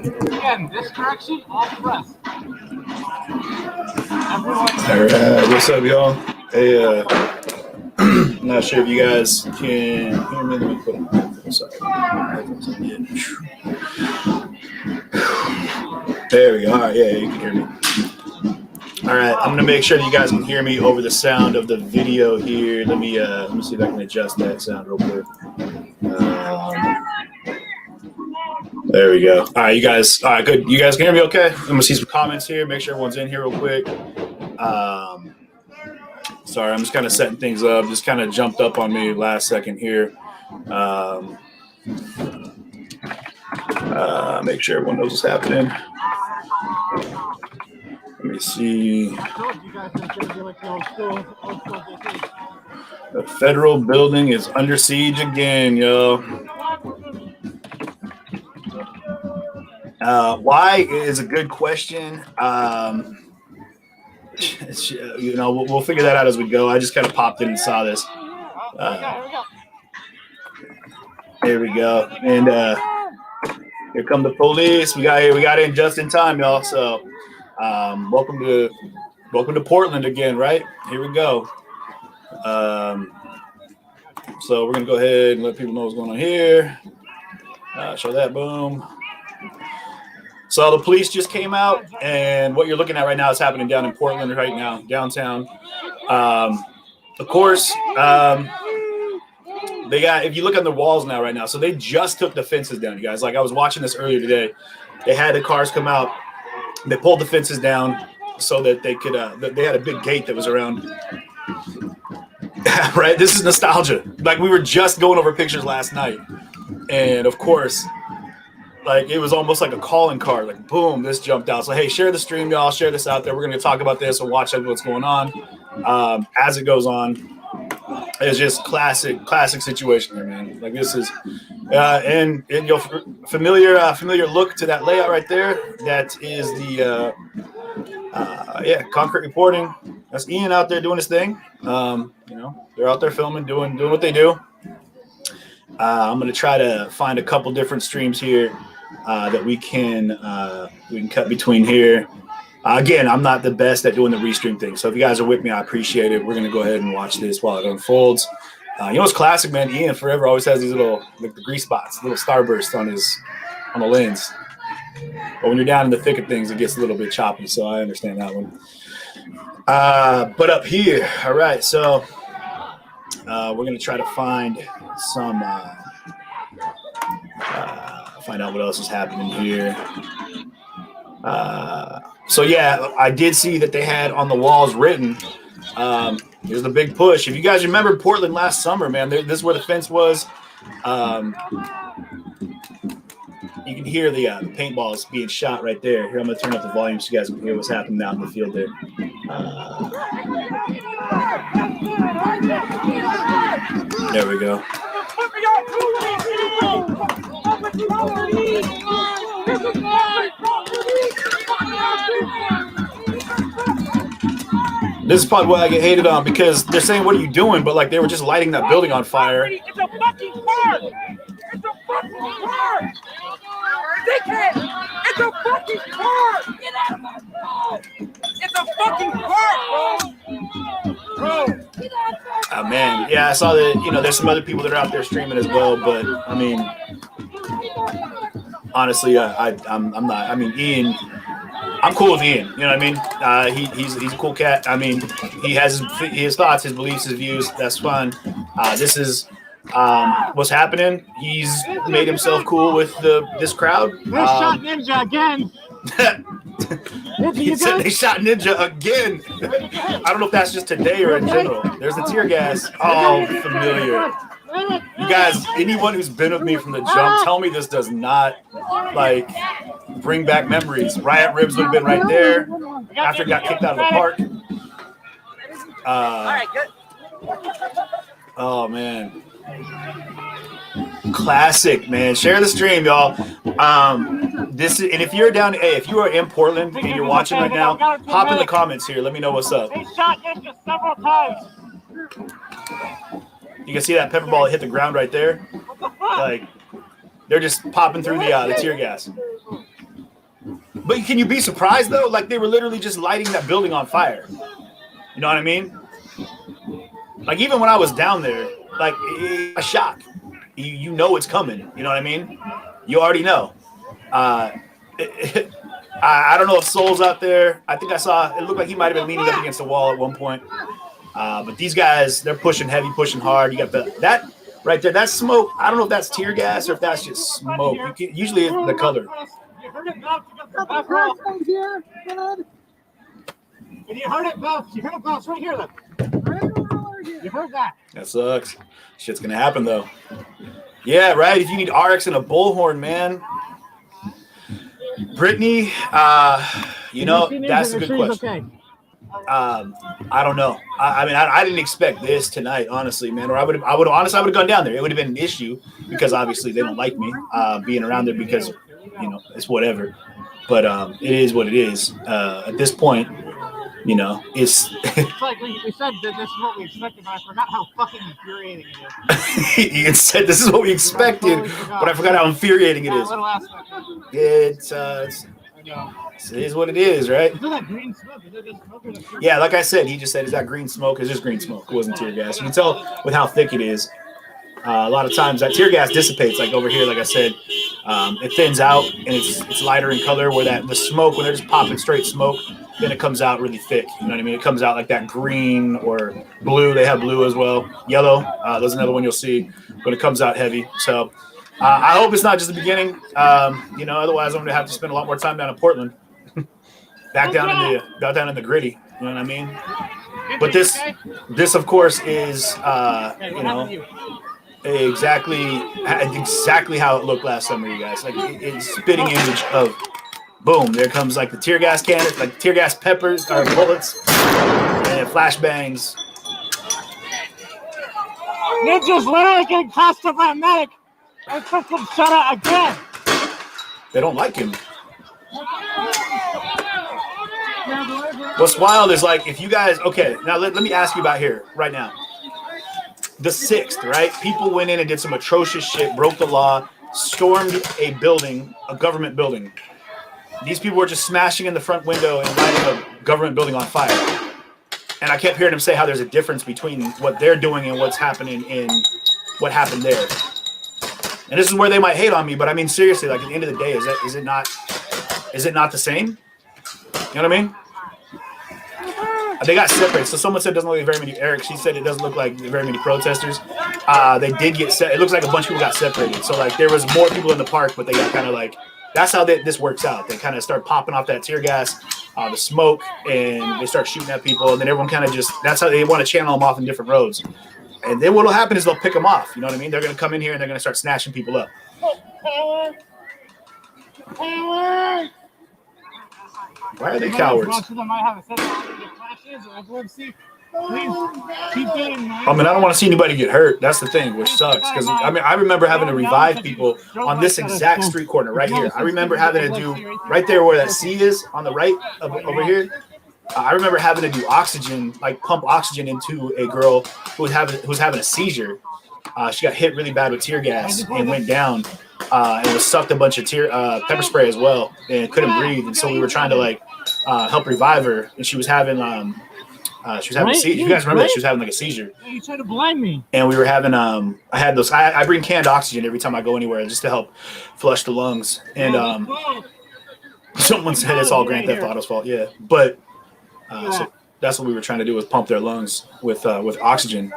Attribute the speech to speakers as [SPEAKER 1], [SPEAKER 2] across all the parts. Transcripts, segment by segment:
[SPEAKER 1] Again, this direction, all press.
[SPEAKER 2] All right, what's up, y'all? Hey, I'm not sure if you guys can hear me. Let me put on headphones. Sorry, headphones on yet. There we go. All right, yeah, you can hear me. All right, I'm gonna make sure that you guys can hear me over the sound of the video here. Let me see if I can adjust that sound real quick. There we go. All right, you guys. All right, good. You guys can hear me okay? I'm gonna see some comments here. Make sure everyone's in here real quick. Sorry, I'm just kind of setting things up. Just kind of jumped up on me last second here. Make sure everyone knows what's happening. Let me see. The federal building is under siege again, yo. Why is a good question. You know, we'll figure that out as we go. I just kind of popped in and saw this. Here we go. And here come the police. We got in just in time, y'all. So welcome to Portland again, right? Here we go. So we're gonna go ahead and let people know what's going on here. Show that, boom. So the police just came out, and what you're looking at right now is happening down in Portland right now, downtown. Of course, they got, if you look on the walls now right now, so they just took the fences down, you guys. Like I was watching this earlier today. They had the cars come out. They pulled the fences down so that they could, they had a big gate that was around. Right? This is nostalgia. Like we were just going over pictures last night. And of course, like it was almost like a calling card. Like boom, this jumped out. So hey, share the stream, y'all. Share this out there. We're going to talk about this and watch what's going on as it goes on. It's just classic situation here, man. Like this is, and your familiar look to that layout right there. That is the concrete reporting. That's Ian out there doing his thing. You know, they're out there filming, doing what they do. I'm gonna try to find a couple different streams here that we can cut between here. Again, I'm not the best at doing the restream thing, so if you guys are with me, I appreciate it. We're gonna go ahead and watch this while it unfolds. You know what's classic, man? Ian forever always has these little like the grease spots, little starbursts on the lens. But when you're down in the thick of things, it gets a little bit choppy, so I understand that one. But up here, all right, so we're gonna try to find some find out what else is happening here. So yeah, I did see that they had on the walls written, here's the big push. If you guys remember Portland last summer, man, this is where the fence was. You can hear the paintballs being shot right there. Here, I'm going to turn up the volume so you guys can hear what's happening out in the field there. There we go. This is probably why I get hated on, because they're saying, what are you doing? But like they were just lighting that building on fire.
[SPEAKER 3] It's a fucking park! It's a fucking park! Dickhead! It's a fucking park! Get out of my park! It's a fucking park, bro!
[SPEAKER 2] Oh man, yeah, I saw that. You know, there's some other people that are out there streaming as well, but I mean, honestly, I'm not. I mean, Ian, I'm cool with Ian. You know what I mean? He's a cool cat. I mean, he has his thoughts, his beliefs, his views. That's fun. This is what's happening. He's made himself cool with this crowd.
[SPEAKER 1] They shot Ninja again.
[SPEAKER 2] He said they shot Ninja again. I don't know if that's just today or in general. There's the tear gas. Oh, familiar. You guys, anyone who's been with me from the jump, tell me this does not like bring back memories. Riot Ribs would have been right there after it got kicked out of the park.
[SPEAKER 3] All right, good.
[SPEAKER 2] Oh man, classic, man. Share the stream, y'all. This is, and if you're down, hey, if you are in Portland and you're watching right now, pop in the comments here. Let me know what's up.
[SPEAKER 1] They shot Ninja several times.
[SPEAKER 2] You can see that pepper ball hit the ground right there. Like they're just popping through the tear gas. But can you be surprised though? Like they were literally just lighting that building on fire. You know what I mean? Like even when I was down there, like a shock. You know it's coming. You know what I mean? You already know. I don't know if Soul's out there. I think I saw it looked like he might have been leaning up against the wall at one point. But these guys, they're pushing heavy, pushing hard. You got that right there. That smoke. I don't know if that's tear gas or if that's just smoke. Usually it's the color.
[SPEAKER 1] You heard it, Bob. You heard it, Bob. You heard it, Bob. It's right here, look. You heard that.
[SPEAKER 2] That sucks. Shit's gonna happen though. Yeah, right. If you need RX and a bullhorn, man. Brittany, you know, that's a good question. I don't know. I mean, I didn't expect this tonight, honestly, man. Or I would have gone down there. It would have been an issue because obviously they don't like me being around there because, you know, it's whatever. But it is what it is. At this point, you know, it's
[SPEAKER 1] like we said that this is what we expected, but I forgot how fucking infuriating it is.
[SPEAKER 2] Ian said this is what we expected, but I forgot how infuriating it is. It is what it is, right?
[SPEAKER 1] Is that green smoke? Is that just smoke or the
[SPEAKER 2] Yeah, like I said, he just said, is that green smoke? It's just green smoke. It wasn't tear gas. You can tell with how thick it is. A lot of times that tear gas dissipates, like over here, like I said, it thins out and it's lighter in color. Where the smoke, when they're just popping straight smoke, then it comes out really thick. You know what I mean? It comes out like that green or blue. They have blue as well. Yellow. There's another one you'll see, but it comes out heavy. So I hope it's not just the beginning. You know, otherwise I'm gonna have to spend a lot more time down in Portland, back down in the gritty. You know what I mean? But this of course is you know, exactly how it looked last summer, you guys. Like it's spitting image of boom. There comes like the tear gas cannon, like tear gas peppers or bullets, and flashbangs.
[SPEAKER 1] Ninja's literally getting costumed by a medic. I fucking shut up again.
[SPEAKER 2] They don't like him. What's wild is like if you guys okay. Now let me ask you about here right now. The 6th, right? People went in and did some atrocious shit, broke the law, stormed a building, a government building. These people were just smashing in the front window and lighting a government building on fire. And I kept hearing them say how there's a difference between what they're doing and what's happening in what happened there. And this is where they might hate on me, but I mean seriously, like at the end of the day, is it not the same? You know what I mean? They got separated. So someone said it doesn't look like very many. Eric, she said it doesn't look like very many protesters. They did get set. It looks like a bunch of people got separated. So like there was more people in the park, but they got kind of like. That's how this works out. They kind of start popping off that tear gas, the smoke, and they start shooting at people. And then everyone kind of just. That's how they want to channel them off in different roads. And then what will happen is they'll pick them off. You know what I mean? They're going to come in here and they're going to start snatching people up. Why are they cowards? I mean, I don't want to see anybody get hurt. That's the thing, which sucks. Because I mean, I remember having to revive people on this exact street corner right here. I remember having to do right there where that C is on the right over here. I remember having to do oxygen, like pump oxygen into a girl who was having a seizure. She got hit really bad with tear gas and went down. And was sucked a bunch of pepper spray as well, and couldn't breathe. And so we were trying to like help revive her, and she was having a seizure. You guys remember that she was having like a seizure?
[SPEAKER 1] You tried to blind me.
[SPEAKER 2] And we were having I had those. I bring canned oxygen every time I go anywhere just to help flush the lungs. And someone said it's all Grand Theft Auto's fault. Yeah, but so that's what we were trying to do, was pump their lungs with oxygen.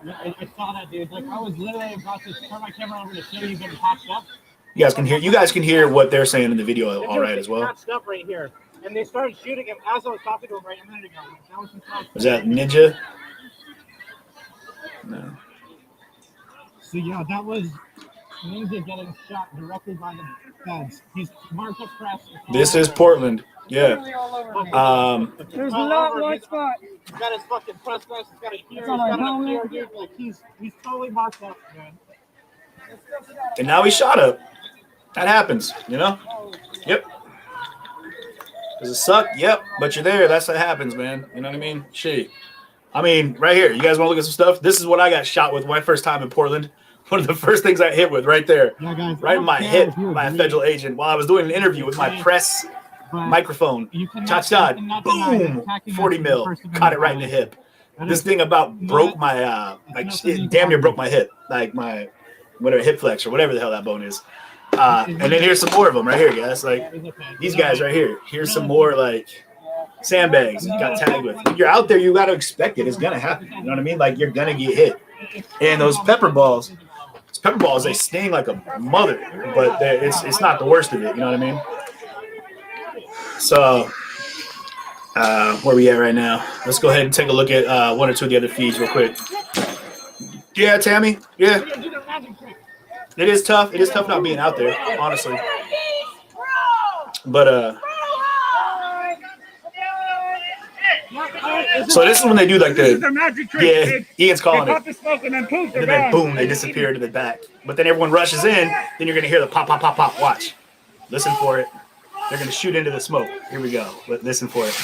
[SPEAKER 1] I saw that, dude. Like I was literally about to turn my camera over to show you getting patched up.
[SPEAKER 2] You guys can hear what they're saying in the video, all right, as well.
[SPEAKER 1] Patched up right here, and they started shooting him as I was talking to him right a minute ago. That was surprising.
[SPEAKER 2] Was that Ninja? No.
[SPEAKER 1] So yeah, that was Ninja getting shot directly by the feds. He's marked up press.
[SPEAKER 2] This is Portland. Yeah.
[SPEAKER 3] There's not one spot.
[SPEAKER 1] He's got his fucking press vest. He's got a here. He's got a here, dude. Like he's totally marked up, man.
[SPEAKER 2] And now he's shot up. That happens, you know? Yep. Does it suck? Yep. But you're there. That's what happens, man. You know what I mean? I mean, right here. You guys want to look at some stuff? This is what I got shot with my first time in Portland. One of the first things I hit with right there,
[SPEAKER 1] Yeah, guys.
[SPEAKER 2] right in my hip by a federal agent while I was doing an interview with my press microphone. Cha-cha, boom, 40 mil, caught it right in the hip. This thing about broke my, like, it damn near broke my hip, like my, whatever, hip flex or whatever the hell that bone is. And then here's some more of them right here, guys. Like, these guys right here. Here's some more, like, sandbags you got tagged with. When you're out there, you got to expect it. It's going to happen. You know what I mean? Like, you're going to get hit. And those pepper balls, they sting like a mother, but it's not the worst of it. You know what I mean? So, where we at right now? Let's go ahead and take a look at one or two of the other feeds real quick. Yeah, Tammy. Yeah. It is tough. It is tough not being out there, honestly. But so this is when they do like the Ian's calling it, and then boom, they disappear to the back. But then everyone rushes in. Then you're gonna hear the pop, pop, pop, pop. Watch, listen for it. They're gonna shoot into the smoke. Here we go. Listen for it.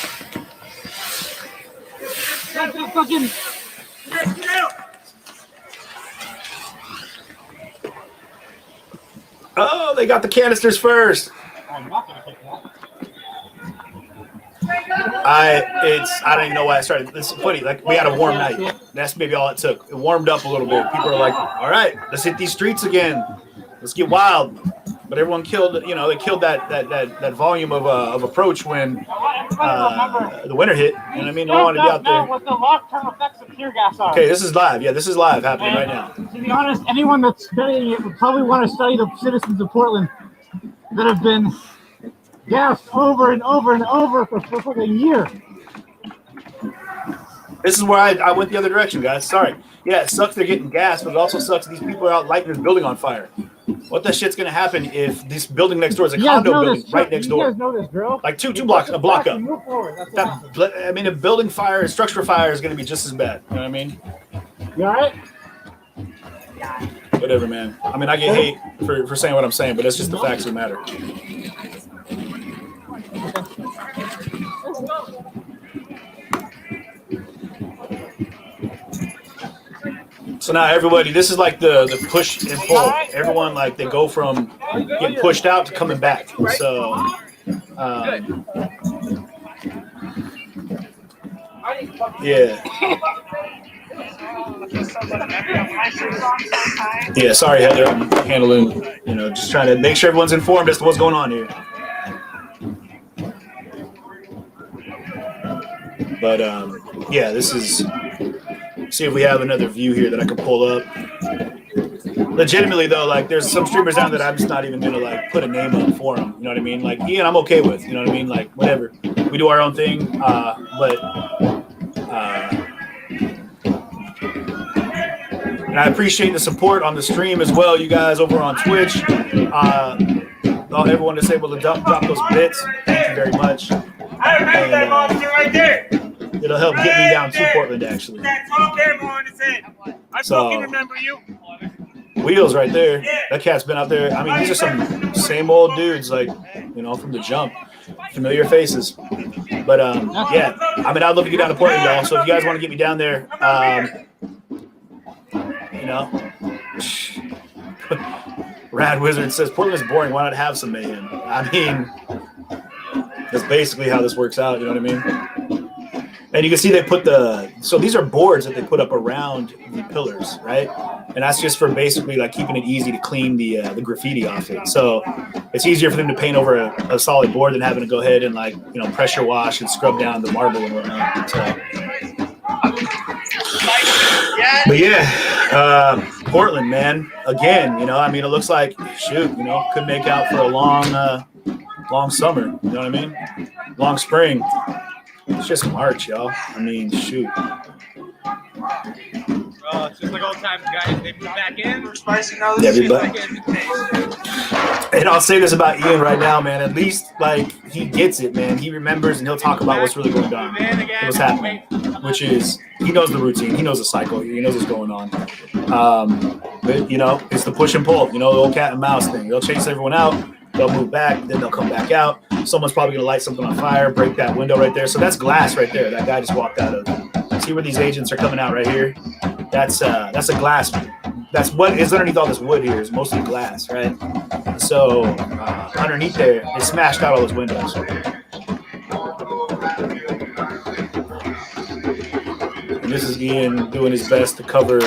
[SPEAKER 2] Oh, they got the canisters first.
[SPEAKER 1] I'm not gonna pick that.
[SPEAKER 2] I don't even know why I started. This is funny. Like, we had a warm night. That's maybe all it took. It warmed up a little bit. People are like, all right, let's hit these streets again. Let's get wild. But everyone killed, you know, they killed that volume of approach when the winter hit. You know what I mean? No one wanted to be out there.
[SPEAKER 1] What the long-term effects of tear gas are.
[SPEAKER 2] Okay, this is live. Yeah, this is live happening right now.
[SPEAKER 1] To be honest, anyone that's studying it would probably want to study the citizens of Portland that have been gassed over and over and over for like a year.
[SPEAKER 2] This is where I went the other direction, guys. Sorry. Yeah, it sucks they're getting gas, but it also sucks these people are out lighting this building on fire. What the shit's gonna happen if this building next door is a condo building right next door?
[SPEAKER 1] You guys know this, bro.
[SPEAKER 2] Like two blocks, a block up.
[SPEAKER 1] Move forward. That's what happens.
[SPEAKER 2] I mean, a building fire, a structure fire is gonna be just as bad. You know what I mean?
[SPEAKER 1] You all right?
[SPEAKER 2] Whatever, man. I mean, I get hate for saying what I'm saying, but that's just the facts of the matter. So now everybody, this is like the push and pull. Everyone, like, they go from getting pushed out to coming back. So, yeah. Yeah, sorry, Heather. I'm handling, you know, just trying to make sure everyone's informed as to what's going on here. But, yeah, this is... See if we have another view here that I can pull up. Legitimately, though, like, there's some streamers down that I'm just not even gonna, like, put a name up for them. You know what I mean? Like, Ian, I'm okay with. You know what I mean? Like, whatever. We do our own thing. And I appreciate the support on the stream as well, you guys over on Twitch. Everyone that's able to drop those bits. Thank you very much.
[SPEAKER 3] I remember that monster right there.
[SPEAKER 2] It'll help get me down to Portland, actually.
[SPEAKER 3] That tall camera on his head. I fucking remember you.
[SPEAKER 2] Wheels right there. That cat's been out there. I mean, these are some same old dudes, like, you know, from the jump. Familiar faces. But, yeah. I mean, I'd love to get down to Portland, y'all. So if you guys want to get me down there, you know. Rad Wizard says, Portland is boring. Why not have some mayhem? I mean, that's basically how this works out. You know what I mean? And you can see they put so these are boards that they put up around the pillars, right? And that's just for basically like keeping it easy to clean the graffiti off it. So it's easier for them to paint over a solid board than having to go ahead and, like, you know, pressure wash and scrub down the marble and whatnot. So. But yeah, Portland, man. Again, you know, I mean, it looks like, shoot, you know, could make out for a long summer. You know what I mean? Long spring. It's just March, y'all. I mean, shoot.
[SPEAKER 3] Oh, it's just like old times, guys. They put back in. We're spicing all
[SPEAKER 2] this
[SPEAKER 3] shit
[SPEAKER 2] back
[SPEAKER 3] in.
[SPEAKER 2] And I'll say this about Ian right now, man. At least, like, he gets it, man. He remembers and he'll talk about what's really going on, what's happening, which is he knows the routine, he knows the cycle, he knows what's going on. But, you know, it's the push and pull, you know, the old cat and mouse thing. They'll chase everyone out, they'll move back, then they'll come back out. Someone's probably gonna light something on fire, break that window right there. So that's glass right there. That guy just walked out of. See where these agents are coming out right here? That's a glass that's what is underneath all this wood here is mostly glass, right? So underneath there, they smashed out all those windows. And this is Ian doing his best to cover,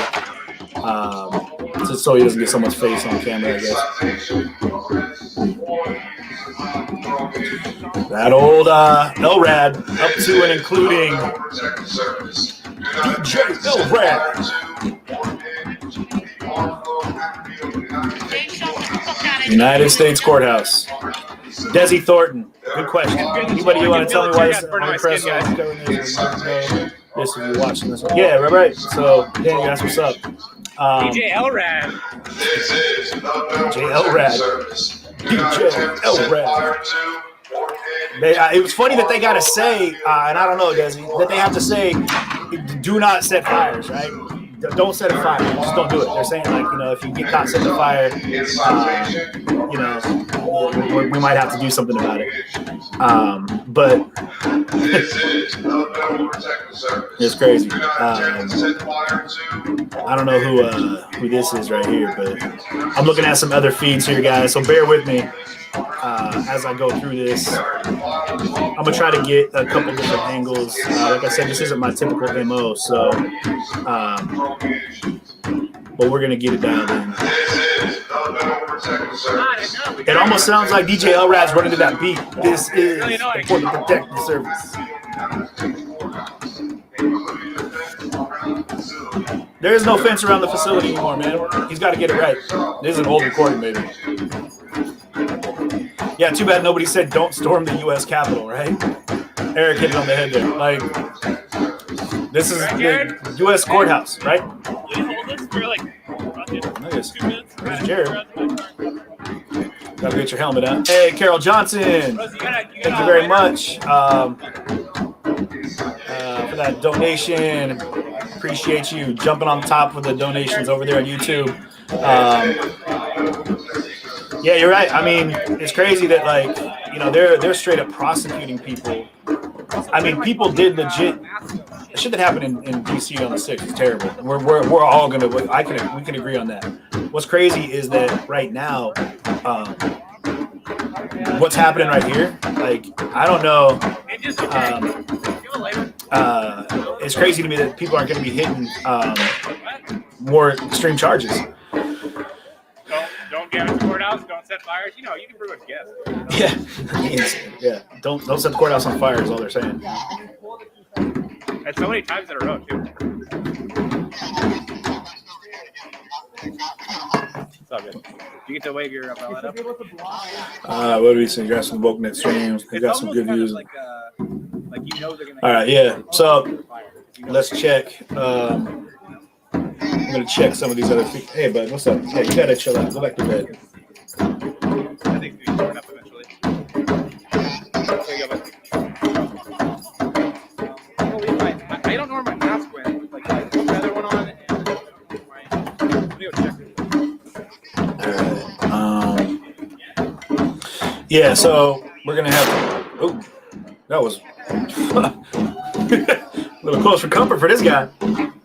[SPEAKER 2] just so he doesn't get someone's face on camera, I guess. That old LRAD up to and including DJ LRAD. United States Courthouse. Desi Thornton. Good question. Anybody you want to tell me why this is impressive? This if you're watching this one. Yeah, right. So, Danny, that's what's up.
[SPEAKER 3] DJ LRAD.
[SPEAKER 2] DJ LRAD. DJ LRAD. It was funny that they got to say, and I don't know, Desi, that they have to say, do not set fires, right? Don't set a fire. Just don't do it. They're saying, like, you know, if you get caught setting a fire, you know, we might have to do something about it. But it's crazy. I don't know who this is right here, but I'm looking at some other feeds here, guys. So bear with me as I go through this. I'm gonna try to get a couple different angles. Like I said, this isn't my typical MO, so but we're gonna get it dialed in. It almost sounds like DJ LRAD's running to that beat. This is the Portland Protective Service. There is no fence around the facility anymore, man. He's got to get it right. This is an old recording, baby. Yeah, too bad nobody said don't storm the U.S. Capitol, right? Eric hit it on the head there. Like, this is the U.S. courthouse, right?
[SPEAKER 4] Will you hold this for like 2 minutes?
[SPEAKER 2] There's Jared. Gotta get your helmet on. Hey, Carol Johnson. Thank you very much for that donation. Appreciate you jumping on top of the donations over there on YouTube. Yeah, you're right. I mean, it's crazy that, like, you know, they're straight up prosecuting people. I mean, people did legit. The shit that happened in DC on the 6th is terrible. We're all gonna. We can agree on that. What's crazy is that right now, what's happening right here? Like, I don't know. It's crazy to me that people aren't going to be hitting more extreme charges.
[SPEAKER 4] Don't get in the courthouse. Don't set fires. You know, you can pretty much guess.
[SPEAKER 2] Yeah. Don't set the courthouse on fire is all they're saying.
[SPEAKER 4] And so many times in a row too. It's all good. You get to wave your umbrella up.
[SPEAKER 2] What do we see? You got some BookNet streams. You got some good views.
[SPEAKER 4] Like you know they're gonna.
[SPEAKER 2] All right, yeah. So let's check. I'm gonna check some of these other. Hey, bud, what's up? Yeah, you gotta chill out. Go back to bed.
[SPEAKER 4] I think we turn up eventually. There you go, bud. I don't know where my mask went. Like I put the other one on and let me go check it.
[SPEAKER 2] Yeah, so we're gonna have. Oh, that was a little close for comfort for this guy,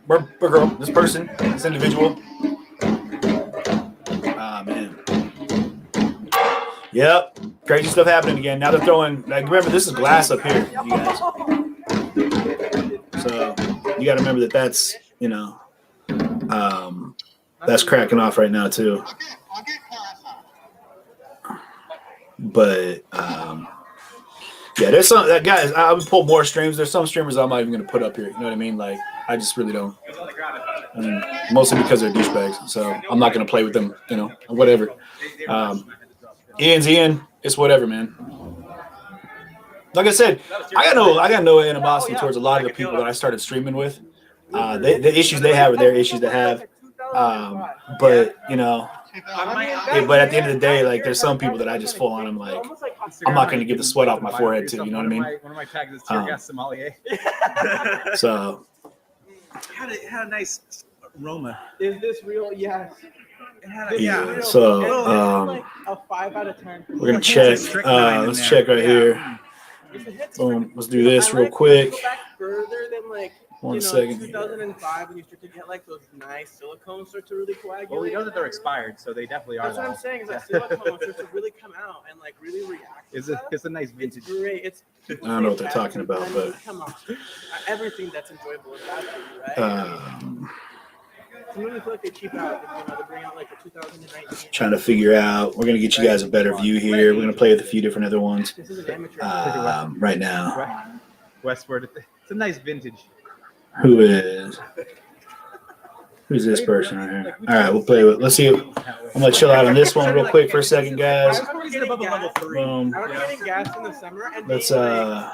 [SPEAKER 2] or girl, this person, this individual. Ah, man. Yep, crazy stuff happening again. Now they're throwing. Like, remember, this is glass up here, you guys. So you got to remember that that's, you know, that's cracking off right now too. But yeah, there's some that guys. I would pull more streams. There's some streamers I'm not even gonna put up here. You know what I mean? Like, I just really don't. I mean, mostly because they're douchebags. So I'm not gonna play with them. You know, whatever. Ian's Ian. It's whatever, man. Like I said, I got no animosity towards a lot of the people that I started streaming with. The issues they have are their issues to have. But you know. But at the end of the day, like, there's some people that I just full on. I'm like, I'm not going to get the sweat off my forehead too. You know what I mean?
[SPEAKER 4] One of my tags is tear gas sommelier.
[SPEAKER 2] So
[SPEAKER 5] It had a nice aroma.
[SPEAKER 6] Is this real? Yes.
[SPEAKER 5] It had a,
[SPEAKER 2] yeah. So
[SPEAKER 6] like a 5 out of 10.
[SPEAKER 2] we're gonna check. Let's check right here. Boom. Let's do this real quick.
[SPEAKER 6] Go back further than like
[SPEAKER 2] One
[SPEAKER 6] you know,
[SPEAKER 2] second.
[SPEAKER 6] 2005 when you start to get like those nice silicones start to really coagulate.
[SPEAKER 4] Well, we know that they're expired, so they definitely are.
[SPEAKER 6] That's what I'm saying. Is that silicone starts to really come out and like really react.
[SPEAKER 4] It's a nice
[SPEAKER 6] It's
[SPEAKER 4] vintage.
[SPEAKER 6] great. It's
[SPEAKER 2] I don't know what they're talking about, but
[SPEAKER 6] come on, everything that's enjoyable is bad for you, right? I mean, sometimes I feel like they cheap out. You know, they bring out like the 2019.
[SPEAKER 2] trying to figure out. We're gonna get you guys a better view here. We're gonna play with a few different other ones
[SPEAKER 6] This is an amateur.
[SPEAKER 2] right now.
[SPEAKER 4] Westward. It's a nice vintage.
[SPEAKER 2] Who's this person right here? All right, we'll play with. Let's see. I'm gonna chill out on this one real quick for a second, guys.
[SPEAKER 6] I was getting gas.
[SPEAKER 2] Boom.
[SPEAKER 6] I was getting gas in the summer and
[SPEAKER 2] Let's
[SPEAKER 6] being, like,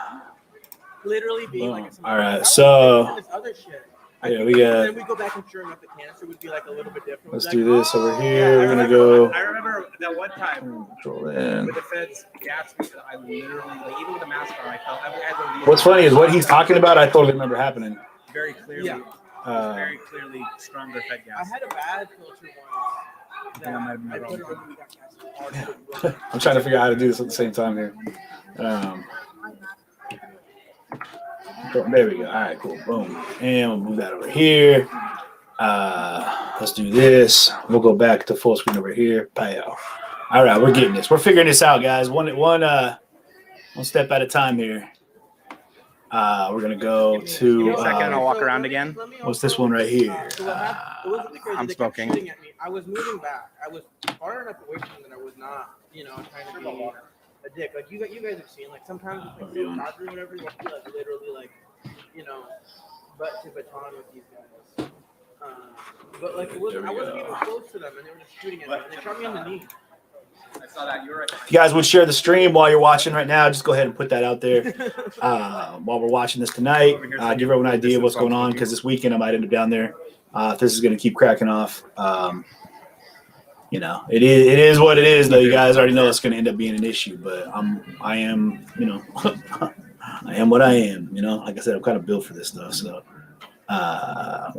[SPEAKER 6] literally being like.
[SPEAKER 2] boom. All right, so
[SPEAKER 6] This other shit.
[SPEAKER 2] yeah,
[SPEAKER 6] I
[SPEAKER 2] we
[SPEAKER 6] think
[SPEAKER 2] got.
[SPEAKER 6] Then we go back and sure enough, the canister would be like a little bit different.
[SPEAKER 2] Let's
[SPEAKER 6] We'd
[SPEAKER 2] do
[SPEAKER 6] be like,
[SPEAKER 2] this over
[SPEAKER 6] "Oh,
[SPEAKER 2] here.
[SPEAKER 6] yeah,
[SPEAKER 2] We're gonna
[SPEAKER 6] I
[SPEAKER 2] go.
[SPEAKER 5] I remember that one time
[SPEAKER 2] Control in.
[SPEAKER 5] with the feds gassed me. I literally, like, even with the mask on, I felt I had one of these.
[SPEAKER 2] What's funny is what he's talking about. I totally remember happening.
[SPEAKER 5] Very clearly,
[SPEAKER 6] Yeah.
[SPEAKER 5] very clearly stronger fed
[SPEAKER 6] I
[SPEAKER 5] gas.
[SPEAKER 6] had a bad filter once.
[SPEAKER 5] think I might have been
[SPEAKER 6] I
[SPEAKER 5] wrong.
[SPEAKER 6] put it on when we got gas.
[SPEAKER 2] I'm trying to figure out how to do this at the same time here. There we go. All right, cool. Boom. And we'll move that over here. Let's do this. We'll go back to full screen over here. Pow. All right, we're getting this. We're figuring this out, guys. One step at a time here. We're gonna go
[SPEAKER 4] Give me a
[SPEAKER 2] to
[SPEAKER 4] second and I'll walk around again.
[SPEAKER 2] what's this one right here?
[SPEAKER 6] So what happened, it wasn't because
[SPEAKER 4] I'm
[SPEAKER 6] they kept
[SPEAKER 4] smoking.
[SPEAKER 6] shooting at me. I was moving back. I was far enough away from them that I was not, you know, trying to be a dick. Like you guys have seen, like sometimes it's like real cocky or whatever, you'll be like literally like, you know, butt to baton with these guys. But like it wasn't, I wasn't even close to them, and they were just shooting at me. And they shot me on the knee.
[SPEAKER 5] I saw that you were.
[SPEAKER 2] If you guys would share the stream while you're watching right now, just go ahead and put that out there. While we're watching this tonight, give everyone an idea of what's going on because this weekend I might end up down there. If this is going to keep cracking off, you know, it is what it is. Though you guys already know it's going to end up being an issue, but I am, you know, I am what I am. You know, like I said, I'm kind of built for this stuff. So, I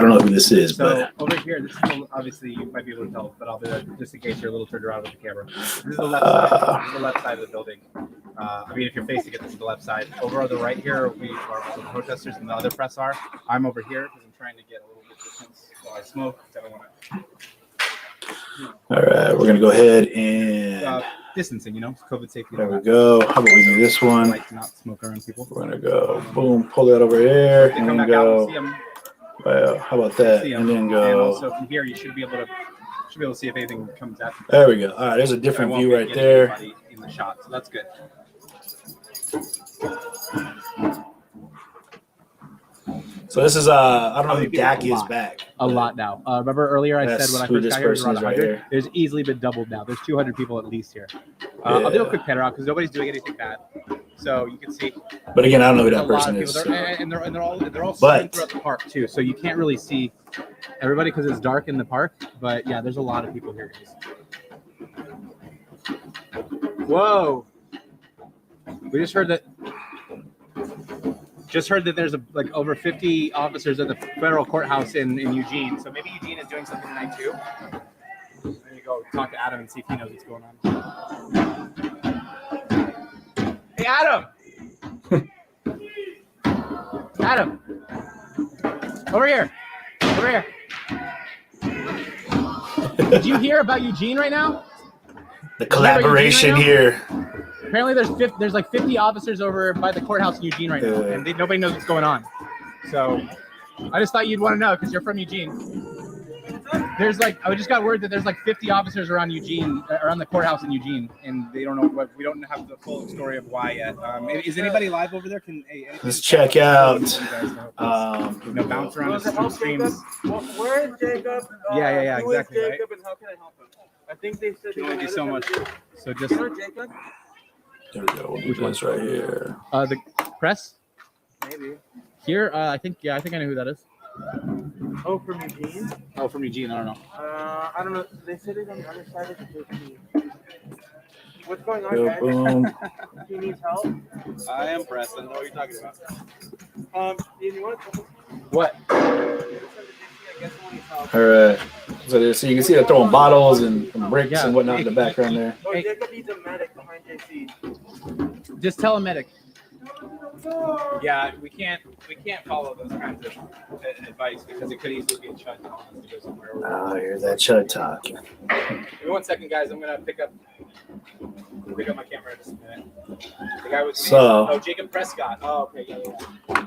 [SPEAKER 2] don't know who this is,
[SPEAKER 4] So
[SPEAKER 2] but
[SPEAKER 4] over here, this is obviously you might be able to tell, but I'll do that just in case you're a little turned around with the camera. This is the left side. This is the left side of the building. I mean, if you're facing it, this is the left side. Over on the right here, we are all the protesters, and the other press are. I'm over here because I'm trying to get a little bit distance while I smoke. I don't want
[SPEAKER 2] all right, we're gonna go ahead
[SPEAKER 4] to
[SPEAKER 2] and
[SPEAKER 4] distancing. You know, COVID safety.
[SPEAKER 2] there we go. How about we do this
[SPEAKER 4] I
[SPEAKER 2] one?
[SPEAKER 4] like to not smoke around people.
[SPEAKER 2] We're gonna go boom, pull that over here,
[SPEAKER 4] They
[SPEAKER 2] and
[SPEAKER 4] come
[SPEAKER 2] then
[SPEAKER 4] back out and
[SPEAKER 2] go.
[SPEAKER 4] see them.
[SPEAKER 2] Well, how about that?
[SPEAKER 4] See
[SPEAKER 2] And
[SPEAKER 4] 'em.
[SPEAKER 2] then
[SPEAKER 4] And
[SPEAKER 2] go.
[SPEAKER 4] also from here, you should be able to see if anything comes at you.
[SPEAKER 2] There we go. All right, there's a
[SPEAKER 4] I
[SPEAKER 2] different
[SPEAKER 4] won't
[SPEAKER 2] view
[SPEAKER 4] be
[SPEAKER 2] right
[SPEAKER 4] getting
[SPEAKER 2] there.
[SPEAKER 4] anybody in the shot, so that's good.
[SPEAKER 2] So this is I don't know who Dak is back.
[SPEAKER 7] A lot now. Remember earlier I
[SPEAKER 2] That's
[SPEAKER 7] said when I
[SPEAKER 2] who
[SPEAKER 7] first
[SPEAKER 2] this
[SPEAKER 7] got here, it was
[SPEAKER 2] person
[SPEAKER 7] around
[SPEAKER 2] is right
[SPEAKER 7] 100.
[SPEAKER 2] here.
[SPEAKER 7] There's easily been doubled now. There's 200 people at least here. I'll do a
[SPEAKER 2] Yeah.
[SPEAKER 7] quick pan around because nobody's doing anything bad. So you can see
[SPEAKER 2] But again, I don't know who
[SPEAKER 7] a
[SPEAKER 2] that
[SPEAKER 7] lot
[SPEAKER 2] person
[SPEAKER 7] of
[SPEAKER 2] is.
[SPEAKER 7] people.
[SPEAKER 2] so.
[SPEAKER 7] And they're all
[SPEAKER 2] But-
[SPEAKER 7] spread throughout the park too. So you can't really see everybody because it's dark in the park. But yeah, there's a lot of people here. Whoa! We just heard that. Just heard that there's like over 50 officers at the federal courthouse in Eugene. So maybe Eugene is doing something tonight too. There you go. Talk to Adam and see if he knows what's going on. Hey, Adam! Adam! Over here! Over here! Did you hear about Eugene right now?
[SPEAKER 2] The collaboration here.
[SPEAKER 7] Apparently, there's like 50 officers over by the courthouse in Eugene right now, and nobody knows what's going on. So, I just thought you'd want to know because you're from Eugene. There's like I just got word that there's like 50 officers around Eugene, around the courthouse in Eugene, and they don't know what. We don't have the full story of why yet. Is anybody live over there?
[SPEAKER 2] Let's check out.
[SPEAKER 4] Bounce around the streams.
[SPEAKER 6] Where is Jacob?
[SPEAKER 4] Yeah,
[SPEAKER 6] Who is
[SPEAKER 4] exactly, right?
[SPEAKER 6] Jacob and how can I help him? I think they said.
[SPEAKER 4] Thank you so much. So just
[SPEAKER 6] You know Jacob?
[SPEAKER 2] There we go. We'll do this right here.
[SPEAKER 7] the press
[SPEAKER 6] Maybe.
[SPEAKER 7] here. I think I know who that is.
[SPEAKER 6] Oh, from Eugene?
[SPEAKER 7] Oh, from Eugene. I don't know.
[SPEAKER 6] I don't know. They said it's on the other side of the bridge. What's going on,
[SPEAKER 2] Go
[SPEAKER 6] guys?
[SPEAKER 2] boom.
[SPEAKER 6] He needs help.
[SPEAKER 5] I am pressed. I don't know what you're talking about.
[SPEAKER 6] Do you want to?
[SPEAKER 7] What?
[SPEAKER 6] I guess he needs help.
[SPEAKER 2] All right. So you can see they're throwing bottles and bricks and whatnot in the background there.
[SPEAKER 6] Oh, Jacob needs a medic behind JC.
[SPEAKER 7] Just tell a medic.
[SPEAKER 4] Yeah, we can't follow those kinds of advice because it could easily be a chud telling us to go somewhere.
[SPEAKER 2] Oh, here's that chud talk.
[SPEAKER 4] Give me 1 second, guys. I'm gonna pick up my camera in just a minute. The guy was Jacob Prescott. Oh, okay, yeah.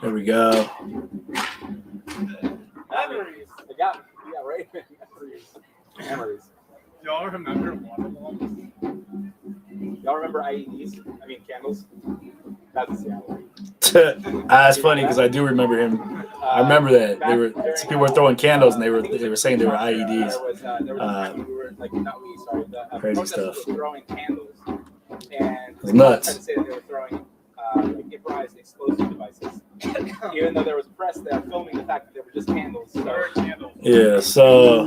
[SPEAKER 2] There we go.
[SPEAKER 4] Memories. I got me. Yeah, right. Memories.
[SPEAKER 5] Y'all remember water balls?
[SPEAKER 4] Y'all remember IEDs? I mean candles. That's Seattle.
[SPEAKER 2] That's funny because I do remember him. I remember that some people were throwing candles and they were saying they were IEDs.
[SPEAKER 4] There was a time we were like the
[SPEAKER 2] Crazy
[SPEAKER 4] protesters
[SPEAKER 2] stuff.
[SPEAKER 4] were throwing candles, and
[SPEAKER 2] It's nuts.
[SPEAKER 4] Trying to say that they were throwing like improvised explosive devices, even though there was press there filming the fact that they were just candles. So,
[SPEAKER 2] Yeah, so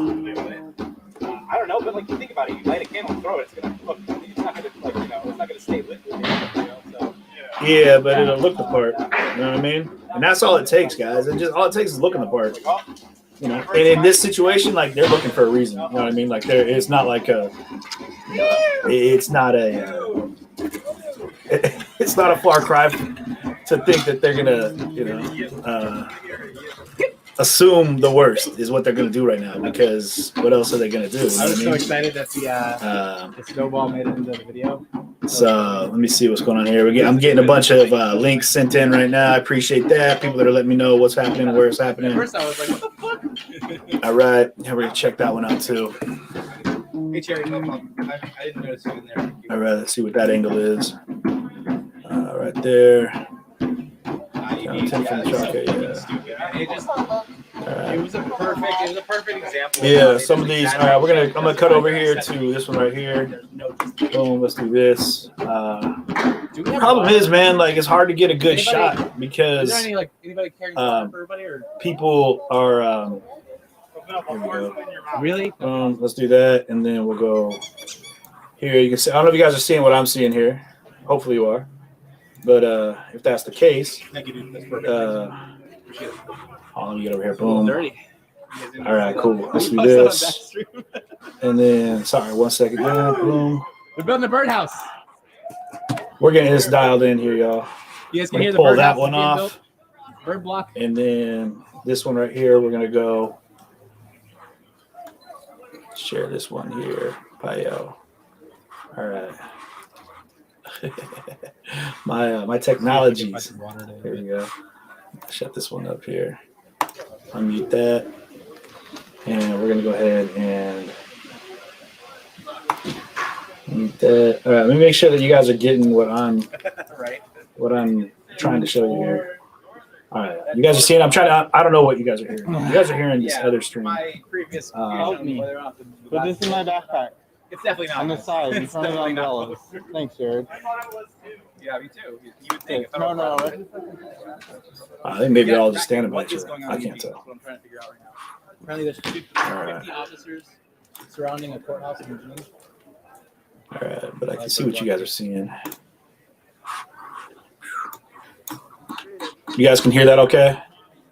[SPEAKER 4] I don't know, but like you think about it, you light a candle and throw it, it's not gonna like it's not gonna stay lit with it, so.
[SPEAKER 2] yeah, but it'll look the part. You know what I mean? And that's all it takes, guys. All it takes is looking the part. You know, and in this situation, like they're looking for a reason. You know what I mean? Like it's not like it's not a far cry to think that they're gonna, assume the worst is what they're gonna do right now. Because what else are they gonna do? You know
[SPEAKER 7] I was
[SPEAKER 2] what
[SPEAKER 7] so excited that the snowball made it into the video.
[SPEAKER 2] So let me see what's going on here. I'm getting a bunch of links sent in right now. I appreciate that. People that are letting me know what's happening, where it's happening.
[SPEAKER 7] At first, I was like, "What the fuck?"
[SPEAKER 2] All right, yeah, we're gonna check that one out too.
[SPEAKER 4] Hey Cherry, no problem. I didn't notice you in there.
[SPEAKER 2] All right, let's see what that angle is. Right there.
[SPEAKER 4] It was a perfect example.
[SPEAKER 2] Yeah, some of these. All right, I'm gonna cut over here to this one right here. Boom. Let's do this. Problem is, man, like it's hard to get a good shot because
[SPEAKER 7] Is there anybody carrying water for everybody or
[SPEAKER 2] people are. Here we go.
[SPEAKER 7] really?
[SPEAKER 2] Let's do that, and then we'll go here. You can see. I don't know if you guys are seeing what I'm seeing here. Hopefully you are. But if that's the case, let me get over here. Boom. All right, cool. Let's do this. And then, sorry, 1 second. Boom.
[SPEAKER 7] They're building a birdhouse.
[SPEAKER 2] We're getting this dialed in here, y'all.
[SPEAKER 7] You guys can
[SPEAKER 2] We're
[SPEAKER 7] hear
[SPEAKER 2] gonna
[SPEAKER 7] the
[SPEAKER 2] pull
[SPEAKER 7] birdhouse
[SPEAKER 2] that one
[SPEAKER 7] being
[SPEAKER 2] off.
[SPEAKER 7] built. Bird block.
[SPEAKER 2] And then this one right here, we're gonna go share this one here. Payo. All right. my technologies. Here we go. Shut this one up here. Unmute that. And we're gonna go ahead and mute that. All right, let me make sure that you guys are getting what I'm trying to show you here. All right, you guys are seeing. I don't know what you guys are hearing. You guys are hearing this other stream.
[SPEAKER 4] My previous
[SPEAKER 1] Help me. Put this in my backpack.
[SPEAKER 4] It's definitely not
[SPEAKER 1] On the side, in
[SPEAKER 4] It's
[SPEAKER 1] front of the
[SPEAKER 4] definitely not
[SPEAKER 1] umbrellas. Thanks, Jared.
[SPEAKER 4] Yeah, me too. You would think.
[SPEAKER 1] No.
[SPEAKER 2] I think maybe they're all just standing by
[SPEAKER 4] What
[SPEAKER 2] each
[SPEAKER 4] is
[SPEAKER 2] other.
[SPEAKER 4] going on
[SPEAKER 2] I
[SPEAKER 4] in
[SPEAKER 2] can't
[SPEAKER 4] UV?
[SPEAKER 2] tell.
[SPEAKER 4] That's what I'm trying to figure out right now.
[SPEAKER 7] Apparently, there's 50
[SPEAKER 2] right.
[SPEAKER 7] officers surrounding a courthouse in Eugene.
[SPEAKER 2] All right, but I can see what you guys are seeing. You guys can hear that okay?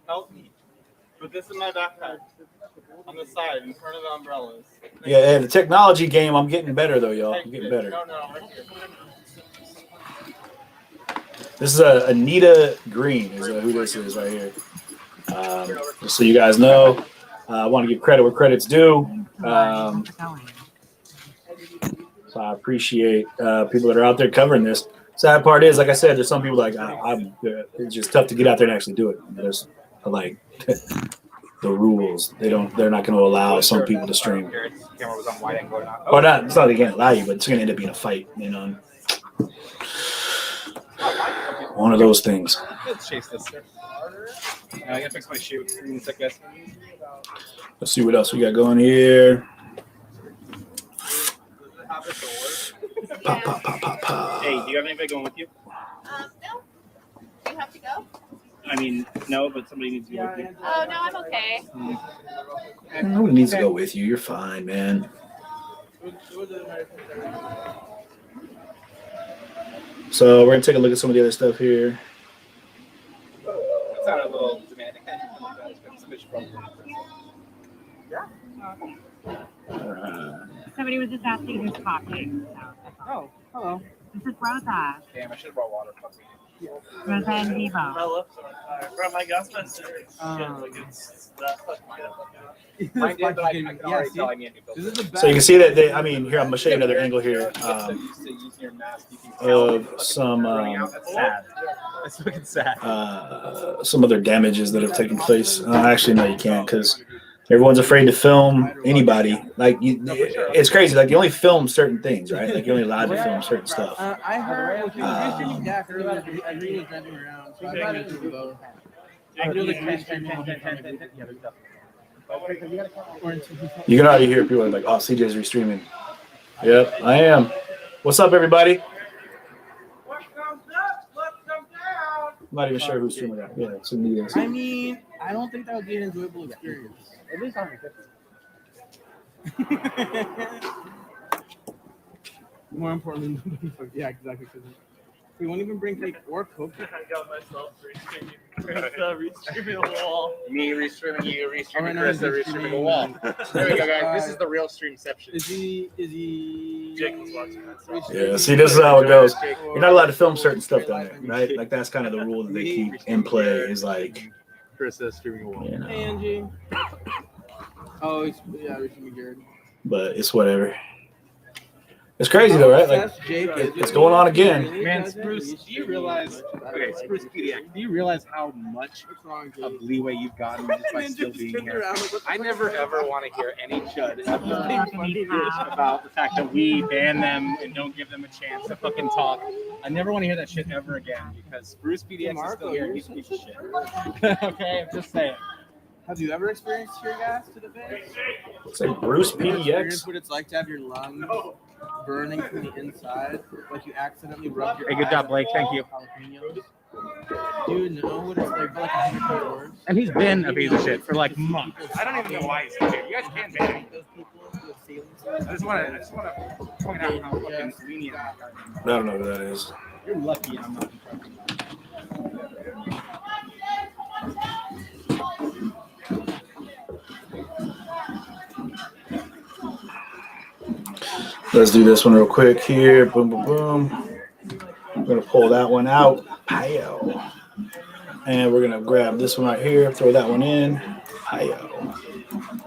[SPEAKER 1] Help me. Put this in my backpack. On the side, in front of the umbrellas.
[SPEAKER 2] Yeah, the technology game, I'm getting better though, y'all. I'm getting better.
[SPEAKER 1] No, right here.
[SPEAKER 2] This is Anita Green is who this is right here. Just so you guys know, I want to give credit where credit's due. So I appreciate people that are out there covering this. Sad part is, like I said, there's some people like it's just tough to get out there and actually do it. There's like the rules. They're not going to allow some people to stream.
[SPEAKER 4] Jared's camera was on wide angle or not.
[SPEAKER 2] Or not. It's not they can't allow you, but it's going to end up being a fight. You know, one of those things.
[SPEAKER 4] Let's chase this. I gotta fix my shoe. Give me a sec, guys.
[SPEAKER 2] Let's see what else we got going here. Pop.
[SPEAKER 5] Hey, do you have anybody going with you?
[SPEAKER 8] No. Do you have to go?
[SPEAKER 5] I mean, no, but somebody needs to go with you.
[SPEAKER 8] Oh, no, I'm okay.
[SPEAKER 2] Nobody needs to go with you. You're fine, man. So we're gonna take a look at some of the other stuff here.
[SPEAKER 4] That sounded a little demanding.
[SPEAKER 9] Somebody was just asking who's talking. So.
[SPEAKER 1] Oh, hello.
[SPEAKER 9] This is Rosa.
[SPEAKER 4] Damn, I should have brought water. Fuck me.
[SPEAKER 9] Roseanne Debo.
[SPEAKER 3] From my gas mask.
[SPEAKER 4] Mine did, but I can
[SPEAKER 6] Yeah,
[SPEAKER 4] already
[SPEAKER 6] see?
[SPEAKER 4] tell I need to go.
[SPEAKER 6] This is the
[SPEAKER 2] So you can
[SPEAKER 6] best.
[SPEAKER 2] see that they. I mean, here I'm gonna show you another angle here
[SPEAKER 4] So used to using your mask, you can tell
[SPEAKER 2] of
[SPEAKER 4] when it's
[SPEAKER 2] some
[SPEAKER 4] running out. That's sad. That's fucking sad.
[SPEAKER 2] some other damages that have taken place. Actually, no, you can't because everyone's afraid to film anybody. Like it's crazy. Like you only film certain things, right? Like you're only allowed to film certain stuff.
[SPEAKER 6] I heard when he was
[SPEAKER 2] Um,
[SPEAKER 6] streaming Dak earlier, I really was driving around. So I thought it was both. I do like 10.
[SPEAKER 4] Yeah, there's definitely.
[SPEAKER 2] You can already hear people like, "Oh, CJ's restreaming." Yep, I am. What's up, everybody?
[SPEAKER 3] What comes up? What comes down?
[SPEAKER 2] I'm not even sure who's streaming that. Yeah, it's in the.
[SPEAKER 6] I mean, I don't think that would be an enjoyable experience.
[SPEAKER 4] At least 150.
[SPEAKER 6] More importantly, yeah, exactly. Because we won't even bring cake or coke.
[SPEAKER 3] I got myself restreaming. Restreaming the wall.
[SPEAKER 4] Me restreaming you,
[SPEAKER 6] Oh, right
[SPEAKER 4] restreaming
[SPEAKER 6] now
[SPEAKER 4] Chris,
[SPEAKER 6] he's
[SPEAKER 4] restreaming the wall. There we go, guys. This is the real streamception.
[SPEAKER 6] Is he?
[SPEAKER 3] Jake was watching that. So.
[SPEAKER 2] Yeah, see, this is how it goes. You're not allowed to film certain stuff down there, right? Like that's kind of the rule that they keep in play. Is like,
[SPEAKER 4] Chris is streaming the wall.
[SPEAKER 2] you know,
[SPEAKER 6] Hey, Angie. Oh, yeah, we should be good.
[SPEAKER 2] but it's whatever. It's crazy though, right? Like it's going on again.
[SPEAKER 4] Man, Spruce, do you realize? Okay, Spruce PDX, do you realize how much
[SPEAKER 6] What's wrong,
[SPEAKER 4] of
[SPEAKER 6] Jake?
[SPEAKER 4] leeway you've gotten just by still being here? I never ever want to hear any chud about the fact that we ban them and don't give them a chance to fucking talk. I never want to hear that shit ever again because Spruce PDX is still here and he's a piece of shit. Okay, I'm just saying.
[SPEAKER 6] Have you ever experienced tear gas to the face?
[SPEAKER 2] It's like Bruce
[SPEAKER 6] Experience
[SPEAKER 2] PDX.
[SPEAKER 6] what it's like to have your lungs burning from the inside, like you accidentally rubbed your
[SPEAKER 4] Hey, good
[SPEAKER 6] eyes
[SPEAKER 4] job,
[SPEAKER 6] on
[SPEAKER 4] Blake. Thank you.
[SPEAKER 6] jalapenos. Dude, know what it's like for like 100 hours.
[SPEAKER 4] And he's been a piece of shit for like months.
[SPEAKER 5] I don't even know why he's here. You guys can ban him.
[SPEAKER 6] Those people with feelings.
[SPEAKER 5] I just want to point out how fucking lenient.
[SPEAKER 2] I don't know who that is.
[SPEAKER 4] You're lucky I'm not.
[SPEAKER 2] Let's do this one real quick here. Boom, boom, boom. I'm gonna pull that one out. Pow. And we're gonna grab this one right here, throw that one in. Pow.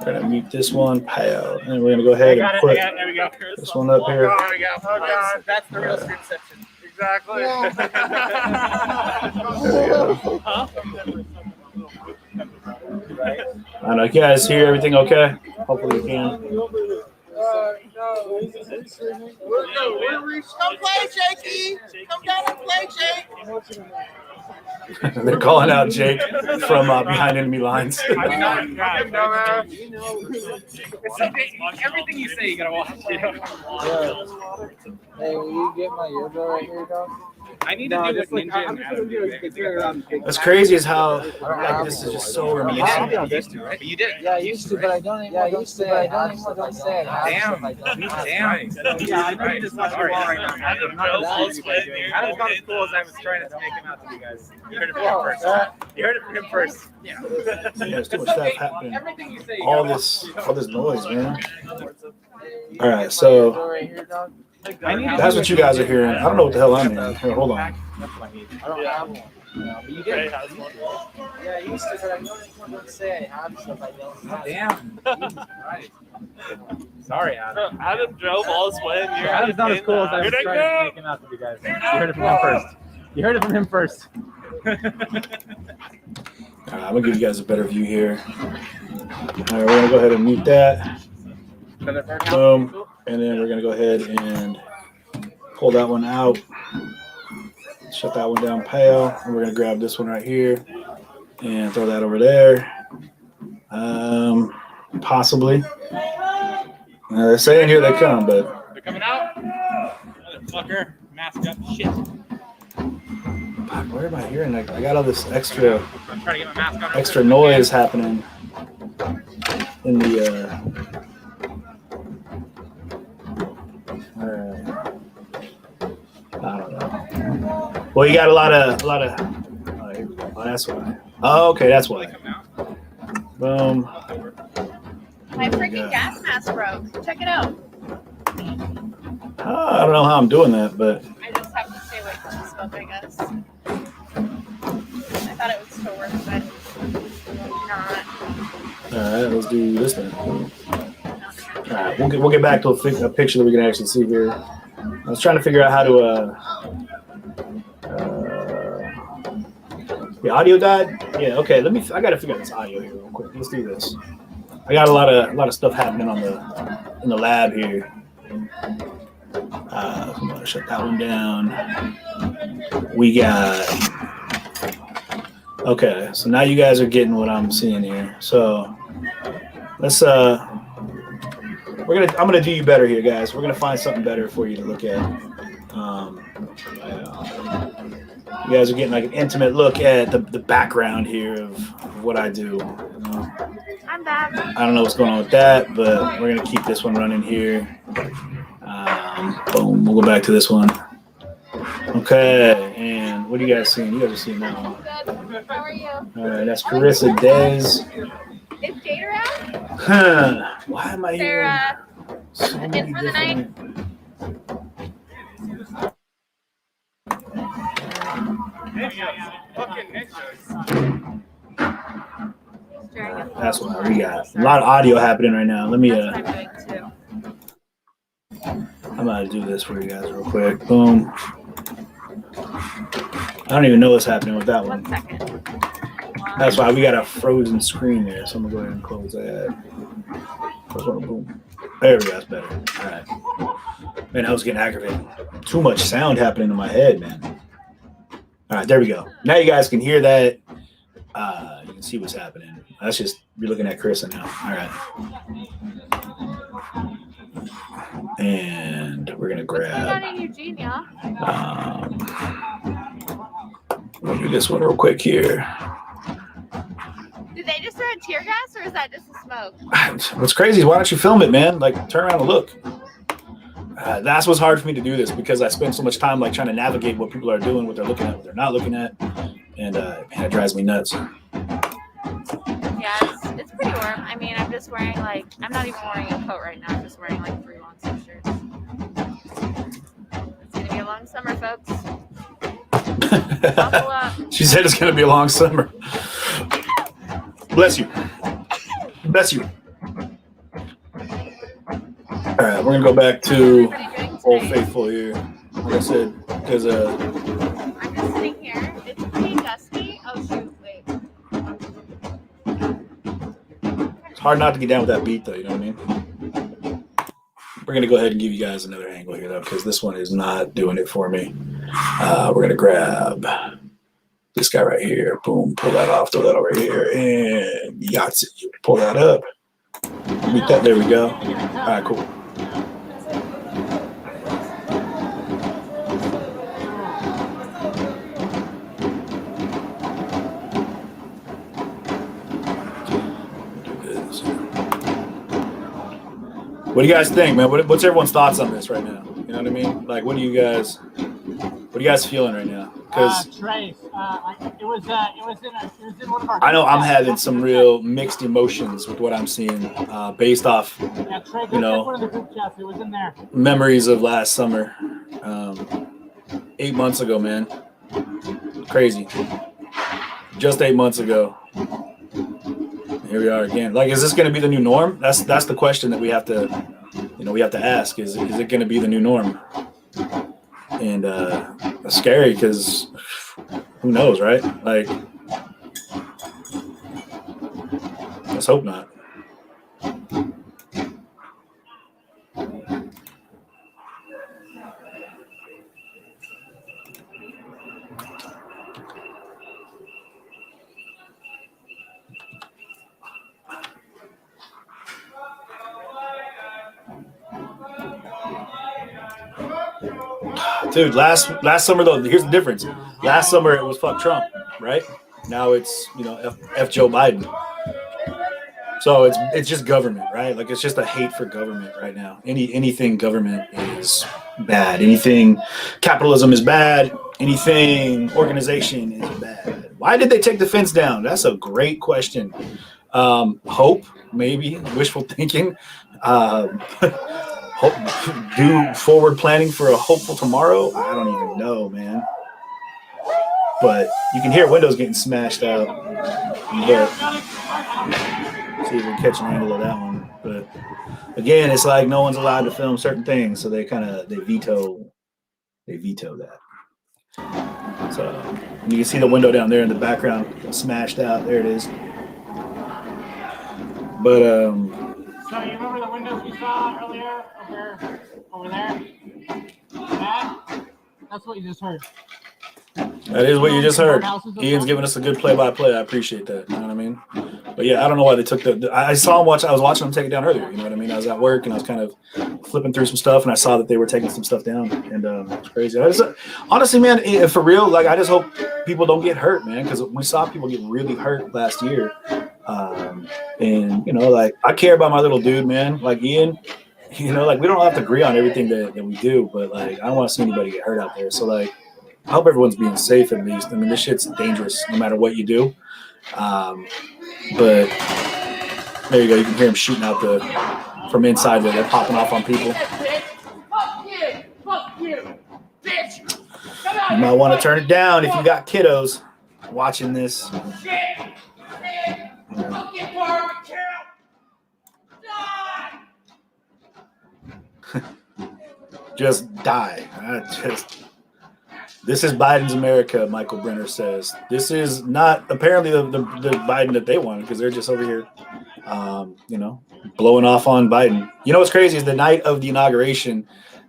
[SPEAKER 2] We're gonna mute this one. Pow. And we're gonna go ahead and put
[SPEAKER 3] There we go.
[SPEAKER 2] this one up here.
[SPEAKER 3] There we go. Oh, God.
[SPEAKER 5] That's the real streamception.
[SPEAKER 3] Exactly.
[SPEAKER 2] I don't know. You guys hear everything okay? Hopefully you can.
[SPEAKER 3] Come play, Jakey. Come down and play, Jake.
[SPEAKER 2] They're calling out Jake from behind enemy lines.
[SPEAKER 5] Everything you say, you gotta watch. You know?
[SPEAKER 6] Hey, will you get my earbud right here, dog?
[SPEAKER 5] I need to do what Ninja and Adam do.
[SPEAKER 2] What's crazy is how like this is just so reminiscent.
[SPEAKER 5] But you did.
[SPEAKER 6] Yeah, I used to, but I don't anymore. Yeah, I used to, but I don't anymore. Don't say I have stuff I don't have.
[SPEAKER 5] Damn.
[SPEAKER 3] Yeah, I know you just watch
[SPEAKER 5] Sorry.
[SPEAKER 3] the wall right now.
[SPEAKER 5] Adam's not as cool as I was trying to make him out to be, guys. You heard it from him first. You heard it from him first. Yeah.
[SPEAKER 2] Yeah, there's too much stuff happening.
[SPEAKER 5] Everything you say, you
[SPEAKER 2] All
[SPEAKER 5] gotta
[SPEAKER 2] this noise, man. All right, so
[SPEAKER 6] Right here, dog.
[SPEAKER 5] I need to
[SPEAKER 2] that's
[SPEAKER 5] do
[SPEAKER 2] what you guys are hearing. I don't know what the hell I'm hearing. Here, hold on.
[SPEAKER 6] I don't have one.
[SPEAKER 5] But you did.
[SPEAKER 6] Yeah, I used to, but I don't anymore. Don't say I have stuff I don't have.
[SPEAKER 5] Damn. Right. Sorry, Adam.
[SPEAKER 3] Adam drove all this way. And you're
[SPEAKER 4] Adam's not as cool as I was
[SPEAKER 3] Here they
[SPEAKER 4] trying to
[SPEAKER 3] go.
[SPEAKER 4] make him out to be, guys. You heard it from him first. You heard it from him first.
[SPEAKER 2] I'm gonna give you guys a better view here. All right, we're gonna go ahead and mute that. Boom. And then we're gonna go ahead and pull that one out. Shut that one down, pale. And we're gonna grab this one right here and throw that over there. Possibly. They're saying here they come, but
[SPEAKER 5] They're coming out. Motherfucker. Mask up. Shit.
[SPEAKER 2] fuck, where am I hearing? I got all this extra
[SPEAKER 5] I'm trying to get my mask on.
[SPEAKER 2] extra noise happening in the I don't know. Well, you got a lot of oh, that's why. Oh, okay, that's why. Boom.
[SPEAKER 8] My freaking gas mask broke. Check it out.
[SPEAKER 2] I don't know how I'm doing that, but
[SPEAKER 8] I just have to stay away from the smoke, I guess. coworker, but not.
[SPEAKER 2] All right, let's do this then. All right, we'll get back to a picture that we can actually see here. I was trying to figure out how to. The audio died. Yeah. Okay. I gotta figure out this audio here real quick. Let's do this. I got a lot of stuff happening in the lab here. I'm gonna shut that one down. We got. Okay, so now you guys are getting what I'm seeing here. So let's I'm gonna do you better here, guys. We're gonna find something better for you to look at. You guys are getting like an intimate look at the background here of what I do. You know?
[SPEAKER 8] I'm back.
[SPEAKER 2] I don't know what's going on with that, but we're gonna keep this one running here. Boom. We'll go back to this one. Okay, and what are you guys seeing? You guys are seeing that one.
[SPEAKER 8] Good. How are you?
[SPEAKER 2] All right, that's Carissa Dez.
[SPEAKER 8] Is Jade around?
[SPEAKER 2] Huh? Why am I hearing
[SPEAKER 8] Sarah.
[SPEAKER 2] so many
[SPEAKER 8] In for the night.
[SPEAKER 2] That's what we got. A lot of audio happening right now. Let me.
[SPEAKER 8] That's what I'm doing too.
[SPEAKER 2] I'm gonna do this for you guys real quick. Boom. I don't even know what's happening with that one.
[SPEAKER 8] 1 second.
[SPEAKER 2] That's why we got a frozen screen there. So I'm gonna go ahead and close that. Boom. There we go. That's better. All right. Man, I was getting aggravated. Too much sound happening in my head, man. All right, there we go. Now you guys can hear that. You can see what's happening. That's just you're looking at Carissa now. All right. And we're gonna
[SPEAKER 8] What's going on
[SPEAKER 2] grab.
[SPEAKER 8] in Eugene, y'all?
[SPEAKER 2] We'll do this one real quick here.
[SPEAKER 8] Did they just throw a tear gas, or is that just a smoke?
[SPEAKER 2] What's crazy is why don't you film it, man? Like turn around and look. That's what's hard for me to do this because I spend so much time like trying to navigate what people are doing, what they're looking at, what they're not looking at, and man, it drives me nuts.
[SPEAKER 8] Yeah, it's pretty warm. I mean, I'm just wearing I'm not even wearing a coat right now. I'm just wearing like 3 long sleeve shirts. It's gonna be a long summer, folks. Buckle up.
[SPEAKER 2] She said it's gonna be a long summer. Bless you. Bless you. All right, we're gonna go back to Old Faithful here. Like I said, because
[SPEAKER 8] I'm just sitting here. It's pretty dusty. Oh shoot! Wait.
[SPEAKER 2] it's hard not to get down with that beat, though. You know what I mean? We're gonna go ahead and give you guys another angle here, though, because this one is not doing it for me. We're gonna grab this guy right here. Boom, pull that off, throw that over here, and Yahtzee. Pull that up. Beat that. There we go. All right, cool. What do you guys think, man? What's everyone's thoughts on this right now? You know what I mean? Like, what are you guys feeling right now? Because
[SPEAKER 1] Trace, it was in one of our.
[SPEAKER 2] I know I'm having some real mixed emotions with what I'm seeing, based off
[SPEAKER 1] Yeah, Trey,
[SPEAKER 2] you know,
[SPEAKER 1] one of the group chats. It was in there.
[SPEAKER 2] memories of last summer, 8 months ago, man. Crazy. Just 8 months ago. Here we are again. Like, is this going to be the new norm? That's the question that we have to ask. Is it going to be the new norm? And it's scary because who knows, right? Like, let's hope not. Dude, last summer though, here's the difference. Last summer it was fuck Trump, right? Now it's F Joe Biden. So it's just government, right? Like it's just a hate for government right now. Anything government is bad. Anything capitalism is bad. Anything organization is bad. Why did they take the fence down? That's a great question. Hope, maybe wishful thinking. Do forward planning for a hopeful tomorrow? I don't even know, man. but you can hear windows getting smashed out. But see if we can catch an angle of that one. But again, it's like no one's allowed to film certain things, so they veto that. So you can see the window down there in the background smashed out. There it is. But
[SPEAKER 1] So you remember the windows we saw earlier over there? That's what you just heard.
[SPEAKER 2] that is what you just heard. Ian's giving us a good play-by-play. I appreciate that. You know what I mean? But yeah, I don't know why they took I saw him watch. I was watching them take it down earlier. You know what I mean? I was at work and I was kind of flipping through some stuff, and I saw that they were taking some stuff down, and it's crazy. Honestly, man, for real, like I just hope people don't get hurt, man, because we saw people get really hurt last year. And you know, like I care about my little dude, man. Like Ian, you know, like we don't have to agree on everything that we do, but like I don't want to see anybody get hurt out there. So like I hope everyone's being safe at least. I mean, this shit's dangerous no matter what you do. But there you go. You can hear him shooting out from inside there. They're popping off on people. You might want to turn it down if you got kiddos watching this. Just die. This is Biden's America, Michael Brenner says. This is not apparently the Biden that they wanted, because they're just over here, you know, blowing off on Biden. You know what's crazy is the night of the inauguration,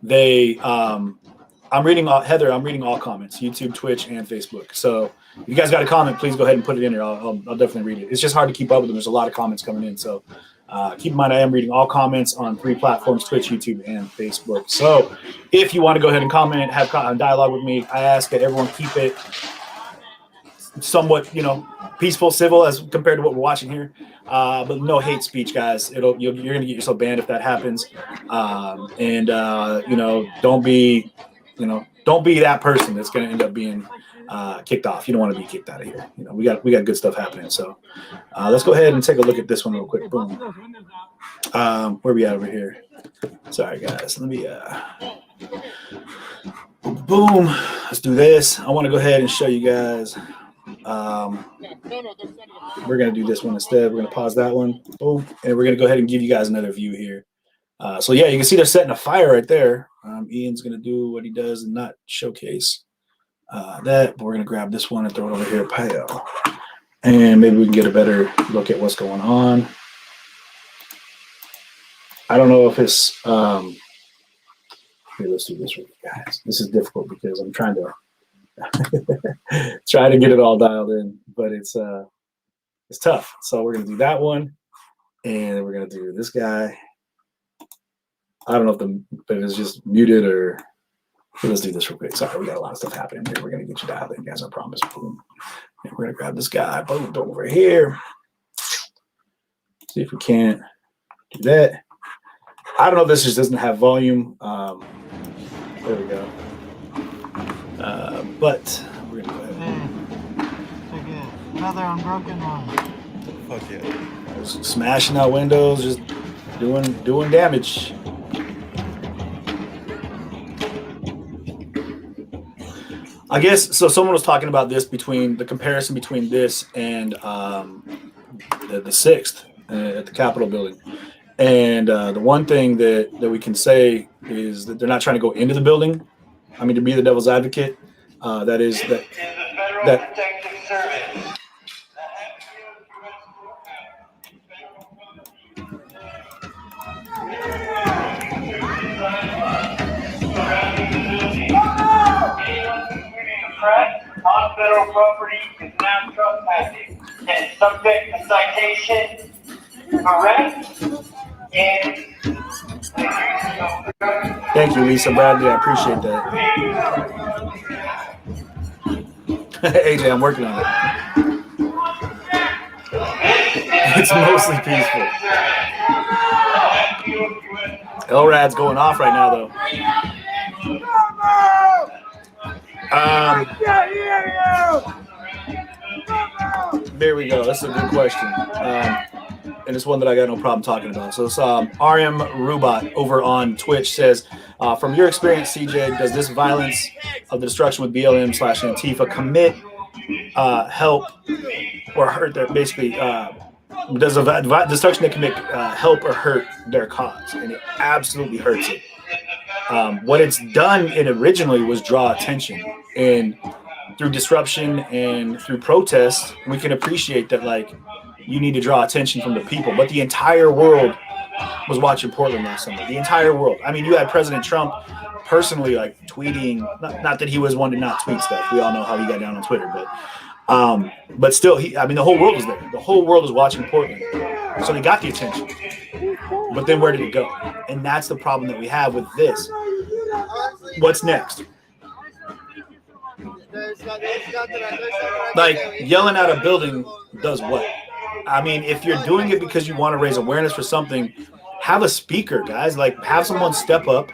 [SPEAKER 2] I'm reading all comments, YouTube, Twitch, and Facebook. So if you guys got a comment, please go ahead and put it in there. I'll definitely read it. It's just hard to keep up with them. There's a lot of comments coming in. So keep in mind, I am reading all comments on 3 platforms, Twitch, YouTube, and Facebook. So if you want to go ahead and comment, have dialogue with me, I ask that everyone keep it somewhat, you know, peaceful, civil as compared to what we're watching here. But no hate speech, guys. You're going to get yourself banned if that happens. You know, don't be that person that's going to end up being kicked off. You don't want to be kicked out of here. You know, we got good stuff happening. So let's go ahead and take a look at this one real quick. Boom. Where we at over here? Sorry, guys. Let me boom. Let's do this. I want to go ahead and show you guys. We're going to do this one instead. We're going to pause that one. Boom. And we're going to go ahead and give you guys another view here. So yeah, you can see they're setting a fire right there. Ian's going to do what he does and not showcase that. But we're going to grab this one and throw it over here. Pile. And maybe we can get a better look at what's going on. I don't know if it's here, let's do this with you guys. This is difficult because I'm trying to get it all dialed in, but it's tough. So we're gonna do that one, and then we're gonna do this guy. I don't know if it's just muted or let's do this real quick. Sorry, we got a lot of stuff happening here. We're gonna get you dialed in, guys. I promise. Boom. And we're gonna grab this guy. Boom, over here. See if we can't do that. I don't know if this just doesn't have volume. There we go. But we're going to go ahead.
[SPEAKER 1] Another unbroken one.
[SPEAKER 2] Fuck yeah. Just smashing out windows, just doing damage. I guess, so someone was talking about this the comparison between this and the 6th at the Capitol building. And the one thing that we can say is that they're not trying to go into the building. I mean, to be the devil's advocate, that is that.
[SPEAKER 10] On federal property is now trespassing and subject to citation, arrest, and
[SPEAKER 2] Thank you, Lisa Bradley. I appreciate that. AJ, I'm working on it. It's mostly peaceful. LRAD's going off right now, though. There we go. That's a good question. And it's one that I got no problem talking about. So it's RM Rubat over on Twitch says, from your experience, CJ, does this violence of the destruction with BLM/Antifa commit help or hurt their basically does a destruction that can make help or hurt their cause, and it absolutely hurts it. What it's done it originally was draw attention, and through disruption and through protest, we can appreciate that, like, you need to draw attention from the people. But the entire world was watching Portland last summer. The entire world. I mean, you had President Trump personally, like, tweeting, not that he was one to not tweet stuff. We all know how he got down on Twitter, but still, the whole world was there. The whole world was watching Portland. So they got the attention. But then where did it go? And that's the problem that we have with this. What's next? Like, yelling at a building does what? I mean, if you're doing it because you want to raise awareness for something, have a speaker, guys. Like, have someone step up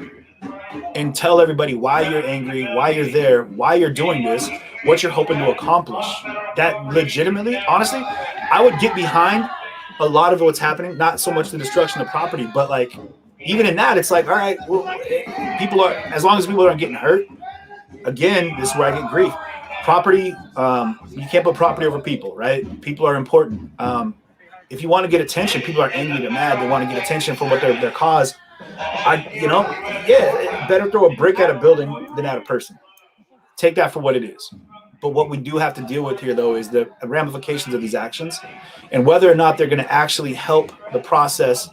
[SPEAKER 2] and tell everybody why you're angry, why you're there, why you're doing this, what you're hoping to accomplish. That legitimately, honestly, I would get behind a lot of what's happening, not so much the destruction of property, but like, even in that, it's like, all right, well, people are, as long as people aren't getting hurt, again, this is where I get grief. Property, you can't put property over people, right? People are important. If you want to get attention, people are angry, they're mad, they want to get attention for what their cause. Better throw a brick at a building than at a person. Take that for what it is. But what we do have to deal with here, though, is the ramifications of these actions and whether or not they're going to actually help the process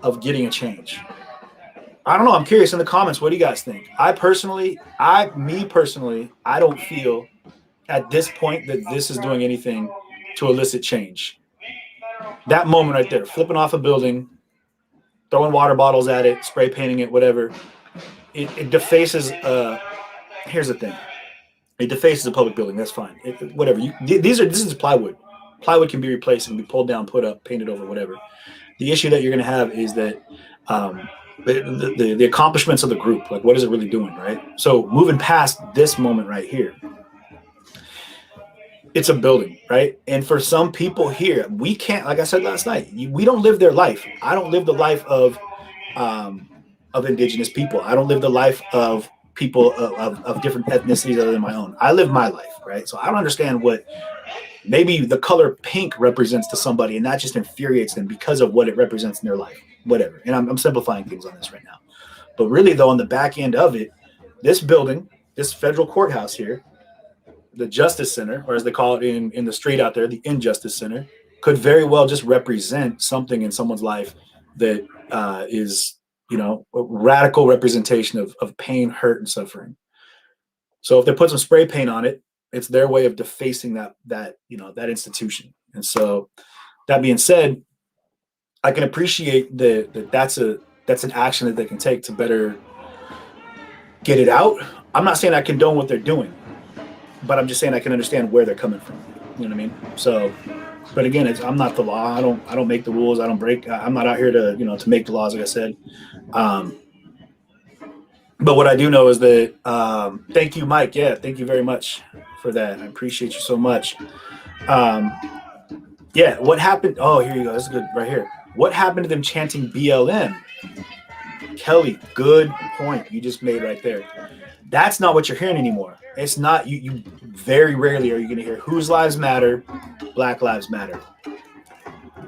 [SPEAKER 2] of getting a change. I don't know. I'm curious in the comments. What do you guys think? I don't feel at this point that this is doing anything to elicit change. That moment right there, flipping off a building, throwing water bottles at it, spray painting it, whatever, it defaces. Here's the thing. It defaces a public building. That's fine. Whatever. This is plywood. Plywood can be replaced and be pulled down, put up, painted over, whatever. The issue that you're going to have is that the accomplishments of the group, like, what is it really doing, right? So moving past this moment right here, it's a building, right? And for some people here, we can't, like I said last night, we don't live their life. I don't live the life of indigenous people. I don't live the life of people of different ethnicities other than my own. I live my life, right? So I don't understand what maybe the color pink represents to somebody, and that just infuriates them because of what it represents in their life, whatever. And I'm simplifying things on this right now. But really, though, on the back end of it, this building, this federal courthouse here, the Justice Center, or as they call it in the street out there, the Injustice Center, could very well just represent something in someone's life that is, a radical representation of pain, hurt, and suffering. So if they put some spray paint on it, it's their way of defacing that institution. And so, that being said, I can appreciate that's an action that they can take to better get it out. I'm not saying I condone what they're doing, but I'm just saying I can understand where they're coming from. You know what I mean? So, but again, I'm not the law. I don't make the rules. I don't break. I'm not out here to to make the laws, like I said. But what I do know is that thank you, Mike. Yeah, thank you very much for that. I appreciate you so much. Yeah, what happened? Oh, here you go. That's good right here. What happened to them chanting BLM? Kelly, good point you just made right there. That's not what you're hearing anymore. It's not, you very rarely are you going to hear whose lives matter, Black Lives Matter,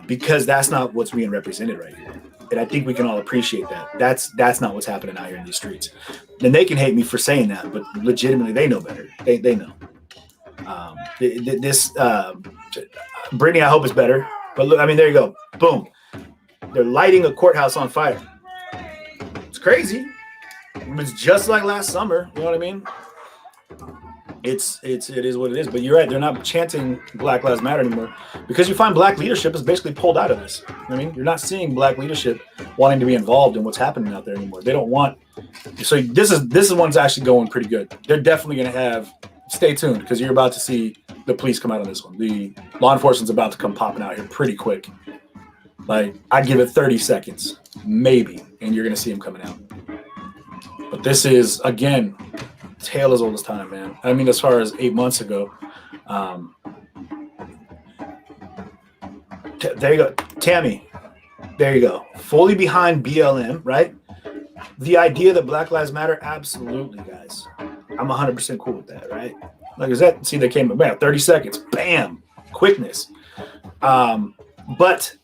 [SPEAKER 2] because that's not what's being represented right here. And I think we can all appreciate that. That's not what's happening out here in these streets. And they can hate me for saying that, but legitimately they know better. They know. Brittany, I hope it's better. But look, I mean, there you go. Boom. They're lighting a courthouse on fire. It's crazy. It's just like last summer. You know what I mean? It is what it is. But you're right. They're not chanting Black Lives Matter anymore because you find Black leadership is basically pulled out of this. You know what I mean? You're not seeing Black leadership wanting to be involved in what's happening out there anymore. They don't want. So this is one's actually going pretty good. They're definitely going to have. Stay tuned because you're about to see the police come out on this one. The law enforcement's about to come popping out here pretty quick. Like, I'd give it 30 seconds, maybe, and you're going to see them coming out. But this is, again, tale as old as time, man. I mean, as far as 8 months ago. There you go. Tammy, there you go. Fully behind BLM, right? The idea that Black Lives Matter, absolutely, guys. I'm 100% cool with that, right? Like, is that? See, they came about 30 seconds. Bam, quickness. But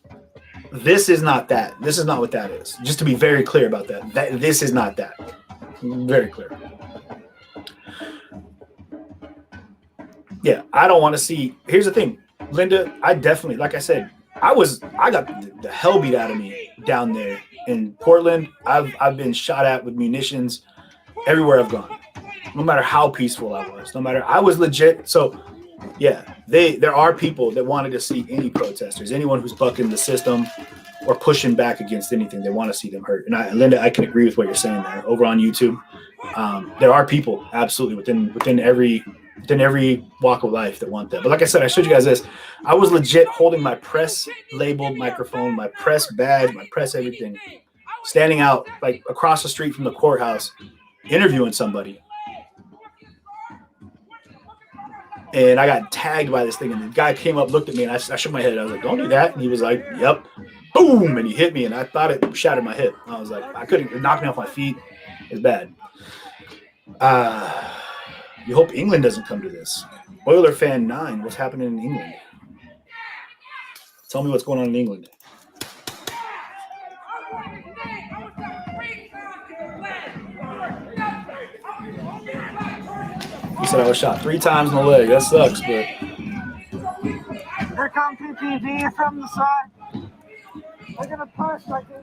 [SPEAKER 2] this is not that. This is not what that is. Just to be very clear about that. This is not that. Very clear. Yeah, I don't want to see. Here's the thing, Linda. I definitely, like I said, I got the hell beat out of me down there in Portland. I've been shot at with munitions everywhere I've gone. No matter how peaceful I was, I was legit. So yeah, there are people that wanted to see any protesters, anyone who's bucking the system or pushing back against anything. They want to see them hurt. And Linda, I can agree with what you're saying there. Over on YouTube, there are people absolutely within every walk of life that want that. But like I said, I showed you guys this. I was legit holding my press labeled microphone, my press badge, my press everything, standing out like across the street from the courthouse, interviewing somebody. And I got tagged by this thing, and the guy came up, looked at me, and I shook my head. I was like, "Don't do that." And he was like, "Yep." Boom, and he hit me, and I thought it shattered my hip. I was like, I couldn't. It knocked me off my feet. It's bad. You hope England doesn't come to this. Oiler fan 9, what's happening in England? Tell me what's going on in England. He said I was shot 3 times in the leg. That sucks, but...
[SPEAKER 1] Here comes PTV from the side. They're going to push like they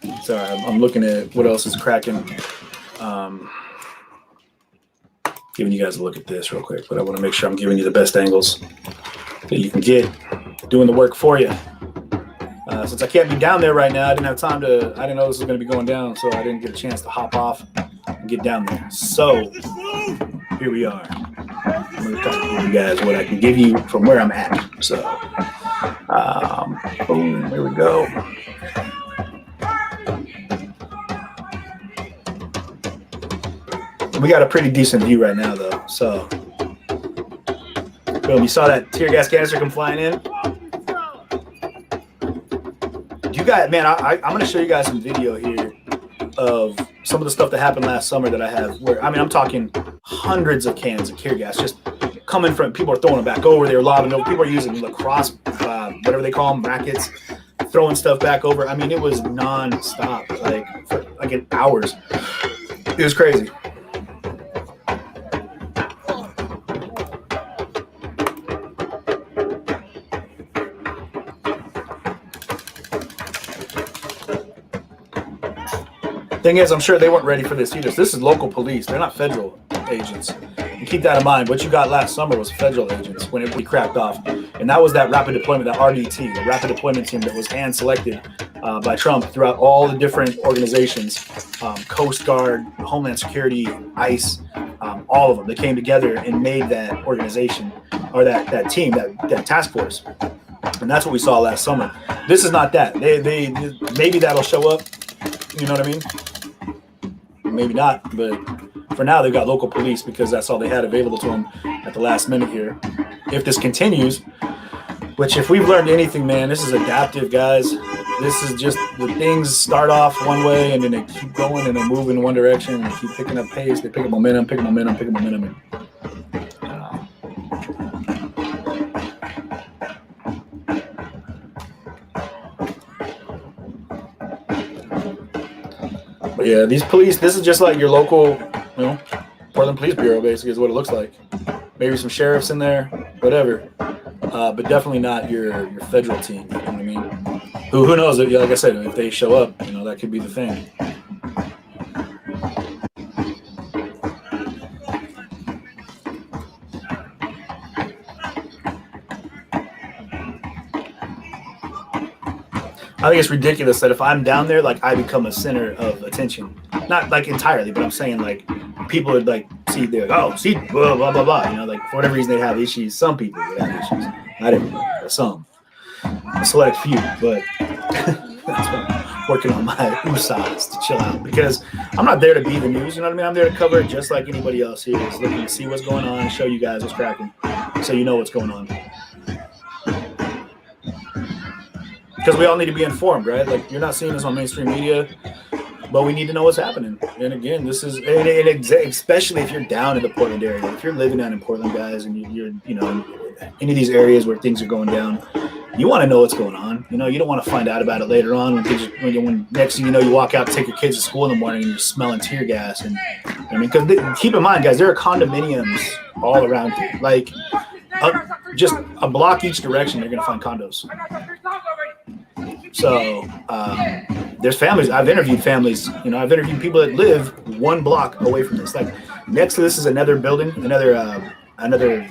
[SPEAKER 1] did.
[SPEAKER 2] Sorry, I'm looking at what else is cracking. Giving you guys a look at this real quick, but I want to make sure I'm giving you the best angles that you can get, doing the work for you. Since I can't be down there right now, I didn't have time to, I didn't know this was going to be going down, so I didn't get a chance to hop off and get down there. So here we are. I'm going to try to give you guys what I can give you from where I'm at. So, boom, here we go. We got a pretty decent view right now, though. So, boom, you saw that tear gas canister come flying in. You guys, man, I'm going to show you guys some video here of some of the stuff that happened last summer that I have. Where I mean, I'm talking hundreds of cans of tear gas just coming from. People are throwing them back over. They're lobbing them. People are using lacrosse, whatever they call them, rackets, throwing stuff back over. I mean, it was nonstop, like in hours. It was crazy. Thing is, I'm sure they weren't ready for this either. This is local police. They're not federal agents. And keep that in mind. What you got last summer was federal agents when we cracked off. And that was that rapid deployment, that RDT, the rapid deployment team that was hand-selected by Trump throughout all the different organizations, Coast Guard, Homeland Security, ICE, all of them. They came together and made that organization, or that team, that task force. And that's what we saw last summer. This is not that. They maybe that'll show up. You know what I mean? Maybe not, but for now they've got local police because that's all they had available to them at the last minute here. If this continues, which if we've learned anything, man, this is adaptive, guys. This is just the things start off one way and then they keep going and they move in one direction and they keep picking up pace. They pick up momentum, pick up momentum, pick up momentum. But yeah, these police, this is just like your local, Portland Police Bureau, basically, is what it looks like. Maybe some sheriffs in there, whatever. But definitely not your federal team, you know what I mean? Who knows, like I said, if they show up, that could be the thing. I think it's ridiculous that if I'm down there, like I become a center of attention. Not like entirely, but I'm saying like people would like see, they're like, oh, see, blah, blah, blah, blah. Like for whatever reason they have issues. Some people would have issues. Not everybody, but some. A select few, but that's what I'm working on my USAs to chill out because I'm not there to be the news, you know what I mean? I'm there to cover it just like anybody else here is looking to see what's going on and show you guys what's cracking so you know what's going on. Because we all need to be informed, right? Like you're not seeing this on mainstream media, but but we need to know what's happening. And again, this is especially if you're down in the Portland area. If you're living down in Portland, guys, and you're in any of these areas where things are going down, you want to know what's going on. You don't want to find out about it later on when next thing you know, you walk out to take your kids to school in the morning and you're smelling tear gas. And because keep in mind, guys, there are condominiums all around here. Like just a block each direction, you're going to find condos. So there's families. I've interviewed families. I've interviewed people that live 1 block away from this. Like next to this is another building, another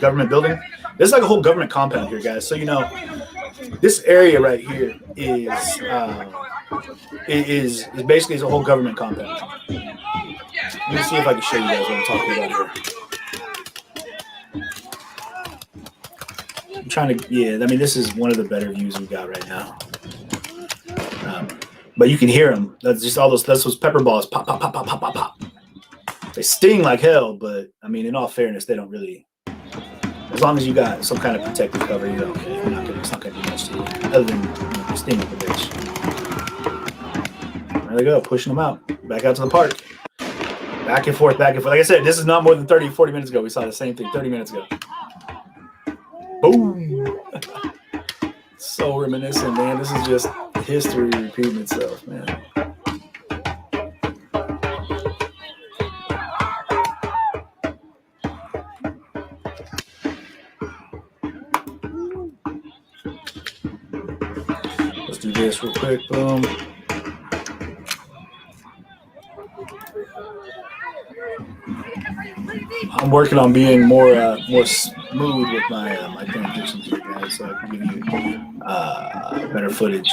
[SPEAKER 2] government building. There's like a whole government compound here, guys. So this area right here is basically a whole government compound. Let me see if I can show you guys what I'm talking about here. I'm trying to, this is one of the better views we got right now. But you can hear them. That's just all that's those pepper balls. Pop, pop, pop, pop, pop, pop, pop. They sting like hell, but in all fairness, they don't really. As long as you got some kind of protective cover, it's not gonna do much to you. Other than sting with the bitch. There they go, pushing them out. Back out to the park. Back and forth, back and forth. Like I said, this is not more than 30, 40 minutes ago. We saw the same thing 30 minutes ago. Boom. So reminiscent, man. This is just history repeating itself, man. Let's do this real quick. Boom. I'm working on being more smooth with my transitions here, guys, so I can give you better footage.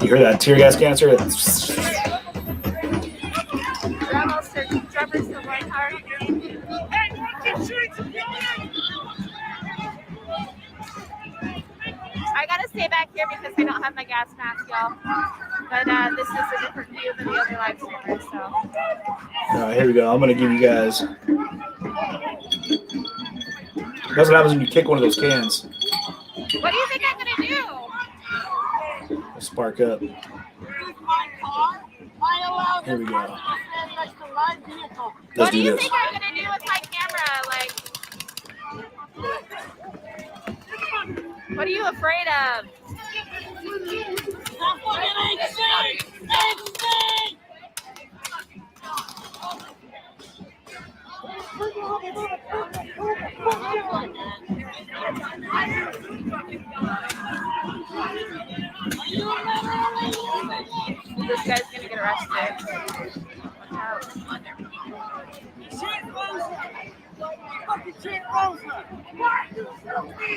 [SPEAKER 2] You hear that tear gas canister?
[SPEAKER 8] I gotta stay back here because I don't have my gas mask, y'all. But this is a different view than the other live streamers, so.
[SPEAKER 2] All right, here we go. I'm gonna give you guys. That's what happens when you kick one of those cans.
[SPEAKER 8] What do you think I'm gonna do?
[SPEAKER 2] It'll spark up. Here we go.
[SPEAKER 8] What do you think I'm gonna do with my camera? Like, what are you afraid of? This guy's gonna get arrested.
[SPEAKER 3] Fucking shit, Rosa! Why you shoot me?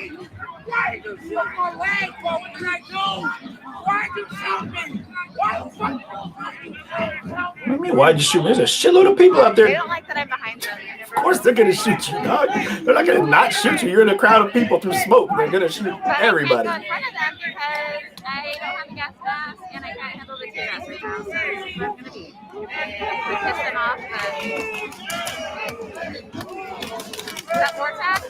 [SPEAKER 3] Why you shoot my leg, bro? What did I do? Why you shoot me? Why you fucking
[SPEAKER 2] What do you mean, why'd you shoot me? There's a shitload of people out
[SPEAKER 8] They
[SPEAKER 2] there.
[SPEAKER 8] don't like that I'm behind them.
[SPEAKER 2] Of course they're gonna shoot you, dog. They're not gonna not shoot you. You're in a crowd of people through smoke. They're gonna shoot
[SPEAKER 8] But
[SPEAKER 2] everybody.
[SPEAKER 8] I can't go in front of them because I don't have a gas mask and I can't handle the tear gas right now. So that's what I'm gonna be. We piss them off, but is that more tag?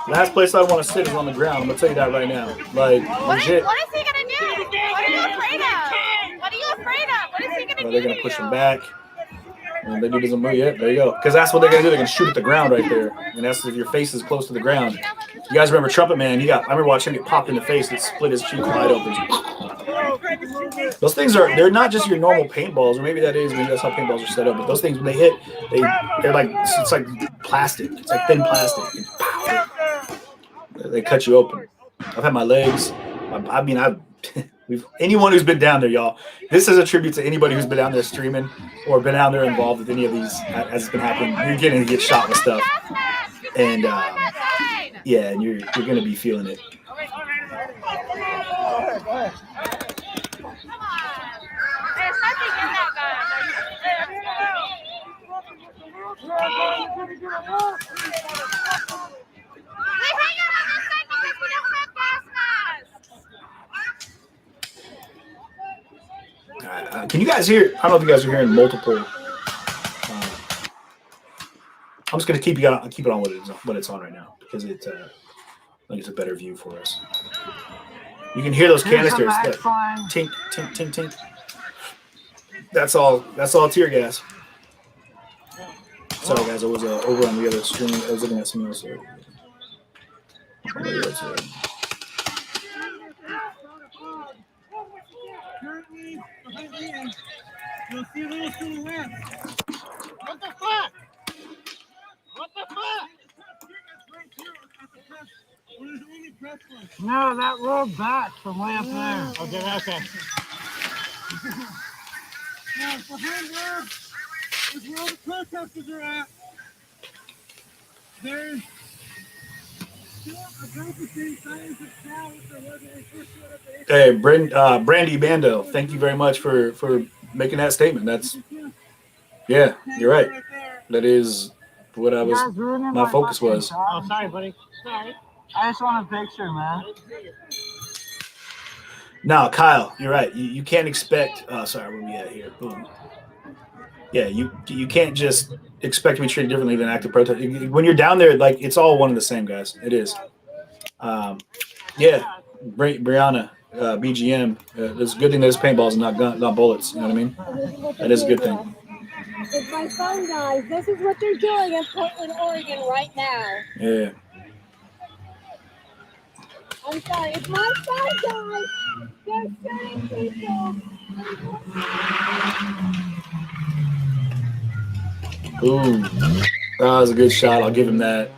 [SPEAKER 2] Last place I want to sit is on the ground. I'm gonna tell you that right now. Like
[SPEAKER 8] What is
[SPEAKER 2] legit.
[SPEAKER 8] he gonna do? What are you afraid of? What are you afraid of? What is he gonna
[SPEAKER 2] Well,
[SPEAKER 8] do?
[SPEAKER 2] they're gonna push him back. And maybe it doesn't move yet. There you go. Because that's what they're gonna do. They're gonna shoot at the ground right there. And that's if your face is close to the ground. You guys remember Trumpet Man? I remember watching him get popped in the face and split his cheek wide open. Those things they're not just your normal paintballs, or maybe that's how paintballs are set up. But those things when they hit, they're like it's like plastic. It's like thin plastic. They cut you open. I've had my legs. Anyone who's been down there, y'all. This is a tribute to anybody who's been down there streaming or been down there involved with any of these as it's been happening. You're getting to get shot with stuff, and yeah, and you're gonna be feeling it.
[SPEAKER 8] There's nothing in that gun. Wait, hang on this side.
[SPEAKER 2] Can you guys hear? I don't know if you guys are hearing multiple. I'm just gonna keep it on what it's on right now because it I think it's a better view for us. You can hear those canisters. That tink, tink, tink, tink. That's all tear gas. Sorry guys, I was over on the other screen. I was looking at something else.
[SPEAKER 1] You'll see little silhouettes. What the fuck? What the fuck? No, that rolled back from way up there. Okay. No, behind there is where all the protesters are at. There's still about the same size of town as there was when we first showed up at
[SPEAKER 2] Brandy Bando, thank you very much for making that statement. That's yeah, you're right. That is what I was. My focus was.
[SPEAKER 1] Oh, sorry, buddy. Sorry. I just want a picture, man.
[SPEAKER 2] No, Kyle, you're right. You can't expect. Sorry, where we at here? Boom. Yeah, you can't just expect to be treated differently than active protest. When you're down there, like it's all one and the same, guys. It is. Yeah, Brianna, BGM. It's a good thing that it's paintballs and not bullets. You know what I mean? That is a good thing.
[SPEAKER 9] If my phone dies, this is what they're doing in Portland, Oregon right now.
[SPEAKER 2] Yeah.
[SPEAKER 9] I'm sorry. If my phone dies, they're shooting people.
[SPEAKER 2] Ooh, that was a good shot. I'll give him that.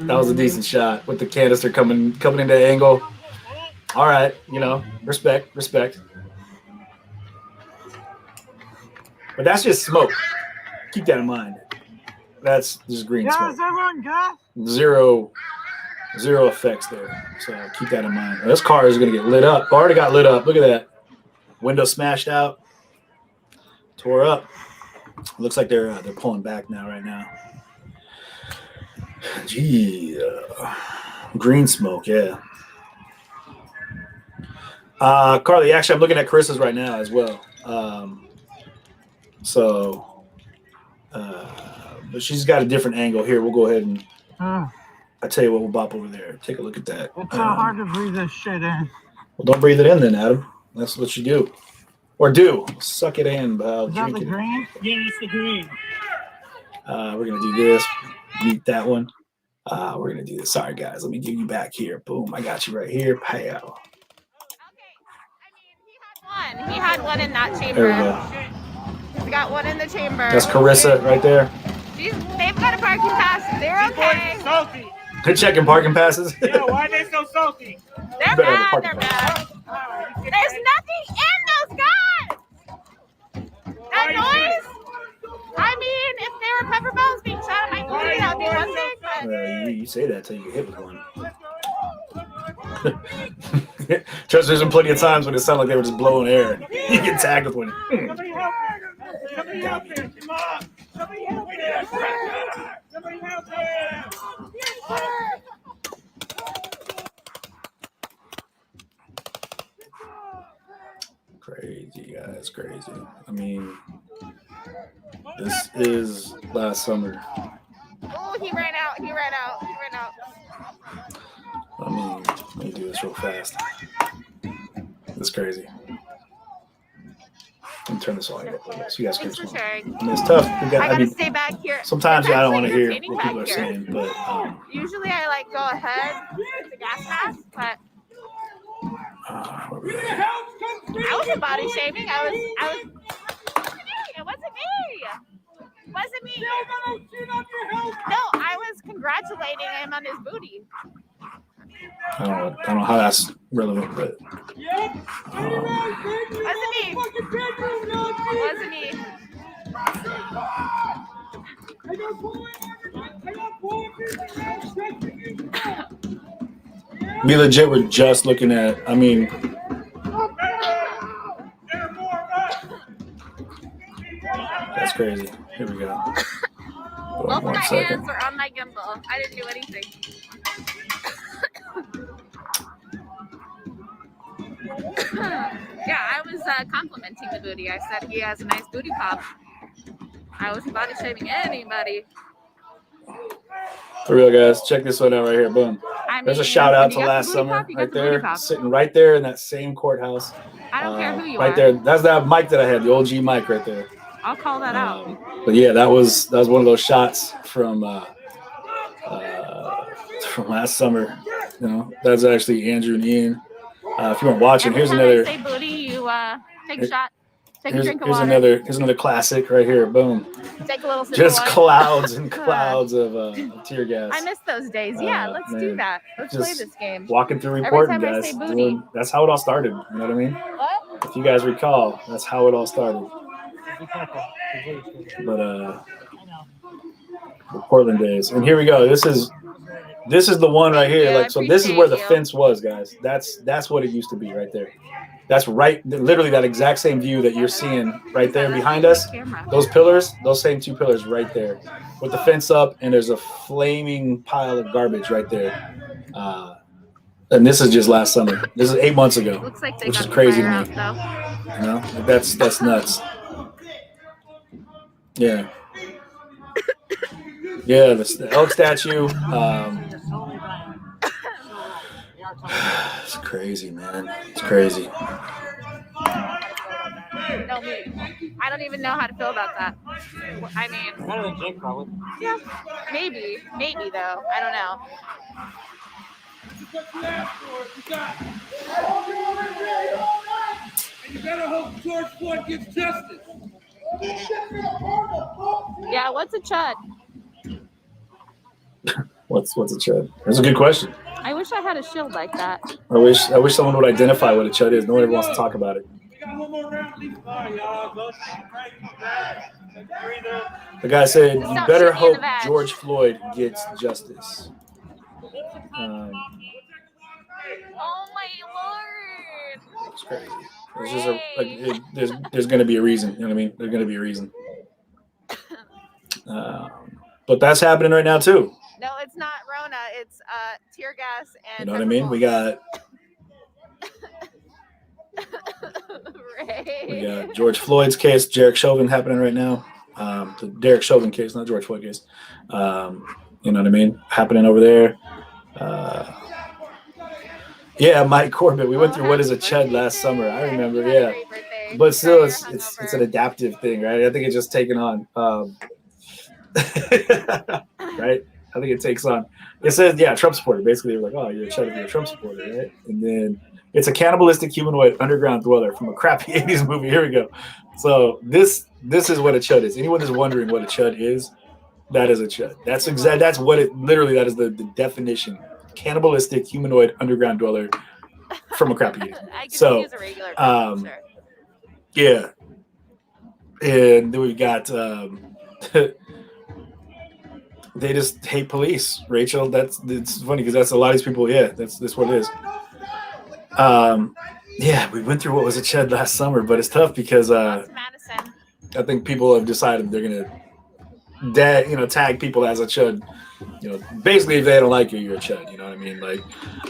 [SPEAKER 2] That was a decent shot with the canister coming into angle. All right, respect. But that's just smoke. Keep that in mind. That's just green smoke.
[SPEAKER 1] Is everyone good?
[SPEAKER 2] Zero effects there. So keep that in mind. This car is going to get lit up. Already got lit up. Look at that. Window smashed out. Tore up. Looks like they're pulling back now. Right now. Gee, green smoke. Yeah. Carly, actually, I'm looking at Carissa's right now as well. But she's got a different angle here. We'll go ahead and I tell you what, we'll bop over there. Take a look at that.
[SPEAKER 1] It's so hard to breathe this shit in.
[SPEAKER 2] Well, don't breathe it in then, Adam. That's what you do. Or do. Suck it in.
[SPEAKER 1] Is that the green? Yeah, it's the green.
[SPEAKER 2] We're going to do this. Beat that one. We're going to do this. Sorry, guys. Let me give you back here. Boom. I got you right here. Pow.
[SPEAKER 8] He had one in that chamber.
[SPEAKER 2] There we go.
[SPEAKER 8] He's got one in the chamber.
[SPEAKER 2] That's Carissa right there.
[SPEAKER 8] They've got a parking pass. They're okay.
[SPEAKER 5] Salty.
[SPEAKER 2] They're checking parking passes.
[SPEAKER 5] Yeah, why are they so salty?
[SPEAKER 8] They're bad. They're bad. There's nothing in those guys. That noise. I mean, if there were pepper bells being shot at my booty, that would be one thing. But
[SPEAKER 2] You say that until you get hit with one. Trust there's been plenty of times when it sounded like they were just blowing air. You get tagged with one.
[SPEAKER 5] Somebody help me. Somebody help me. Come on. Somebody help me. Somebody help me.
[SPEAKER 2] Crazy, guys, crazy. I mean, this is last summer.
[SPEAKER 8] oh, he ran out.
[SPEAKER 2] I mean, let me do this real fast. It's crazy. Let me turn this on here so you guys can.
[SPEAKER 8] Thanks for sharing.
[SPEAKER 2] I mean, it's tough.
[SPEAKER 8] I gotta stay back here.
[SPEAKER 2] Sometimes
[SPEAKER 8] It's
[SPEAKER 2] I don't want to
[SPEAKER 8] actually
[SPEAKER 2] hear
[SPEAKER 8] entertaining
[SPEAKER 2] what people are
[SPEAKER 8] back here.
[SPEAKER 2] saying, but
[SPEAKER 8] Usually I go ahead with the gas mask, but
[SPEAKER 2] where we at?
[SPEAKER 8] I wasn't body shaming. It wasn't me. No, I was congratulating him on his booty.
[SPEAKER 2] I don't know how that's relevant, but
[SPEAKER 8] Wasn't me. Wasn't me.
[SPEAKER 2] be legit. We're just looking at. I mean, that's crazy. Here we go.
[SPEAKER 8] Both
[SPEAKER 2] One
[SPEAKER 8] my
[SPEAKER 2] second.
[SPEAKER 8] hands were on my gimbal. I didn't do anything. Yeah, I was complimenting the booty. I said he has a nice booty pop. I wasn't body shaming anybody.
[SPEAKER 2] For real, guys. Check this one out right here. Boom.
[SPEAKER 8] I
[SPEAKER 2] There's a
[SPEAKER 8] mean,
[SPEAKER 2] shout out
[SPEAKER 8] when
[SPEAKER 2] to
[SPEAKER 8] you got
[SPEAKER 2] last
[SPEAKER 8] the booty
[SPEAKER 2] summer
[SPEAKER 8] pop, you got
[SPEAKER 2] right
[SPEAKER 8] the booty
[SPEAKER 2] there,
[SPEAKER 8] pop.
[SPEAKER 2] sitting right there in that same courthouse.
[SPEAKER 8] I don't care who you
[SPEAKER 2] right
[SPEAKER 8] are.
[SPEAKER 2] there. That's that mic that I had, the OG mic right there.
[SPEAKER 8] I'll call that out.
[SPEAKER 2] But yeah, that was one of those shots from last summer. You know, that's actually Andrew and Ian. If you weren't watching,
[SPEAKER 8] Every
[SPEAKER 2] here's
[SPEAKER 8] time
[SPEAKER 2] another.
[SPEAKER 8] I say booty, you take a shot. Take a
[SPEAKER 2] Here's
[SPEAKER 8] drink of water.
[SPEAKER 2] here's another classic right here. Boom.
[SPEAKER 8] Take a little sip
[SPEAKER 2] Just
[SPEAKER 8] of water.
[SPEAKER 2] clouds and clouds of tear gas.
[SPEAKER 8] I miss those days. Yeah, let's do
[SPEAKER 2] man.
[SPEAKER 8] that. Let's play
[SPEAKER 2] Just
[SPEAKER 8] this game.
[SPEAKER 2] Walking through
[SPEAKER 8] Every
[SPEAKER 2] reporting,
[SPEAKER 8] time I
[SPEAKER 2] guys.
[SPEAKER 8] say booty.
[SPEAKER 2] That's how it all started. You know what I mean?
[SPEAKER 8] What?
[SPEAKER 2] If you guys recall, that's how it all started. But the Portland days, and here we go. This is the one right here.
[SPEAKER 8] Yeah,
[SPEAKER 2] Like, so this is where the
[SPEAKER 8] appreciate you.
[SPEAKER 2] fence was, guys. That's what it used to be right there. That's right, literally that exact same view that you're seeing right there behind us.
[SPEAKER 8] Camera.
[SPEAKER 2] Those pillars, those same two pillars right there, with the fence up, and there's a flaming pile of garbage right there. And this is just last summer. This is 8 months ago,
[SPEAKER 8] Looks like they
[SPEAKER 2] which
[SPEAKER 8] got
[SPEAKER 2] is
[SPEAKER 8] the
[SPEAKER 2] crazy
[SPEAKER 8] fire
[SPEAKER 2] to me.
[SPEAKER 8] out, though.
[SPEAKER 2] You know, that's nuts. Yeah. Yeah, the elk statue. It's crazy, man. It's crazy.
[SPEAKER 8] No, I don't even know how to feel about that. I mean,
[SPEAKER 1] Better than Jake, probably.
[SPEAKER 8] yeah, maybe though. I don't know.
[SPEAKER 3] And you better hope George Floyd gets justice.
[SPEAKER 8] Yeah, what's a chud?
[SPEAKER 2] What's a chud? That's a good question.
[SPEAKER 8] I wish I had a shield like that.
[SPEAKER 2] I wish someone would identify what a chud is. No one ever wants to talk about it.
[SPEAKER 3] We got one more round. Leave fire, y'all. Go breather.
[SPEAKER 2] The guy said, "You
[SPEAKER 8] Stop
[SPEAKER 2] better
[SPEAKER 8] shooting me in
[SPEAKER 2] hope
[SPEAKER 8] the back."
[SPEAKER 2] George Floyd gets justice."
[SPEAKER 8] Oh my lord!
[SPEAKER 2] It's crazy. It's just there's going to be a reason. You know what I mean? There's going to be a reason. But that's happening right now too.
[SPEAKER 8] No, it's not Rona. It's tear gas and.
[SPEAKER 2] You know what I mean? We got George Floyd's case, Derek Chauvin happening right now. The Derek Chauvin case, not George Floyd case. You know what I mean? Happening over there. Yeah, Mike Corbett. We went through What Is a Chud last summer. I remember. Yeah, but still, it's an adaptive thing, right? I think it's just taken on. Right? I think it takes on. It says, yeah, Trump supporter. Basically, they're like, oh, you're a Chud if you're a Trump supporter, right? And then it's a cannibalistic humanoid underground dweller from a crappy 80s movie. Here we go. So this is what a Chud is. Anyone that's wondering what a Chud is, that is a Chud. That's what it literally. That is the definition. Cannibalistic humanoid underground dweller from a crappy 80s.
[SPEAKER 8] I could
[SPEAKER 2] So,
[SPEAKER 8] use a regular person, sure.
[SPEAKER 2] Yeah. And then we've got they just hate police, Rachel. It's funny because that's a lot of these people. Yeah, that's what it is. Yeah, we went through What Was a Chud last summer, but it's tough because
[SPEAKER 8] Madison.
[SPEAKER 2] I think people have decided they're gonna tag people as a chud. You know, basically if they don't like you, you're a chud. You know what I mean? Like,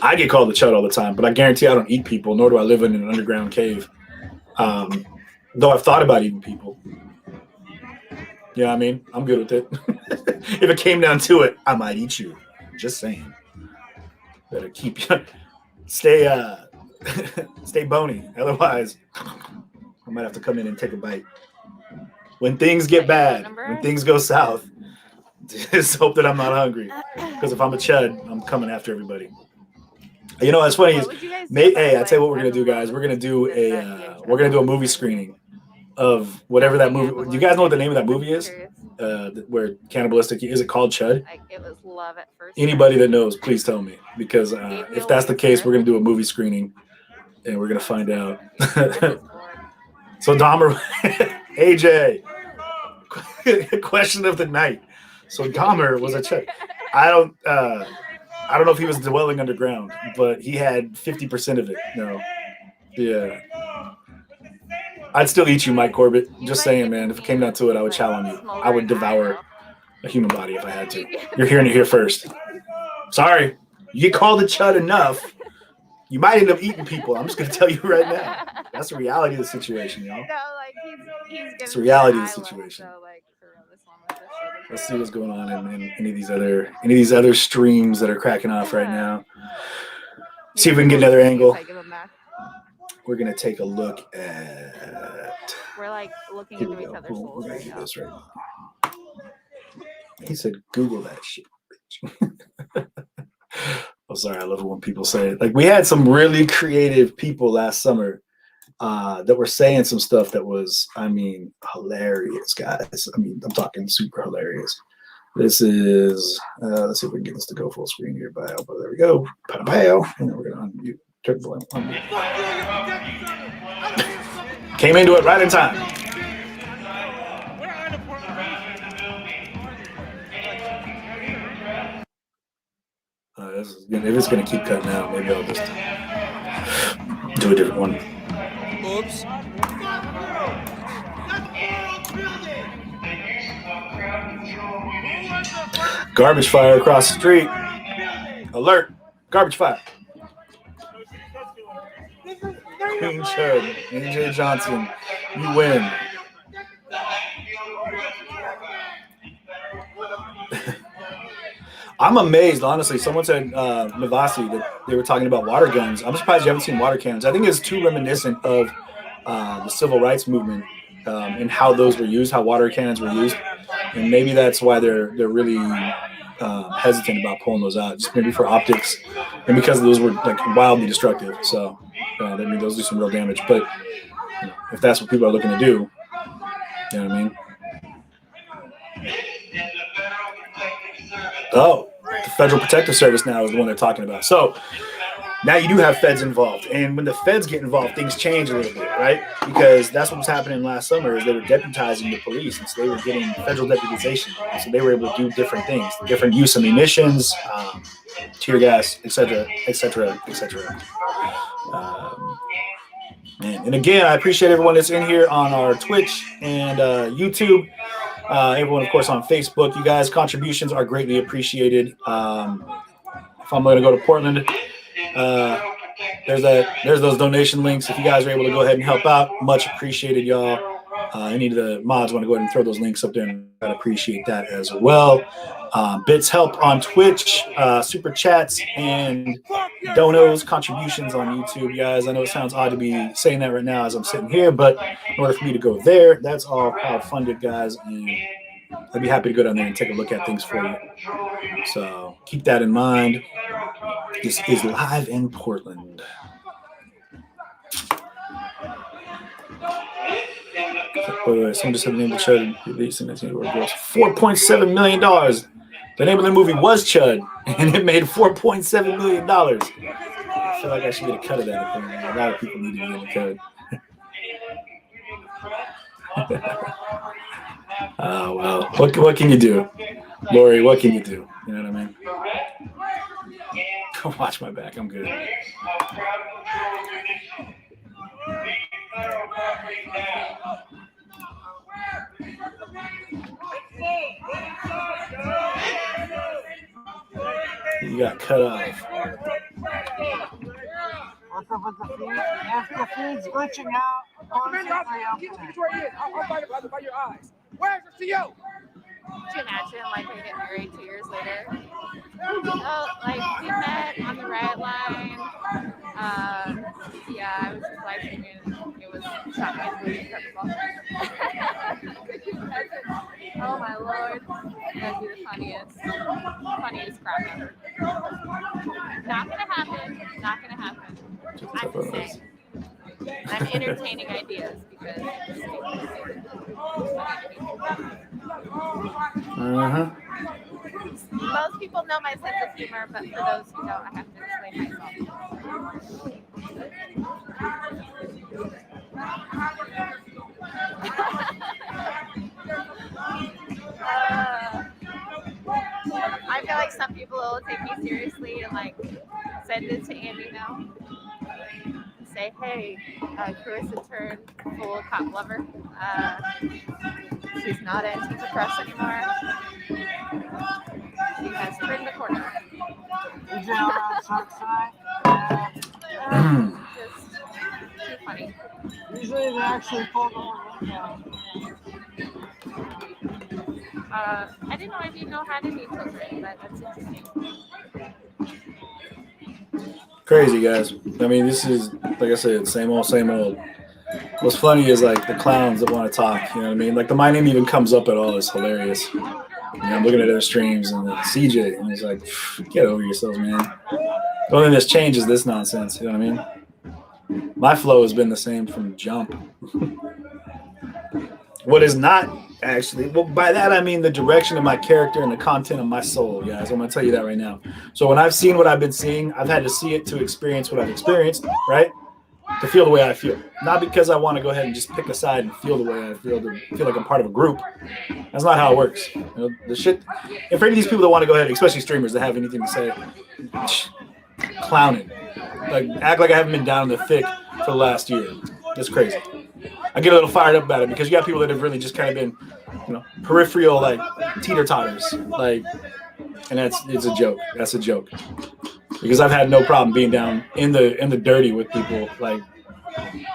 [SPEAKER 2] I get called a chud all the time, but I guarantee I don't eat people, nor do I live in an underground cave. Though I've thought about eating people. You know what I mean? I'm good with it. If it came down to it, I might eat you. Just saying. Better keep stay bony. Otherwise, I might have to come in and take a bite. When things get bad, when things go south, just hope that I'm not hungry. Because if I'm a chud, I'm coming after everybody. You know what's funny is, hey, I tell you what we're gonna do, guys. We're gonna do a movie screening of whatever that movie. Do you guys know what the name of that movie is? Where cannibalistic is it called Chud?
[SPEAKER 8] It was love at first.
[SPEAKER 2] Anybody that knows, please tell me, because if that's the case, we're gonna do a movie screening, and we're gonna find out. So Dahmer, AJ, question of the night. So Dahmer was a Chud. I don't know if he was dwelling underground, but he had 50% of it. No, yeah. I'd still eat you, Mike Corbett. Just saying, man. If it came down to it, I would chow on you. I would devour a human body if I had to. You're hearing it here first. Sorry. You get called a chud enough, you might end up eating people. I'm just going to tell you right now. That's the reality of the situation, y'all.
[SPEAKER 8] No, like he's
[SPEAKER 2] It's
[SPEAKER 8] giving
[SPEAKER 2] the reality
[SPEAKER 8] me
[SPEAKER 2] of the
[SPEAKER 8] an eye look,
[SPEAKER 2] situation.
[SPEAKER 8] so like for real, this one was just
[SPEAKER 2] Let's see what's going on in any of these other streams that are cracking off right now. See if we can get another angle.
[SPEAKER 8] I give him back.
[SPEAKER 2] We're gonna take a look at.
[SPEAKER 8] We're like looking
[SPEAKER 2] Here we
[SPEAKER 8] into each
[SPEAKER 2] go.
[SPEAKER 8] other's
[SPEAKER 2] Boom.
[SPEAKER 8] souls
[SPEAKER 2] We're gonna
[SPEAKER 8] right
[SPEAKER 2] do
[SPEAKER 8] now.
[SPEAKER 2] this right now. He said, "Google that shit." Bitch. I'm sorry. I love it when people say it. Like we had some really creative people last summer that were saying some stuff that was, I mean, hilarious, guys. I mean, I'm talking super hilarious. This is, let's see if we can get this to go full screen here. But there we go. Pow. And then we're going to unmute. Turn the volume on. Came into it right in time. If it's going to keep cutting out, maybe I'll just do a different one.
[SPEAKER 3] Oops.
[SPEAKER 2] Garbage fire across the street. Alert. Garbage fire. Queen Chud, AJ Johnson, you win. I'm amazed, honestly. Someone said, Navasi, that they were talking about water guns. I'm surprised you haven't seen water cannons. I think it's too reminiscent of the civil rights movement and how those were used, how water cannons were used. And maybe that's why they're really hesitant about pulling those out, just maybe for optics and because those were like wildly destructive. So I mean, those do some real damage. But you know, if that's what people are looking to do, you know what I mean? Oh, the Federal Protective Service now is the one they're talking about. So now you do have feds involved. And when the feds get involved, things change a little bit, right? Because that's what was happening last summer is they were deputizing the police. And so they were getting federal deputization. So they were able to do different things, different use of munitions, tear gas, et cetera, et cetera, et cetera. And again, I appreciate everyone that's in here on our Twitch and YouTube. Everyone, of course, on Facebook. You guys' contributions are greatly appreciated. If I'm going to go to Portland, there's those donation links. If you guys are able to go ahead and help out, much appreciated, y'all. Any of the mods want to go ahead and throw those links up there, and I'd appreciate that as well. Bits help on Twitch, super chats, and donos, contributions on YouTube, guys. I know it sounds odd to be saying that right now as I'm sitting here, but in order for me to go there, that's all crowdfunded, guys, and I'd be happy to go down there and take a look at things for you. So keep that in mind. This is live in Portland. Someone just said the name of the Chud release and $4.7 million. The name of the movie was Chud, and it made $4.7 million. I feel like I should get a cut of that. A lot of people need to get a cut. Oh, well. What can you do? Lori, what can you do? You know what I mean? Go watch my back. I'm good. You got cut off.
[SPEAKER 1] What's up with the feed? If the feed's glitching out,
[SPEAKER 3] I'll find it by your eyes. Where's the CO?
[SPEAKER 8] Could you imagine, like, we get married 2 years later? Oh, like, we met on the red line. Yeah, I was just like, it was shocking. Could you imagine? Oh, my Lord. That'd be the funniest crap ever. Not gonna happen. Not gonna happen. I'm just saying. I'm entertaining ideas because most people know my sense of humor, but for those who don't, I have to explain myself. I feel like some people will take me seriously and like send it to Andy now. Say, hey, Carissa turned full cop lover. She's not anti-depressed anymore. She has turned the corner.
[SPEAKER 1] Is it outside?
[SPEAKER 8] Just too funny.
[SPEAKER 1] Usually they actually pull the whole ring out.
[SPEAKER 8] I didn't know if you know how to do children, but that's interesting.
[SPEAKER 2] Crazy, guys. I mean, this is, like I said, same old, same old. What's funny is like the clowns that want to talk, you know what I mean? Like the my name even comes up at all is hilarious. You know, I'm looking at their streams and CJ, and he's like, get over yourselves, man. The only thing that's changed is this nonsense, you know what I mean? My flow has been the same from jump. What is not actually, well, by that I mean the direction of my character and the content of my soul, guys. I'm going to tell you that right now. So when I've seen what I've been seeing, I've had to see it to experience what I've experienced, right? To feel the way I feel. Not because I want to go ahead and just pick a side and feel the way I feel, to feel like I'm part of a group. That's not how it works. You know, the shit, and for any of these people that want to go ahead, especially streamers that have anything to say, clowning. Like, act like I haven't been down in the thick for the last year. That's crazy. I get a little fired up about it because you got people that have really just kind of been, you know, peripheral, like teeter-totters. Like, and it's a joke. That's a joke. Because I've had no problem being down in the dirty with people like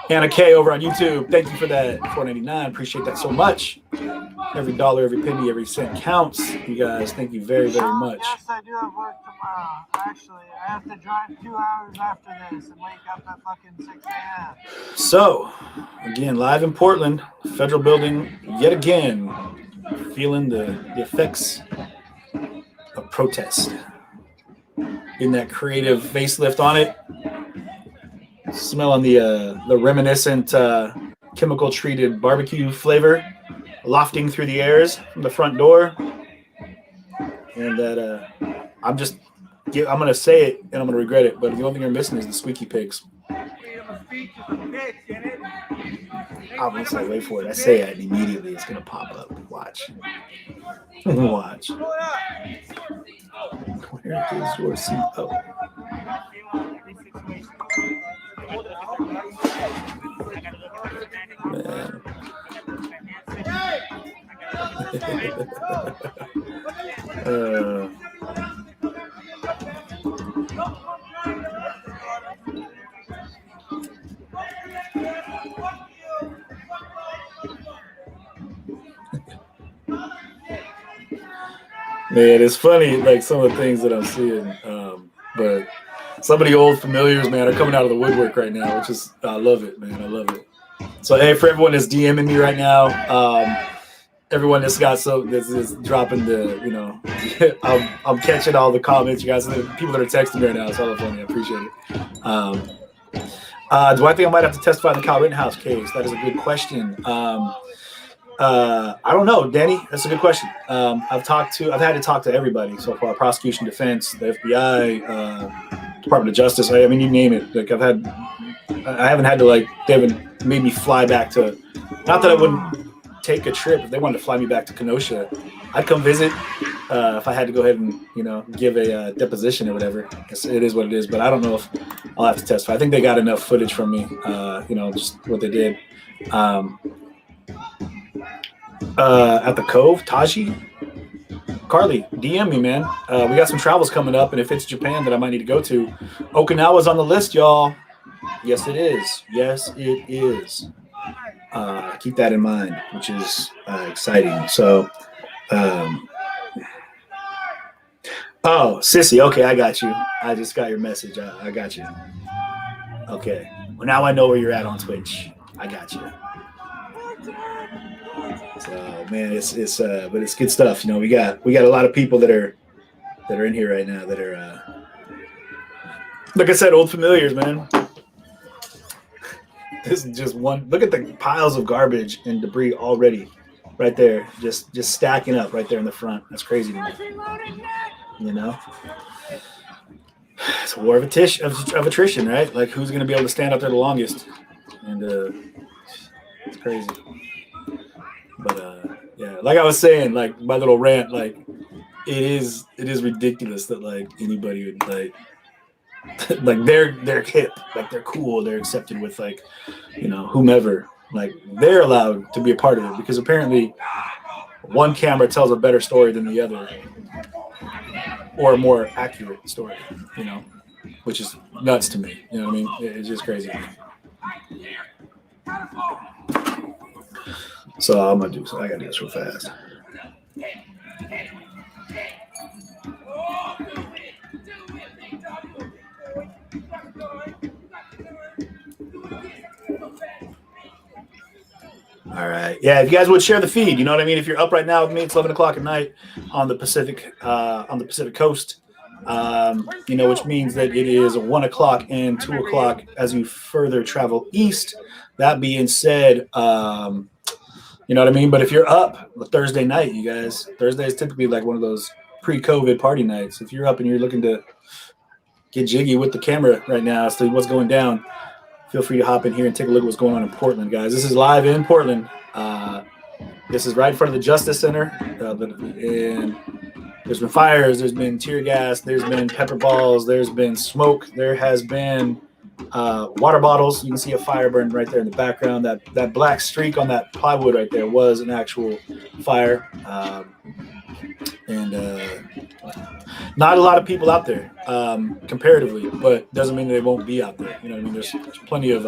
[SPEAKER 2] Hannah K over on YouTube. Thank you for that $4.99. Appreciate that so much. Every dollar, every penny, every cent counts. You guys, thank you very, very much.
[SPEAKER 1] Yes, I do have work tomorrow. Actually, I have to drive 2 hours after this and wake up at fucking 6 a.m.
[SPEAKER 2] So, again, live in Portland, Federal Building, yet again, feeling the effects of protest. Getting that creative facelift on it. Smelling the reminiscent chemical treated barbecue flavor lofting through the airs from the front door. And that I'm gonna say it and I'm gonna regret it, but the only thing you're missing is the squeaky pigs. I'm gonna say, wait for it. I say it and immediately it's gonna pop up. Watch. Watch. Where is your seat? Oh. Man. Man, it's funny, like some of the things that I'm seeing, but some of the old familiars, man, are coming out of the woodwork right now, which is, I love it, man. I love it. So, hey, for everyone that's DMing me right now, everyone that's got this is dropping the, you know, I'm catching all the comments, you guys, the people that are texting me right now. It's all funny. I appreciate it. Do I think I might have to testify in the Kyle Rittenhouse case? That is a good question. I don't know, Danny. That's a good question. I've had to talk to everybody so far: prosecution, defense, the FBI, Department of Justice. I mean, you name it. Like I haven't had to, like, they haven't made me fly back to. Not that I wouldn't take a trip if they wanted to fly me back to Kenosha. I'd come visit if I had to go ahead and, you know, give a deposition or whatever. It is what it is. But I don't know if I'll have to testify. I think they got enough footage from me. You know, just what they did. At the Cove, Taji, Carly, DM me, man. We got some travels coming up, and if it's Japan that I might need to go to, Okinawa's on the list, y'all. Yes, it is. Yes, it is. Keep that in mind, which is exciting. So, oh, Sissy, okay, I got you. I just got your message. I got you. Okay. Well, now I know where you're at on Twitch. I got you. So, man, but it's good stuff. You know, we got a lot of people that are in here right now that are, like I said, old familiars, man. This is just one. Look at the piles of garbage and debris already, right there, just stacking up right there in the front. That's crazy to me. You know, it's a war of attrition, right? Like, who's going to be able to stand up there the longest? And it's crazy. But yeah, like I was saying, like my little rant, like it is ridiculous that like anybody would like they're hip, like they're cool, they're accepted with, like, you know, whomever, like they're allowed to be a part of it because apparently one camera tells a better story than the other, or a more accurate story, you know, which is nuts to me. You know what I mean? It's just crazy. So I'm gonna do. So I gotta do this real fast. All right. Yeah, if you guys would share the feed, you know what I mean? If you're up right now with me, it's 11 o'clock at night on the Pacific coast, you know, which means that it is 1 o'clock and 2 o'clock as you further travel east. That being said, you know what I mean? But if you're up Thursday night, you guys, Thursday is typically like one of those pre-COVID party nights. If you're up and you're looking to get jiggy with the camera right now, see what's going down, feel free to hop in here and take a look at what's going on in Portland, guys. This is live in Portland. This is right in front of the Justice Center. And there's been fires, there's been tear gas, there's been pepper balls, there's been smoke, there has been water bottles. You can see a fire burn right there in the background. That black streak on that plywood right there was an actual fire. Not a lot of people out there comparatively, but doesn't mean they won't be out there. You know what I mean? There's plenty of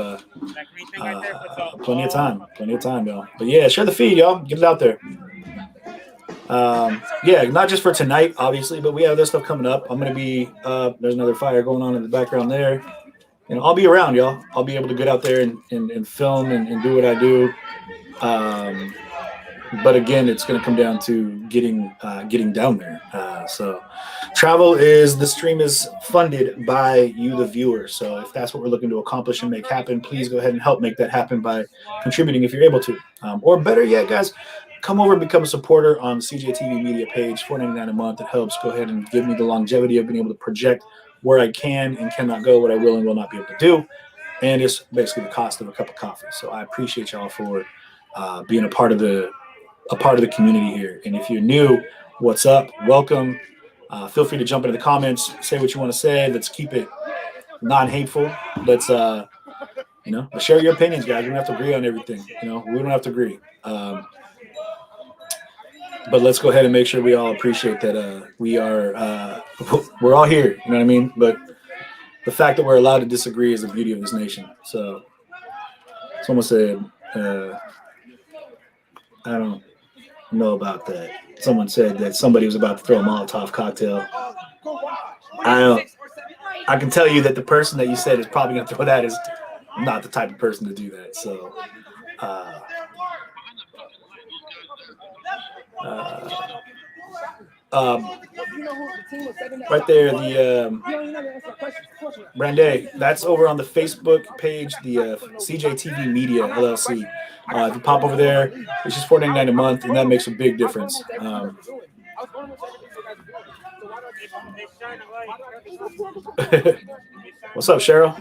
[SPEAKER 2] time, y'all. But yeah, share the feed, y'all. Get it out there. Yeah, not just for tonight, obviously, but we have other stuff coming up. I'm gonna be there's another fire going on in the background there. And I'll be around, y'all. I'll be able to get out there and film and do what I do. But again, it's going to come down to getting down there. So the stream is funded by you, the viewer. So if that's what we're looking to accomplish and make happen, please go ahead and help make that happen by contributing if you're able to. Or better yet, guys, come over and become a supporter on the CJTV Media page, $4.99 a month. It helps go ahead and give me the longevity of being able to project where I can and cannot go, what I will and will not be able to do. And it's basically the cost of a cup of coffee. So I appreciate y'all for being a part of the community here. And if you're new, what's up? Welcome. Feel free to jump into the comments, say what you want to say. Let's keep it non-hateful. Let's share your opinions, guys. We don't have to agree on everything. We don't have to agree. But let's go ahead and make sure we all appreciate that we're all here. You know what I mean? But the fact that we're allowed to disagree is the beauty of this nation. So someone said, I don't know about that. Someone said that somebody was about to throw a Molotov cocktail. I can tell you that the person that you said is probably going to throw that is not the type of person to do that. So, right there, the Brandy, that's over on the Facebook page, the CJTV Media LLC. If you pop over there, it's just $4.99 a month, and that makes a big difference. What's up, Cheryl?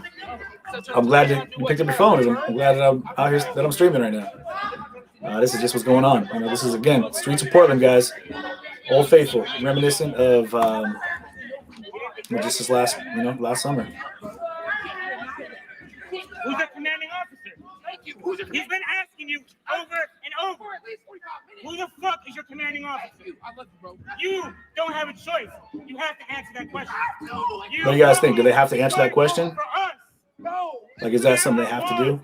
[SPEAKER 2] I'm glad that you picked up your phone. I'm glad that I'm out here, that I'm streaming right now. This is just what's going on. This is, again, streets of Portland, guys. Old Faithful, reminiscent of just this last summer.
[SPEAKER 3] Who's the commanding officer? He's been asking you over and over. Who the fuck is your commanding officer? You don't have a choice. You have to answer that question.
[SPEAKER 2] What do you guys think? Do they have to answer that question? Like, is that something they have to do?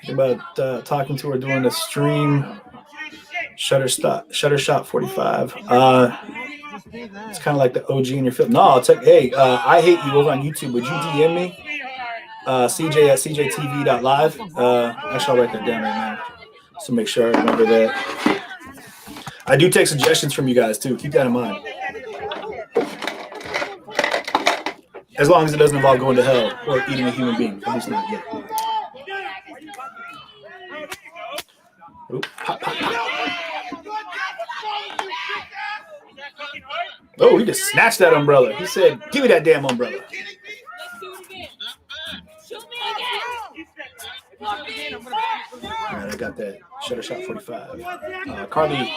[SPEAKER 2] Think about talking to her doing a stream. Shuttershot 45. It's kind of like the OG in your film. No, I'll take. Hey, I hate you over on YouTube. Would you DM me? CJ at CJTV.live. Actually, I'll write that down right now, so make sure I remember that. I do take suggestions from you guys too. Keep that in mind. As long as it doesn't involve going to hell or eating a human being. At least not yet. Oop, pop, pop, pop. Oh, he just snatched that umbrella. He said, "Give me that damn umbrella." All right, I got that. Shuttershot 45. Carly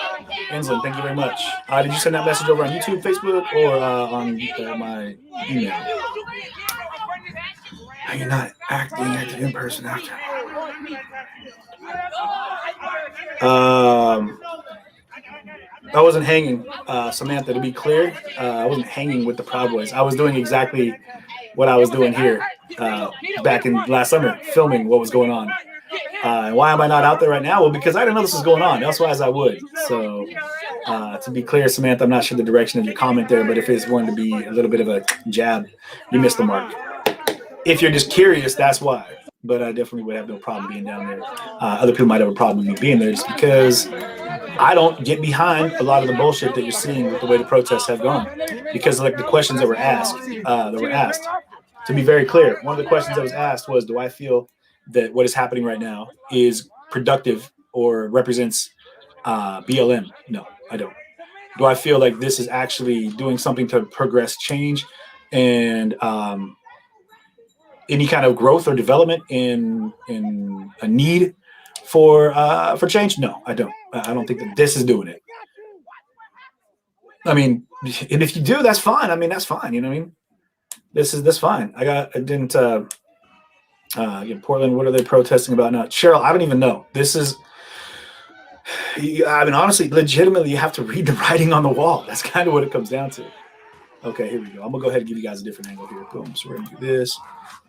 [SPEAKER 2] Enslin, thank you very much. Did you send that message over on YouTube, Facebook, or on my email? Are you not acting in person after? I wasn't hanging, Samantha, to be clear. I wasn't hanging with the Proud Boys. I was doing exactly what I was doing here. back in last summer filming what was going on. Why am I not out there right now? Well, because I didn't know this was going on. Elsewise, I would. So, to be clear, Samantha, I'm not sure the direction of your comment there, but if it's going to be a little bit of a jab, you missed the mark. If you're just curious, that's why. But I definitely would have no problem being down there. Other people might have a problem with me being there just because I don't get behind a lot of the bullshit that you're seeing with the way the protests have gone. Because like the questions that were asked, to be very clear, one of the questions that was asked was, do I feel that what is happening right now is productive or represents BLM? No, I don't. Do I feel like this is actually doing something to progress change and any kind of growth or development in a need for change? No, I don't. I don't think that this is doing it. I mean, and if you do, that's fine. I mean, that's fine. You know what I mean? That's fine. I didn't. In Portland, what are they protesting about now? Cheryl, I don't even know. This is, I mean, honestly, legitimately, you have to read the writing on the wall. That's kind of what it comes down to. Okay, here we go. I'm going to go ahead and give you guys a different angle here. Boom. So we're going to do this.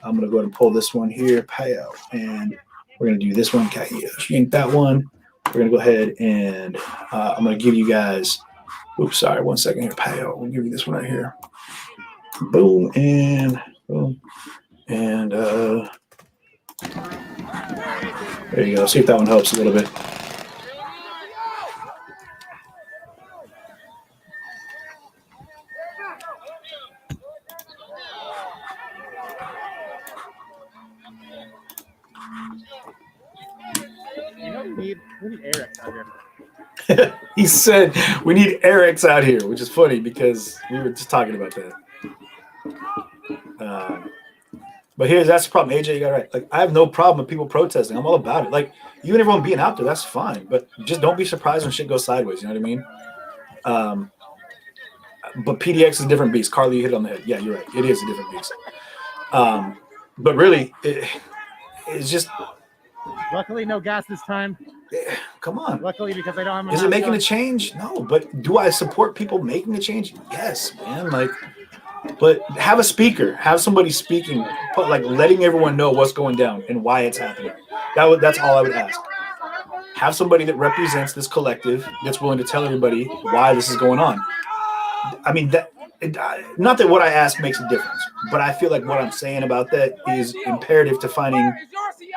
[SPEAKER 2] I'm going to go ahead and pull this one here, Payal. And we're going to do this one, Kahia. Yank that one. We're going to go ahead and I'm going to give you guys, oops, sorry, 1 second here, Payal. We'll give you this one right here. Boom, and boom. And there you go. See if that one helps a little bit.
[SPEAKER 7] We need Eric out here.
[SPEAKER 2] He said we need Eric's out here, which is funny because we were just talking about that. But that's the problem. AJ, you got it right. Like, I have no problem with people protesting. I'm all about it. Like, even everyone being out there, that's fine. But just don't be surprised when shit goes sideways. You know what I mean? But PDX is a different beast. Carly, you hit it on the head. Yeah, you're right. It is a different beast. But really, it's just.
[SPEAKER 7] Luckily, no gas this time.
[SPEAKER 2] Come on.
[SPEAKER 7] Luckily, because I don't have.
[SPEAKER 2] Is it making a change? No. But do I support people making a change? Yes, man. Like. But have a speaker, have somebody speaking, like letting everyone know what's going down and why it's happening. That's all I would ask. Have somebody that represents this collective that's willing to tell everybody why this is going on. I mean, not that what I ask makes a difference, but I feel like what I'm saying about that is imperative to finding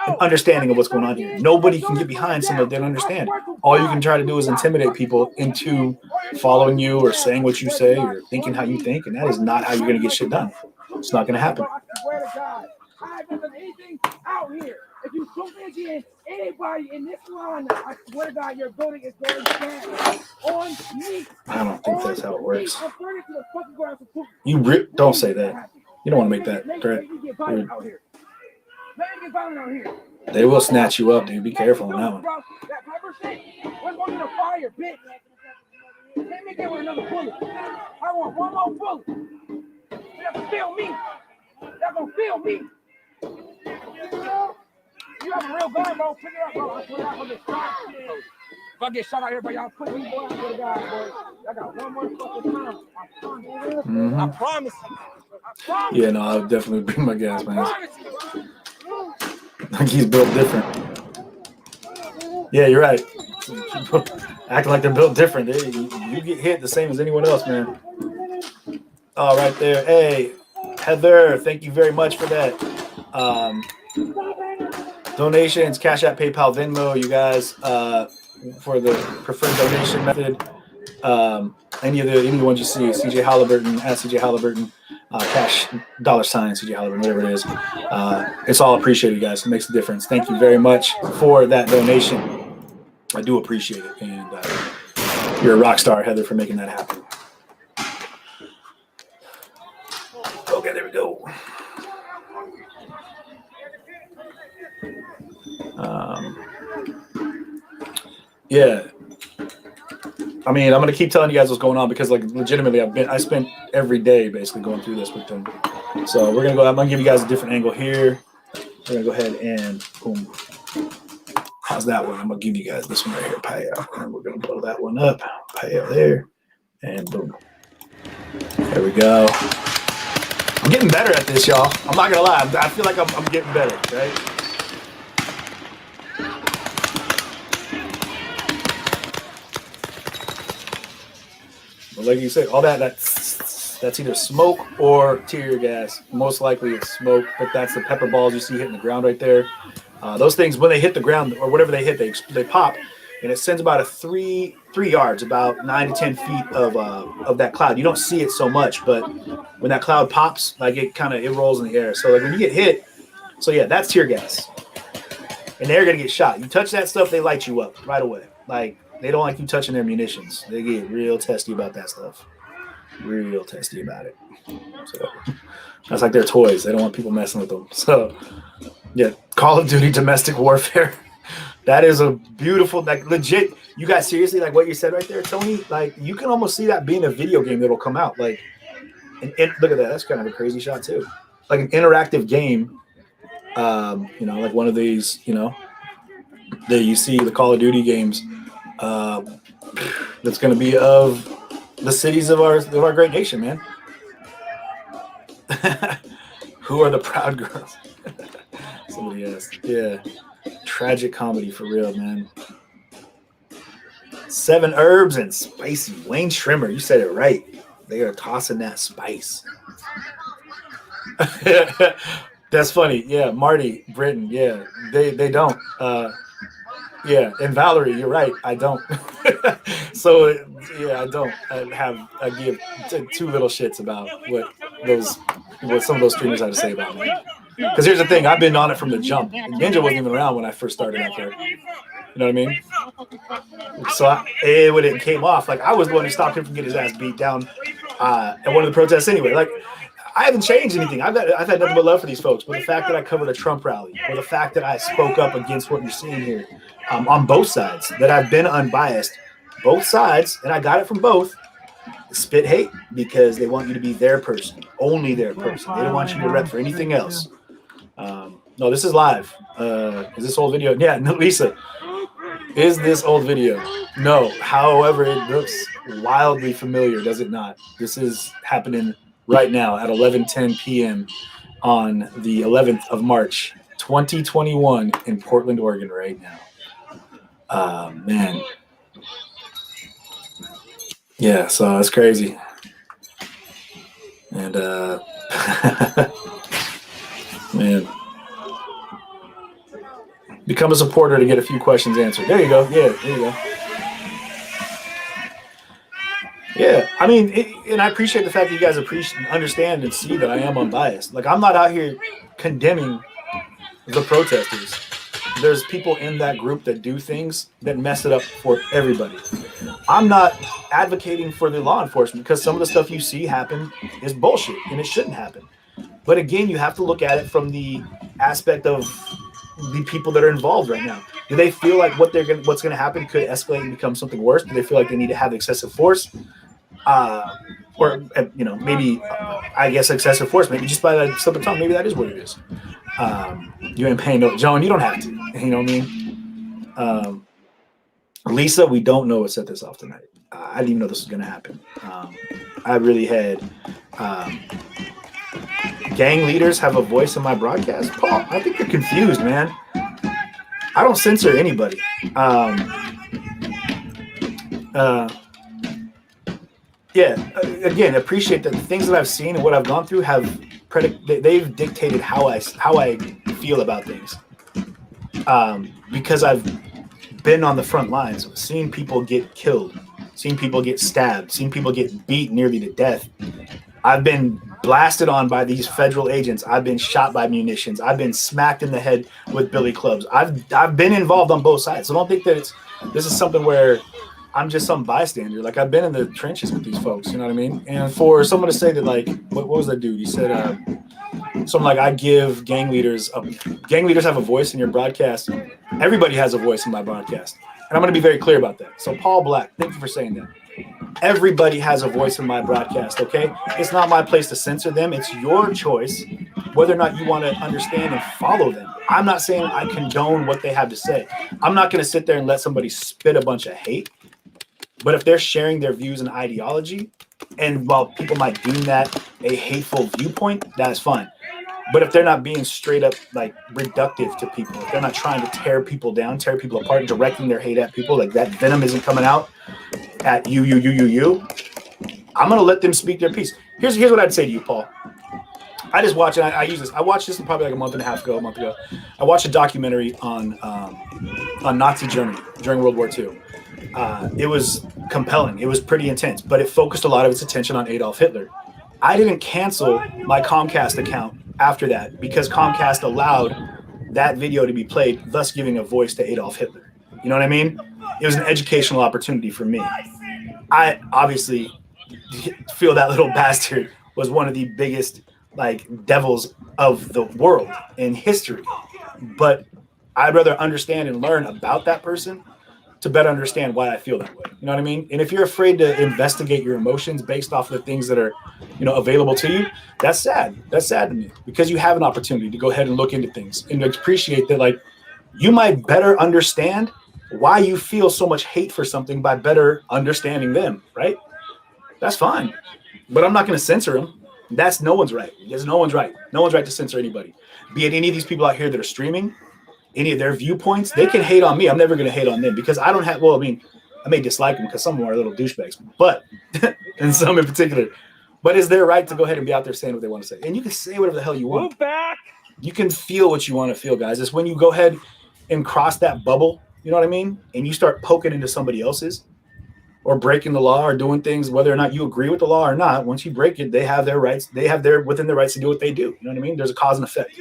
[SPEAKER 2] an understanding of what's going on here. Nobody can get behind someone that they don't understand. All you can try to do is intimidate people into following you or saying what you say or thinking how you think, and that is not how you're going to get shit done. It's not going to happen.
[SPEAKER 3] I swear to God, I haven't done anything out here. If you put me in anybody in this line, I swear to God, your building is going down on me.
[SPEAKER 2] I don't think that's how it works.
[SPEAKER 3] I'm burning to the fucking ground for poop.
[SPEAKER 2] You don't say that. You don't want to make that threat. They will snatch you up, dude. Be careful on that one.
[SPEAKER 3] That pepper shit was going in the fire, bitch. Let me get with another bullet. I want one more bullet. They're gonna feel me. They're gonna feel me. You have a real gun, bro. Pick it up, bro. I swear to God, I'm gonna get shot. If I get shot out here, bro, y'all put me, boy. I swear to God, boy. I got one more fucking time. I promise you. I promise.
[SPEAKER 2] Yeah, no, I'll definitely bring my gas, man. Like he's built different. Yeah, you're right. People acting like they're built different. You get hit the same as anyone else, man. Oh, right there. Hey, Heather, thank you very much for that. Donations, Cash App, PayPal, Venmo, you guys, for the preferred donation method. Any ones you see, CJ Halliburton, at CJ Halliburton, cash, $, CJ Halliburton, whatever it is. It's all appreciated, guys. It makes a difference. Thank you very much for that donation. I do appreciate it. And you're a rock star, Heather, for making that happen. Okay, there we go. Yeah. I mean, I'm gonna keep telling you guys what's going on because, like, legitimately, I spent every day basically going through this with them. So we're gonna go. I'm gonna give you guys a different angle here. We're gonna go ahead and boom. How's that one? I'm gonna give you guys this one right here, Payal, and we're gonna blow that one up. Payal there, and boom. There we go. I'm getting better at this, y'all. I'm not gonna lie. I feel like I'm getting better, right? But like you said, all that's either smoke or tear gas. Most likely it's smoke, but that's the pepper balls you see hitting the ground right there. Those things, when they hit the ground or whatever they hit, they pop, and it sends about 3 yards, about 9 to 10 feet of that cloud. You don't see it so much, but when that cloud pops, like it rolls in the air. So like when you get hit, so yeah, that's tear gas, and they're gonna get shot. You touch that stuff, they light you up right away. Like they don't like you touching their munitions. They get real testy about that stuff. Real testy about it. So that's like their toys. They don't want people messing with them. So yeah, Call of Duty domestic warfare. That is a beautiful, like legit. You guys seriously, like what you said right there, Tony. Like you can almost see that being a video game that'll come out. Like, and look at that. That's kind of a crazy shot too. Like an interactive game. You know, like one of these. You know, that you see the Call of Duty games. That's going to be of the cities of our great nation, man. Who are the proud girls? Somebody asked. Yeah. Tragic comedy for real, man. 7 herbs and spicy. Wayne Shrimmer, you said it right. They are tossing that spice. That's funny. Yeah, Marty, Britain. Yeah, they don't. Yeah, and Valerie, you're right. I don't. So yeah, I don't. I give 2 little shits about what some of those streamers have to say about me. Because here's the thing, I've been on it from the jump. Ninja wasn't even around when I first started out there. You know what I mean? So when it came off, like I was the one who stopped him from getting his ass beat down at one of the protests anyway. Like I haven't changed anything. I've had nothing but love for these folks. But the fact that I covered a Trump rally, or the fact that I spoke up against what you're seeing here on both sides, that I've been unbiased, both sides, and I got it from both. Spit hate because they want you to be their person, only their person. They don't want you to rep for anything else. No, this is live. Is this old video? Yeah, no, Lisa. Is this old video? No. However, it looks wildly familiar, does it not? This is happening right now at 11:10 p.m. on the 11th of March, 2021 in Portland, Oregon right now. Man. Yeah, so that's crazy. And man. Become a supporter to get a few questions answered. There you go. Yeah, there you go. Yeah, I mean, and I appreciate the fact that you guys understand and see that I am unbiased. Like, I'm not out here condemning the protesters. There's people in that group that do things that mess it up for everybody. I'm not advocating for the law enforcement because some of the stuff you see happen is bullshit and it shouldn't happen. But again, you have to look at it from the aspect of the people that are involved right now. Do they feel like what's going to happen could escalate and become something worse? Do they feel like they need to have excessive force? Or you know, maybe I guess excessive force, maybe just by the slip of tongue, maybe that is what it is. You ain't paying no, Joan, you don't have to. You know what I mean? Lisa, we don't know what set this off tonight. I didn't even know this was going to happen. I really had gang leaders have a voice in my broadcast. Paul, I think you're confused, man. I don't censor anybody. Yeah, again, appreciate that the things that I've seen and what I've gone through they've dictated how I feel about things. Because I've been on the front lines, seen people get killed, seen people get stabbed, seen people get beat nearly to death. I've been blasted on by these federal agents. I've been shot by munitions. I've been smacked in the head with billy clubs. I've been involved on both sides. So don't think that this is something where I'm just some bystander. Like, I've been in the trenches with these folks, you know what I mean? And for someone to say that, like, what was that dude? He said something like, I give gang leaders have a voice in your broadcast. Everybody has a voice in my broadcast. And I'm going to be very clear about that. So Paul Black, thank you for saying that. Everybody has a voice in my broadcast, okay? It's not my place to censor them. It's your choice whether or not you want to understand and follow them. I'm not saying I condone what they have to say. I'm not going to sit there and let somebody spit a bunch of hate. But if they're sharing their views and ideology, and while people might deem that a hateful viewpoint, that is fine. But if they're not being straight up like reductive to people, if they're not trying to tear people down, tear people apart, directing their hate at people, like that venom isn't coming out at you, I'm gonna let them speak their piece. Here's what I'd say to you, Paul. I just watched it. I use this. I watched this probably like a month ago. I watched a documentary on Nazi Germany during World War II. It was compelling. It was pretty intense, but it focused a lot of its attention on Adolf Hitler. I didn't cancel my Comcast account after that because Comcast allowed that video to be played, thus giving a voice to Adolf Hitler. You know what I mean? It was an educational opportunity for me. I obviously feel that little bastard was one of the biggest like devils of the world in history, but I'd rather understand and learn about that person to better understand why I feel that way. You know what I mean? And if you're afraid to investigate your emotions based off of the things that are, available to you, that's sad. That's sad to me because you have an opportunity to go ahead and look into things and to appreciate that, like, you might better understand why you feel so much hate for something by better understanding them, right? That's fine. But I'm not going to censor them. That's no one's right. There's no one's right. No one's right to censor anybody. Be it any of these people out here that are streaming, any of their viewpoints, they can hate on me. I'm never going to hate on them because I don't have, I may dislike them because some of them are little douchebags, but, and some in particular, but it's their right to go ahead and be out there saying what they want to say. And you can say whatever the hell you want.
[SPEAKER 5] Move back.
[SPEAKER 2] You can feel what you want to feel, guys. It's when you go ahead and cross that bubble, you know what I mean? And you start poking into somebody else's or breaking the law or doing things, whether or not you agree with the law or not. Once you break it, they have their rights. They have within their rights to do what they do. You know what I mean? There's a cause and effect.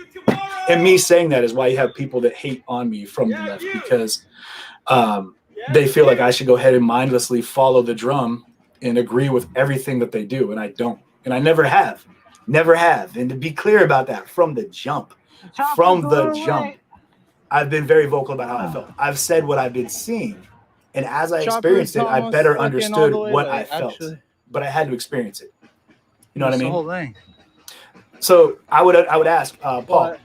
[SPEAKER 2] And me saying that is why you have people that hate on me from the left because they feel like I should go ahead and mindlessly follow the drum and agree with everything that they do. And I don't. And I never have. Never have. And to be clear about that from the jump, I've been very vocal about how I felt. I've said what I've been seeing. And as I experienced it, I better understood what I felt. But I had to experience it. You know what I mean? The whole thing. So I would ask Paul.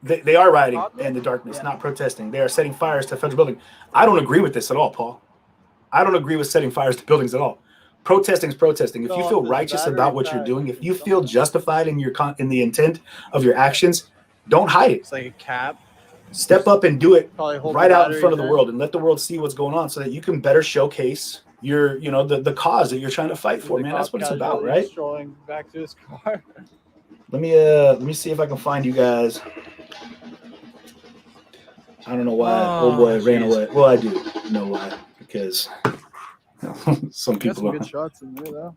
[SPEAKER 2] They are rioting in the darkness, not protesting. They are setting fires to federal buildings. I don't agree with this at all, Paul. I don't agree with setting fires to buildings at all. Protesting is protesting. If you feel righteous about what you're doing, if you feel justified in in the intent of your actions, don't hide it.
[SPEAKER 11] It's like a cap.
[SPEAKER 2] Step up and do it right out in front of the world and let the world see what's going on so that you can better showcase your, the cause that you're trying to fight for, man. That's what it's about, right?
[SPEAKER 11] Strolling back to his car.
[SPEAKER 2] Let me see if I can find you guys. I don't know why old boy ran away. Well, I do know why because some people are.
[SPEAKER 11] Good shots in there, though.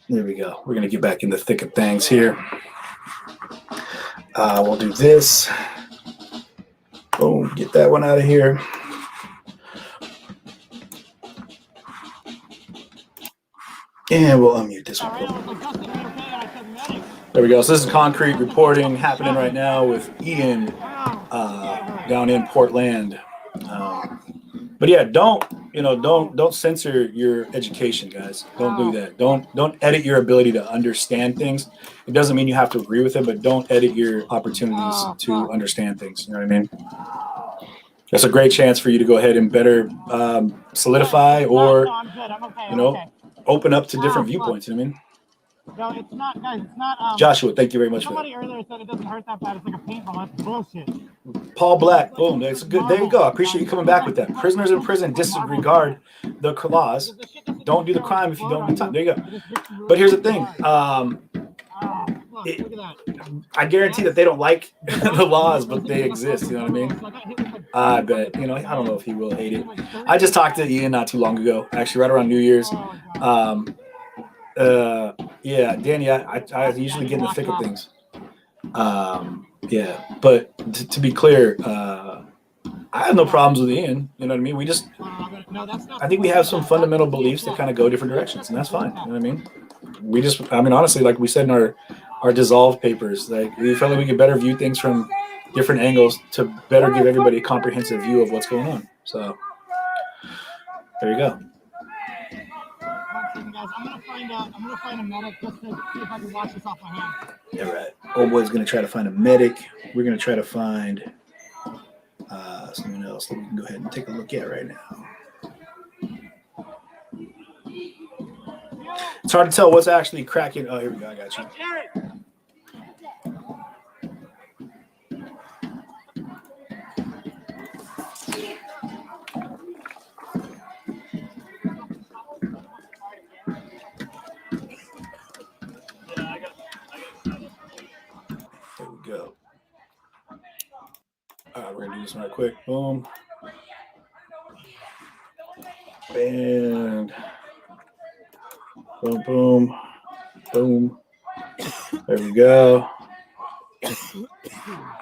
[SPEAKER 2] There we go. We're gonna get back in the thick of things here. We'll do this. Boom, get that one out of here. And we'll unmute this one. There we go. So this is concrete reporting happening right now with Ian down in Portland. But yeah, don't censor your education, guys. Don't do that. Don't edit your ability to understand things. It doesn't mean you have to agree with it, but don't edit your opportunities to understand things. You know what I mean? That's a great chance for you to go ahead and better solidify or, open up to different viewpoints. You know what I mean?
[SPEAKER 1] No, it's not, guys. It's not.
[SPEAKER 2] Joshua, thank you very much for that.
[SPEAKER 1] Somebody earlier said it doesn't hurt that bad. It's like a paintball. That's bullshit.
[SPEAKER 2] Paul Black, boom. That's good. There you go. I appreciate you coming back with that. Prisoners in prison disregard the laws. Don't do the crime if you don't do time. There you go. But here's the thing. I guarantee that they don't like the laws, but they exist. You know what I mean? I bet. I don't know if he will hate it. I just talked to Ian not too long ago, actually, right around New Year's. Danny, I usually get in the thick of things. But to be clear, I have no problems with Ian. You know what I mean? I think we have some fundamental beliefs that kind of go different directions, and that's fine. You know what I mean? Honestly, like we said in our dissolve papers, like we felt like we could better view things from different angles to better give everybody a comprehensive view of what's going on. So there you go.
[SPEAKER 1] Guys, I'm gonna find a medic just to see if I can wash this off my hand.
[SPEAKER 2] All right. Old boy's gonna try to find a medic. We're gonna try to find someone else that we can go ahead and take a look at right now. It's hard to tell what's actually cracking. Oh, here we go. I got you. There we go. All right, we're gonna do this one right quick. Boom. And boom, boom, boom. There we go.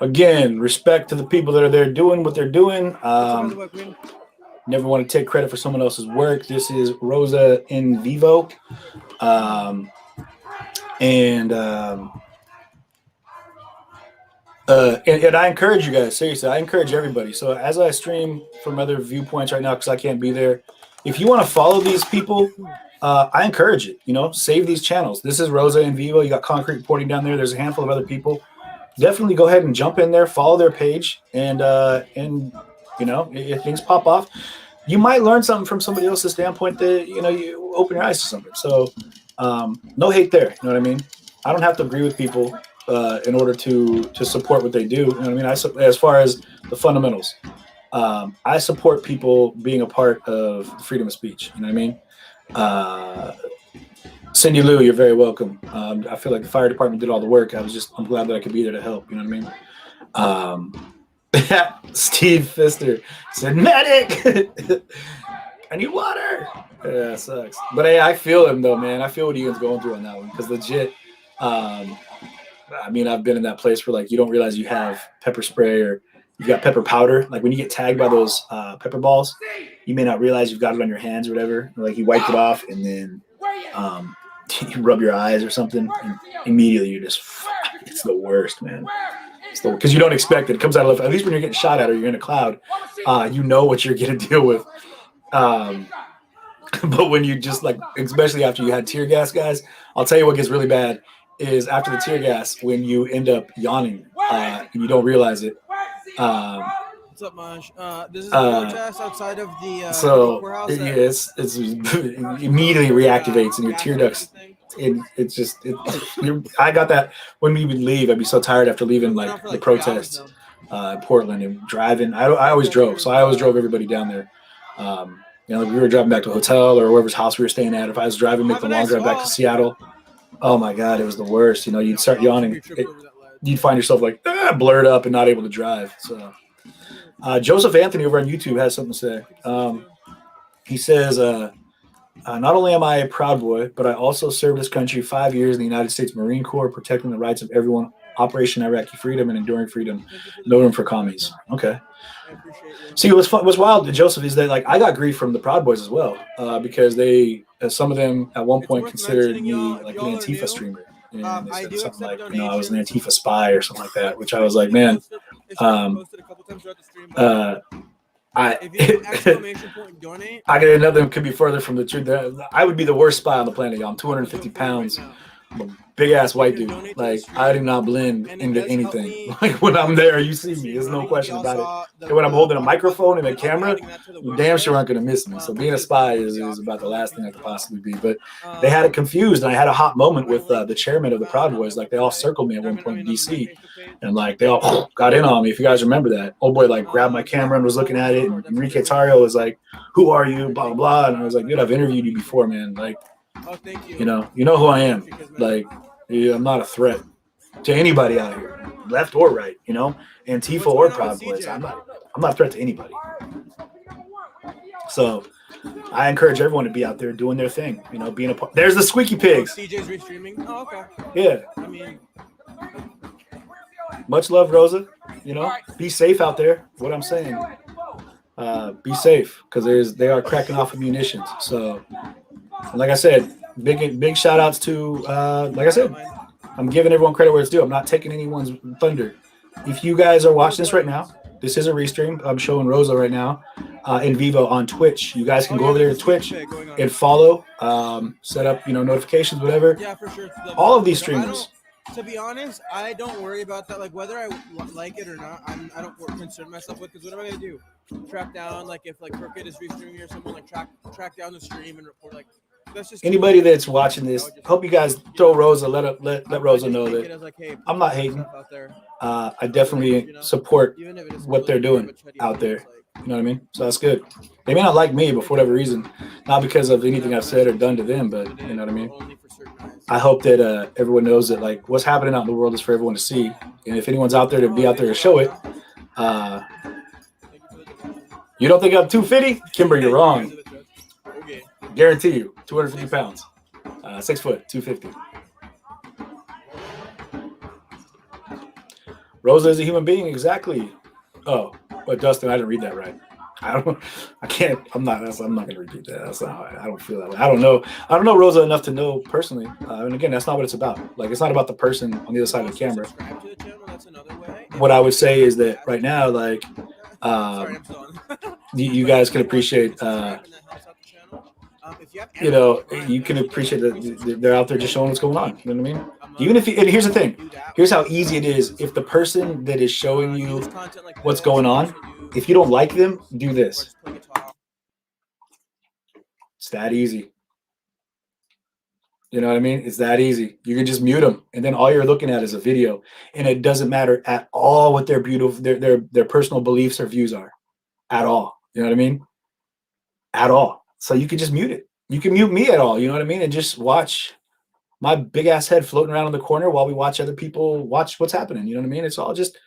[SPEAKER 2] Again, respect to the people that are there doing what they're doing. Never want to take credit for someone else's work. This is Rosa in Vivo. And I encourage you guys, seriously, I encourage everybody. So as I stream from other viewpoints right now, because I can't be there, if you want to follow these people, I encourage it. You know, save these channels. This is Rosa in Vivo. You got Concrete Reporting down there. There's a handful of other people. Definitely go ahead and jump in there, follow their page, and you know, if things pop off, you might learn something from somebody else's standpoint that, you know, you open your eyes to something. So no hate there. You know what I mean? I don't have to agree with people in order to support what they do. You know what I mean? As far as the fundamentals, I support people being a part of the freedom of speech. You know what I mean? Cindy Lou, you're very welcome. I feel like the fire department did all the work. I'm glad that I could be there to help. You know what I mean? Steve Pfister said, medic! I need water. Yeah, it sucks. But hey, I feel him though, man. I feel what Ian's going through on that one. Because legit, I mean, I've been in that place where like you don't realize you have pepper spray or you got pepper powder. Like when you get tagged by those pepper balls, you may not realize you've got it on your hands or whatever. Like you wiped it off and then you rub your eyes or something, and immediately you're just, it's the worst, man. Because you don't expect it. It comes out of, at least when you're getting shot at or you're in a cloud, you know what you're going to deal with. But when you just like, especially after you had tear gas, guys, I'll tell you what gets really bad is after the tear gas, when you end up yawning and you don't realize it.
[SPEAKER 6] What's up, Maj? This is the protest outside of the courthouse.
[SPEAKER 2] It's immediately reactivates and your tear ducts. I got that when we would leave. I'd be so tired after leaving like the protests in Portland and driving. I always drove, so I always drove everybody down there. You know, we were driving back to a hotel or whoever's house we were staying at. If I was driving, make the long drive back to Seattle. Oh my God, it was the worst. You know, you'd start yawning. You'd find yourself like blurred up and not able to drive. So, Joseph Anthony over on YouTube has something to say. He says, not only am I a proud boy, but I also served this country 5 years in the United States Marine Corps, protecting the rights of everyone. Operation Iraqi Freedom and Enduring Freedom. No room for commies. Okay. See, what's wild to Joseph is that like I got grief from the Proud Boys as well, because they, some of them at one point considered me like an Antifa streamer. And they said something like, you know, I was an Antifa spy or something like that, which I was like, man, I get another could be further from the truth. I would be the worst spy on the planet, y'all. I'm 250 pounds. Big ass white dude. Like I do not blend into anything. Like when I'm there, you see me. There's no question about it. And when I'm holding a microphone and a camera, you damn sure aren't gonna miss me. So being a spy is about the last thing I could possibly be. But they had it confused, and I had a hot moment with the chairman of the Proud Boys. Like they all circled me at one point in DC, and like they all got in on me. If you guys remember that, old boy like grabbed my camera and was looking at it. And Enrique Tario was like, "Who are you?" Blah blah blah. And I was like, "Dude, I've interviewed you before, man. Like, you know who I am. Like." Yeah, I'm not a threat to anybody out here, left or right. You know, Antifa or Proud Boys. I'm not a threat to anybody. So, I encourage everyone to be out there doing their thing. You know, being a part. There's the Squeaky Pigs.
[SPEAKER 6] CJ's restreaming. Oh, okay.
[SPEAKER 2] Yeah.
[SPEAKER 6] I mean,
[SPEAKER 2] much love, Rosa. You know, be safe out there. What I'm saying. Be safe because they are cracking off of munitions. So, like I said. Big shout outs to like I said, I'm giving everyone credit where it's due. I'm not taking anyone's thunder. If you guys are watching this right now, this is a restream. I'm showing Rosa right now in Vivo on Twitch. You guys can go over there to Twitch and follow, set up notifications, whatever.
[SPEAKER 6] Yeah, for sure.
[SPEAKER 2] All of these streamers.
[SPEAKER 6] To be honest, I don't worry about that. Like whether I like it or not, I don't concern myself with because what am I gonna do? Track down like if like Crooked is restreaming or someone like track down the stream and report like.
[SPEAKER 2] anybody that's watching this, hope you guys throw Rosa. Let Rosa know that I'm not hating. I definitely support what they're doing out there. You know what I mean? So that's good. They may not like me, but for whatever reason, not because of anything I've said or done to them, but you know what I mean? I hope that everyone knows that like what's happening out in the world is for everyone to see. And if anyone's out there to be out there to show it, you don't think I'm 250? Kimber, you're wrong. Guarantee you, 250 pounds. 6 foot, 250. Rosa is a human being, exactly. Oh, but Dustin, I didn't read that right. I'm not gonna repeat that. That's not how I don't feel that way. I don't know Rosa enough to know personally. And again, that's not what it's about. Like, it's not about the person on the other side of the camera. What I would say is that right now, like, you guys can appreciate, you can appreciate that they're out there just showing what's going on. You know what I mean? Even if, and here's the thing, here's how easy it is. If the person that is showing you what's going on, if you don't like them, do this. It's that easy. You know what I mean? It's that easy. You can just mute them, and then all you're looking at is a video, and it doesn't matter at all what their their personal beliefs or views are, at all. You know what I mean? At all. So you can just mute it. You can mute me at all. You know what I mean? And just watch my big ass head floating around in the corner while we watch other people watch what's happening. You know what I mean? It's all just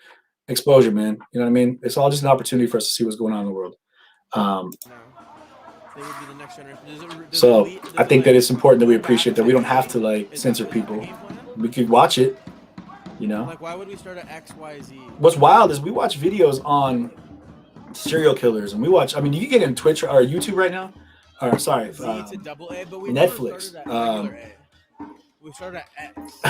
[SPEAKER 2] exposure, man. You know what I mean? It's all just an opportunity for us to see what's going on in the world. So I think that it's important that we appreciate that we don't have to like censor people. We could watch it, you know.
[SPEAKER 6] Like, why would we start at XYZ?
[SPEAKER 2] What's wild is we watch videos on serial killers, and we watch. I mean, you can get in Twitch or YouTube right now. Or sorry, Netflix.
[SPEAKER 6] We started at X.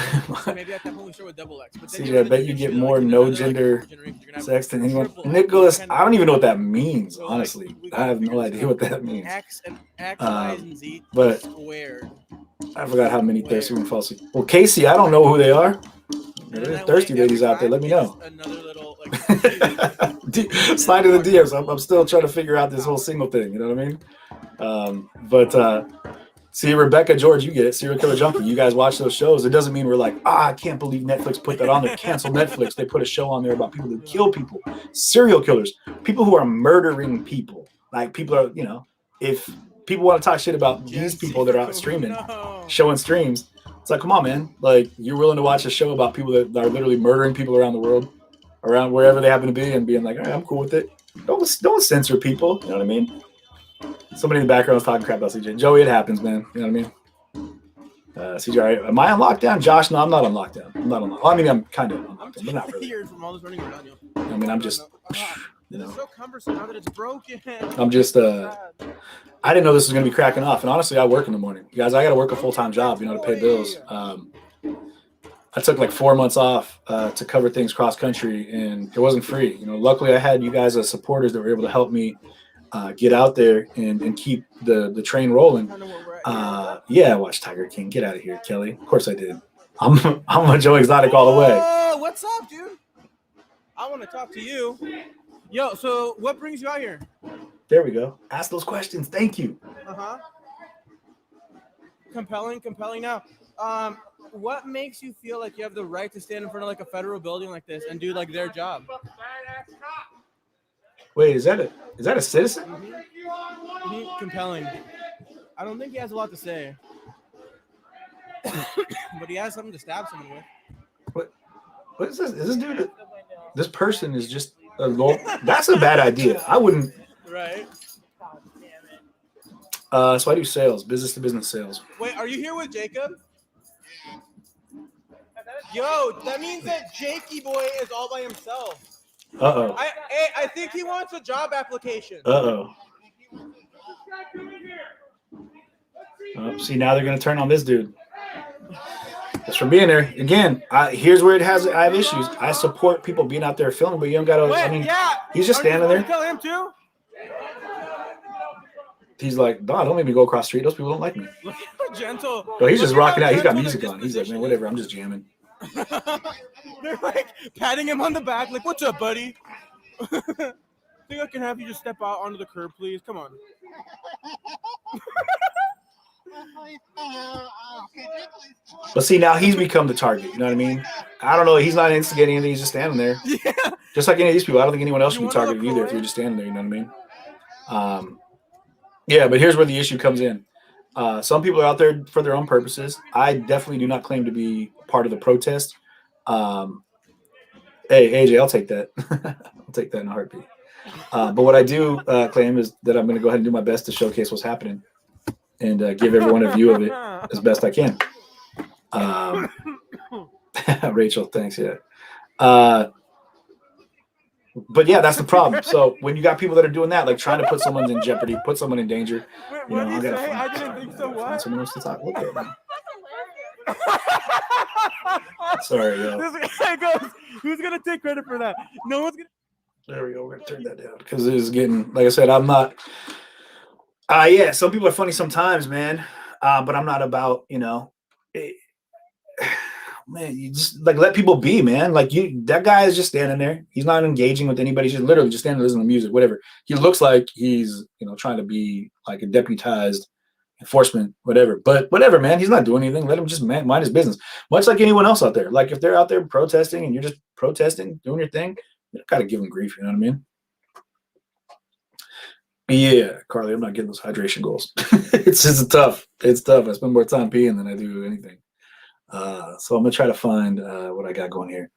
[SPEAKER 6] Maybe at that point we start with double X. But
[SPEAKER 2] See, I bet you get more no gender sex than anyone. Nicholas, I don't even know what that means, honestly. I have no idea what that means.
[SPEAKER 6] X, Y, and Z
[SPEAKER 2] but
[SPEAKER 6] squared.
[SPEAKER 2] I forgot how many thirsty women fall asleep. Well, Casey, I don't know who they are. There's thirsty ladies out there. Let me know. Slide in the DMs. I'm still trying to figure out this whole single thing. You know what I mean? See, Rebecca, George, you get it. Serial Killer Junkie. You guys watch those shows. It doesn't mean we're like, I can't believe Netflix put that on there. Cancel Netflix. They put a show on there about people who kill people. Serial killers. People who are murdering people. Like, people are, you know, if people want to talk shit about these people that are out streaming, showing streams, it's like, come on, man. Like, you're willing to watch a show about people that are literally murdering people around the world, around wherever they happen to be, and being like, all right, I'm cool with it. Don't censor people. You know what I mean? Somebody in the background was talking crap about CJ. Joey, it happens, man. You know what I mean? CJ, all right. Am I on lockdown? Josh, no, I'm not on lockdown. I'm not on lockdown. Well, I mean, I'm kind of on lockdown, but not really. I mean, I'm just, you know.
[SPEAKER 6] It's so cumbersome now that it's broken.
[SPEAKER 2] I'm just, I didn't know this was going to be cracking off. And honestly, I work in the morning. You guys, I got to work a full-time job, you know, to pay bills. I took like 4 months off to cover things cross-country, and it wasn't free. You know, luckily I had you guys as supporters that were able to help me get out there and keep the train rolling. Yeah, I watched Tiger King. Get out of here, Kelly. Of course I did. I'm a Joe Exotic all the way.
[SPEAKER 6] What's up, dude? I want to talk to you. Yo, so what brings you out here?
[SPEAKER 2] There we go. Ask those questions. Thank you.
[SPEAKER 6] Compelling now. What makes you feel like you have the right to stand in front of like a federal building like this and do like their job?
[SPEAKER 2] Wait, is that a citizen?
[SPEAKER 6] Compelling. I don't think he has a lot to say, but he has something to stab someone with.
[SPEAKER 2] What is this? Is this dude? This person is just a low. That's a bad idea. I wouldn't.
[SPEAKER 6] Right.
[SPEAKER 2] So I do sales, business to business sales.
[SPEAKER 6] Wait, are you here with Jacob? Yo, that means that Jakey boy is all by himself.
[SPEAKER 2] Uh-oh.
[SPEAKER 6] I think he wants a job application.
[SPEAKER 2] Uh-oh. See, now they're going to turn on this dude. That's for being there. Again, here's where I have issues. I support people being out there filming, but you don't got to, I mean, he's just standing there.
[SPEAKER 6] Tell him too?
[SPEAKER 2] He's like, don't make me go across the street. Those people don't like me.
[SPEAKER 6] Look how gentle.
[SPEAKER 2] No, he's just rocking out. He's got music on. He's like, man, whatever. I'm just jamming.
[SPEAKER 6] They're like patting him on the back, like, what's up, buddy? Think I can have you just step out onto the curb, please? Come on.
[SPEAKER 2] But see, now he's become the target. You know what I mean? I don't know. He's not instigating anything. He's just standing there.
[SPEAKER 3] Yeah.
[SPEAKER 2] Just like any of these people. I don't think anyone else should be
[SPEAKER 3] wanna
[SPEAKER 2] targeted either if
[SPEAKER 3] LaCroix?
[SPEAKER 2] you're just standing there. You know what I mean? Yeah, but here's where the issue comes in. Some people are out there for their own purposes. I definitely do not claim to be part of the protest. Hey, AJ, I'll take that. I'll take that in a heartbeat. But what I do claim is that I'm going to go ahead and do my best to showcase what's happening and give everyone a view of it as best I can. Rachel, thanks. Yeah. But yeah, that's the problem. So when you got people that are doing that, like trying to put someone in jeopardy, put someone in danger, you know,
[SPEAKER 3] I didn't think so. What?
[SPEAKER 2] someone else to talk. Look at me. Sorry, yo.
[SPEAKER 3] This guy goes, who's gonna take credit for that? No one's gonna.
[SPEAKER 2] There we go. We're gonna turn that down because it is getting, like I said, I'm not. Yeah, some people are funny sometimes, man. But I'm not about, you know. Man, you just like let people be, man. Like that guy is just standing there. He's not engaging with anybody. He's just literally just standing there listening to music, whatever. He looks like he's, you know, trying to be like a deputized enforcement, whatever. But whatever, man. He's not doing anything. Let him just mind his business. Much like anyone else out there. Like if they're out there protesting and you're just protesting, doing your thing, you gotta give them grief. You know what I mean? Yeah, Carly, I'm not getting those hydration goals. It's just tough. It's tough. I spend more time peeing than I do anything. So I'm gonna try to find what I got going here.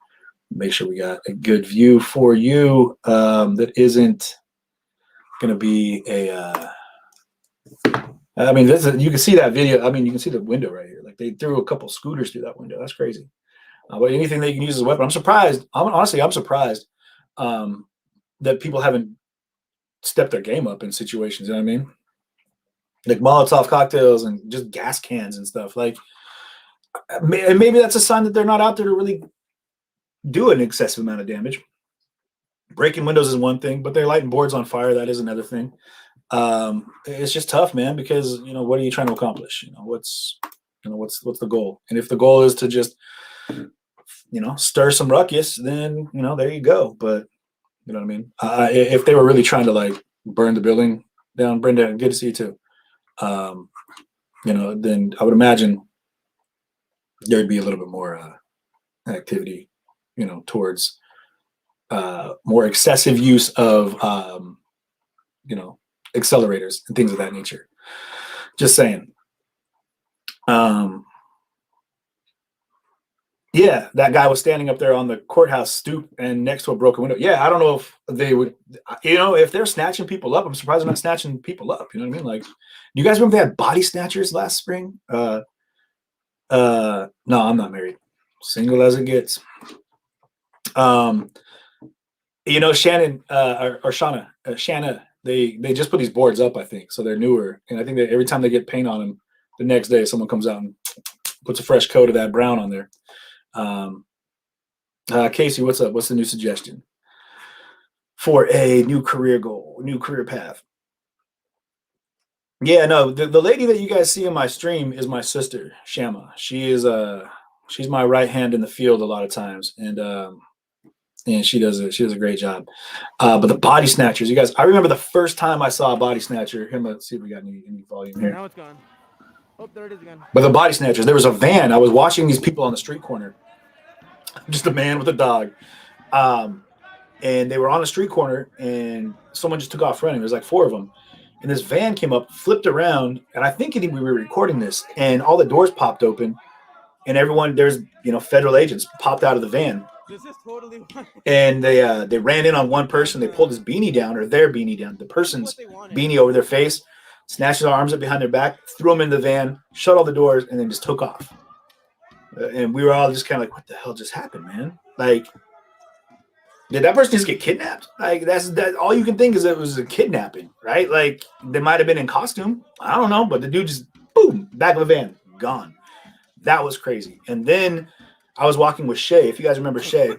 [SPEAKER 2] Make sure we got a good view for you that isn't gonna be a. I mean, you can see that video. I mean, you can see the window right here. Like they threw a couple scooters through that window. That's crazy. But anything they can use as a weapon, I'm surprised. I'm surprised that people haven't stepped their game up in situations. You know what I mean? Like Molotov cocktails and just gas cans and stuff. Like. And maybe that's a sign that they're not out there to really do an excessive amount of damage. Breaking windows is one thing, but they're lighting boards on fire. That is another thing. It's just tough, man, because, you know, what are you trying to accomplish? You know, what's the goal? And if the goal is to just, you know, stir some ruckus, then, you know, there you go. But you know what I mean? If they were really trying to like burn the building down, Brenda, good to see you too. You know, then I would imagine there'd be a little bit more activity, you know, towards more excessive use of, you know, accelerators and things of that nature. Just saying. Yeah, that guy was standing up there on the courthouse stoop and next to a broken window. Yeah, I don't know if they would, you know, if they're snatching people up. I'm surprised they're not snatching people up. You know what I mean? Like, you guys remember they had body snatchers last spring? No, I'm not married. Single as it gets. You know, Shannon or Shanna, they just put these boards up, I think. So they're newer. And I think that every time they get paint on them, the next day someone comes out and puts a fresh coat of that brown on there. Casey, what's up? What's the new suggestion for a new career goal, new career path? Yeah, no, the lady that you guys see in my stream is my sister, Shama. She is she's my right hand in the field a lot of times, and she does a great job. But the body snatchers, you guys, I remember the first time I saw a body snatcher. Let's see if we got any volume here.
[SPEAKER 6] Now it's gone. Oh, there it is again.
[SPEAKER 2] But the body snatchers, there was a van. I was watching these people on the street corner. Just a man with a dog. And they were on a street corner, and someone just took off running. There's like 4 of them. And this van came up, flipped around, and I think we were recording this, and all the doors popped open, and everyone, there's, you know, federal agents popped out of the van.
[SPEAKER 6] This is totally.
[SPEAKER 2] And they ran in on one person. They pulled his beanie down, or their beanie down, the person's beanie over their face, snatched their arms up behind their back, threw them in the van, shut all the doors, and then just took off. And we were all just kind of like, what the hell just happened, man? Like, did that person just get kidnapped? Like, that's all you can think is it was a kidnapping, right? Like, they might have been in costume. I don't know, but the dude just, boom, back of a van, gone. That was crazy. And then I was walking with Shay. If you guys remember Shay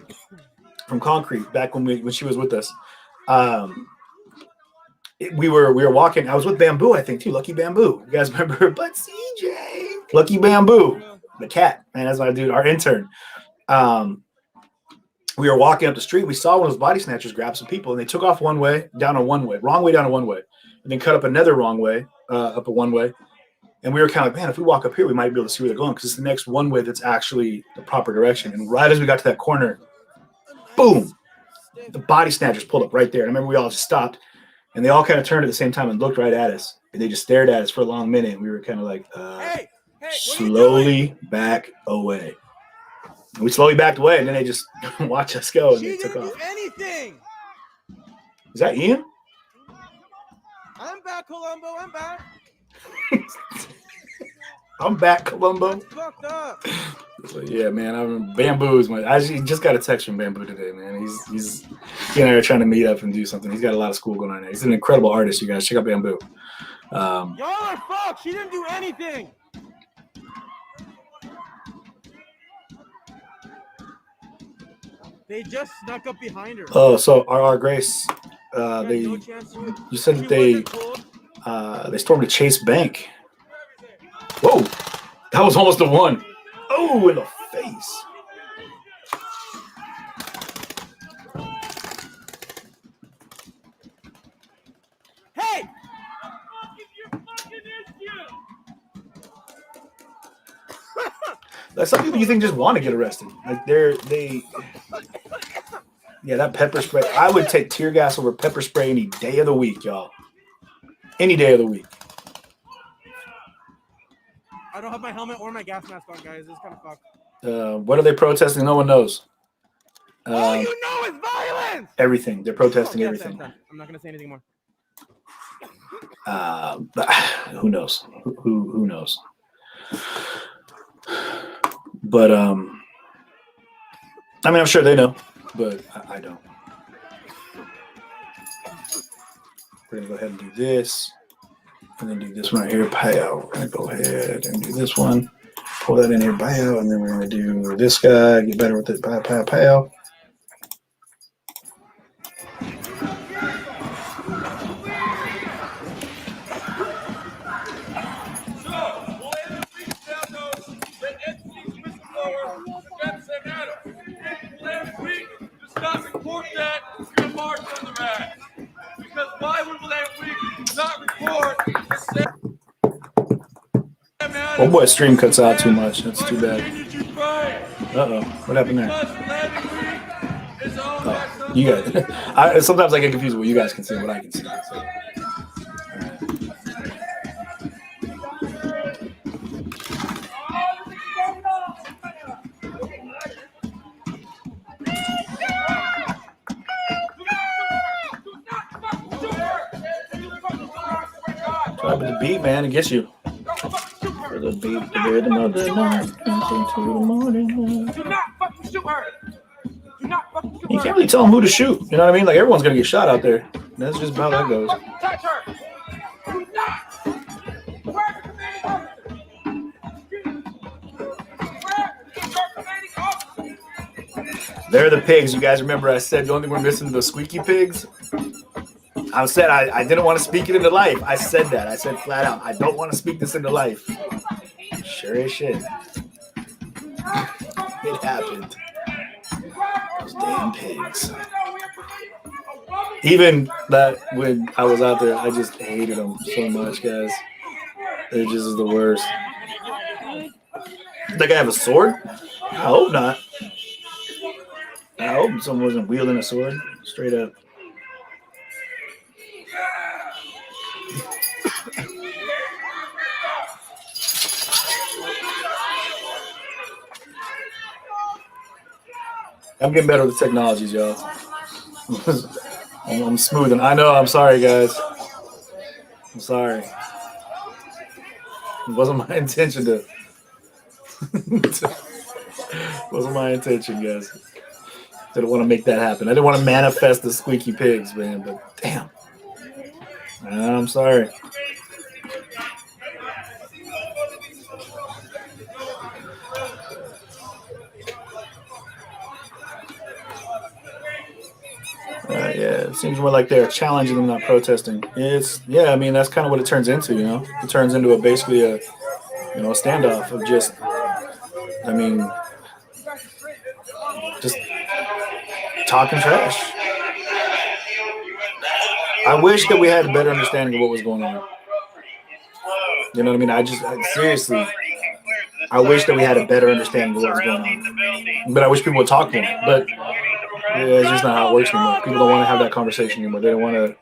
[SPEAKER 2] from Concrete, back when she was with us, we were walking. I was with Bamboo, I think, too. Lucky Bamboo. You guys remember? But CJ, Lucky Bamboo, the cat, man, that's my dude, our intern. We were walking up the street. We saw one of those body snatchers grab some people, and they took off one way, down a one way, wrong way down a one way, and then cut up another wrong way, up a one way, And we were kind of like, man, if we walk up here, we might be able to see where they're going because it's the next one way that's actually the proper direction. And right as we got to that corner, boom, the body snatchers pulled up right there. And I remember we all just stopped, and they all kind of turned at the same time and looked right at us. And they just stared at us for a long minute. And we were kind of like, slowly back away. And we slowly backed away, and then they just watched us go, and they took off.
[SPEAKER 6] Anything.
[SPEAKER 2] Is that Ian?
[SPEAKER 6] I'm back, Columbo. I'm back.
[SPEAKER 2] I'm back, Columbo.
[SPEAKER 6] That's fucked up.
[SPEAKER 2] So, yeah, man. I'm Bamboo's my. I actually just got a text from Bamboo today, man. He's he and I are trying to meet up and do something. He's got a lot of school going on there. He's an incredible artist. You guys check out Bamboo.
[SPEAKER 6] Y'all are fucked. She didn't do anything. They just snuck up behind her.
[SPEAKER 2] Oh, so R.R. Grace. They.
[SPEAKER 6] No chance to it.
[SPEAKER 2] You said
[SPEAKER 6] She
[SPEAKER 2] that they.
[SPEAKER 6] wasn't told.
[SPEAKER 2] They stormed a Chase Bank. Whoa, that was almost a one. Oh, in the face.
[SPEAKER 6] Hey!
[SPEAKER 2] Like some people you think just want to get arrested. Like yeah, that pepper spray. I would take tear gas over pepper spray any day of the week, y'all. Any day of the week.
[SPEAKER 6] I don't have my helmet or my gas mask on, guys. This is kind of fucked.
[SPEAKER 2] What are they protesting? No one knows.
[SPEAKER 6] All you know is violence!
[SPEAKER 2] Everything. They're protesting
[SPEAKER 6] Yes,
[SPEAKER 2] everything.
[SPEAKER 6] yes, yes. I'm not going to say anything more.
[SPEAKER 2] But who knows? Who knows? But I mean, I'm sure they know, but I don't. We're gonna go ahead and do this, and then do this one right here, Payao. We're gonna go ahead and do this one, pull that in here, Payao, and then we're gonna do this guy, get better with it, Payao. Oh boy, stream cuts out too much. That's too bad. Uh-oh. What happened there? Oh, you guys. Sometimes I get confused with what you guys can see and what I can see. So. Try with the beat, man. It gets you. For the beat, the rhythm of the night, into the morning.
[SPEAKER 3] Do not fucking shoot her. Do not fucking shoot her.
[SPEAKER 2] You can't really tell them who to shoot. You know what I mean? Like everyone's gonna get shot out there. That's just how that goes.
[SPEAKER 3] Touch her. Do not. Where's the commanding officer? Where's your commanding officer?
[SPEAKER 2] They're the pigs. You guys remember I said the only thing we're missing is the squeaky pigs? I said I didn't want to speak it into life. I said that. I said flat out, I don't want to speak this into life. Sure as shit. It happened. Those damn pigs. Even that when I was out there, I just hated them so much, guys. It just is the worst. Like I have a sword? I hope not. I hope someone wasn't wielding a sword. Straight up. I'm getting better with the technologies, y'all. I'm smoothing. I know. I'm sorry, guys. I'm sorry. It wasn't my intention to. Wasn't my intention, guys. Didn't want to make that happen. I didn't want to manifest the squeaky pigs, man. But damn, I'm sorry. Yeah, it seems more like they're challenging them, not protesting. I mean, that's kind of what it turns into, you know? It turns into basically a standoff of just talking trash. I wish that we had a better understanding of what was going on. You know what I mean? Seriously, I wish that we had a better understanding of what was going on. But I wish people would talk more. But yeah, it's just not how it works anymore. People don't want to have that conversation anymore. They don't want to.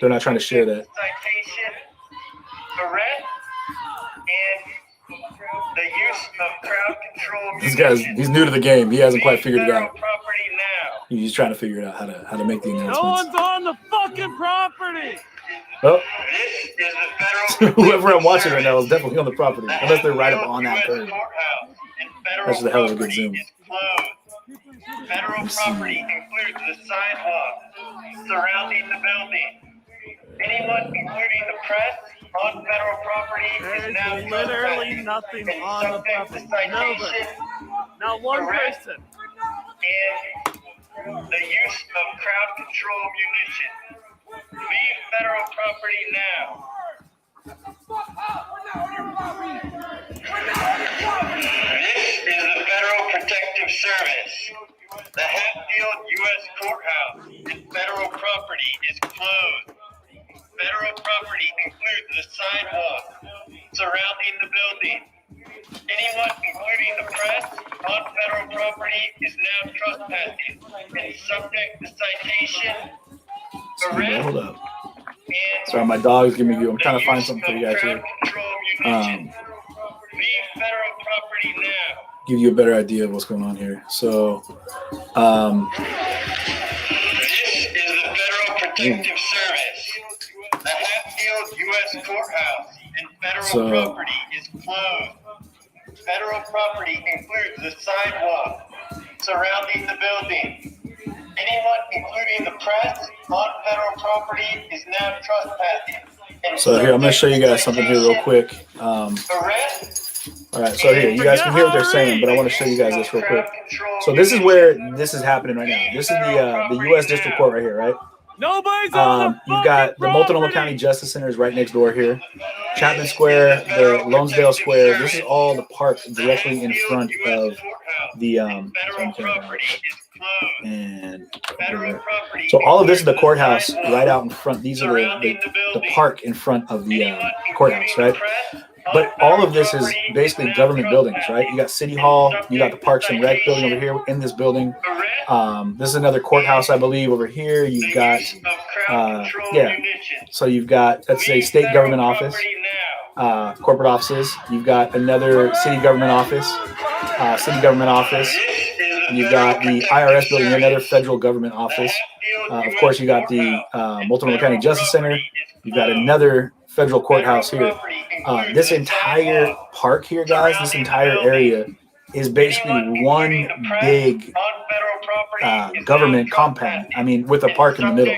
[SPEAKER 2] They're not trying to share that.
[SPEAKER 10] The use of crowd control.
[SPEAKER 2] This guy's he's new to the game. He hasn't quite figured it out. He's trying to figure it out how to make the announcements.
[SPEAKER 3] No one's on the fucking property.
[SPEAKER 2] Oh, whoever I'm watching right now is definitely on the property, unless they're right up on that curve. That's the hell of a good zoom.
[SPEAKER 10] Federal property includes the sidewalk surrounding the building. Anyone, including the press, on federal property is now
[SPEAKER 3] Literally nothing on the property. Nobody. Not one person.
[SPEAKER 10] And the use of crowd control munition. Leave federal property now. This is the Federal Protective Service. The Hatfield U.S. Courthouse and federal property is closed. Federal property includes the sidewalk surrounding the building. Anyone, including the press, on federal property is now trespassing and subject to citation, arrest,
[SPEAKER 2] Hold up. Sorry, my dog's giving me. I'm trying to find something for you guys here.
[SPEAKER 10] Leave federal property now.
[SPEAKER 2] Give you a better idea of what's going on here. So,
[SPEAKER 10] This is the Federal Protective Service. The Hatfield U.S. Courthouse and federal property is closed. Federal property includes the sidewalk surrounding the building. Anyone, including the press, on federal property is now trespassing.
[SPEAKER 2] So here, I'm going to show you guys something here real quick. All right, so here, you guys can hear what they're saying, but I want to show you guys this real quick. So this is where this is happening right now. This is the U.S. District Court right here, right?
[SPEAKER 3] Nobody's on the
[SPEAKER 2] You've got the Multnomah County Justice Center is right next door here. Chapman Square, the Lonesdale Square. This is all the park directly in front of the and so all of this is the courthouse right out in front. These are the park in front of the courthouse, right? But all of this is basically government buildings, right? You got City Hall, you got the Parks and Rec building over here in this building. This is another courthouse, I believe, over here. You've got, so you've got, let's say, state government office, corporate offices. You've got another city government office. You've got the IRS building, another federal government office. Of course, you got the Multnomah County Justice Center. You've got another federal courthouse here. This entire park here, guys, this entire area is basically one big government compound. I mean, with a park in the middle.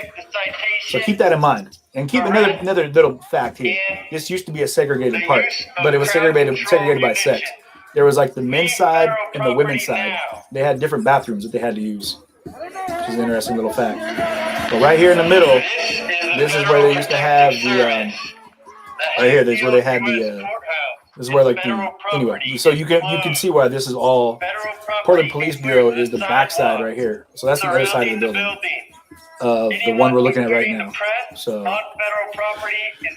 [SPEAKER 2] So keep that in mind. And keep another little fact here. This used to be a segregated park, but it was segregated by sex. There was like the men's side and the women's side. They had different bathrooms that they had to use, which is an interesting little fact. But right here in the middle, this is where they used to have the, right here, this is where they had the, this is where like the, anyway, so you can see why this is all, Portland Police Bureau is the backside right here. So that's the other side of the building. The one we're looking at right now. So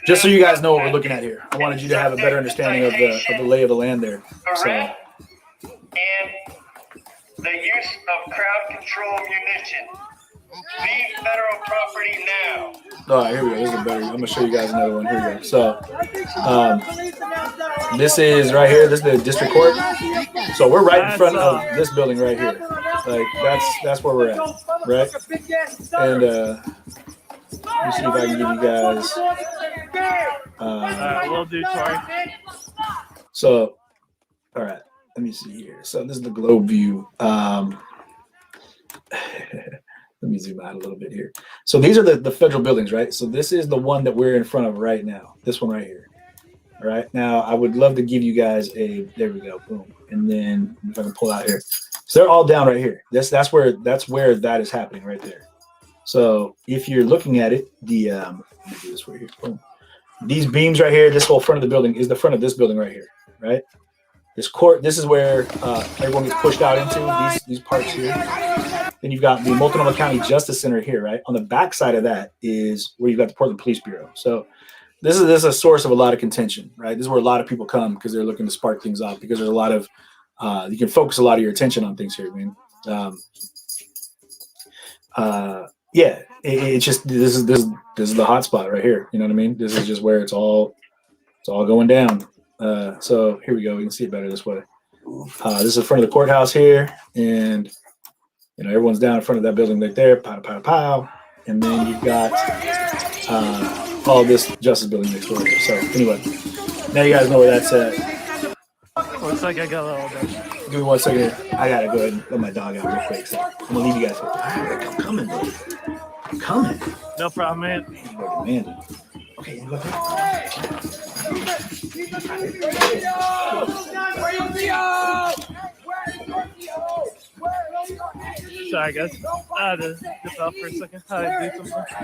[SPEAKER 2] just so you guys know what we're looking at here, I wanted you to have a better understanding of the lay of the land there. So,
[SPEAKER 10] and the use of crowd control munition. Leave federal property now.
[SPEAKER 2] all right, here we go. This is better. I'm gonna show you guys another one. Here we go. So this is right here. This is the district court. So we're right in front of this building right here. Like that's where we're at, right? And let me see if I can give you guys.
[SPEAKER 3] We'll do, Tori.
[SPEAKER 2] So, all right, let me see here. So this is the globe view. Let me zoom out a little bit here. So these are the federal buildings, right? So this is the one that we're in front of right now. This one right here. All right. Now I would love to give you guys there we go, boom. And then if I can pull out here. So they're all down right here. That's where that is happening right there. So if you're looking at it, let me do this right here. Boom. These beams right here, this whole front of the building is the front of this building right here, right? This court, this is where everyone gets pushed out into these parts here. Then you've got the Multnomah County Justice Center here, right? On the back side of that is where you've got the Portland Police Bureau. So this is a source of a lot of contention, right? This is where a lot of people come because they're looking to spark things off, because there's a lot of you can focus a lot of your attention on things here, man. Yeah, it's just this is the hot spot right here. You know what I mean? This is just where it's all going down. So here we go. We can see it better this way. This is in front of the courthouse here, and you know everyone's down in front of that building right there. Pow, pow, pow, and then you've got all this Justice Building next door. So anyway, now you guys know where that's at.
[SPEAKER 5] Looks like I got a little bit.
[SPEAKER 2] Give me 1 second. I gotta go ahead and let my dog out real quick. So I'm gonna leave you guys. I'm coming, buddy. I'm coming.
[SPEAKER 5] No problem, man.
[SPEAKER 2] Man. Okay, you go ahead.
[SPEAKER 5] Sorry, guys. I had to dip out for a second. I had to do something.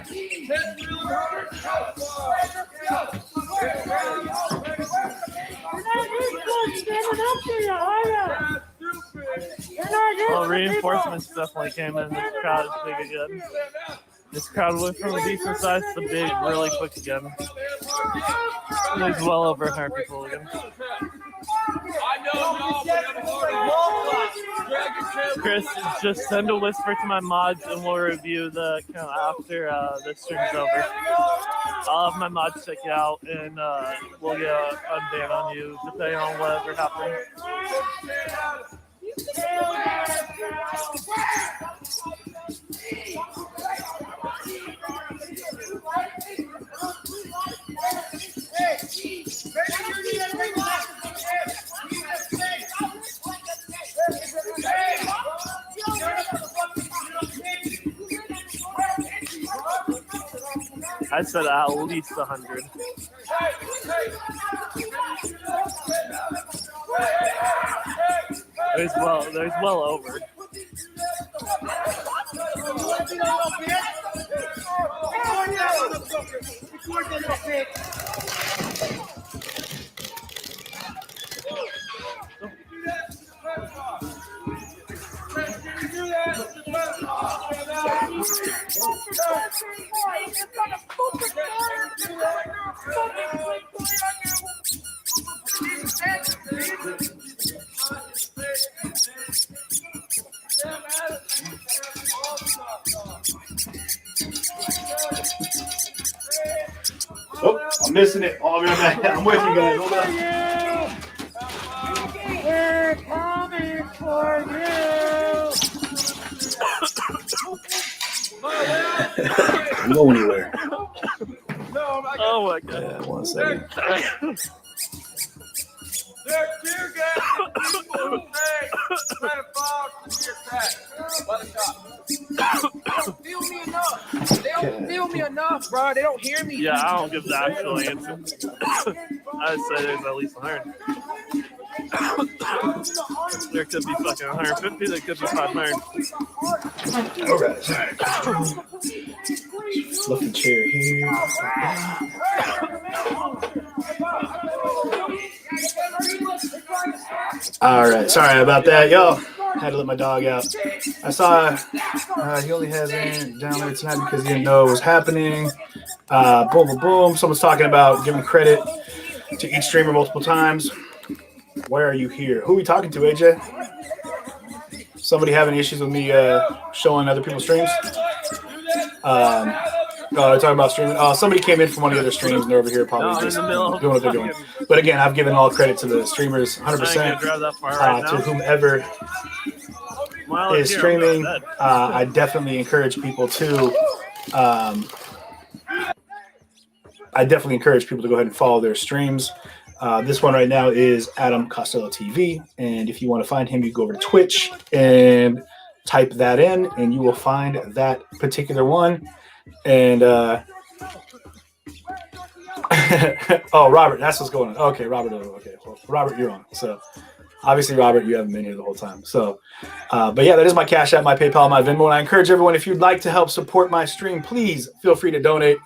[SPEAKER 5] Well, reinforcements definitely came in. This crowd is big again. This crowd went from a decent size to big really quick again. There's well over 100 people again. Chris, just send a whisper to my mods and we'll review the kind of after the stream's over. I'll have my mods check you out and we'll get a ban on you depending on whatever happens. I said at least 100. There's well over.
[SPEAKER 2] Oh, I'm missing it. Oh, I'm with you guys. Hold on.
[SPEAKER 3] We're coming for you.
[SPEAKER 2] Don't go anywhere.
[SPEAKER 5] Oh my god.
[SPEAKER 2] Yeah, 1 second.
[SPEAKER 3] They're tear gas people who say pedophiles should be attacked by the cops. They don't feel me enough. They don't feel me enough, bro. They don't hear me.
[SPEAKER 5] Yeah, I don't give the actual answer. I'd say there's at least 100. There could be fucking 150. There could be 500.
[SPEAKER 2] All right. Fluffy chair here. All right. Sorry about that, y'all. Had to let my dog out. I saw he only has Aaron down there tonight because he didn't know it was happening. Boom, boom, boom. Someone's talking about giving credit to each streamer multiple times. Why are you here? Who are we talking to, AJ? Somebody having issues with me showing other people's streams? Talking about streaming. Somebody came in from one of the other streams and they're over here probably just doing what they're doing. But again, I've given all credit to the streamers 100% to whomever is streaming. I definitely encourage people to go ahead and follow their streams. This one right now is Adam Costello TV. And if you want to find him, you go over to Twitch and type that in and you will find that particular one. And oh, Robert, that's what's going on. Okay, Robert. Okay, well, Robert, you're on. So obviously, Robert, you haven't been here the whole time. So, but yeah, that is my Cash App, my PayPal, my Venmo. And I encourage everyone, if you'd like to help support my stream, please feel free to donate.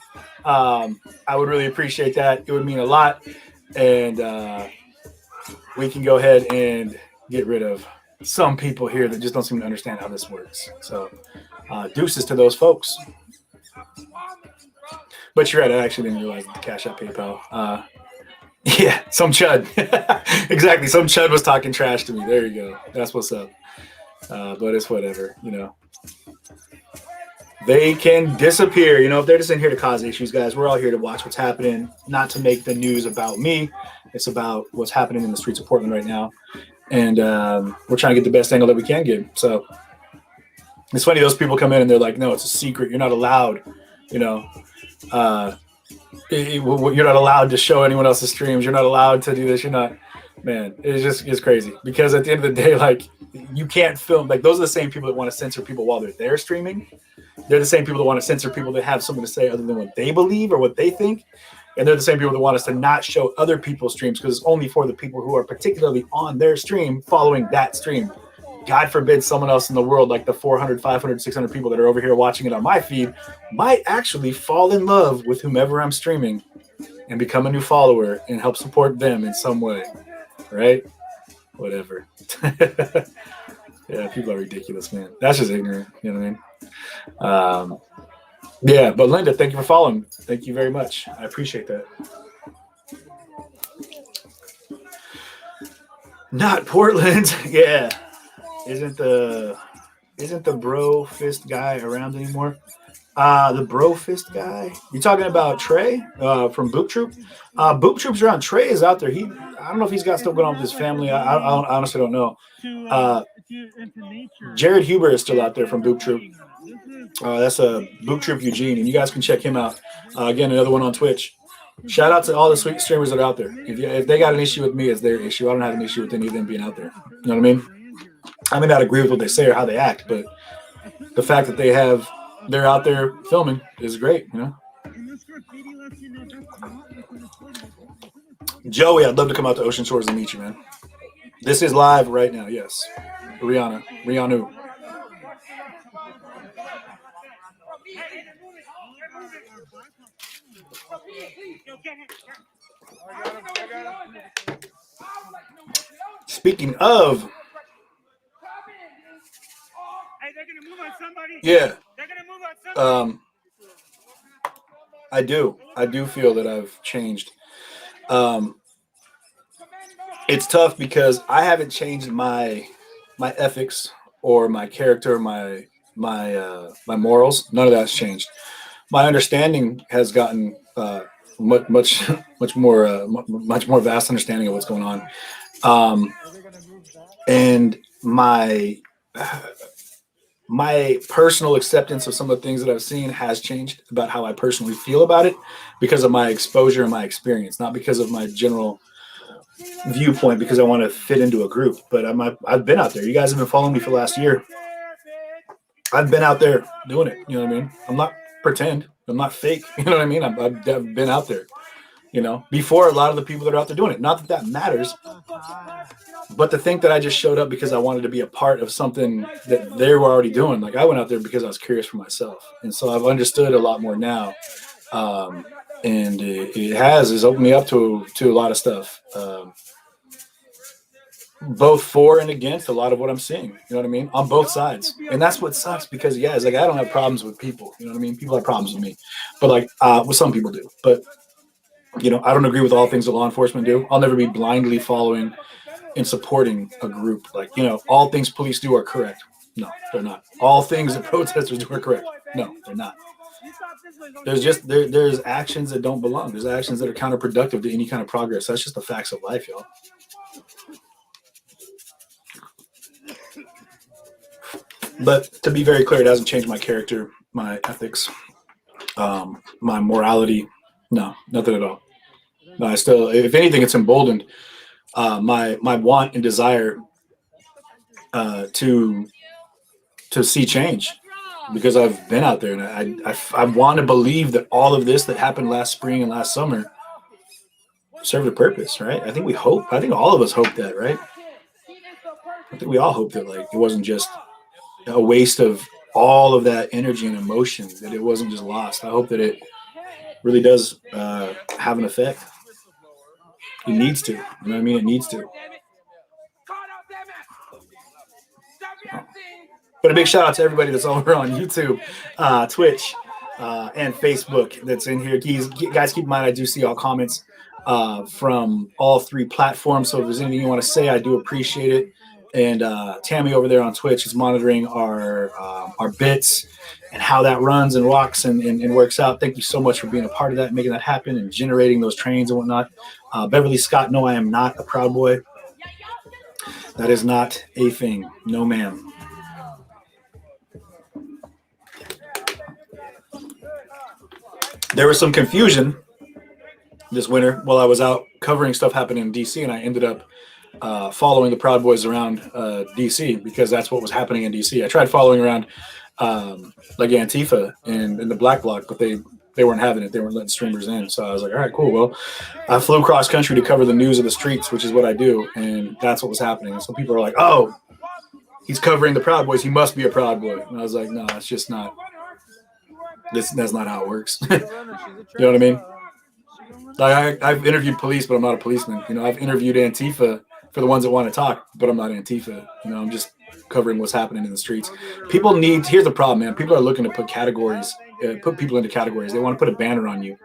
[SPEAKER 2] I would really appreciate that. It would mean a lot. And we can go ahead and get rid of some people here that just don't seem to understand how this works. So deuces to those folks. But you're right. I actually didn't realize the Cash App PayPal. Yeah, some chud. Exactly. Some chud was talking trash to me. There you go. That's what's up. But it's whatever, you know. They can disappear. You know, if they're just in here to cause issues, guys, we're all here to watch what's happening, not to make the news about me. It's about what's happening in the streets of Portland right now. And we're trying to get the best angle that we can get. So it's funny, those people come in and they're like, no, it's a secret. You're not allowed, you know. You're not allowed to show anyone else's streams. You're not allowed to do this. You're not. Man, it's crazy. Because at the end of the day, like, you can't film. Like, those are the same people that want to censor people while they're there streaming. They're the same people that want to censor people that have something to say other than what they believe or what they think. And they're the same people that want us to not show other people's streams because it's only for the people who are particularly on their stream following that stream. God forbid someone else in the world, like the 400, 500, 600 people that are over here watching it on my feed, might actually fall in love with whomever I'm streaming and become a new follower and help support them in some way. Right? Whatever. Yeah, people are ridiculous, man. That's just ignorant. You know what I mean? Yeah, but Linda, thank you for following. Thank you very much. I appreciate that. Not Portland. Yeah. Isn't the bro fist guy around anymore? The bro fist guy. You talking about Trey from Boop Troop? Boop Troop's around. Trey is out there. I don't know if he's got stuff going on with his family. I honestly don't know. Jared Huber is still out there from Boop Troop. That's a Boop Troop Eugene, and you guys can check him out. Again, another one on Twitch. Shout out to all the sweet streamers that are out there. If they got an issue with me, it's their issue. I don't have an issue with any of them being out there. You know what I mean? I may not agree with what they say or how they act, but the fact that they're out there filming is great, you know. Joey, I'd love to come out to Ocean Shores and meet you, man. This is live right now, yes. Rihanna. Speaking of, yeah, I do feel that I've changed. It's tough because I haven't changed my ethics or my character, my morals. None of that's changed. My understanding has gotten much more vast understanding of what's going on, and my personal acceptance of some of the things that I've seen has changed about how I personally feel about it because of my exposure and my experience, not because of my general viewpoint, because I want to fit into a group. But I've been out there. You guys have been following me for the last year. I've been out there doing it. You know what I mean? I'm not pretend. I'm not fake. You know what I mean? I've been out there, you know, before a lot of the people that are out there doing it. Not that matters, but to think that I just showed up because I wanted to be a part of something that they were already doing. Like, I went out there because I was curious for myself. And so I've understood a lot more now. And it has opened me up to a lot of stuff, both for and against a lot of what I'm seeing. You know what I mean? On both sides. And that's what sucks because, yeah, it's like I don't have problems with people. You know what I mean? People have problems with me. But, like, well, some people do. But, you know, I don't agree with all things that law enforcement do. I'll never be blindly following and supporting a group. Like, you know, all things police do are correct. No, they're not. All things that protesters do are correct. No, they're not. There's actions that don't belong. There's actions that are counterproductive to any kind of progress. That's just the facts of life, y'all. But to be very clear, it hasn't changed my character, my ethics, my morality. No, nothing at all. No, I still, if anything, it's emboldened my want and desire to see change, because I've been out there and I want to believe that all of this that happened last spring and last summer served a purpose, right? I think all of us hope that, right? I think we all hope that, like, it wasn't just a waste of all of that energy and emotion, that it wasn't just lost. I hope that it really does have an effect. It needs to. You know what I mean? It needs to. But a big shout out to everybody that's over on YouTube, Twitch, and Facebook that's in here. Guys, keep in mind I do see all comments from all 3 platforms. So if there's anything you want to say, I do appreciate it. And Tammy over there on Twitch is monitoring our bits and how that runs and rocks and works out. Thank you so much for being a part of that, making that happen, and generating those trains and whatnot. Beverly Scott, no, I am not a Proud Boy. That is not a thing. No, ma'am. There was some confusion this winter while I was out covering stuff happening in DC, and I ended up following the Proud Boys around DC because that's what was happening in DC. I tried following around like Antifa and the Black Bloc, but they weren't having it. They weren't letting streamers in. So I was like, all right, cool. Well, I flew cross country to cover the news of the streets, which is what I do, and that's what was happening. And some people are like, oh, he's covering the Proud Boys. He must be a Proud Boy. And I was like, no, it's just not. That's not how it works. You know what I mean? Like I've interviewed police, but I'm not a policeman. You know, I've interviewed Antifa for the ones that want to talk, but I'm not Antifa. You know, I'm just covering what's happening in the streets. People need. Here's the problem, man. People are looking to put categories, put people into categories. They want to put a banner on you.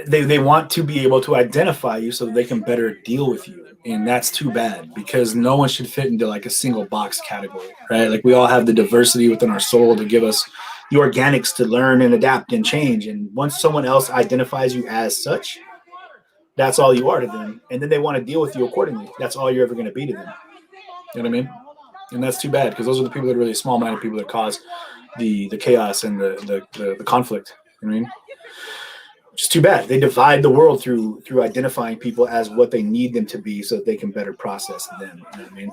[SPEAKER 2] They want to be able to identify you so that they can better deal with you. And that's too bad because no one should fit into like a single box category, right? Like we all have the diversity within our soul to give us the organics to learn and adapt and change. And once someone else identifies you as such, that's all you are to them. And then they want to deal with you accordingly. That's all you're ever going to be to them. You know what I mean? And that's too bad because those are the people that are really small-minded people that cause the chaos and the conflict. You know what I mean? Which is too bad. They divide the world through identifying people as what they need them to be so that they can better process them. You know what I mean?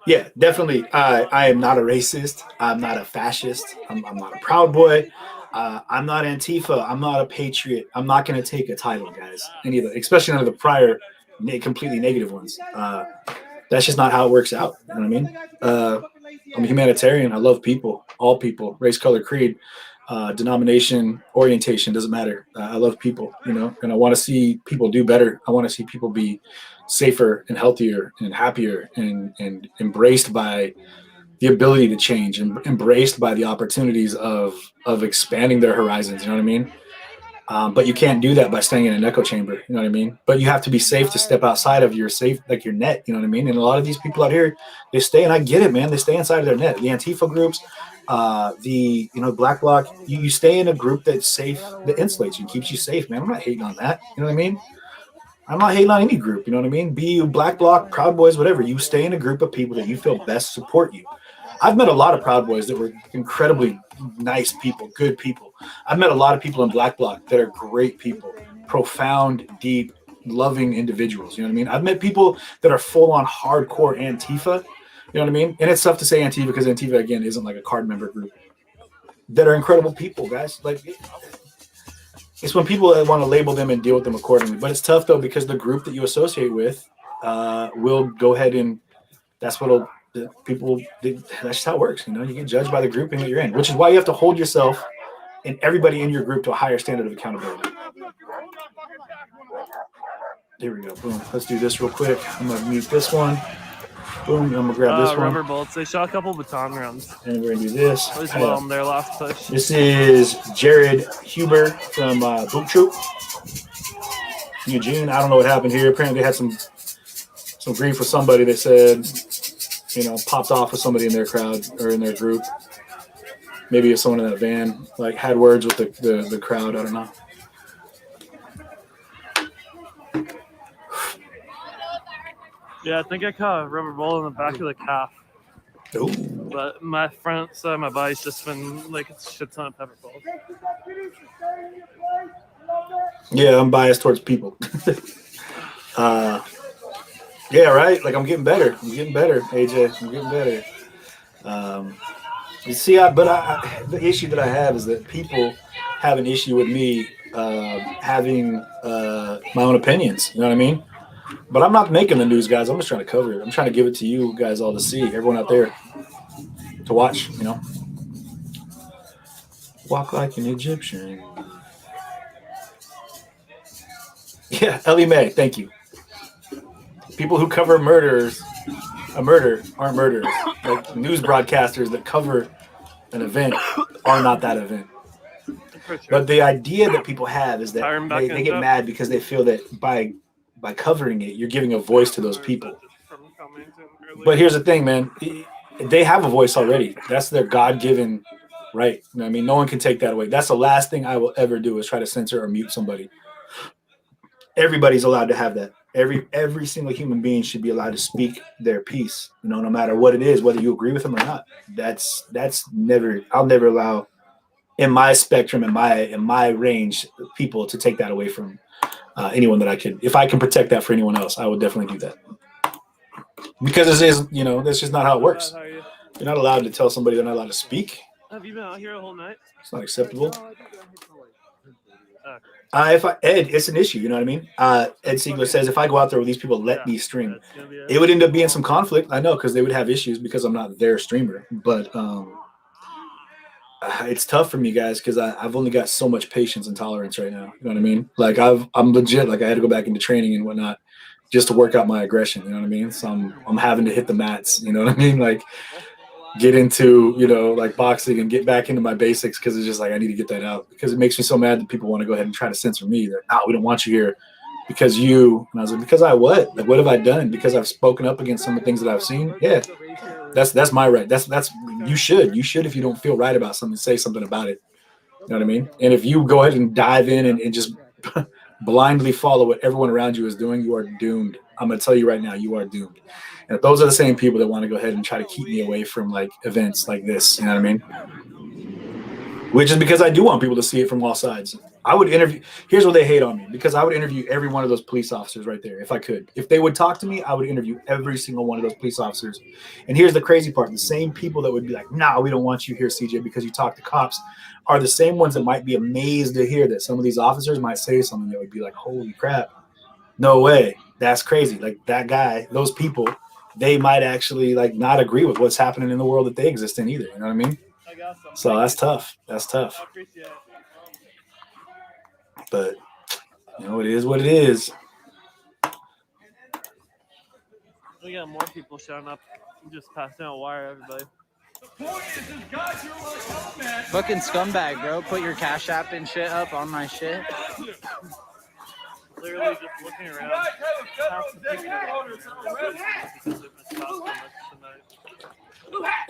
[SPEAKER 2] Yeah, definitely. I am not a racist. I'm not a fascist. I'm not a Proud Boy. I'm not Antifa. I'm not a patriot. I'm not going to take a title, guys. Any of the, especially none of the prior completely negative ones. That's just not how it works out. You know what I mean? I'm a humanitarian. I love people, all people, race, color, creed. Denomination, orientation, doesn't matter. I love people, you know, and I want to see people do better. I want to see people be safer and healthier and happier and embraced by the ability to change and embraced by the opportunities of expanding their horizons. You know what I mean? But you can't do that by staying in an echo chamber. You know what I mean? But you have to be safe to step outside of your safe, like your net. You know what I mean? And a lot of these people out here, they stay, and I get it, man. They stay inside of their net. The Antifa groups, Black Bloc, you stay in a group that's safe, that insulates you, keeps you safe, man. I'm not hating on that. You know what I mean? I'm not hating on any group. You know what I mean? Be you Black Bloc, Proud Boys, whatever. You stay in a group of people that you feel best support you. I've met a lot of Proud Boys that were incredibly nice people, good people. I've met a lot of people in Black Bloc that are great people, profound, deep, loving individuals. You know what I mean? I've met people that are full-on hardcore Antifa. You know what I mean? And it's tough to say Antifa because Antifa, again, isn't like a card member group. That are incredible people, guys. Like, it's when people want to label them and deal with them accordingly. But it's tough, though, because the group that you associate with will go ahead and that's what'll people. That's just how it works. You know, you get judged by the grouping that you're in, which is why you have to hold yourself and everybody in your group to a higher standard of accountability. Here we go. Boom. Let's do this real quick. I'm going to mute this one. Boom. I'm going to grab this one.
[SPEAKER 5] Rubber bullets. They shot a couple baton rounds.
[SPEAKER 2] And we're going to do this.
[SPEAKER 5] As well on their last push.
[SPEAKER 2] This is Jared Huber from Boot Troop. Eugene. I don't know what happened here. Apparently they had some grief with somebody that said, you know, popped off with somebody in their crowd or in their group. Maybe if someone in that van like had words with the crowd. I don't know.
[SPEAKER 5] Yeah, I think I caught a rubber bullet in the back of the calf.
[SPEAKER 2] Ooh.
[SPEAKER 5] But my front side of my body's just been like a shit ton of pepper balls.
[SPEAKER 2] Yeah, I'm biased towards people. Yeah, right? Like, I'm getting better. AJ. I'm getting better. You see, the issue that I have is that people have an issue with me having my own opinions. You know what I mean? But I'm not making the news, guys. I'm just trying to cover it. I'm trying to give it to you guys all to see, everyone out there to watch, you know. Walk like an Egyptian. Yeah, Ellie Mae, thank you. People who cover murders a murder aren't murderers. Like news broadcasters that cover an event are not that event.
[SPEAKER 5] For sure.
[SPEAKER 2] But the idea that people have is that
[SPEAKER 5] Tyron back
[SPEAKER 2] they
[SPEAKER 5] in
[SPEAKER 2] get
[SPEAKER 5] up.
[SPEAKER 2] mad because they feel that by covering it, you're giving a voice to those people.
[SPEAKER 5] From Cummington earlier.
[SPEAKER 2] But here's the thing, man. They have a voice already. That's their God-given right. You know what I mean? No one can take that away. That's the last thing I will ever do is try to censor or mute somebody. Everybody's allowed to have that. Every single human being should be allowed to speak their piece, you know, no matter what it is, whether you agree with them or not. That's never, I'll never allow in my spectrum, in my range, people to take that away from anyone that I could. If I can protect that for anyone else, I would definitely do that. Because this is, you know, that's just not how it works.
[SPEAKER 5] How are you?
[SPEAKER 2] You're not allowed to tell somebody they're not allowed to speak.
[SPEAKER 5] Have you been out here the whole night?
[SPEAKER 2] It's not acceptable. Ed, it's an issue. You know what I mean? Ed Siegler says if I go out there with these people, let me stream. It would end up being some conflict. I know because they would have issues because I'm not their streamer. But it's tough for me, guys, because I've only got so much patience and tolerance right now. You know what I mean? Like I'm legit. Like I had to go back into training and whatnot just to work out my aggression. You know what I mean? So I'm having to hit the mats. You know what I mean? Like get into, you know, like boxing and get back into my basics because it's just like I need to get that out because it makes me so mad that people want to go ahead and try to censor me. That we don't want you here because you. And I was like, because I what? Like what have I done? Because I've spoken up against some of the things that I've seen. Yeah, that's my right. That's you should if you don't feel right about something, say something about it. You know what I mean? And if you go ahead and dive in and just blindly follow what everyone around you is doing, you are doomed. I'm gonna tell you right now, you are doomed. And those are the same people that want to go ahead and try to keep me away from like events like this. You know what I mean? Which is because I do want people to see it from all sides. I would interview. Here's what they hate on me because I would interview every one of those police officers right there if I could. If they would talk to me, I would interview every single one of those police officers. And here's the crazy part: the same people that would be like, "Nah, we don't want you here, CJ, because you talk to cops," are the same ones that might be amazed to hear that some of these officers might say something that would be like, "Holy crap, no way, that's crazy!" Like that guy, those people. They might actually like not agree with what's happening in the world that they exist in either. You know what I mean? So that's tough. That's tough. But you know, it is what it is.
[SPEAKER 5] We got more people showing up. I'm just passing out wire, everybody.
[SPEAKER 12] Fucking scumbag, bro. Put your Cash App and shit up on my shit.
[SPEAKER 5] Literally just looking around. Half the people are
[SPEAKER 3] Blue hat!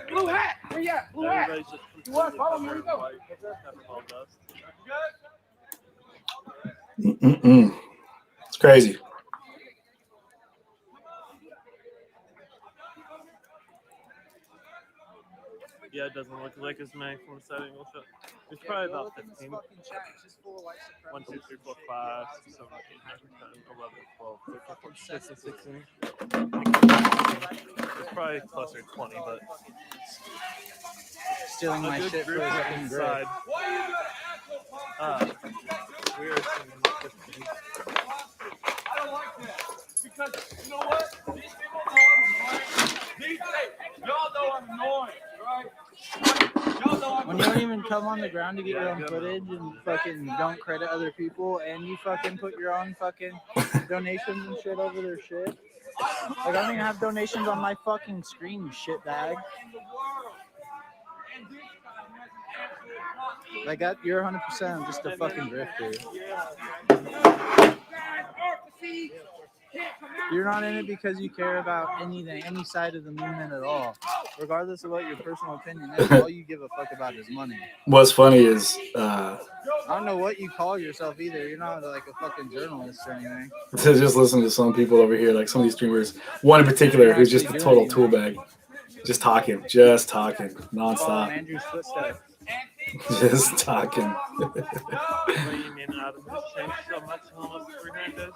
[SPEAKER 3] Blue hat! Where you at? Blue hat! You want to follow me? Where you go?
[SPEAKER 2] It's crazy.
[SPEAKER 5] Yeah, it doesn't look like as many from the setting. It's probably about 15. 1, 2, 3, 4, 5, 6, 7, 8, 9, 10, 11, 12, 13, 14, 15, 16. It's probably closer to 20, but
[SPEAKER 12] stealing my shit for a fucking
[SPEAKER 5] inside. We're seeing 15.
[SPEAKER 3] I don't like that. Because, you know what? These people know I'm y'all know I'm annoying, right?
[SPEAKER 12] When you don't even come on the ground to get your own footage and fucking don't credit other people and you fucking put your own fucking donations and shit over their shit. Like I don't even have donations on my fucking screen, you shitbag. Like that, you're 100% just a fucking drifter. You're not in it because you care about anything, any side of the movement at all. Regardless of what your personal opinion is, all you give a fuck about is money.
[SPEAKER 2] What's funny is
[SPEAKER 12] I don't know what you call yourself either. You're not like a fucking journalist or anything.
[SPEAKER 2] to just listen to some people over here, like some of these streamers. One in particular who's just a total tool bag, just talking nonstop.
[SPEAKER 12] Follow Andrew's footsteps.
[SPEAKER 2] Just talking.
[SPEAKER 5] What do you mean Adam has changed so much in almost 300 days?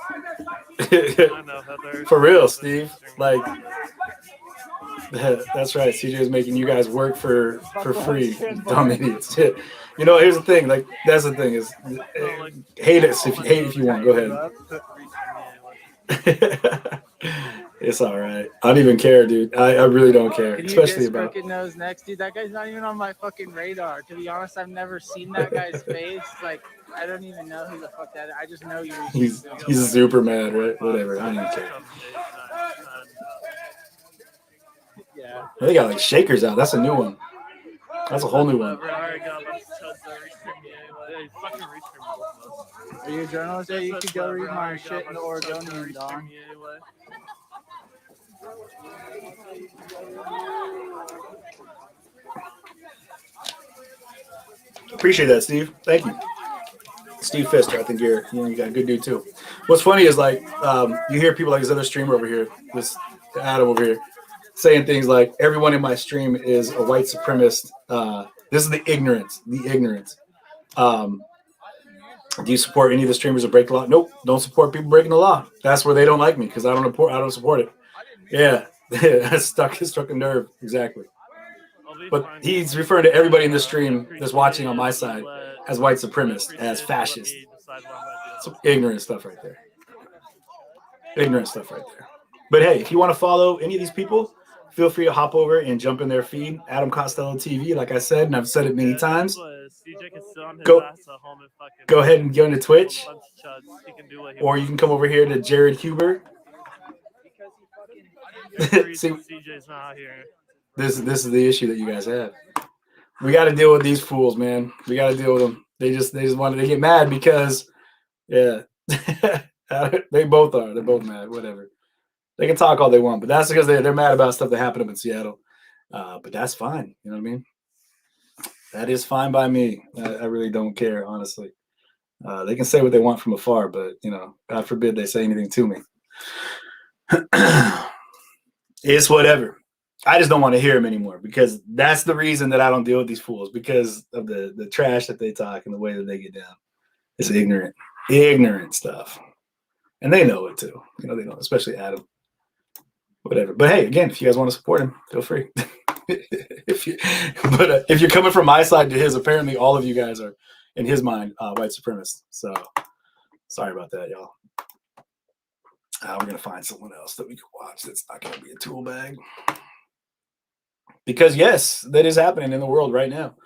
[SPEAKER 5] I know, Heather.
[SPEAKER 2] For real, Steve. Like, that's right. CJ is making you guys work for free. Dumb idiots. You know, here's the thing. Like, that's the thing is, hate us if you want. Go ahead. It's all right. I don't even care, dude. I really don't care,
[SPEAKER 12] Can you
[SPEAKER 2] especially
[SPEAKER 12] diss
[SPEAKER 2] about.
[SPEAKER 12] Crooked Nose next, dude? That guy's not even on my fucking radar. To be honest, I've never seen that guy's face. Like, I don't even know who the fuck that is. I just know you.
[SPEAKER 2] He's super mad, right? Whatever. I don't even care.
[SPEAKER 12] Yeah.
[SPEAKER 2] They got like shakers out. That's a new one. That's a whole new one.
[SPEAKER 12] Are you a journalist? Yeah, you could go read my shit in the Oregonian, Don.
[SPEAKER 2] Appreciate that, Steve. Thank you. Steve Fister, I think you got a good dude too. What's funny is like you hear people like this other streamer over here, this Adam over here, saying things like everyone in my stream is a white supremacist. This is the ignorance. Do you support any of the streamers that break the law? Nope, don't support people breaking the law. That's where they don't like me because I don't support it. Yeah, it struck a nerve exactly. But he's referring to everybody in the stream that's watching on my side as white supremacist, as fascist. Some ignorant stuff right there. Ignorant stuff right there. But hey, if you want to follow any of these people, feel free to hop over and jump in their feed, Adam Costello TV, like I said, and I've said it many times. Go ahead and go into Twitch, or you can come over here to Jared Huber. See,
[SPEAKER 5] CJ's not here.
[SPEAKER 2] this is the issue that you guys have. We got to deal with these fools, man. We got to deal with them. They just wanted to get mad because, yeah, they both are. They're both mad. Whatever. They can talk all they want, but that's because they're mad about stuff that happened up in Seattle. But that's fine. You know what I mean? That is fine by me. I really don't care, honestly. They can say what they want from afar, but, you know, God forbid they say anything to me. It's whatever. I just don't want to hear them anymore because that's the reason that I don't deal with these fools, because of the trash that they talk and the way that they get down. It's ignorant stuff. And they know it too. You know, they know, especially Adam. Whatever. But hey, again, if you guys want to support him, feel free. if you're coming from my side to his, apparently all of you guys are, in his mind, white supremacists. So sorry about that, y'all. We're going to find someone else that we can watch that's not going to be a tool bag. Because, yes, that is happening in the world right now.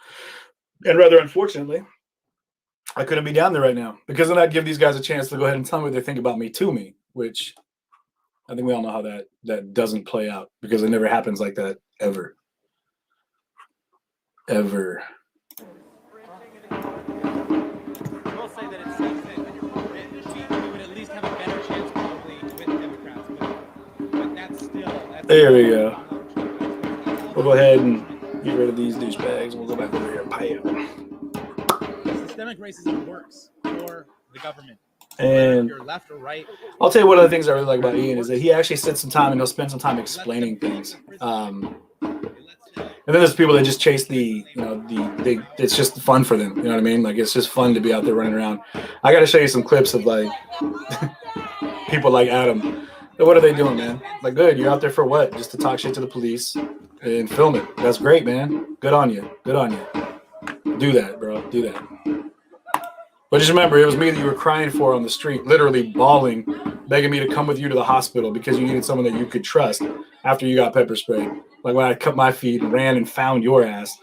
[SPEAKER 2] And rather unfortunately, I couldn't be down there right now because then I'd give these guys a chance to go ahead and tell me what they think about me to me, which I think we all know how that doesn't play out because it never happens like that ever. Ever.
[SPEAKER 7] I will say that it seems that we would at least have a better chance probably with Democrats, but that's still.
[SPEAKER 2] There we go. We'll go ahead and get rid of these douchebags. We'll go back over here and pay them.
[SPEAKER 7] Systemic racism works for the government.
[SPEAKER 2] And
[SPEAKER 7] you're left or right.
[SPEAKER 2] I'll tell you one of the things I really like about Ian is that he actually spends some time and he'll spend some time explaining things. And then there's people that just chase it's just fun for them. You know what I mean? Like, it's just fun to be out there running around. I got to show you some clips of like people like Adam. What are they doing, man? Like, good. You're out there for what? Just to talk shit to the police and film it. That's great, man. Good on you. Good on you. Do that, bro. Do that. But just remember, it was me that you were crying for on the street, literally bawling, begging me to come with you to the hospital because you needed someone that you could trust after you got pepper sprayed. Like when I cut my feet and ran and found your ass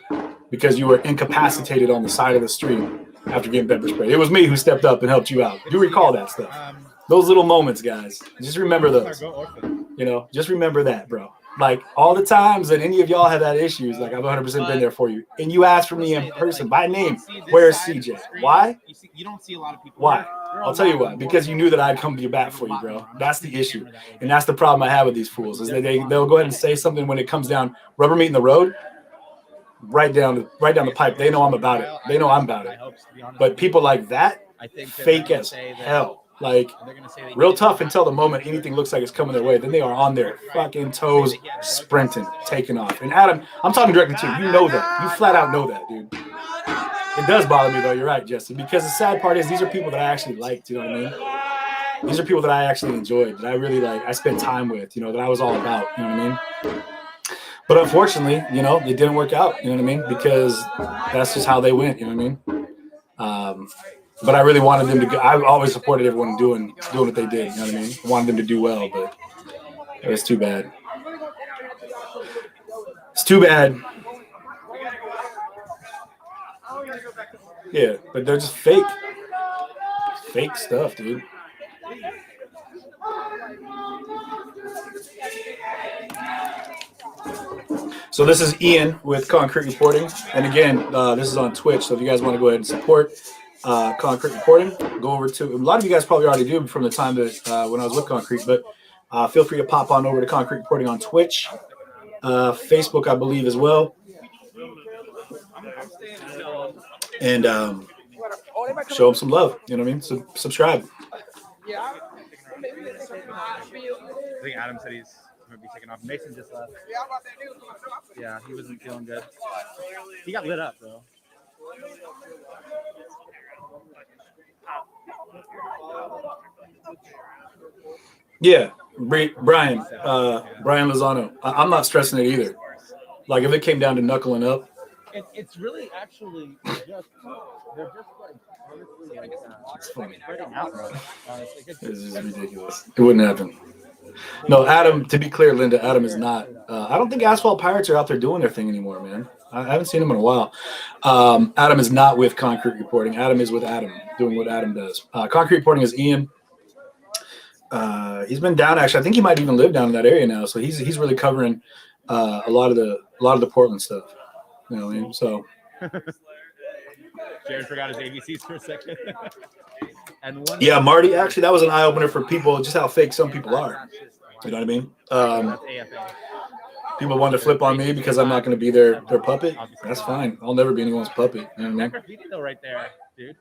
[SPEAKER 2] because you were incapacitated on the side of the street after getting pepper sprayed. It was me who stepped up and helped you out. Do recall that stuff. Those little moments, guys. Just remember those. You know, just remember that, bro. Like, all the times that any of y'all have had issues, like, I've 100% been there for you. And you asked for me in person by name, where's CJ? Why?
[SPEAKER 7] You don't see a lot of people.
[SPEAKER 2] Why? I'll tell you why. Because you knew that I'd come to your back for you, bro. That's the issue. And that's the problem I have with these fools, is that they'll go ahead and say something when it comes down, rubber meeting the road, right down the pipe. They know I'm about it. They know I'm about it. But people like that, fake as hell. Like, real tough until the moment anything looks like it's coming their way. Then they are on their fucking toes, sprinting, taking off. And Adam, I'm talking directly to you. You know that. You flat out know that, dude. It does bother me, though. You're right, Justin. Because the sad part is these are people that I actually liked. You know what I mean? These are people that I actually enjoyed, that I really I spent time with, you know, that I was all about. You know what I mean? But unfortunately, you know, it didn't work out. You know what I mean? Because that's just how they went. You know what I mean? But I really wanted them to go. I always supported everyone doing what they did. You know what I mean? I wanted them to do well, but It's too bad. It's too bad. Yeah, but they're just fake. Fake stuff, dude. So this is Ian with Concrete Reporting. And again, this is on Twitch. So if you guys want to go ahead and support Concrete Reporting, go over to, a lot of you guys probably already do from the time that when I was with Concrete, but feel free to pop on over to Concrete Reporting on Twitch, Facebook, I believe, as well. And show them some love. You know what I mean? So subscribe.
[SPEAKER 4] I think Adam said he's going to be taking off. Mason just left. Yeah, he wasn't feeling good. He got lit up, though.
[SPEAKER 2] Yeah, Brian Lozano. I'm not stressing it either. Like, if it came down to knuckling up.
[SPEAKER 12] It's really actually just, they're just like, honestly, like,
[SPEAKER 2] It's funny.
[SPEAKER 12] spreading out, bro.
[SPEAKER 2] This is ridiculous. It wouldn't happen. No, Adam, to be clear, Linda, Adam is not. I don't think Asphalt Pirates are out there doing their thing anymore, man. I haven't seen him in a while. Adam is not with Concrete Reporting. Adam is with Adam, doing what Adam does. Concrete Reporting is Ian. He's been down, actually. I think he might even live down in that area now. So he's really covering a lot of the Portland stuff. You know what I mean? So
[SPEAKER 4] Jared forgot his ABCs for a second. And one
[SPEAKER 2] yeah, Marty, actually, that was an eye opener for people, just how fake some people are. You know what I mean? People want to flip on me because I'm not going to be their puppet. That's fine. I'll never be anyone's puppet. You know what I mean?
[SPEAKER 4] graffiti though, right there, dude.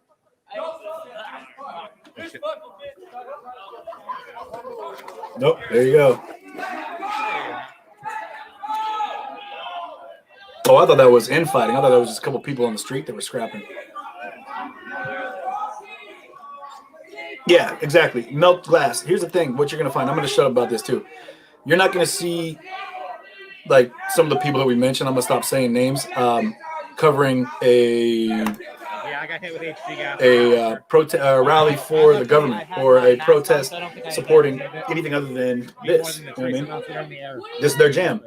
[SPEAKER 2] Nope. There you go. Oh, I thought that was infighting. I thought that was just a couple people on the street that were scrapping. Yeah, exactly. Melt glass. Here's the thing. What you're going to find. I'm going to shut up about this too. You're not going to see like some of the people that we mentioned. I'm going to stop saying names. Covering a rally for the government or a protest supporting anything other than this. You know what I mean? This is their jam.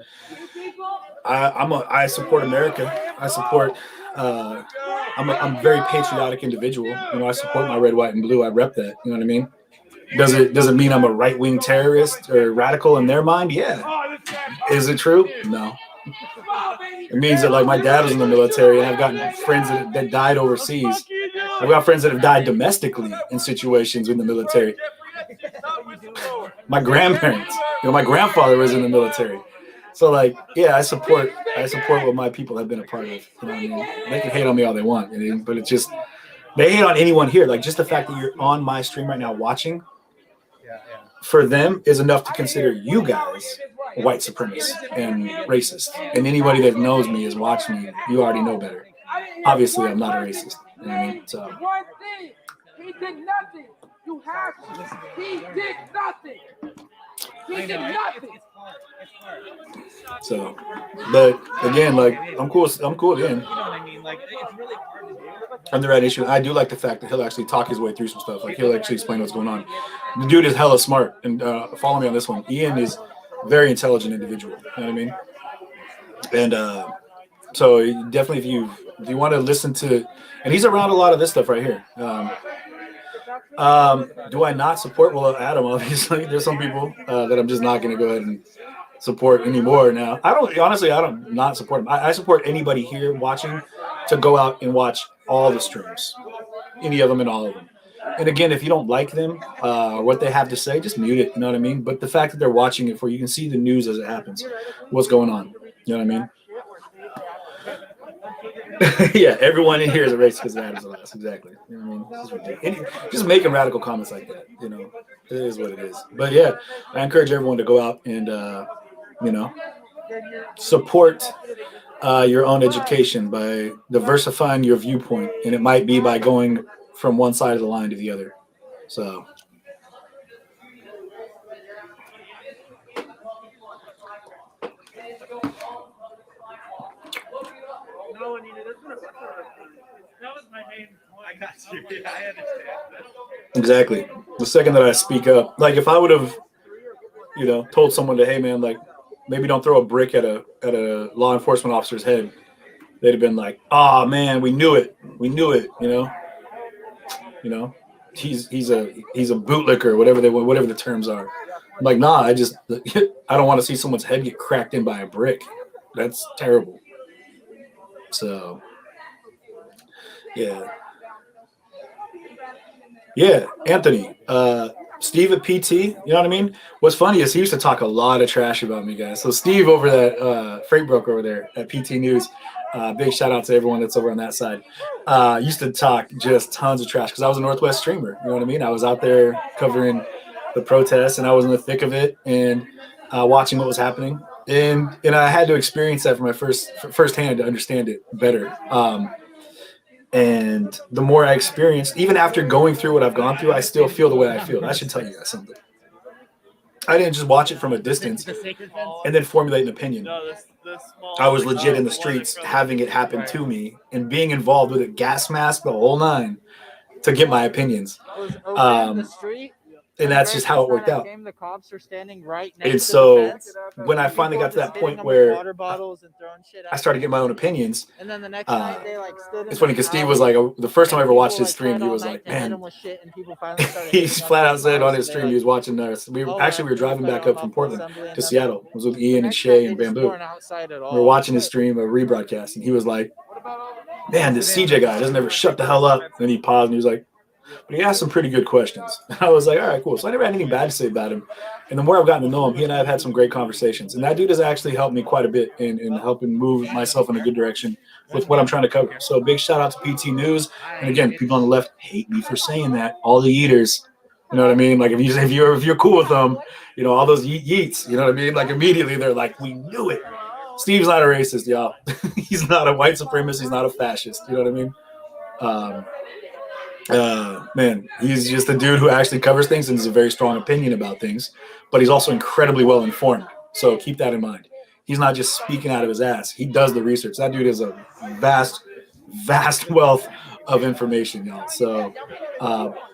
[SPEAKER 2] I support America. I support. I'm a very patriotic individual. You know, I support my red, white, and blue. I rep that. You know what I mean? Does it mean I'm a right wing terrorist or radical in their mind? Yeah. Is it true? No. It means that like my dad was in the military, and I've gotten friends that died overseas. I've got friends that have died domestically in situations in the military. My grandparents, my grandfather was in the military. So like, yeah, I support what my people have been a part of. You know what I mean? They can hate on me all they want, but it's just they hate on anyone here. Like just the fact that you're on my stream right now watching, for them is enough to consider you guys white supremacists and racist. And anybody that knows me is watching me. You already know better. Obviously, I'm not a racist. You know what I mean? So.
[SPEAKER 3] One thing, he did nothing. You have to. He did nothing. He did nothing.
[SPEAKER 2] So, but again, like I'm cool again.
[SPEAKER 4] You know what I mean? Like it's really hard to do.
[SPEAKER 2] On the right issue, I do like the fact that he'll actually talk his way through some stuff. Like he'll actually explain what's going on. The dude is hella smart, and follow me on this one. Ian is a very intelligent individual. You know what I mean? And so definitely, if you want to listen to, and he's around a lot of this stuff right here. Do I not support? Well, Adam, obviously, there's some people that I'm just not going to go ahead and support anymore now. I don't not support them. I support anybody here watching to go out and watch all the streams, any of them and all of them. And again, if you don't like them or what they have to say, just mute it. You know what I mean? But the fact that they're watching it for you can see the news as it happens, what's going on. You know what I mean? Yeah, everyone in here is a racist because of Adam's last. Exactly. You know what I mean? This is ridiculous. Just making radical comments like that, it is what it is. But yeah, I encourage everyone to go out and, support your own education by diversifying your viewpoint. And it might be by going from one side of the line to the other. So.
[SPEAKER 4] I got you. Yeah, I understand.
[SPEAKER 2] Exactly. The second that I speak up, like if I would have you know, told someone to, hey man, like maybe don't throw a brick at a law enforcement officer's head, they'd have been like, oh man, we knew it, you know, he's a bootlicker, whatever the terms are. I'm like, nah, I don't want to see someone's head get cracked in by a brick. That's terrible. So yeah, Anthony, Steve at PT, you know what I mean? What's funny is he used to talk a lot of trash about me, guys. So Steve over that freight broker over there at PT News, big shout out to everyone that's over on that side. Used to talk just tons of trash because I was a Northwest streamer. You know what I mean? I was out there covering the protests, and I was in the thick of it and watching what was happening. And I had to experience that for my firsthand to understand it better. And the more I experienced, even after going through what I've gone through, I still feel the way I feel. I should tell you guys something. I didn't just watch it from a distance and then formulate an opinion. I was legit in the streets having it happen to me and being involved with it, gas mask, the whole nine, to get my opinions. And that's just how it worked out.
[SPEAKER 12] The cops are standing right
[SPEAKER 2] And
[SPEAKER 12] next
[SPEAKER 2] so
[SPEAKER 12] to the fence.
[SPEAKER 2] when I finally got to that
[SPEAKER 12] Spitting
[SPEAKER 2] point
[SPEAKER 12] on
[SPEAKER 2] where
[SPEAKER 12] water bottles and throwing shit
[SPEAKER 2] I started getting my own opinions,
[SPEAKER 12] and then the next night they like stood.
[SPEAKER 2] it's funny because Steve was like, the first time I ever watched his stream, he was like, man, he's flat out said on his stream, he was watching us. We were driving back up from Portland to Seattle. It was with Ian and Shay and Bamboo. We were watching his stream, a rebroadcast, and he was like, man, this CJ guy doesn't ever shut the hell up. And then he paused and he was like, but he asked some pretty good questions. And I was like, all right, cool. So I never had anything bad to say about him. And the more I've gotten to know him, he and I have had some great conversations. And that dude has actually helped me quite a bit in helping move myself in a good direction with what I'm trying to cover. So big shout out to PT News. And again, people on the left hate me for saying that. All the eaters, you know what I mean? Like if you're cool with them, you know, all those yeets, you know what I mean? Like immediately they're like, we knew it. Steve's not a racist, y'all. He's not a white supremacist. He's not a fascist. You know what I mean? Man, he's just a dude who actually covers things and has a very strong opinion about things, but he's also incredibly well informed. So keep that in mind. He's not just speaking out of his ass. He does the research. That dude is a vast wealth of information, y'all. So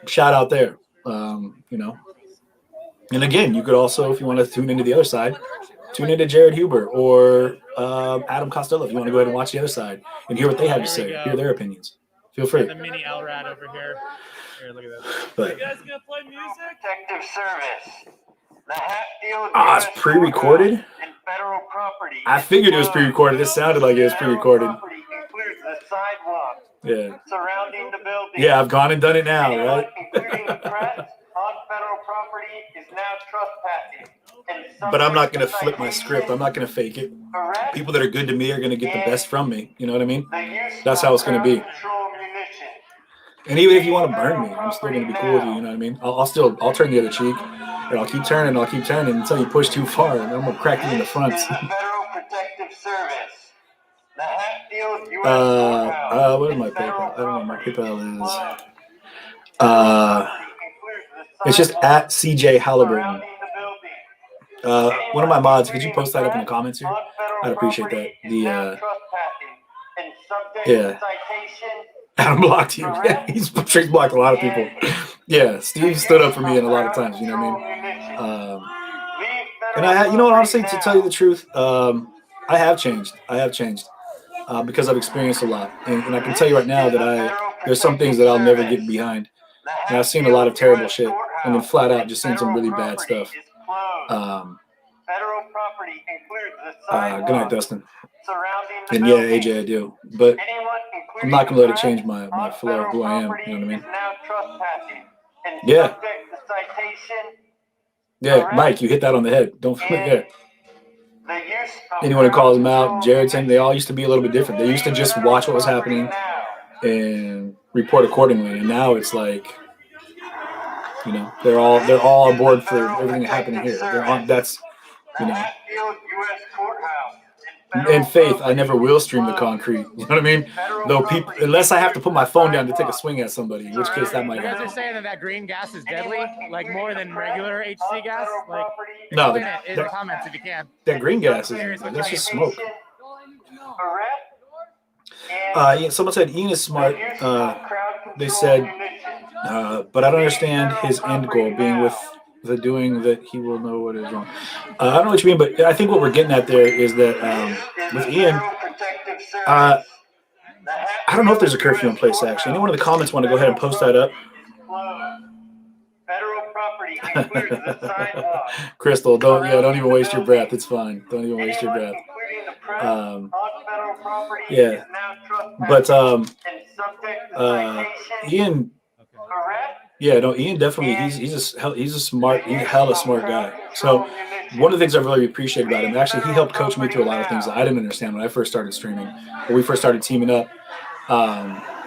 [SPEAKER 2] shout out there. You know. And again, you could also, if you want to tune into the other side, tune into Jared Huber or Adam Costello if you want to go ahead and watch the other side and hear what they have to say, hear their opinions. Feel free.
[SPEAKER 5] The mini LRAD over here. Here, look at that.
[SPEAKER 2] But,
[SPEAKER 5] you guys gonna play music?
[SPEAKER 10] Protective Service. The Hatfield
[SPEAKER 2] it's pre-recorded?
[SPEAKER 10] and federal property.
[SPEAKER 2] I figured it was pre-recorded. It sounded like it was pre-recorded.
[SPEAKER 10] Property includes the sidewalk
[SPEAKER 2] Yeah.
[SPEAKER 10] surrounding the building.
[SPEAKER 2] Yeah, I've gone and done it now,
[SPEAKER 10] Anyone,
[SPEAKER 2] right?
[SPEAKER 10] including press on federal property, is now trespassing. And
[SPEAKER 2] But I'm not going to
[SPEAKER 10] subject
[SPEAKER 2] flip my script. I'm not going to fake it.
[SPEAKER 10] arrest
[SPEAKER 2] People that are good to me are going to get the best from me. You know what I mean?
[SPEAKER 10] the use
[SPEAKER 2] That's
[SPEAKER 10] of
[SPEAKER 2] how it's going to be.
[SPEAKER 10] crowd control munitions.
[SPEAKER 2] And even if you want to burn me, I'm still going to be cool with you. You know what I mean? I'll turn the other cheek, and I'll keep turning until you push too far, and I'm going to crack you in the front.
[SPEAKER 10] This is the Federal Protective Service. The Hatfield U.S. Courthouse
[SPEAKER 2] what is my
[SPEAKER 10] and federal
[SPEAKER 2] PayPal? I don't know what my
[SPEAKER 10] property
[SPEAKER 2] PayPal is.
[SPEAKER 10] includes the
[SPEAKER 2] It's just
[SPEAKER 10] sidewalk
[SPEAKER 2] at CJ Halliburton.
[SPEAKER 10] surrounding the building.
[SPEAKER 2] One of my mods, could you post that up in the comments here?
[SPEAKER 10] On federal
[SPEAKER 2] I'd appreciate
[SPEAKER 10] property
[SPEAKER 2] that.
[SPEAKER 10] is now trespassing and subject
[SPEAKER 2] yeah.
[SPEAKER 10] to citation.
[SPEAKER 2] Adam blocked you. Yeah, he's straight blocked a lot of people. Yeah, Steve stood up for me in a lot of times. You know what I mean? And I, you know, honestly, to tell you the truth, I have changed. Because I've experienced a lot, and I can tell you right now that there's some things that I'll never get behind. And I've seen a lot of terrible shit, and then flat out just seen some really bad stuff.
[SPEAKER 10] Federal property includes the sidewalk
[SPEAKER 2] Good night, Dustin.
[SPEAKER 10] surrounding the
[SPEAKER 2] And yeah,
[SPEAKER 10] building.
[SPEAKER 2] AJ, I do, but
[SPEAKER 10] Anyone,
[SPEAKER 2] I'm not gonna let it change
[SPEAKER 10] including
[SPEAKER 2] my
[SPEAKER 10] press
[SPEAKER 2] flow of
[SPEAKER 10] on
[SPEAKER 2] who I am.
[SPEAKER 10] federal
[SPEAKER 2] You know what I mean?
[SPEAKER 10] property is now trespassing and
[SPEAKER 2] Yeah.
[SPEAKER 10] subject to citation.
[SPEAKER 2] Yeah, Mike, you hit that on the head. Don't forget.
[SPEAKER 10] The use of
[SPEAKER 2] Anyone who calls him out,
[SPEAKER 10] crowd
[SPEAKER 2] Jared,
[SPEAKER 10] control
[SPEAKER 2] they all used to be a little bit different. They used to just watch what was happening and report accordingly. And now it's like, you know, they're all on board for everything happening here. They're on. That's, you know.
[SPEAKER 10] Hatfield U.S. Courthouse
[SPEAKER 2] In faith, I never will stream the concrete. You know what I mean? Though people, unless I have to put my phone down to take a swing at somebody, in which case that might
[SPEAKER 7] You guys are
[SPEAKER 2] happen.
[SPEAKER 7] saying that green gas is deadly, like more than regular HC gas. Like,
[SPEAKER 2] No,
[SPEAKER 7] explain it in the comments if you can.
[SPEAKER 2] that green gas that's just smoke. Yeah, someone said Ian is smart. They said, but I don't understand his end goal being with the doing that he will know what is wrong. I don't know what you mean, but I think what we're getting at there is that with Ian, I don't know if there's a curfew in place, actually. Anyone in the comments want to go ahead and post that up?
[SPEAKER 10] Federal property includes the sidewalk.
[SPEAKER 2] Crystal, don't even waste your breath. It's fine. Don't even waste your breath. Yeah, but Ian, yeah, no, Ian definitely he's a smart, hella smart guy. So one of the things I really appreciate about him, actually, he helped coach me through a lot of things that I didn't understand when I first started streaming, when we first started teaming up.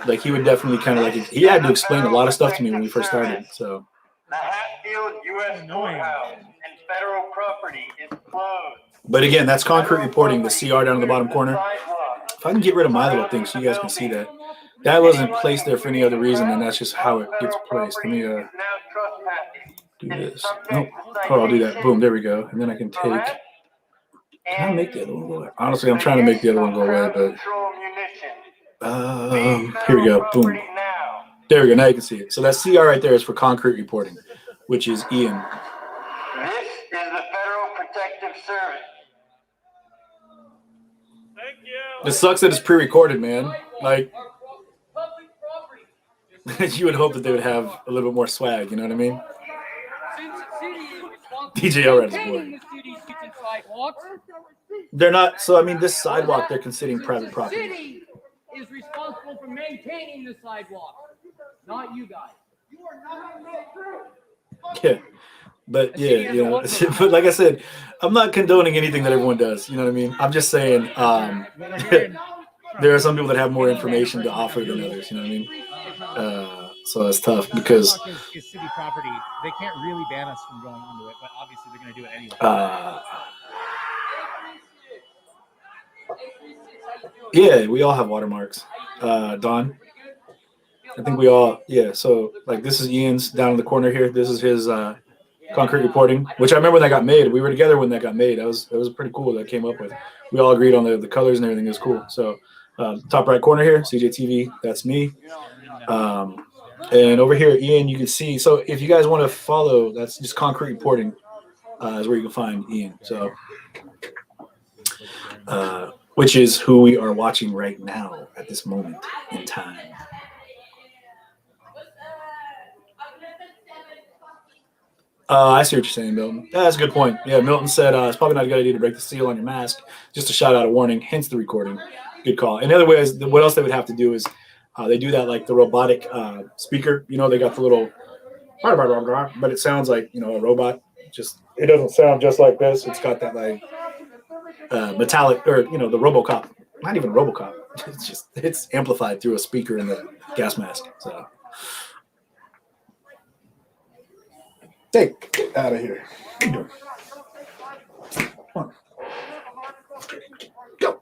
[SPEAKER 2] Like he would definitely kind of like he had to explain a lot of stuff to me when we first started. So
[SPEAKER 10] the Hatfield U.S. Courthouse and federal property is closed.
[SPEAKER 2] But again, that's concrete reporting, the CR down in the bottom corner. If I can get rid of my little thing so you guys can see that. That wasn't placed there for any other reason, and that's just how it gets placed. Let me do this. Nope. Oh, I'll do that. Boom, there we go. And then I can take. Can I make the other one go away? Honestly, I'm trying to make the other one go away, but here we go. Boom. There we go. Now you can see it. So that CR right there is for concrete reporting, which is Ian.
[SPEAKER 10] This is the Federal Protective Service.
[SPEAKER 2] It sucks that it's pre-recorded, man. Like, you would hope that they would have a little bit more swag, you know what I mean? DJ Elred is bored. They're not, so I mean, this sidewalk, they're considering private property.
[SPEAKER 13] The city is responsible for maintaining the sidewalk, not you guys. You are not
[SPEAKER 2] Yeah. But yeah, you know, but like I said, I'm not condoning anything that everyone does. You know what I mean? I'm just saying there are some people that have more information to offer than others. You know what I mean? So it's tough because
[SPEAKER 7] It's city property. They can't really ban us from going onto it, but obviously they're going to do it anyway.
[SPEAKER 2] Yeah, we all have watermarks. Don, I think we all. Yeah. So like this is Ian's down in the corner here. This is his. Concrete reporting, which I remember when that got made. We were together when that got made. That was pretty cool that came up with. We all agreed on the colors and everything. It was cool. So top right corner here, CJTV, that's me. And over here, Ian, you can see. So if you guys want to follow, that's just concrete reporting is where you can find Ian. So which is who we are watching right now at this moment in time. I see what you're saying, Milton. That's a good point. Yeah, Milton said it's probably not a good idea to break the seal on your mask. Just to shout out a warning, hence the recording. Good call. In other ways, what else they would have to do is they do that like the robotic speaker. You know, they got the little, but it sounds like, you know, a robot. Just it doesn't sound just like this. It's got that like metallic, or you know, the RoboCop. Not even RoboCop. It's amplified through a speaker in the gas mask. So. Get out of here. Come on. Go.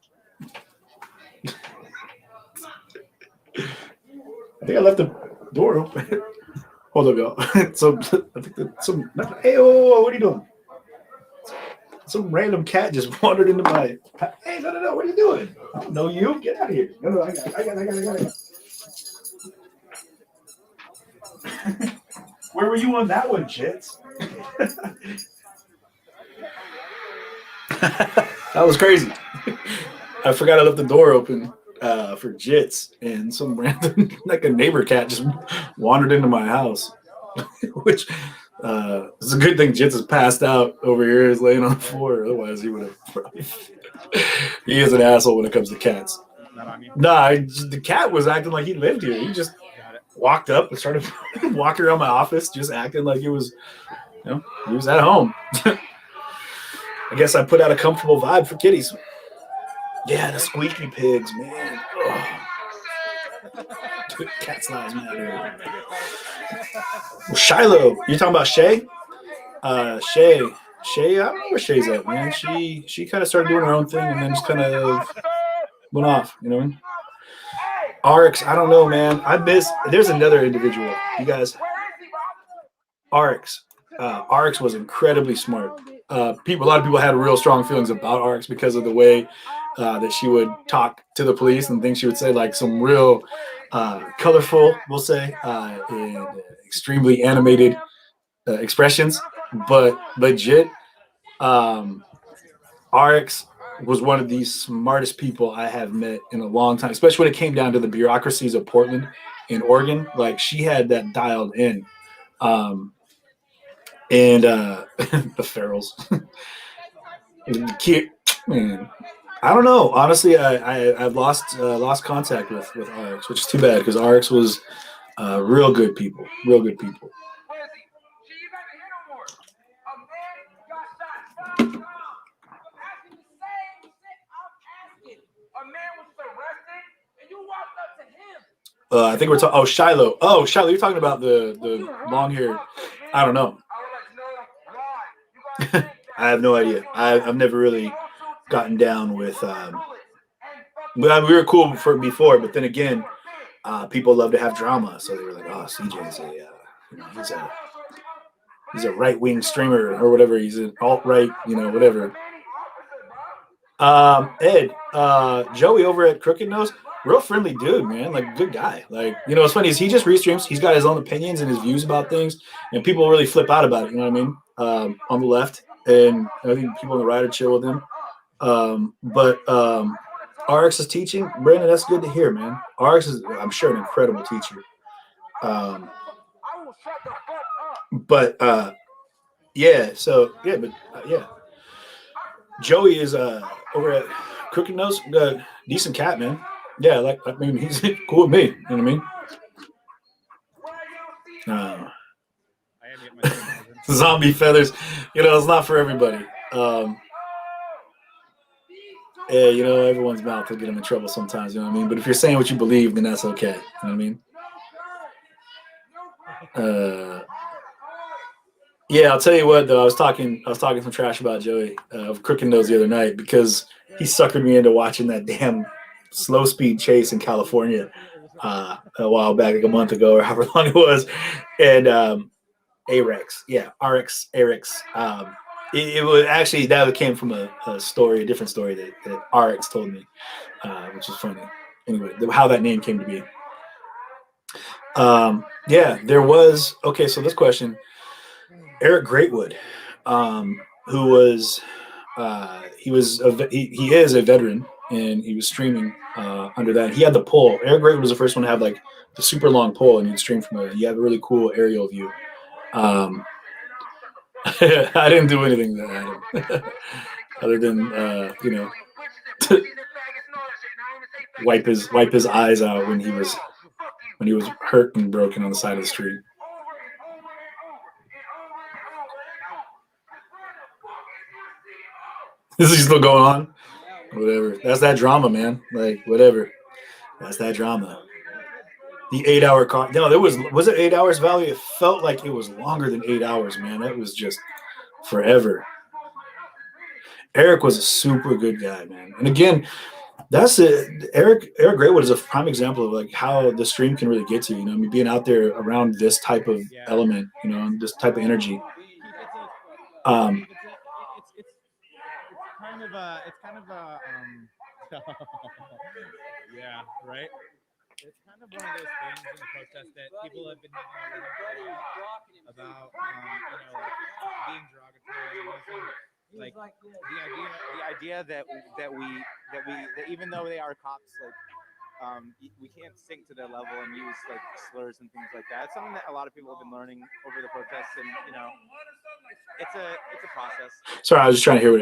[SPEAKER 2] I think I left the door open. Hold up, y'all. I think that hey, what are you doing? Some random cat just wandered into my. Hey, no, what are you doing? I don't know you. Get out of here. No, I got. Where were you on that one, Jits? That was crazy. I forgot I left the door open for Jits, and some random, like a neighbor cat just wandered into my house. Which it's a good thing Jits is passed out over here, is laying on the floor. Otherwise, he would have probably. He is an asshole when it comes to cats. Nah, the cat was acting like he lived here. He just walked up and started walking around my office, just acting like he was, you know, he was at home. I guess I put out a comfortable vibe for kitties. Yeah, the squeaky pigs, man. Dude, cat's lives matter. Well, Shiloh, you talking about Shay? Shay, I don't know where Shay's at, man. She kind of started doing her own thing and then just kind of went off, you know. RX, I don't know, man. There's another individual. You guys, RX. RX was incredibly smart. A lot of people had real strong feelings about RX because of the way that she would talk to the police and things she would say, like some real colorful, we'll say, and extremely animated expressions. but legit, RX was one of the smartest people I have met in a long time, especially when it came down to the bureaucracies of Portland and Oregon. Like, she had that dialed in. And the Ferals. Man, I don't know. Honestly, I've lost contact with RX, which is too bad because RX was real good people. Real good people. I think we're talking. Oh, Shiloh. Oh, Shiloh. You're talking about the long hair. I don't know. I have no idea. I've never really gotten down with. We were cool before, but then again, people love to have drama, so they were like, "Oh, CJ's he's a right wing streamer or whatever. He's an alt right, whatever." Ed, Joey over at Crooked Nose, real friendly dude, man. Like, good guy. Like, what's funny is he just restreams. He's got his own opinions and his views about things, and people really flip out about it. You know what I mean? On the left, and I think people on the right are chill with him. But RX is teaching. Brandon, that's good to hear, man. RX is, I'm sure, an incredible teacher. Yeah. So yeah, but yeah. Joey is over at Crooked Nose, decent cat, man. Yeah, he's cool with me. You know what I mean? Zombie feathers, it's not for everybody. Yeah, everyone's mouth will get them in trouble sometimes. You know what I mean? But if you're saying what you believe, then that's okay. You know what I mean? Yeah, I'll tell you what though. I was talking some trash about Joey of Crooked Nose the other night because he suckered me into watching that damn slow speed chase in California a while back, like a month ago or however long it was, and RX. It was actually that came from a different story that RX told me, which is funny. Anyway, how that name came to be. Yeah, there was. Okay, so this question. Eric Greatwood, who was he is a veteran, and he was streaming under that. He had the pole. Eric Greatwood was the first one to have like the super long pole, and you'd stream from you have a really cool aerial view. I didn't do anything to Adam other than wipe his eyes out when he was hurt and broken on the side of the street. This is still going on? Whatever. That's that drama, man. Like, whatever. That's that drama. The 8-hour car. No, was it 8 hours, Valley? It felt like it was longer than 8 hours, man. That was just forever. Eric was a super good guy, man. And again, that's it. Eric Greatwood is a prime example of like how the stream can really get to you. I mean, being out there around this type of element, this type of energy.
[SPEAKER 7] It's kind of a yeah, right. It's kind of one of those things in the protest that people have been having about, being derogatory. Like the idea that even though they are cops, we can't sink to their level and use like slurs and things like that. It's something that a lot of people have been learning over the protests, and it's a process. Sorry, I was just trying to hear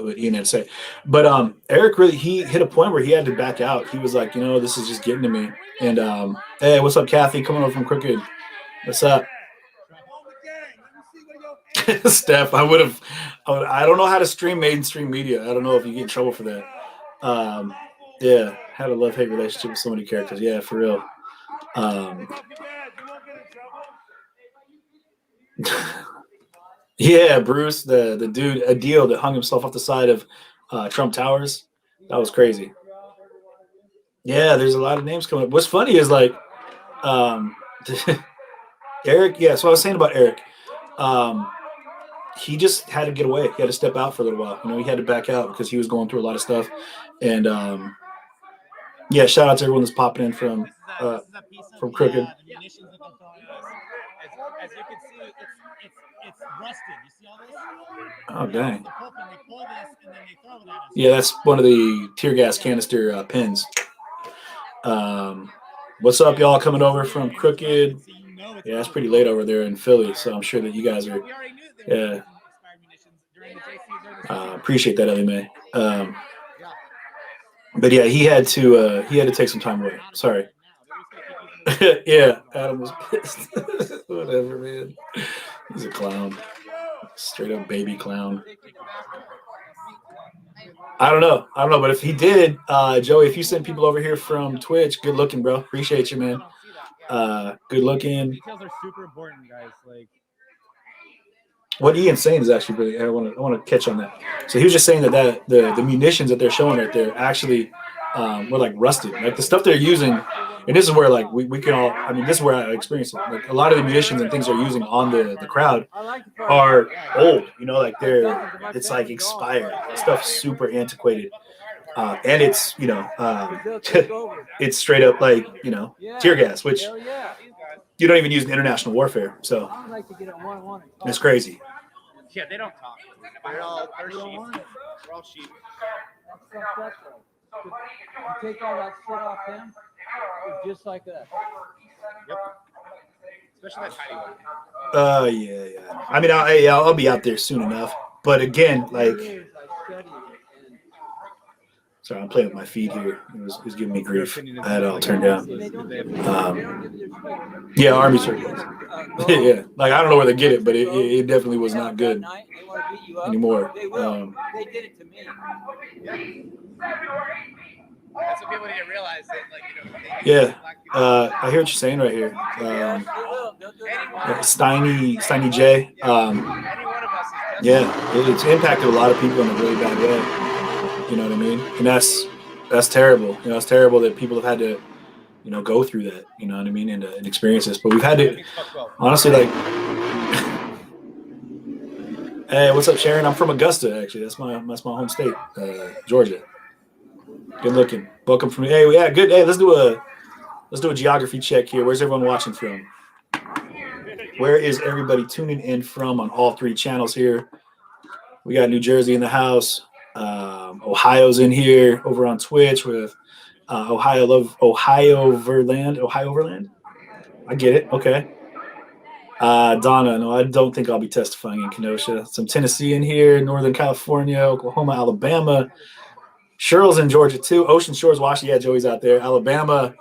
[SPEAKER 7] what Ian had to say. But Eric he hit a point where he had to back out. He was like, this is just getting to me. And hey, what's up, Kathy? Coming over from Crooked. What's up? Steph, I don't know how to stream mainstream media. I don't know if you get in trouble for that. Yeah, had a love-hate relationship with so many characters. Yeah, for real. Yeah, Bruce, the dude, Adil, that hung himself off the side of Trump Towers. That was crazy. Yeah, there's a lot of names coming up. What's funny is like Eric. Yeah, so I was saying about Eric. He just had to get away. He had to step out for a little while. He had to back out because he was going through a lot of stuff. And yeah, shout out to everyone that's popping in from Crooked. As you can see,
[SPEAKER 1] it's rusted. You see all this?
[SPEAKER 2] Oh, dang.
[SPEAKER 1] The pulp, and they pull this, and then they throw it at us.
[SPEAKER 2] Yeah, that's one of the tear gas canister pins. What's up, y'all? Coming over from Crooked. Yeah, it's pretty late over there in Philly, so I'm sure that you guys are. Yeah. Appreciate that, Ellie Mae. But yeah, he had to take some time away. Sorry. Yeah, Adam was pissed. Whatever, man. He's a clown. Straight up baby clown. I don't know, but if he did, Joey, if you send people over here from Twitch, good looking, bro. Appreciate you, man. Good looking.
[SPEAKER 7] Details are super important, guys. Like,
[SPEAKER 2] what Ian's saying is actually really, I want to catch on that. So he was just saying that the munitions that they're showing right there actually were like rusted. Like the stuff they're using, and this is where like we can all, I mean, this is where I experienced it. Like a lot of the munitions and things they're using on the crowd are old, you know, like it's like expired. Stuff's super antiquated. And it's, you know, it's straight up like, you know, tear gas, which you don't even use in international warfare. So it's crazy.
[SPEAKER 4] Yeah, they don't talk. They're all sheep. They're all sheep.
[SPEAKER 13] You take all that shit off them, it's just like that.
[SPEAKER 4] Yep. Especially that tiny one.
[SPEAKER 2] Yeah. I mean, I'll be out there soon enough. But again, like, sorry, I'm playing with my feed here. It was giving me grief. I had it all turned down. Yeah, Army surplus. Yeah, like I don't know where they get it, but it definitely was not good anymore.
[SPEAKER 13] They did it to me.
[SPEAKER 4] That's what people need to realize. That, like, you know,
[SPEAKER 2] Yeah, I hear what you're saying right here. Steiny J. Yeah, it's impacted a lot of people in a really bad way. You know what I mean? And that's terrible. You know, it's terrible that people have had to, you know, go through that. You know what I mean? And experience this. But we've had to, honestly, like. Hey, what's up, Sharon? I'm from Augusta, actually. That's my home state, Georgia. Good looking. Welcome from. Hey, yeah, good. Hey, let's do a geography check here. Where's everyone watching from? Where is everybody tuning in from on all three channels here? We got New Jersey in the house. Ohio's in here over on Twitch with Ohio Overland. I get it. Okay. Donna, no, I don't think I'll be testifying in Kenosha. Some Tennessee in here, Northern California, Oklahoma, Alabama. Cheryl's in Georgia too. Ocean Shores, Washington. Yeah, Joey's out there. Alabama,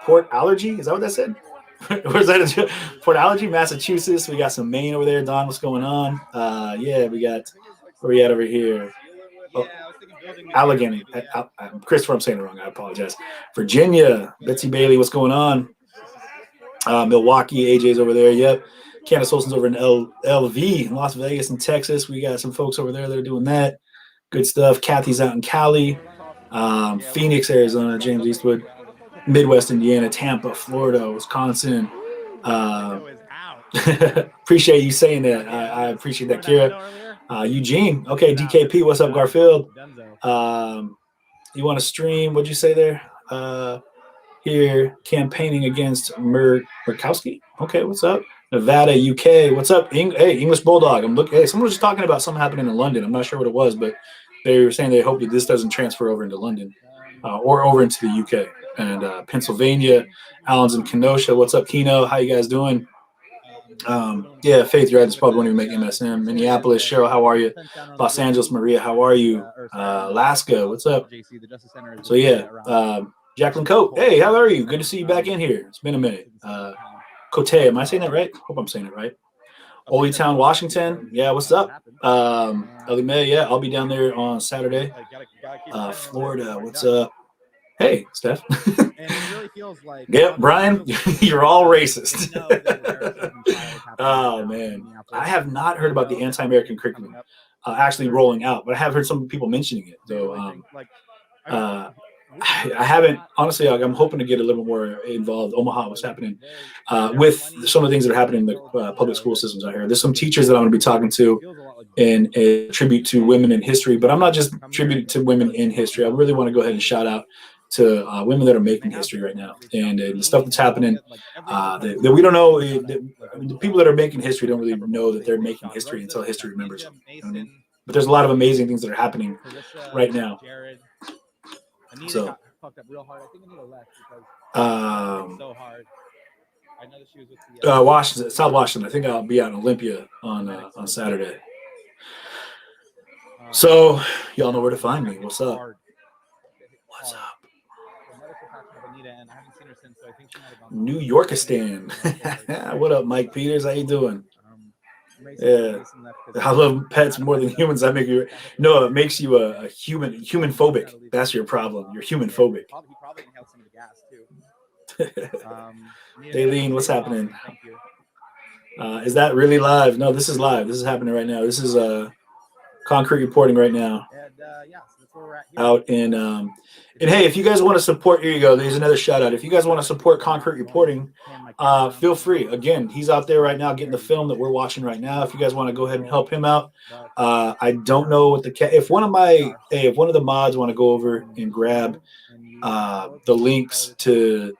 [SPEAKER 2] Port Allergy. Is that what that said? Where's that? Port Allergy, Massachusetts. We got some Maine over there. Don, what's going on? Yeah, we got. Where we at over here? Oh, Allegheny. Christopher, I'm saying it wrong. I apologize. Virginia, Betsy Bailey, what's going on? Milwaukee, AJ's over there. Yep. Candace Olsen's over in LV, Las Vegas, and Texas. We got some folks over there that are doing that. Good stuff. Kathy's out in Cali, Phoenix, Arizona, James Eastwood, Midwest Indiana, Tampa, Florida, Wisconsin. Appreciate you saying that. I appreciate that, Kira. Eugene. Okay, DKP. What's up, Garfield? You want to stream? What'd you say there? Here, campaigning against Murkowski. Okay, what's up? Nevada, UK. What's up? Hey, English Bulldog. I'm looking. Hey, someone was just talking about something happening in London. I'm not sure what it was, but they were saying they hope that this doesn't transfer over into London or over into the UK and Pennsylvania. Alan's in Kenosha. What's up, Keno? How you guys doing? Yeah, Faith, you're at this probably won't even make MSM. Minneapolis, Cheryl, how are you? Los Angeles, Maria, how are you? Alaska, what's up? So yeah, Jacqueline Coate, hey, how are you? Good to see you back in here. It's been a minute. Cote, am I saying that right? Hope I'm saying it right. Old Town, Washington. Yeah, what's up? Ellie Mae, yeah, I'll be down there on Saturday. Florida, what's up? Hey, Steph. Yeah, Brian, you're all racist. Oh, man. I have not heard about the anti-American curriculum actually rolling out, but I have heard some people mentioning it. So I haven't, honestly, I'm hoping to get a little more involved. Omaha, what's happening with some of the things that are happening in the public school systems out here. There's some teachers that I'm going to be talking to in a tribute to women in history, but I'm not just tribute to women in history. I really want to go ahead and shout out to women that are making history right now, and the stuff that's happening that we don't know. I mean, the people that are making history don't really know that they're making history until history remembers them. You know what I mean? But there's a lot of amazing things that are happening right now. So,
[SPEAKER 7] fucked up real hard. I think Anita left because so hard. I know that she was with the
[SPEAKER 2] Washington, South Washington. I think I'll be out in Olympia on Saturday. So y'all know where to find me. What's up? What's up? New Yorkistan. What up, Mike Peters? How you doing? Yeah, I love pets more than humans. I make you no. It makes you a human phobic. That's your problem. You're human phobic.
[SPEAKER 7] He probably inhaled some of the gas too.
[SPEAKER 2] Daylene, what's happening? Is that really live? No, this is live. This is happening right now. This is concrete reporting right now.
[SPEAKER 7] And yeah, so that's where we're at.
[SPEAKER 2] Out in and hey, if you guys want to support, here you go. There's another shout out. If you guys want to support concrete reporting, feel free. Again, he's out there right now getting the film that we're watching right now. If you guys want to go ahead and help him out, I don't know what if one of the mods want to go over and grab the links to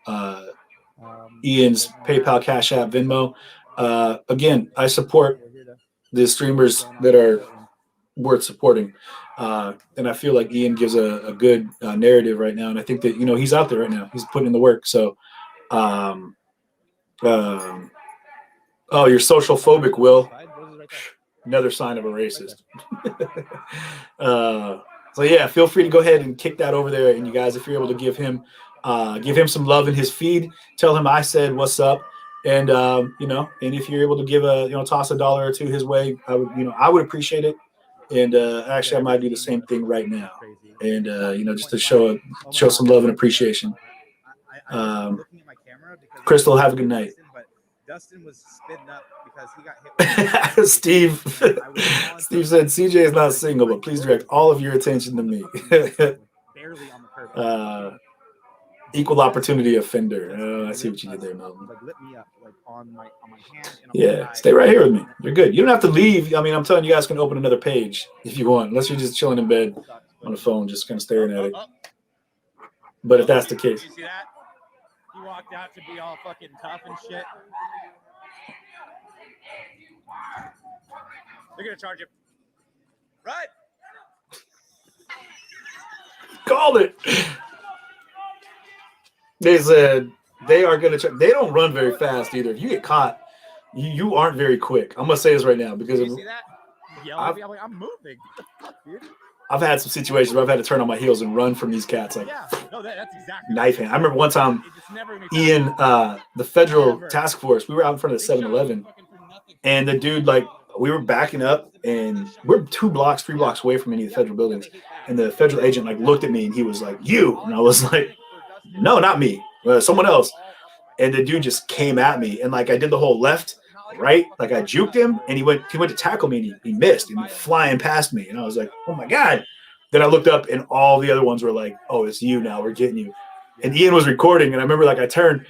[SPEAKER 2] Ian's PayPal, Cash App, Venmo. Again, I support the streamers that are worth supporting. And I feel like Ian gives a good narrative right now. And I think that, he's out there right now. He's putting in the work. So, oh, you're social phobic, Will. Another sign of a racist. So yeah, feel free to go ahead and kick that over there. And you guys, if you're able to give him some love in his feed, tell him I said what's up. And and if you're able to give toss $1 or $2 his way, I would appreciate it. And actually, I might do the same thing right now, and just to show some love and appreciation. Crystal, have a good night.
[SPEAKER 7] Dustin was spitting up because he got hit.
[SPEAKER 2] Steve said CJ is not single, but please direct all of your attention to me.
[SPEAKER 7] Barely on the curb.
[SPEAKER 2] Equal opportunity offender. I see what you did there, Melvin.
[SPEAKER 7] Like lit me up, like on my hand.
[SPEAKER 2] Yeah, stay right here with me. You're good. You don't have to leave. I mean, I'm telling you guys can open another page if you want, unless you're just chilling in bed on the phone, just kind of staring at it. But if that's the case.
[SPEAKER 7] You see that? He walked out to be all fucking tough and shit. They're gonna charge him. Right.
[SPEAKER 2] Called it. They said they are going to – they don't run very fast either. If you get caught, you aren't very quick. I'm going to say this right now because
[SPEAKER 7] you see that? I'm moving. Dude.
[SPEAKER 2] I've had some situations where I've had to turn on my heels and run from these cats. Like,
[SPEAKER 7] yeah, no, that's exactly
[SPEAKER 2] knife hand. I remember one time Ian, the federal task force, we were out in front of the 7-Eleven, and the dude, we were backing up, and we're 3 blocks away from any of the federal buildings, and the federal agent, looked at me, and he was like, "You," and I was like, "No, not me, someone else." And the dude just came at me, and I did the whole left, right, I juked him, and he went to tackle me, and he missed, and he went flying past me, and I was like, "Oh my god!" Then I looked up, and all the other ones were like, "Oh, it's you now. We're getting you." And Ian was recording, and I remember I turned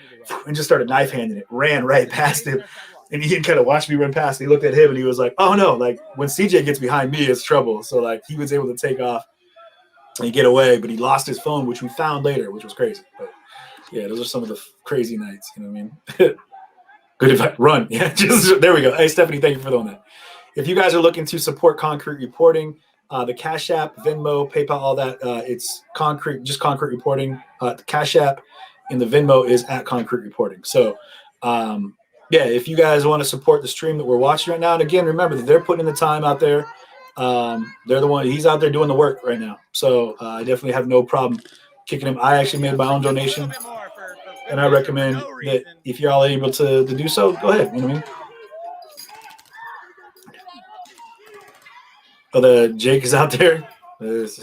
[SPEAKER 2] and just started knife handing it, ran right past him, and Ian kind of watched me run past. And he looked at him, and he was like, "Oh no! When CJ gets behind me, it's trouble." So he was able to take off and get away, but he lost his phone, which we found later, which was crazy. But yeah, those are some of the crazy nights. You know what I mean? Good advice. Run. Yeah, there we go. Hey, Stephanie, thank you for doing that. If you guys are looking to support concrete reporting, the Cash App, Venmo, PayPal, all that, it's just concrete reporting. The Cash App and the Venmo is at concrete reporting. So, yeah, if you guys want to support the stream that we're watching right now, and again, remember that they're putting in the time out there. They're the one. He's out there doing the work right now. So I definitely have no problem kicking him. I actually made my own donation, and I recommend that if you're all able to do so, go ahead. You know what I mean? Oh, the Jake is out there. Here's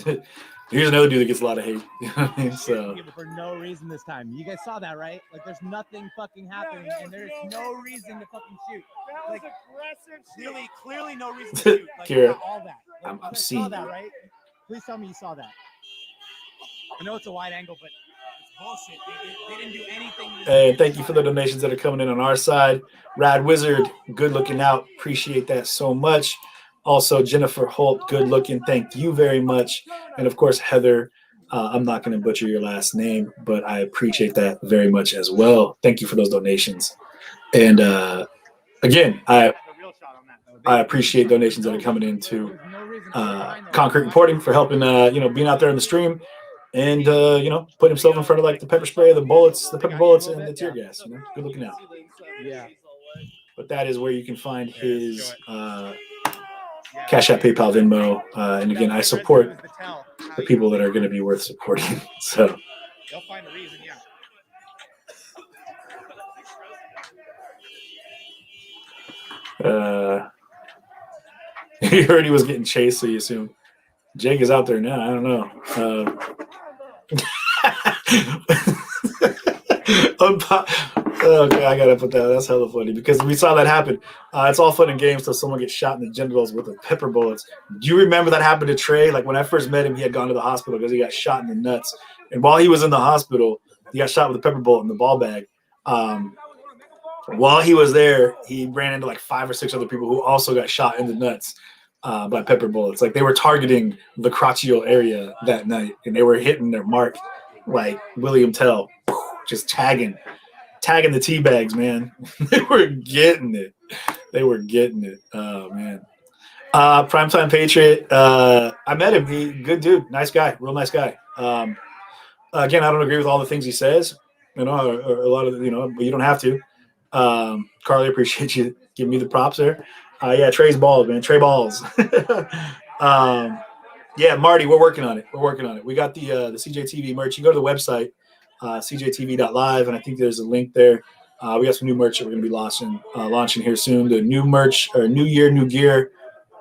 [SPEAKER 2] another dude that gets a lot of hate. You know what I mean? So
[SPEAKER 7] for no reason this time. You guys saw that, right? There's nothing fucking happening, and there's no reason to fucking shoot. That was aggressive. Clearly no reason to shoot.
[SPEAKER 2] Kira,
[SPEAKER 7] all that.
[SPEAKER 2] I'm
[SPEAKER 7] you
[SPEAKER 2] seeing
[SPEAKER 7] saw that, right? Please tell me you saw that. I know it's a wide angle, but it's bullshit. They didn't do anything.
[SPEAKER 2] Hey, thank you for the donations that are coming in on our side. Rad Wizard, good looking out. Appreciate that so much. Also, Jennifer Holt, good looking. Thank you very much. And of course, Heather, I'm not going to butcher your last name, but I appreciate that very much as well. Thank you for those donations. And again, I appreciate donations that are coming into Concrete Reporting for helping, being out there in the stream and, putting himself in front of like the pepper spray, the bullets, the pepper bullets, and the tear gas. Good looking out.
[SPEAKER 7] Yeah.
[SPEAKER 2] But that is where you can find his Cash App, PayPal, Venmo. And again, I support the people that are going to be worth supporting. So.
[SPEAKER 4] They'll find a reason, yeah.
[SPEAKER 2] He heard he was getting chased, so you assume Jake is out there now. I don't know. Okay, I gotta put that. That's hella funny because we saw that happen. It's all fun and games till someone gets shot in the genitals with the pepper bullets. Do you remember that happened to Trey? Like when I first met him, he had gone to the hospital because he got shot in the nuts. And while he was in the hospital, he got shot with a pepper bullet in the ball bag. While he was there, he ran into like 5 or 6 other people who also got shot in the nuts by pepper bullets. Like they were targeting the crotchal area that night, and they were hitting their mark like William Tell, just tagging the tea bags, man. They were getting it. Oh man. Primetime Patriot. I met him. He good dude, nice guy, real nice guy. Again, I don't agree with all the things he says, or a lot of, but you don't have to. Carly, appreciate you giving me the props there. Yeah, Trey's balls, man. Trey balls. Yeah, Marty, we're working on it. We got the CJTV merch. You go to the website, cjtv.live, and I think there's a link there. We got some new merch that we're going to be launching here soon. The new merch, or new year, new gear.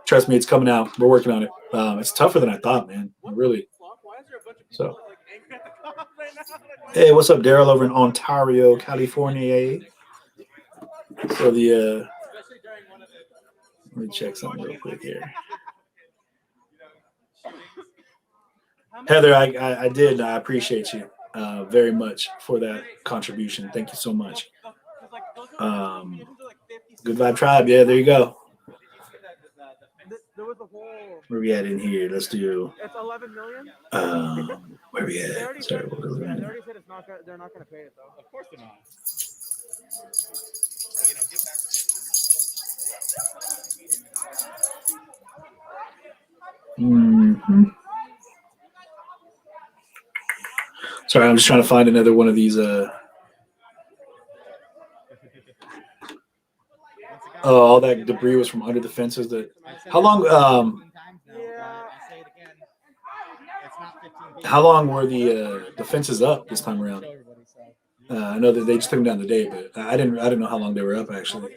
[SPEAKER 2] Trust me, it's coming out. We're working on it. It's tougher than I thought, man. Really. So, hey, what's up, Daryl, over in Ontario, California? So let me check something real quick here. Heather, I did. I appreciate you very much for that contribution. Thank you so much. Good Vibe Tribe. Yeah, there you go. Where we at in here? Let's do.
[SPEAKER 6] It's 11 million.
[SPEAKER 2] Where we at? Sorry, what was
[SPEAKER 6] They
[SPEAKER 2] that?
[SPEAKER 6] already said they're not going to pay it though.
[SPEAKER 4] Of course they're not.
[SPEAKER 2] Mm-hmm. Sorry, I'm just trying to find another one of these. All that debris was from under the fences. How long? How long were the fences up this time around? I know that they just took them down today, but I didn't know how long they were up actually.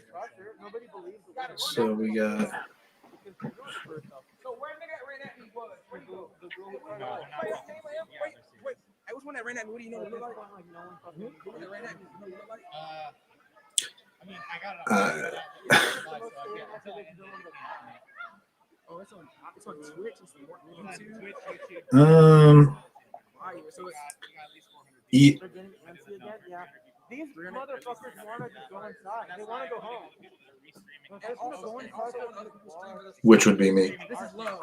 [SPEAKER 2] So we got.
[SPEAKER 3] I was one that ran at me. What do you know? I mean, I got it. Oh, it's on Twitch.
[SPEAKER 2] These
[SPEAKER 6] motherfuckers want to go inside. They want to go home.
[SPEAKER 2] Which would be me.
[SPEAKER 3] This is love.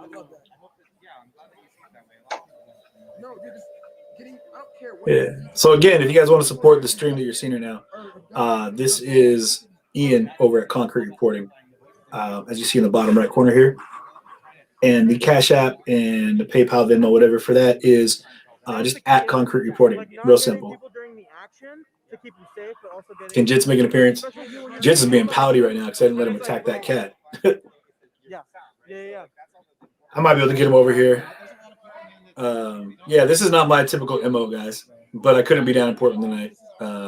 [SPEAKER 3] I love that. No, dude, I don't care what.
[SPEAKER 2] Yeah. So again, if you guys want to support the stream that you're seeing right now, this is Ian over at Concrete Reporting, as you see in the bottom right corner here, and the Cash App and the PayPal, Venmo, whatever for that is just at Concrete Reporting. Real simple. Can Jits make an appearance? Jits is being pouty right now because I didn't let him attack that cat.
[SPEAKER 6] Yeah.
[SPEAKER 2] I might be able to get him over here. Yeah, this is not my typical MO, guys, but I couldn't be down in Portland tonight.
[SPEAKER 3] It's fair,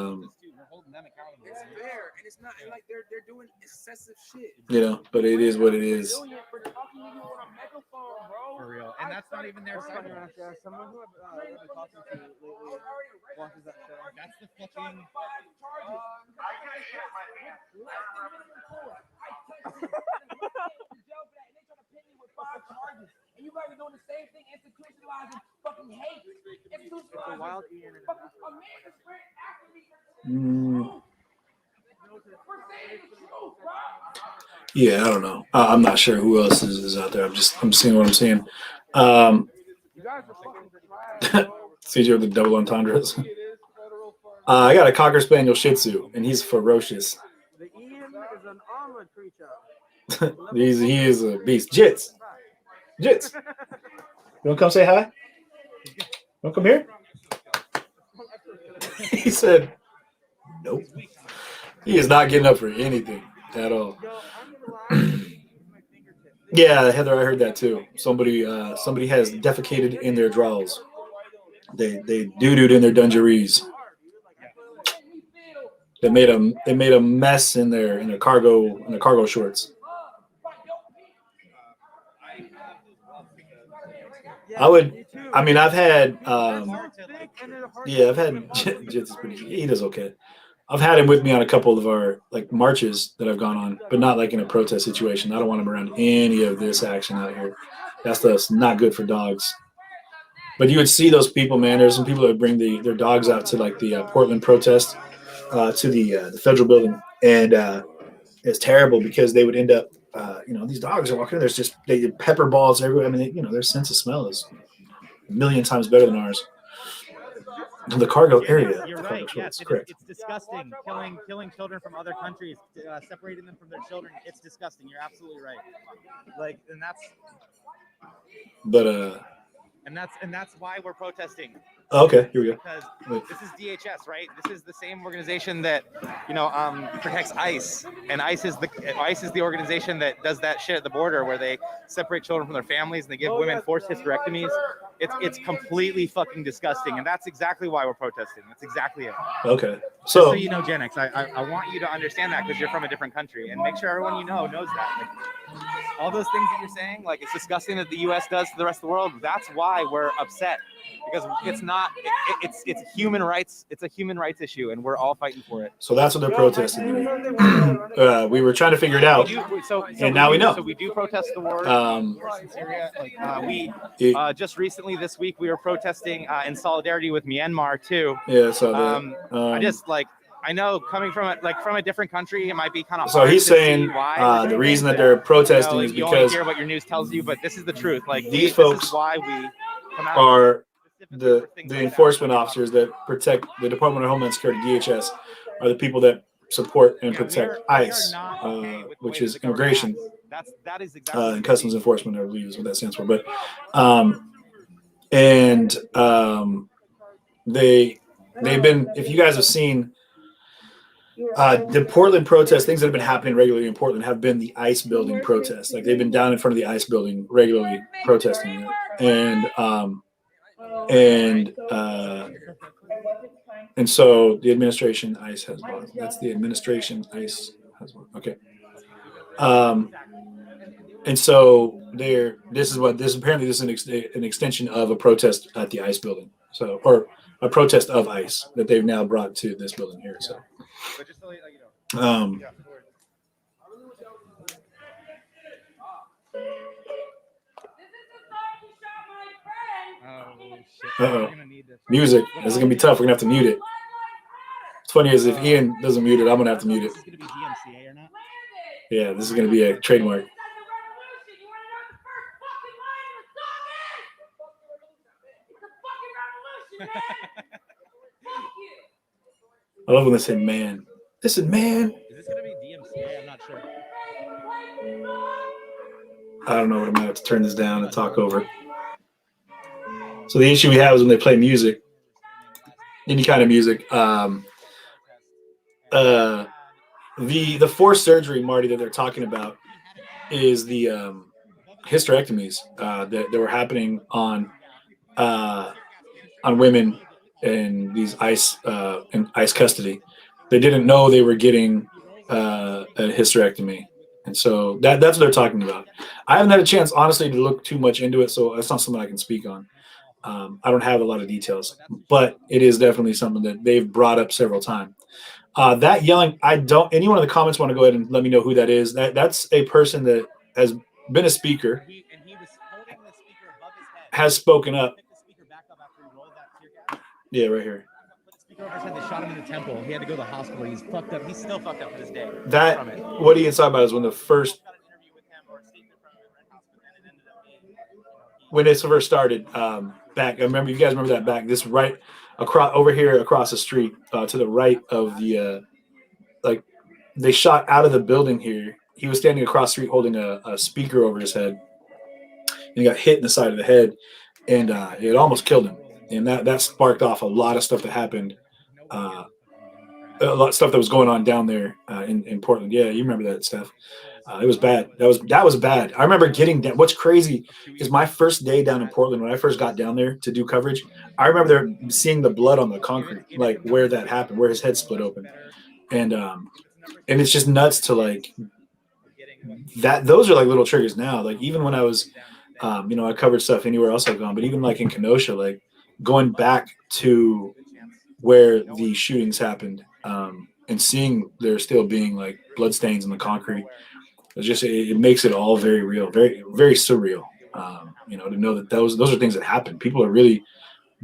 [SPEAKER 3] and it's not like they're doing excessive shit.
[SPEAKER 2] But it is what it is.
[SPEAKER 4] For real. And that's not even their side.
[SPEAKER 6] Someone who I've been talking to lately watches that show.
[SPEAKER 4] That's the fucking.
[SPEAKER 3] And you guys are doing the same thing, institutionalizing fucking hate. Institutionalizing fucking
[SPEAKER 2] Yeah, I don't know. I'm not sure who else is out there. I'm seeing what I'm seeing. CJ with the double entendres. I got a Cocker Spaniel Shih Tzu, and he's ferocious.
[SPEAKER 6] The Ian is an armored creature.
[SPEAKER 2] He is a beast. Jits. You want to come say hi? You want to come here? He said, nope. He is not getting up for anything at all. Yeah, Heather, I heard that too. Somebody has defecated in their drawers. They doo-dooed in their dungarees. They made a mess in their cargo shorts. I've had Jits is pretty, he does okay. I've had him with me on a couple of our like marches that I've gone on, but not like in a protest situation. I don't want him around any of this action out here. That stuff's not good for dogs. But you would see those people, man. There's some people that would bring their dogs out to like the Portland protest, to the federal building, and it's terrible because they would end up, these dogs are walking. There's just pepper balls everywhere. I mean, their sense of smell is a million times better than ours. In the cargo area.
[SPEAKER 7] You're right. Yes, it's disgusting. Killing children from other countries, separating them from their children. It's disgusting. You're absolutely right. And that's why we're protesting.
[SPEAKER 2] Okay, here we go.
[SPEAKER 7] Because this is DHS, right? This is the same organization that protects ICE, and ICE is the organization that does that shit at the border where they separate children from their families and they give women forced hysterectomies. It's completely fucking disgusting, and that's exactly why we're protesting. That's exactly it.
[SPEAKER 2] Okay,
[SPEAKER 7] so you know, Gen X, I want you to understand that because you're from a different country, and make sure everyone knows that. Like, all those things that you're saying, like it's disgusting that the U.S. does to the rest of the world. That's why we're upset, because it's not. It's human rights. It's a human rights issue, and we're all fighting for it.
[SPEAKER 2] So that's what they're protesting. We were trying to figure it out, and now we know.
[SPEAKER 7] So we do protest the war in Syria. Just recently this week we were protesting in solidarity with Myanmar too.
[SPEAKER 2] Yeah, so
[SPEAKER 7] I know coming from a different country, it might be kind of.
[SPEAKER 2] So he's saying the reason that they're protesting is
[SPEAKER 7] you
[SPEAKER 2] because
[SPEAKER 7] only hear what your news tells you, but this is the truth. Like
[SPEAKER 2] these folks
[SPEAKER 7] this is why we come out
[SPEAKER 2] are the enforcement officers that protect the Department of Homeland Security, DHS, are the people that support and protect ICE, which is immigration and customs enforcement, I believe is what that stands for. But they've been, if you guys have seen the Portland protests, things that have been happening regularly in Portland have been the ICE building protests. Like they've been down in front of the ICE building regularly protesting it. And so the administration ICE has one. That's the administration ICE has one. Okay. And so this is apparently an extension of a protest at the ICE building. So, or a protest of ICE that they've now brought to this building here. So, music. This is gonna be tough. We're gonna have to mute it. It's funny as if Ian doesn't mute it, I'm gonna have to mute it. Yeah, this is gonna be a trademark. I love when they say man. Listen, man.
[SPEAKER 7] Is this gonna be DMCA? I'm not sure.
[SPEAKER 2] I don't know what I'm gonna have to turn this down and talk over it. So the issue we have is when they play music, any kind of music. The forced surgery, Marty, that they're talking about is the hysterectomies that were happening on women in these ICE custody. They didn't know they were getting a hysterectomy. And so that's what they're talking about. I haven't had a chance, honestly, to look too much into it, so that's not something I can speak on. I don't have a lot of details, but it is definitely something that they've brought up several times. That yelling, anyone in the comments want to go ahead and let me know who that is. That's a person that has been a speaker, has spoken up. Yeah, right here.
[SPEAKER 7] They shot him in the temple. He had to go to the hospital. He's fucked up. He's still fucked up to this day.
[SPEAKER 2] What Ian's talking about is when when this first started, back. I remember you guys remember that back. This right across over here across the street to the right of the like they shot out of the building here. He was standing across the street holding a speaker over his head, and he got hit in the side of the head, and it almost killed him. And that sparked off a lot of stuff that happened. A lot of stuff that was going on down there in Portland. Yeah, you remember that stuff. It was bad. That was bad. I remember getting down. What's crazy is my first day down in Portland, when I first got down there to do coverage, I remember seeing the blood on the concrete, like where that happened, where his head split open. And it's just nuts to like that. Those are like little triggers now. Like even when I was, I covered stuff anywhere else I've gone, but even like in Kenosha, like going back to where the shootings happened and seeing there still being like blood stains in the concrete. It makes it all very real, very, very surreal. To know that those are things that happen. People are really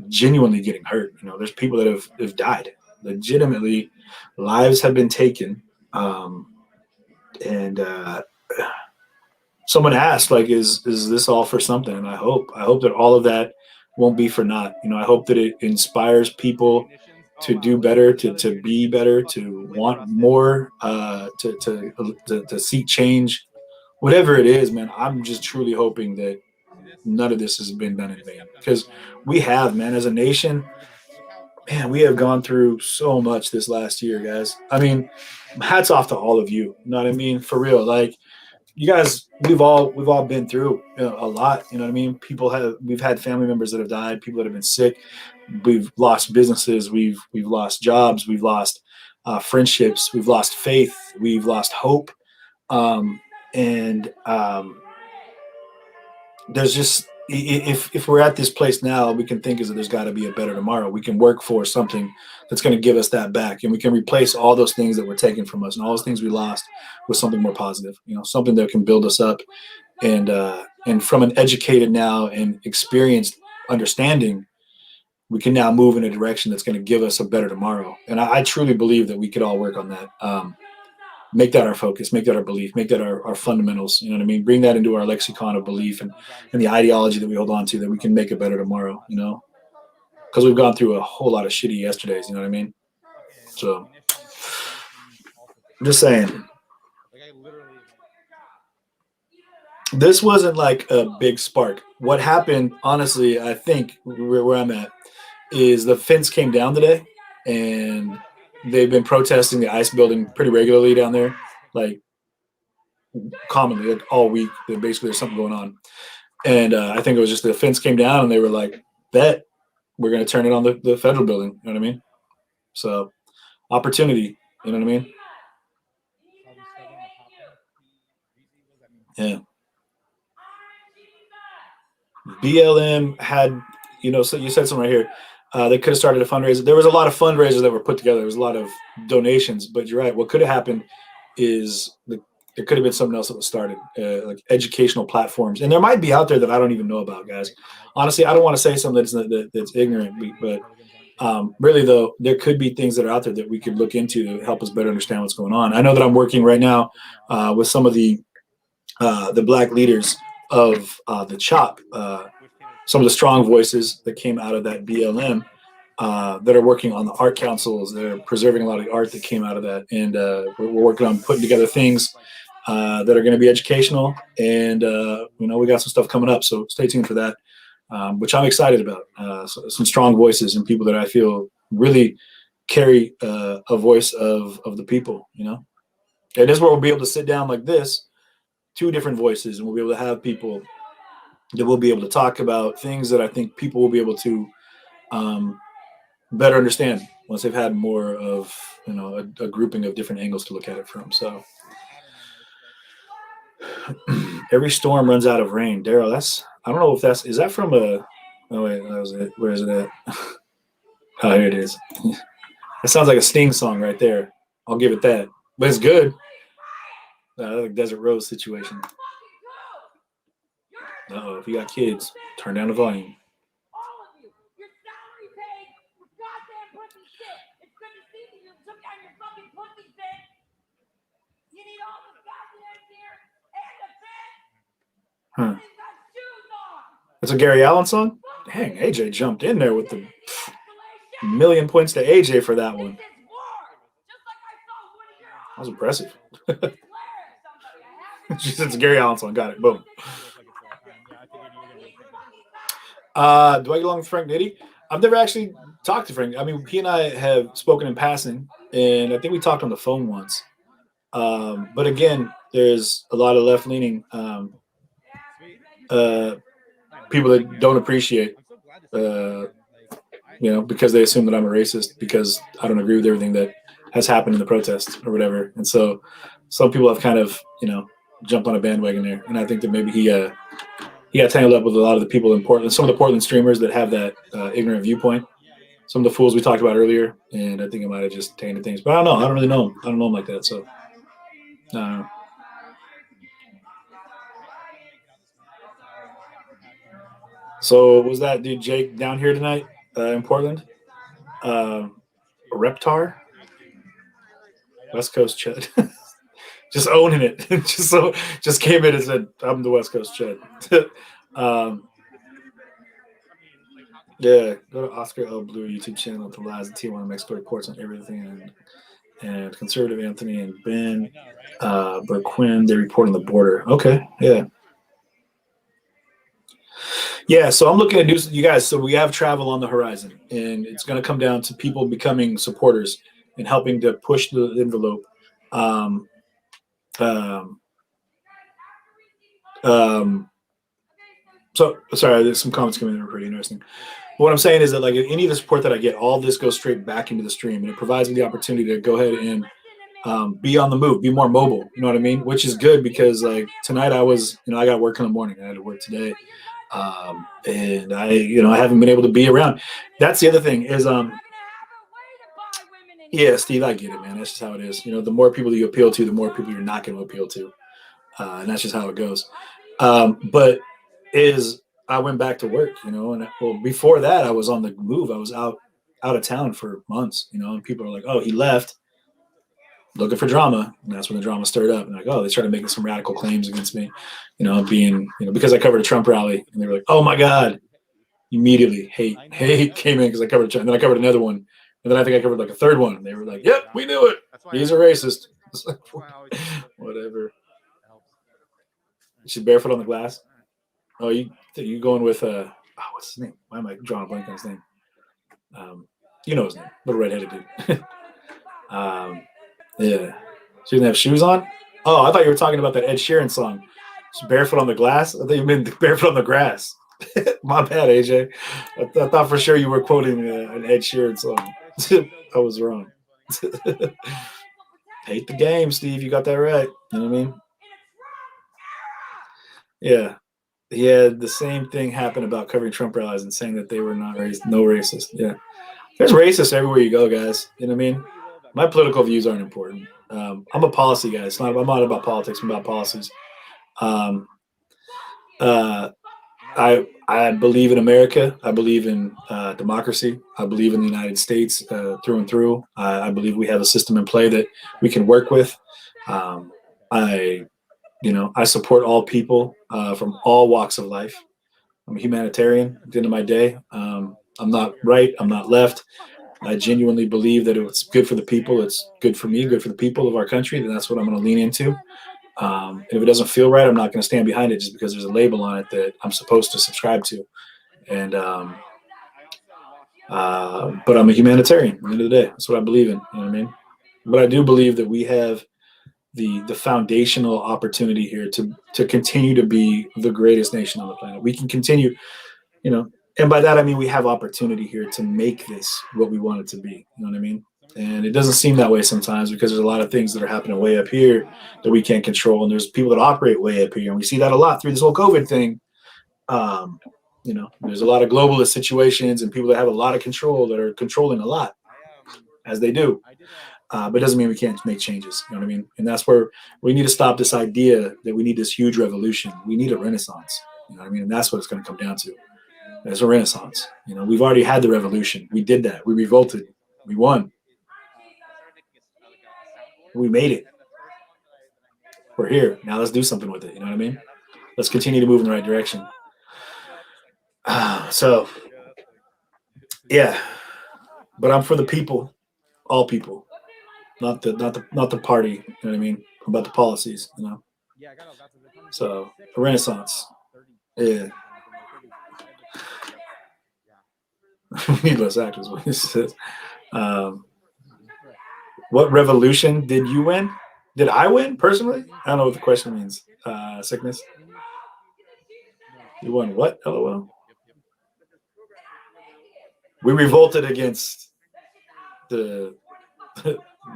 [SPEAKER 2] genuinely getting hurt. There's people that have died. Legitimately, lives have been taken. And someone asked, like, is this all for something? And I hope that all of that won't be for naught. I hope that it inspires people to do better, to be better, to want more, to seek change, whatever it is, man. I'm just truly hoping that none of this has been done in vain, because we have, man, as a nation, man, we have gone through so much this last year, guys. I mean, hats off to all of you. You know what I mean? For real, like you guys, we've all been through a lot. You know what I mean? We've had family members that have died, people that have been sick. We've lost businesses. We've lost jobs. We've lost friendships. We've lost faith. We've lost hope. There's just, if we're at this place now, we can think is that there's got to be a better tomorrow. We can work for something that's going to give us that back, and we can replace all those things that were taken from us and all those things we lost with something more positive. Something that can build us up, and from an educated now and experienced understanding, we can now move in a direction that's going to give us a better tomorrow. And I truly believe that we could all work on that. Make that our focus, make that our belief, make that our fundamentals. You know what I mean? Bring that into our lexicon of belief and the ideology that we hold on to, that we can make a better tomorrow, because we've gone through a whole lot of shitty yesterdays. You know what I mean? So I'm just saying, this wasn't like a big spark. What happened, honestly, I think where I'm at is the fence came down today, and they've been protesting the ICE building pretty regularly down there, like commonly, like all week. Basically, there's something going on. And I think it was just the fence came down, and they were like, bet we're going to turn it on the federal building. You know what I mean? So opportunity, you know what I mean? Yeah. BLM had, so you said something right here. They could have started a fundraiser. There was a lot of fundraisers that were put together. There was a lot of donations, but you're right. What could have happened is there could have been something else that was started, like educational platforms. And there might be out there that I don't even know about, guys. Honestly, I don't want to say something that's ignorant, but really, though, there could be things that are out there that we could look into to help us better understand what's going on. I know that I'm working right now with some of the Black leaders of the CHOP, some of the strong voices that came out of that BLM that are working on the art councils. They're preserving a lot of the art that came out of that. And we're working on putting together things that are going to be educational. And, we got some stuff coming up. So stay tuned for that, which I'm excited about. Some strong voices and people that I feel really carry a voice of the people, And this is where we'll be able to sit down like this, two different voices, and we'll be able to have people that we'll be able to talk about things that I think people will be able to better understand once they've had more of, a grouping of different angles to look at it from. So every storm runs out of rain. Daryl, I don't know if is that from oh wait, that was it. Where is it at? Oh, here it is. That sounds like a Sting song right there. I'll give it that. But it's good. Like Desert Rose situation. Uh-oh, if you got kids, turn down the volume. Huh. That's a Gary Allen song? Dang, AJ jumped in there with the million points to AJ for that one. That was impressive. She said it's a Gary Allen song. Got it. Boom. Do I get along with Frank Nitti? I've never actually talked to Frank. I mean, he and I have spoken in passing, and I think we talked on the phone once. But again, there's a lot of left-leaning people that don't appreciate, because they assume that I'm a racist because I don't agree with everything that has happened in the protests or whatever. And so some people have kind of, jumped on a bandwagon there. And I think that maybe he got tangled up with a lot of the people in Portland, some of the Portland streamers that have that ignorant viewpoint, some of the fools we talked about earlier. And I think it might have just tainted things. But I don't know. I don't really know him. I don't know him like that. So, So was that dude Jake down here tonight in Portland? Reptar? West Coast Chud. Just owning it. just came in and said, I'm the West Coast Chud. Yeah, go to Oscar L. Blue YouTube channel to Lies and T1 Mexico reports on everything. And Conservative Anthony and Ben Burquin, they report on the border. Okay, yeah. Yeah, so I'm looking at you guys. So we have travel on the horizon, and it's going to come down to people becoming supporters and helping to push the envelope. So sorry, there's some comments coming in that are pretty interesting. But what I'm saying is that like any of the support that I get, all this goes straight back into the stream, and it provides me the opportunity to go ahead and be on the move, be more mobile. You know what I mean? Which is good because like tonight I was, I got work in the morning. I had to work today. And I haven't been able to be around. That's the other thing is, yeah, Steve, I get it, man. That's just how it is. The more people you appeal to, the more people you're not going to appeal to. And that's just how it goes. But I went back to work, and before that I was on the move. I was out of town for months, and people are like, oh, he left looking for drama. And that's when the drama stirred up. And like, oh, they started making some radical claims against me, because I covered a Trump rally, and they were like, oh my God, immediately hate came in because I covered Trump. And then I covered another one. And then I think I covered like a third one. And they were like, yep, we knew it. He's a racist. It's like, whatever. She's barefoot on the glass. Oh, you going with what's his name? Why am I drawing a blank on his name? You know his name, little redheaded dude. Yeah. She didn't have shoes on? Oh, I thought you were talking about that Ed Sheeran song. She's barefoot on the glass? I thought you meant barefoot on the grass. My bad, AJ. I thought for sure you were quoting an Ed Sheeran song. I was wrong. Hate the game, Steve. You got that right. You know what I mean? Yeah. He had the same thing happen about covering Trump rallies and saying that they were not no racist. Yeah. There's racists everywhere you go, guys. You know what I mean? My political views aren't important. I'm a policy guy. I'm not about politics. I'm about policies. I believe in America. I believe in democracy. I believe in the United States through and through. I believe we have a system in play that we can work with. I support all people from all walks of life. I'm a humanitarian at the end of my day. I'm not right. I'm not left. I genuinely believe that it's good for the people. It's good for me, good for the people of our country. Then that's what I'm going to lean into. And if it doesn't feel right, I'm not going to stand behind it just because there's a label on it that I'm supposed to subscribe to. And but I'm a humanitarian at the end of the day. That's what I believe in. You know what I mean? But I do believe that we have the foundational opportunity here to continue to be the greatest nation on the planet. We can continue, and by that I mean we have opportunity here to make this what we want it to be. You know what I mean? And it doesn't seem that way sometimes because there's a lot of things that are happening way up here that we can't control, and there's people that operate way up here, and we see that a lot through this whole COVID thing. There's a lot of globalist situations and people that have a lot of control that are controlling a lot, as they do. But it doesn't mean we can't make changes. You know what I mean? And that's where we need to stop this idea that we need this huge revolution. We need a renaissance. You know what I mean? And that's what it's going to come down to. There's a renaissance. We've already had the revolution. We did that. We revolted. We won. We made it. We're here. Now let's do something with it. You know what I mean? Let's continue to move in the right direction. So, yeah, but I'm for the people, all people, not the party. You know what I mean? I'm about the policies, you know. So, a renaissance. Yeah. We need less actors. What he says. What revolution did you win? Did I win personally? I don't know what the question means. Sickness. You won what? LOL. We revolted against the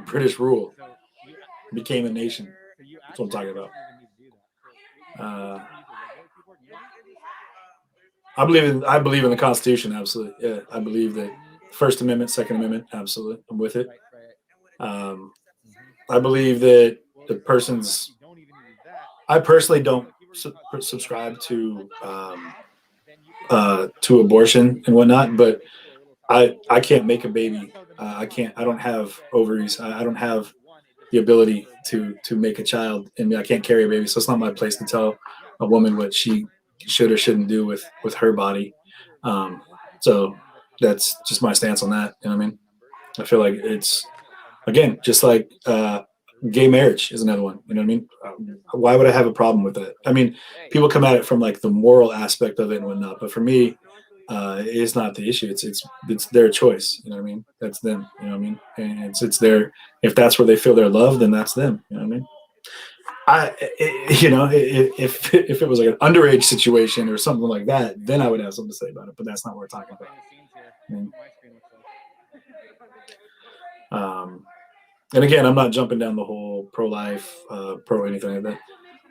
[SPEAKER 2] British rule. Became a nation. That's what I'm talking about. I believe in the Constitution. Absolutely. Yeah, I believe that First Amendment, Second Amendment. Absolutely, I'm with it. I believe that the person's. I personally don't subscribe to abortion and whatnot, but I can't make a baby. I don't have ovaries. I don't have the ability to make a child, and I can't carry a baby. So it's not my place to tell a woman what she should or shouldn't do with her body. So that's just my stance on that. You know what I mean? I feel like it's, again, just like gay marriage is another one. You know what I mean? Why would I have a problem with that? I mean, people come at it from like the moral aspect of it and whatnot, but for me, it's not the issue. It's their choice. You know what I mean? That's them. You know what I mean? And it's their, if that's where they feel their love, then that's them. You know what I mean? If it was like an underage situation or something like that, then I would have something to say about it. But that's not what we're talking about. And again, I'm not jumping down the whole pro-life, pro anything like that.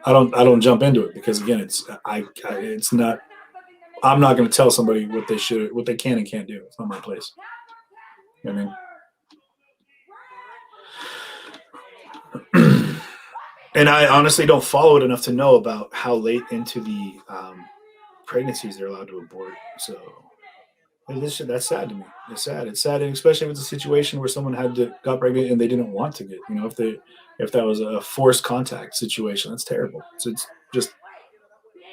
[SPEAKER 2] I don't jump into it because again, it's not. I'm not going to tell somebody what they can and can't do. It's not my place. You know what I mean? And I honestly don't follow it enough to know about how late into the pregnancies they're allowed to abort. So that's sad to me. It's sad. It's sad, and especially if it's a situation where someone got pregnant and they didn't want to get. You know, if that was a forced contact situation, that's terrible. So it's just,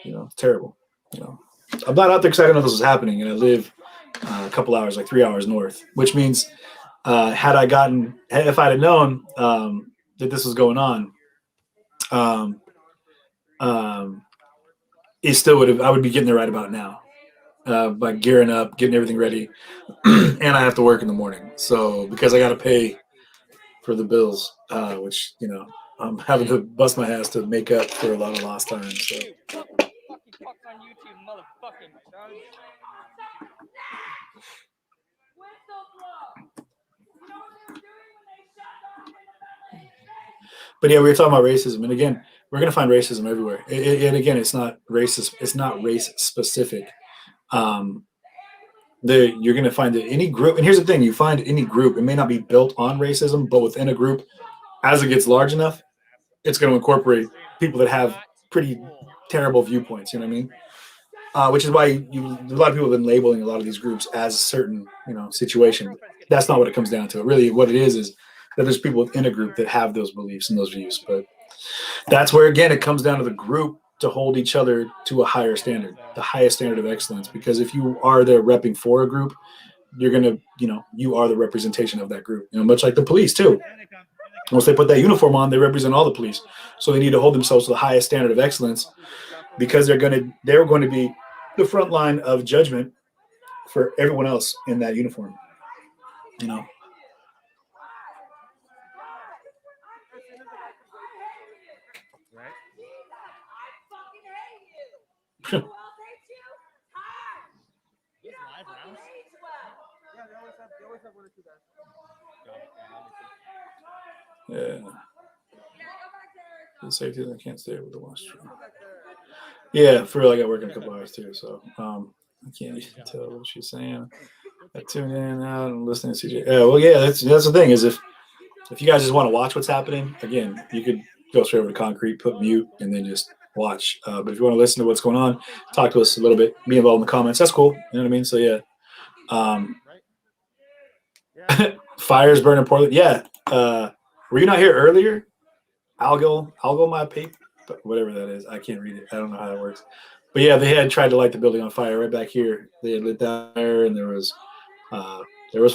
[SPEAKER 2] it's terrible. You know, I'm not out there because I didn't know this was happening, and I live a couple hours, like 3 hours north, which means if I'd have known that this was going on. It still I would be getting there right about now, by gearing up, getting everything ready, and I have to work in the morning. So because I got to pay for the bills, which I'm having to bust my ass to make up for a lot of lost time. So. But yeah, we were talking about racism, and again, we're going to find racism everywhere. And again, it's not racist. It's not race specific. You're going to find that any group, and here's the thing: you find any group, it may not be built on racism, but within a group, as it gets large enough, it's going to incorporate people that have pretty terrible viewpoints. You know what I mean? Which is why a lot of people have been labeling a lot of these groups as a certain situation. That's not what it comes down to. Really, what it is that there's people within a group that have those beliefs and those views. But that's where, again, it comes down to the group to hold each other to a higher standard, the highest standard of excellence. Because if you are there repping for a group, you're going to, you are the representation of that group. Much like the police too. Once they put that uniform on, they represent all the police. So they need to hold themselves to the highest standard of excellence because they're going to be the front line of judgment for everyone else in that uniform. Yeah. The safety, I can't stay with the watch. Yeah, for real, I got work in a couple hours too, so I can't even tell what she's saying. I tune in out and listening to CJ. Yeah, well, yeah, that's the thing is if you guys just want to watch what's happening, again, you could go straight over to Concrete, put mute, and then just watch. But if you want to listen to what's going on, talk to us a little bit, be involved in the comments. That's cool. You know what I mean? So yeah. Fires burn in Portland. Yeah. Were you not here earlier? Algal my paper, whatever that is. I can't read it. I don't know how it works. But yeah, they had tried to light the building on fire right back here. They had lit that fire, and there was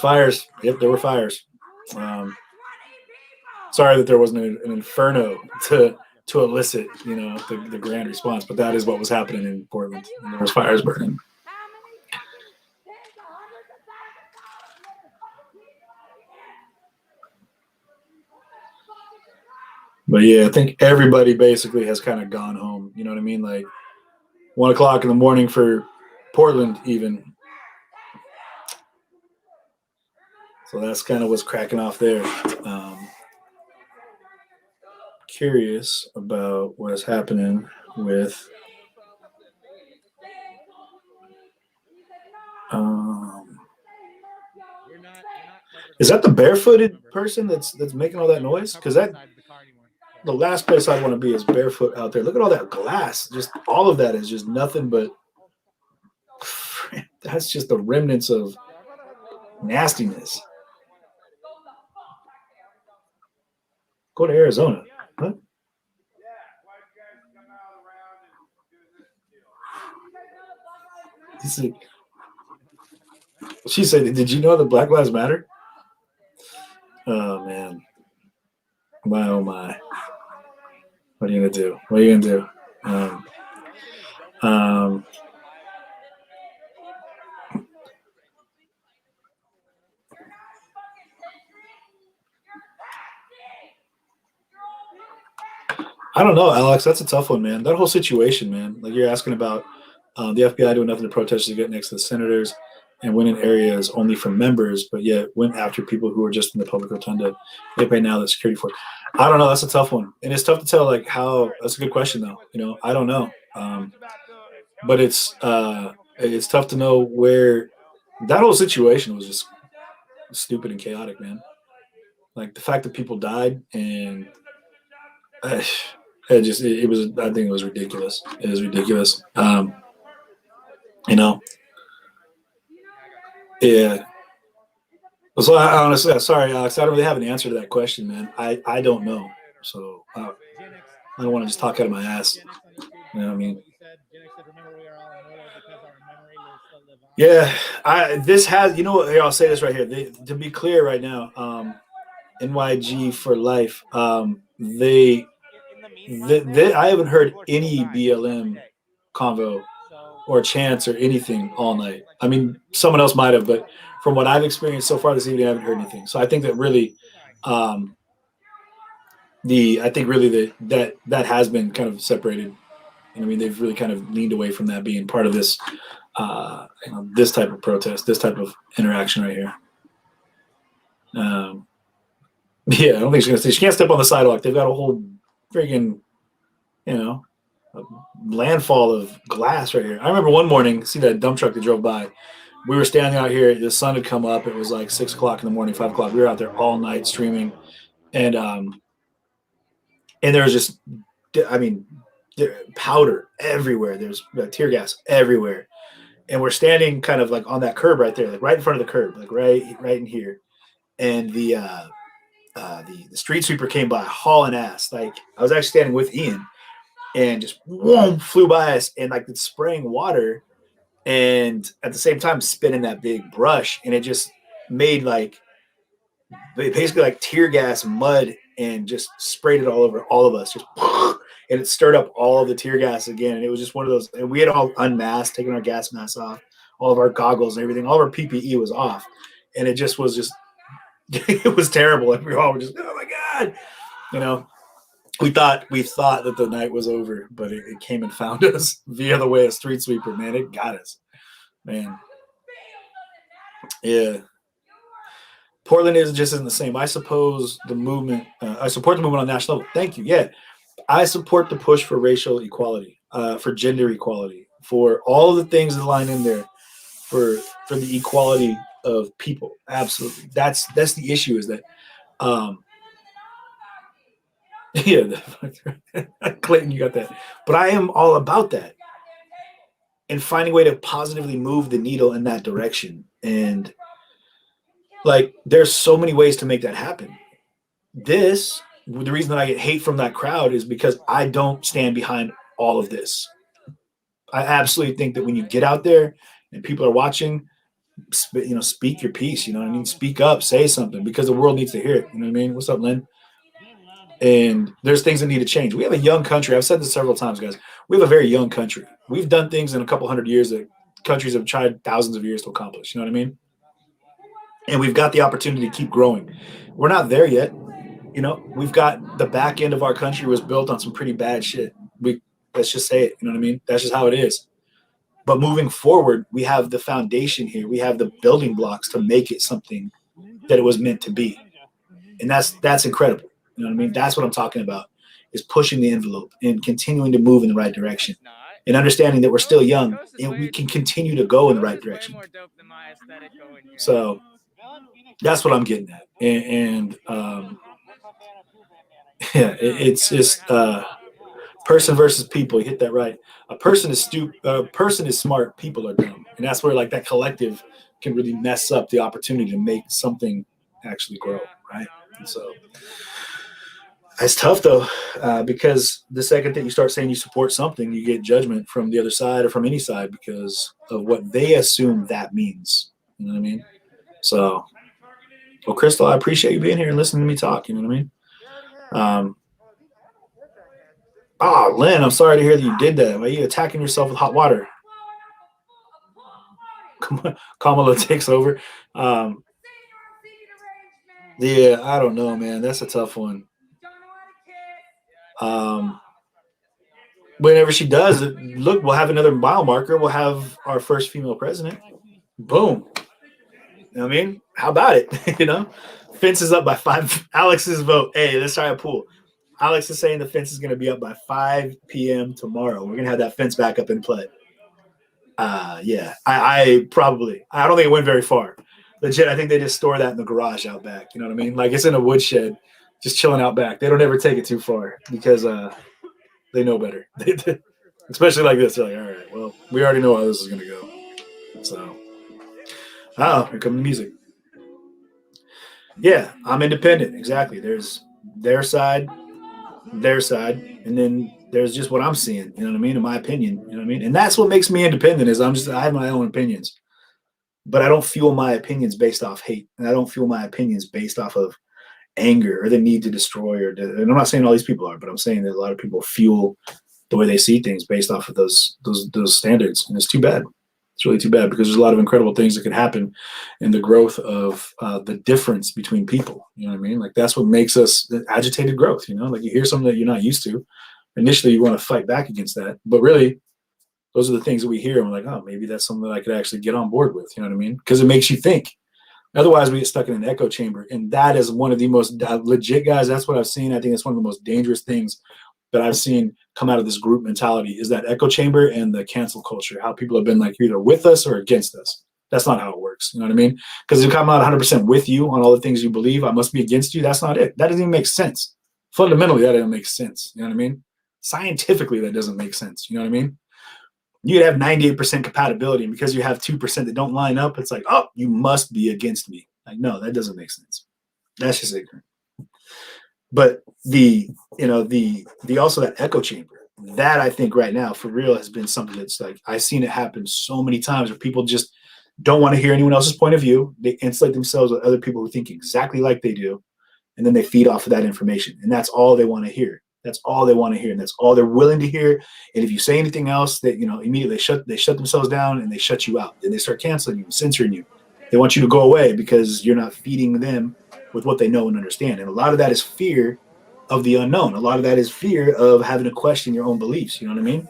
[SPEAKER 2] fires. Yep, there were fires. Sorry that there wasn't an inferno to elicit, the grand response, but that is what was happening in Portland. And there was fires burning. But yeah, I think everybody basically has kind of gone home. You know what I mean? Like 1 o'clock in the morning for Portland, even. So that's kind of what's cracking off there. Curious about what is happening with is that the barefooted person that's making all that noise? Because the last place I want to be is barefoot out there. Look at all that glass. Just all of that is just nothing but that's just the remnants of nastiness. Go to Arizona. Huh? She said, "Did you know that Black Lives Matter?" Oh man, my oh my! What are you gonna do? What are you gonna do? I don't know, Alex. That's a tough one, man. That whole situation, man. Like you're asking about the FBI doing nothing to protesters to get next to the senators and went in areas only for members, but yet went after people who were just in the public rotunda. They pay now the security for it. I don't know. That's a tough one, and it's tough to tell. Like how. That's a good question, though. I don't know. But it's tough to know where that whole situation was just stupid and chaotic, man. Like the fact that people died and. I think it was ridiculous. It was ridiculous. Yeah. So I honestly, sorry, Alex, I don't really have an answer to that question, man. I don't know. So I don't want to just talk out of my ass. You know what I mean? Yeah. Here, I'll say this right here. To be clear right now, NYG for life, I haven't heard any BLM convo or chants or anything all night. I mean, someone else might have, but from what I've experienced so far this evening, I haven't heard anything. So I think that really, that has been kind of separated. I mean, they've really kind of leaned away from that being part of this, this type of protest, this type of interaction right here. Yeah, I don't think she's gonna say she can't step on the sidewalk. They've got a whole friggin', a landfall of glass right here. I remember one morning, see that dump truck that drove by. We were standing out here. The sun had come up. It was like 6 o'clock in the morning, 5 o'clock. We were out there all night streaming, and there was just, powder everywhere. There's tear gas everywhere, and we're standing kind of like on that curb right there, like right in front of the curb, like right in here, and the street sweeper came by hauling ass. Like I was actually standing with Ian and just whoom, flew by us and like it's spraying water and at the same time spinning that big brush. And it just made basically like tear gas mud and just sprayed it all over all of us. Just and it stirred up all of the tear gas again. And it was just one of those, and we had all unmasked, taken our gas masks off, all of our goggles and everything, all of our PPE was off. And it just was it was terrible. And we all were just, oh my God. We thought that the night was over, but it came and found us via the way of street sweeper, man. It got us, man. Yeah. Portland isn't the same. I suppose the movement, I support the movement on national level. Thank you. Yeah. I support the push for racial equality, for gender equality, for all the things that line in there for the equality of people. Absolutely. That's the issue is that, Clayton, you got that. But I am all about that and finding a way to positively move the needle in that direction. And there's so many ways to make that happen. The reason that I get hate from that crowd is because I don't stand behind all of this. I absolutely think that when you get out there and people are watching, speak your piece. You know what I mean? Speak up, say something, because the world needs to hear it. You know what I mean? What's up, Lynn? And there's things that need to change. We have a young country. I've said this several times, guys. We have a very young country. We've done things in a couple hundred years that countries have tried thousands of years to accomplish. You know what I mean? And we've got the opportunity to keep growing. We're not there yet. You know, we've got the back end of our country was built on some pretty bad shit. Let's just say it. You know what I mean? That's just how it is. But moving forward, we have the foundation here. We have the building blocks to make it something that it was meant to be. And that's incredible. You know what I mean? That's what I'm talking about, is pushing the envelope and continuing to move in the right direction and understanding that we're still young and we can continue to go in the right direction. So that's what I'm getting at. And yeah, it's just person versus people. You hit that right. A person is stupid. A person is smart. People are dumb. And that's where like that collective can really mess up the opportunity to make something actually grow. Right. And so it's tough though, because the second that you start saying you support something, you get judgment from the other side or from any side because of what they assume that means. You know what I mean? So, well, Crystal, I appreciate you being here and listening to me talk. You know what I mean? Lynn, I'm sorry to hear that you did that. Why are you attacking yourself with hot water? Kamala takes over. Yeah, I don't know, man. That's a tough one. Whenever she does it, look, we'll have another mile marker. We'll have our first female president. Boom. You know what I mean? How about it? You know, fence is up by 5. Alex's vote. Hey, let's try a pool. Alex is saying the fence is going to be up by 5 p.m. tomorrow. We're going to have that fence back up in play. Yeah, I don't think it went very far. Legit, I think they just store that in the garage out back. You know what I mean? Like it's in a woodshed, just chilling out back. They don't ever take it too far because they know better. Especially like this. They're like, all right, well, we already know how this is going to go. So, here comes the music. Yeah, I'm independent. Exactly. There's their side, and then there's just what I'm seeing. You know what I mean? In my opinion. You know what I mean? And that's what makes me independent is I have my own opinions. But I don't fuel my opinions based off hate. And I don't fuel my opinions based off of anger or the need to destroy. And I'm not saying all these people are, but I'm saying that a lot of people fuel the way they see things based off of those standards. And it's too bad. It's really too bad because there's a lot of incredible things that could happen in the growth of the difference between people. You know what I mean? Like that's what makes us the agitated growth. You know, like you hear something that you're not used to. Initially, you want to fight back against that. But really, those are the things that we hear. And we're like, oh, maybe that's something that I could actually get on board with. You know what I mean? Because it makes you think. Otherwise, we get stuck in an echo chamber. And that is one of the most legit guys. That's what I've seen. I think it's one of the most dangerous things that I've seen come out of this group mentality is that echo chamber and the cancel culture, how people have been like either with us or against us. That's not how it works. You know what I mean? Because if I'm not 100% with you on all the things you believe, I must be against you. That's not it. That doesn't even make sense. Fundamentally, that doesn't make sense. You know what I mean? Scientifically, that doesn't make sense. You know what I mean? You have 98% compatibility, and because you have 2% that don't line up, it's like, oh, you must be against me. Like, no, that doesn't make sense. That's just ignorant. But the also that echo chamber, that I think right now for real has been something that's like I've seen it happen so many times where people just don't want to hear anyone else's point of view. They insulate themselves with other people who think exactly like they do, and then they feed off of that information, and that's all they want to hear. That's all they want to hear, and that's all they're willing to hear. And if you say anything else, that immediately they shut themselves down and they shut you out. Then they start canceling you, censoring you. They want you to go away because you're not feeding them with what they know and understand. And a lot of that is fear of the unknown. A lot of that is fear of having to question your own beliefs. You know what I mean?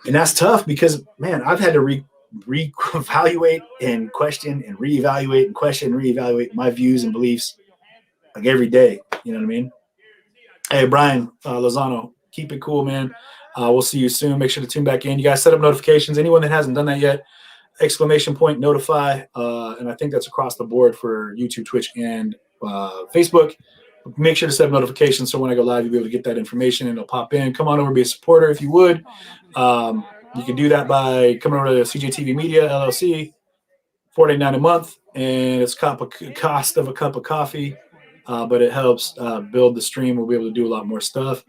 [SPEAKER 2] And that's tough because, man, I've had to reevaluate and question and reevaluate and question and reevaluate my views and beliefs like every day. You know what I mean? Hey, Brian Lozano, keep it cool, man. We'll see you soon. Make sure to tune back in. You guys set up notifications. Anyone that hasn't done that yet, ! Notify. And I think that's across the board for YouTube, Twitch, and Facebook. Make sure to set up notifications so when I go live, you'll be able to get that information and it'll pop in. Come on over, be a supporter if you would. You can do that by coming over to CJTV Media, LLC, $4.89 a month. And it's cost of a cup of coffee. But it helps build the stream. We'll be able to do a lot more stuff.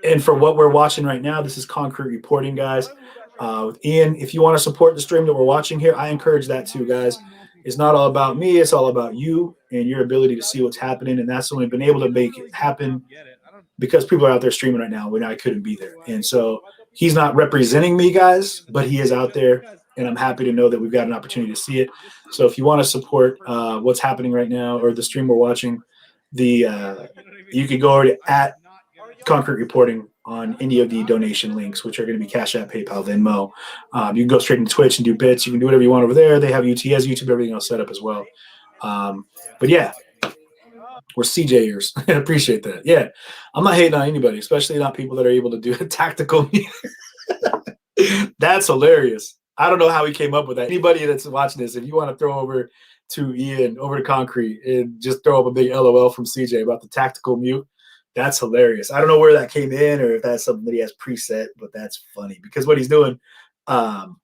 [SPEAKER 2] And for what we're watching right now, this is concrete reporting, guys. with Ian. If you want to support the stream that we're watching here, I encourage that too, guys. It's not all about me. It's all about you and your ability to see what's happening. And that's only been able to make it happen because people are out there streaming right now when I couldn't be there. And so he's not representing me, guys, but he is out there. And I'm happy to know that we've got an opportunity to see it. So if you want to support what's happening right now or the stream we're watching, you could go over to @Concrete Reporting on any of the donation links, which are going to be Cash App, PayPal, Venmo. You can go straight into Twitch and do bits. You can do whatever you want over there. They have UTS, YouTube, everything else set up as well. But yeah, we're CJers. I appreciate that. Yeah, I'm not hating on anybody, especially not people that are able to do a tactical. That's hilarious. I don't know how he came up with that. Anybody that's watching this, if you want to throw over to Ian, over to Concrete, and just throw up a big LOL from CJ about the tactical mute, that's hilarious. I don't know where that came in or if that's something that he has preset, but that's funny because what he's doing, and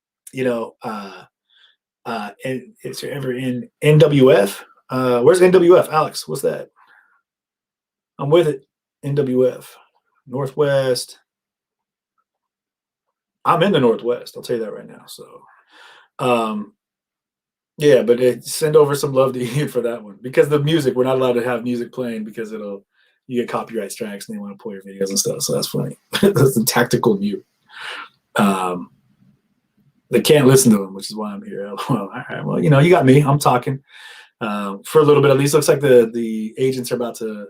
[SPEAKER 2] it's ever in NWF. Where's NWF? Alex, what's that? I'm with it. NWF. Northwest. I'm in the Northwest. I'll tell you that right now. So, yeah, but send over some love to Ian for that one because the music, we're not allowed to have music playing because you get copyright strikes and they want to pull your videos and stuff. So that's funny. That's the tactical mute. They can't listen to him, which is why I'm here. Well, all right. Well, you got me. I'm talking for a little bit. At least looks like the agents are about to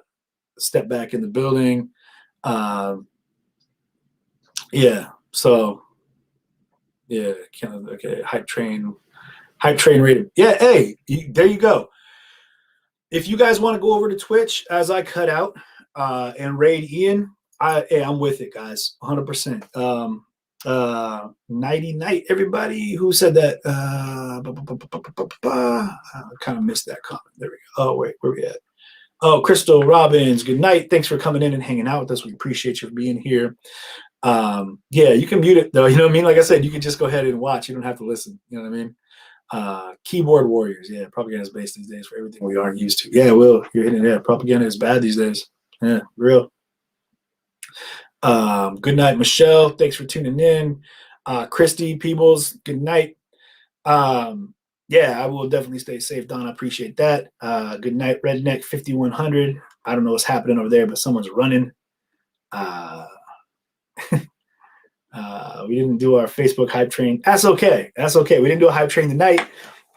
[SPEAKER 2] step back in the building. Yeah. So, yeah. Okay. Hype train rated. Yeah. Hey, there you go. If you guys want to go over to Twitch as I cut out and raid Ian, I'm with it, guys. 100%. Nighty night, everybody. Who said that? I kind of missed that comment. There we go. Oh, wait, where we at? Oh, Crystal Robbins, good night. Thanks for coming in and hanging out with us. We appreciate you being here. Yeah, you can mute it though. You know what I mean? Like I said, you can just go ahead and watch. You don't have to listen. You know what I mean? Keyboard warriors. Yeah, propaganda is based these days for everything we aren't used to. Yeah, Will, you're hitting it. Yeah, propaganda is bad these days. Yeah, real. Good night, Michelle. Thanks for tuning in. Christy Peebles, good night. Yeah, I will definitely stay safe, Don. I appreciate that. Good night, Redneck 5100. I don't know what's happening over there, but someone's running. We didn't do our Facebook hype train. That's okay. That's okay. We didn't do a hype train tonight.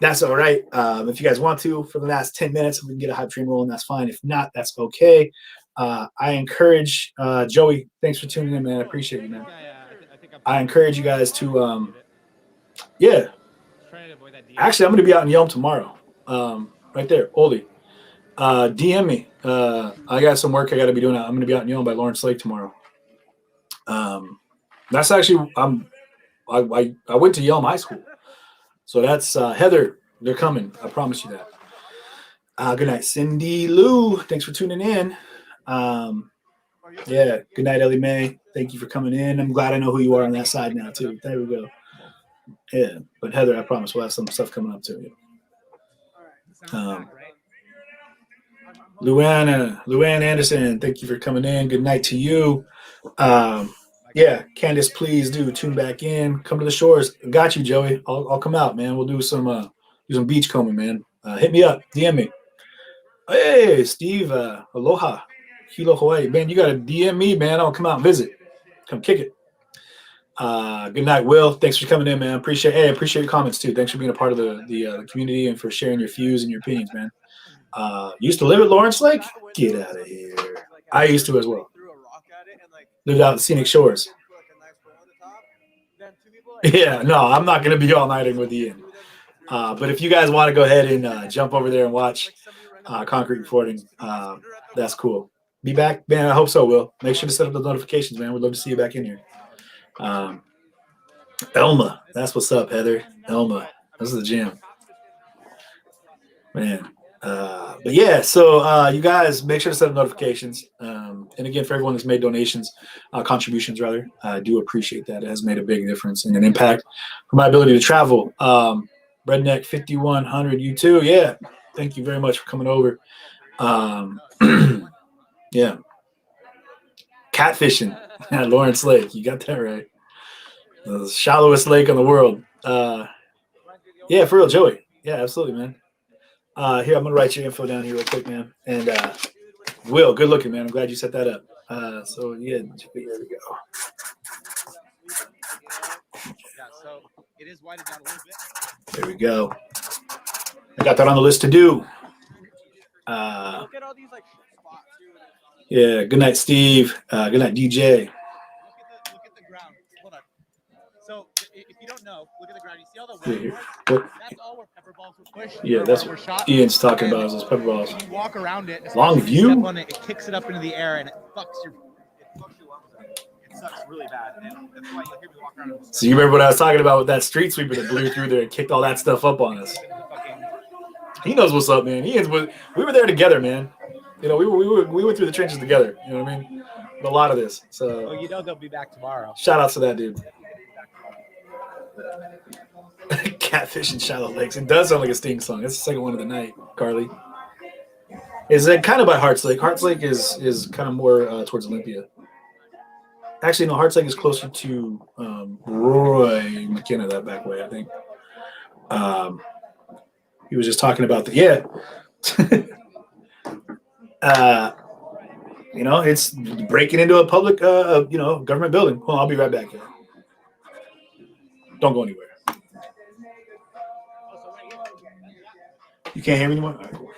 [SPEAKER 2] That's all right. If you guys want to, for the last 10 minutes, we can get a hype train rolling. That's fine. If not, that's okay. I encourage Joey. Thanks for tuning in, man. I appreciate you, man. I encourage you guys to, yeah. Actually, I'm going to be out in Yelm tomorrow. Right there, Oldie. DM me. I got some work I got to be doing. I'm going to be out in Yelm by Lawrence Lake tomorrow. That's actually I went to Yelm High School, so that's Heather. They're coming. I promise you that. Good night, Cindy Lou. Thanks for tuning in. Yeah. Good night, Ellie Mae. Thank you for coming in. I'm glad I know who you are on that side now too. There we go. Yeah, but Heather, I promise we'll have some stuff coming up too. Luann Anderson, thank you for coming in. Good night to you. Yeah, Candace, please do tune back in. Come to the shores. Got you, Joey. I'll come out, man. We'll do some beach combing, man. Hit me up, DM me. Hey, Steve, aloha, Hilo, Hawaii, man. You gotta DM me, man. I'll come out and visit. Come kick it. Good night, Will. Thanks for coming in, man. Appreciate your comments too. Thanks for being a part of the community and for sharing your views and your opinions, man. Used to live at Lawrence Lake? Get out of here. I used to as well. Lived out in Scenic Shores. Yeah, no, I'm not going to be all-nighting with Ian. But if you guys want to go ahead and jump over there and watch Concrete Reporting, that's cool. Be back, man. I hope so, Will. Make sure to set up the notifications, man. We'd love to see you back in here. Elma, that's what's up, Heather. Elma, this is the jam, man. But yeah, so you guys make sure to set up notifications. And again, for everyone that's made donations, contributions rather, I do appreciate that. It has made a big difference and an impact for my ability to travel. Redneck 5100, you too. Yeah, thank you very much for coming over. Yeah, catfishing at Lawrence Lake. You got that right. The shallowest lake in the world. Yeah, for real, Joey. Yeah, absolutely, man. Here, I'm gonna write your info down here real quick, man. And Will, good looking, man. I'm glad you set that up. So yeah, there we go.
[SPEAKER 7] Yeah, so it is widened down a little bit.
[SPEAKER 2] There we go. I got that on the list to do.
[SPEAKER 6] Look at all these like spots.
[SPEAKER 2] Yeah, good night, Steve. Good night, DJ.
[SPEAKER 7] Look at the ground. Hold on. So if you don't know, look at the ground. You see all the
[SPEAKER 2] Yeah,
[SPEAKER 7] white
[SPEAKER 2] here.
[SPEAKER 7] parts? That's all where pepper balls were pushed.
[SPEAKER 2] Yeah,
[SPEAKER 7] or
[SPEAKER 2] that's
[SPEAKER 7] were
[SPEAKER 2] what
[SPEAKER 7] shot.
[SPEAKER 2] Ian's talking about is those pepper balls.
[SPEAKER 7] When you walk around it,
[SPEAKER 2] Long
[SPEAKER 7] especially if you
[SPEAKER 2] view?
[SPEAKER 7] step on it, it kicks it up into the air and it fucks your lungs up. It sucks really bad. And that's why you hear me walk around with
[SPEAKER 2] So you remember what I was talking about with that street sweeper that blew through there and kicked all that stuff up on us? He knows what's up, man. We were there together, man. You know, we went through the trenches together. You know what I mean? A lot of this. So
[SPEAKER 7] Well, you know they'll be back tomorrow.
[SPEAKER 2] shout outs to that dude. Catfish in shallow lakes. It does sound like a Sting song. That's the second one of the night, Carly. Is it kind of by Hearts Lake? Hearts Lake is kind of more towards Olympia. Actually, no, Hearts Lake is closer to Roy McKenna that back way, I think. He was just talking about you know, it's breaking into a public, government building. Well, I'll be right back here. Don't go anywhere. You can't hear me anymore? All right, cool.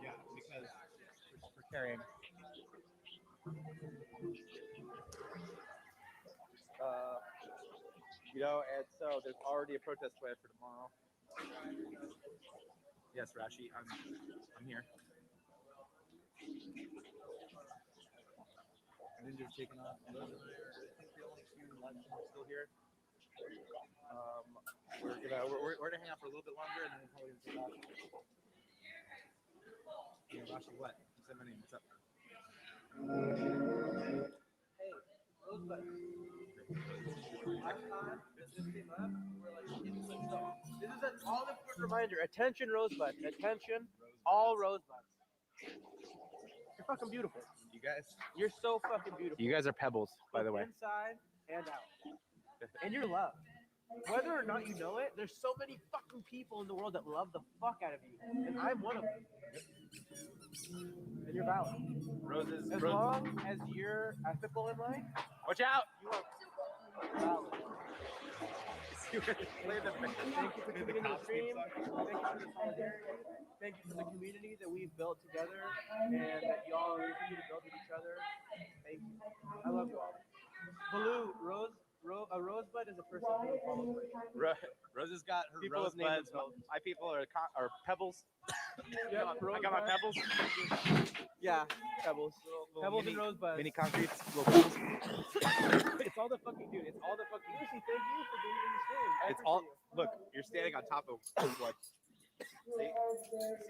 [SPEAKER 7] Yeah, because we're carrying. And so there's already a protest planned for tomorrow. Yes, Rashi, I'm here. Ninja's taking off. Those are the only two left still here. We're gonna hang out for a little bit longer and then we'll probably take off. Yeah, Rashi, what? Say my name. What's up?
[SPEAKER 6] Hey, Rosebud. This is an all-important reminder. Attention, Rosebud. Attention, all Rosebuds. You're fucking beautiful.
[SPEAKER 7] You guys.
[SPEAKER 6] You're so fucking beautiful.
[SPEAKER 7] You guys are pebbles, by the way.
[SPEAKER 6] Inside and out. And you're loved. Whether or not you know it, there's so many fucking people in the world that love the fuck out of you. And I'm one of them. And you're valid.
[SPEAKER 7] Roses.
[SPEAKER 6] As long as you're ethical in life,
[SPEAKER 7] Watch out!
[SPEAKER 6] you are valid. Thank you for tuning in the stream. Thank you for the solidarity. Thank you for the community that we've built together and that y'all continue to build with each other. Thank you. I love you all. Baloo, a rosebud is a person who follows me.
[SPEAKER 7] Rose has got her
[SPEAKER 6] People have named
[SPEAKER 7] rosebuds.
[SPEAKER 6] themselves.
[SPEAKER 7] My people are pebbles.
[SPEAKER 6] Yeah,
[SPEAKER 7] I got my pebbles.
[SPEAKER 6] Yeah, pebbles. Pebbles and rosebuds.
[SPEAKER 7] Mini concretes. Little pebbles.
[SPEAKER 6] It's all the fucking dude. It's all the fucking. Lucy, thank you for being in the stream.
[SPEAKER 7] It's all. Look, you're standing on top of what? See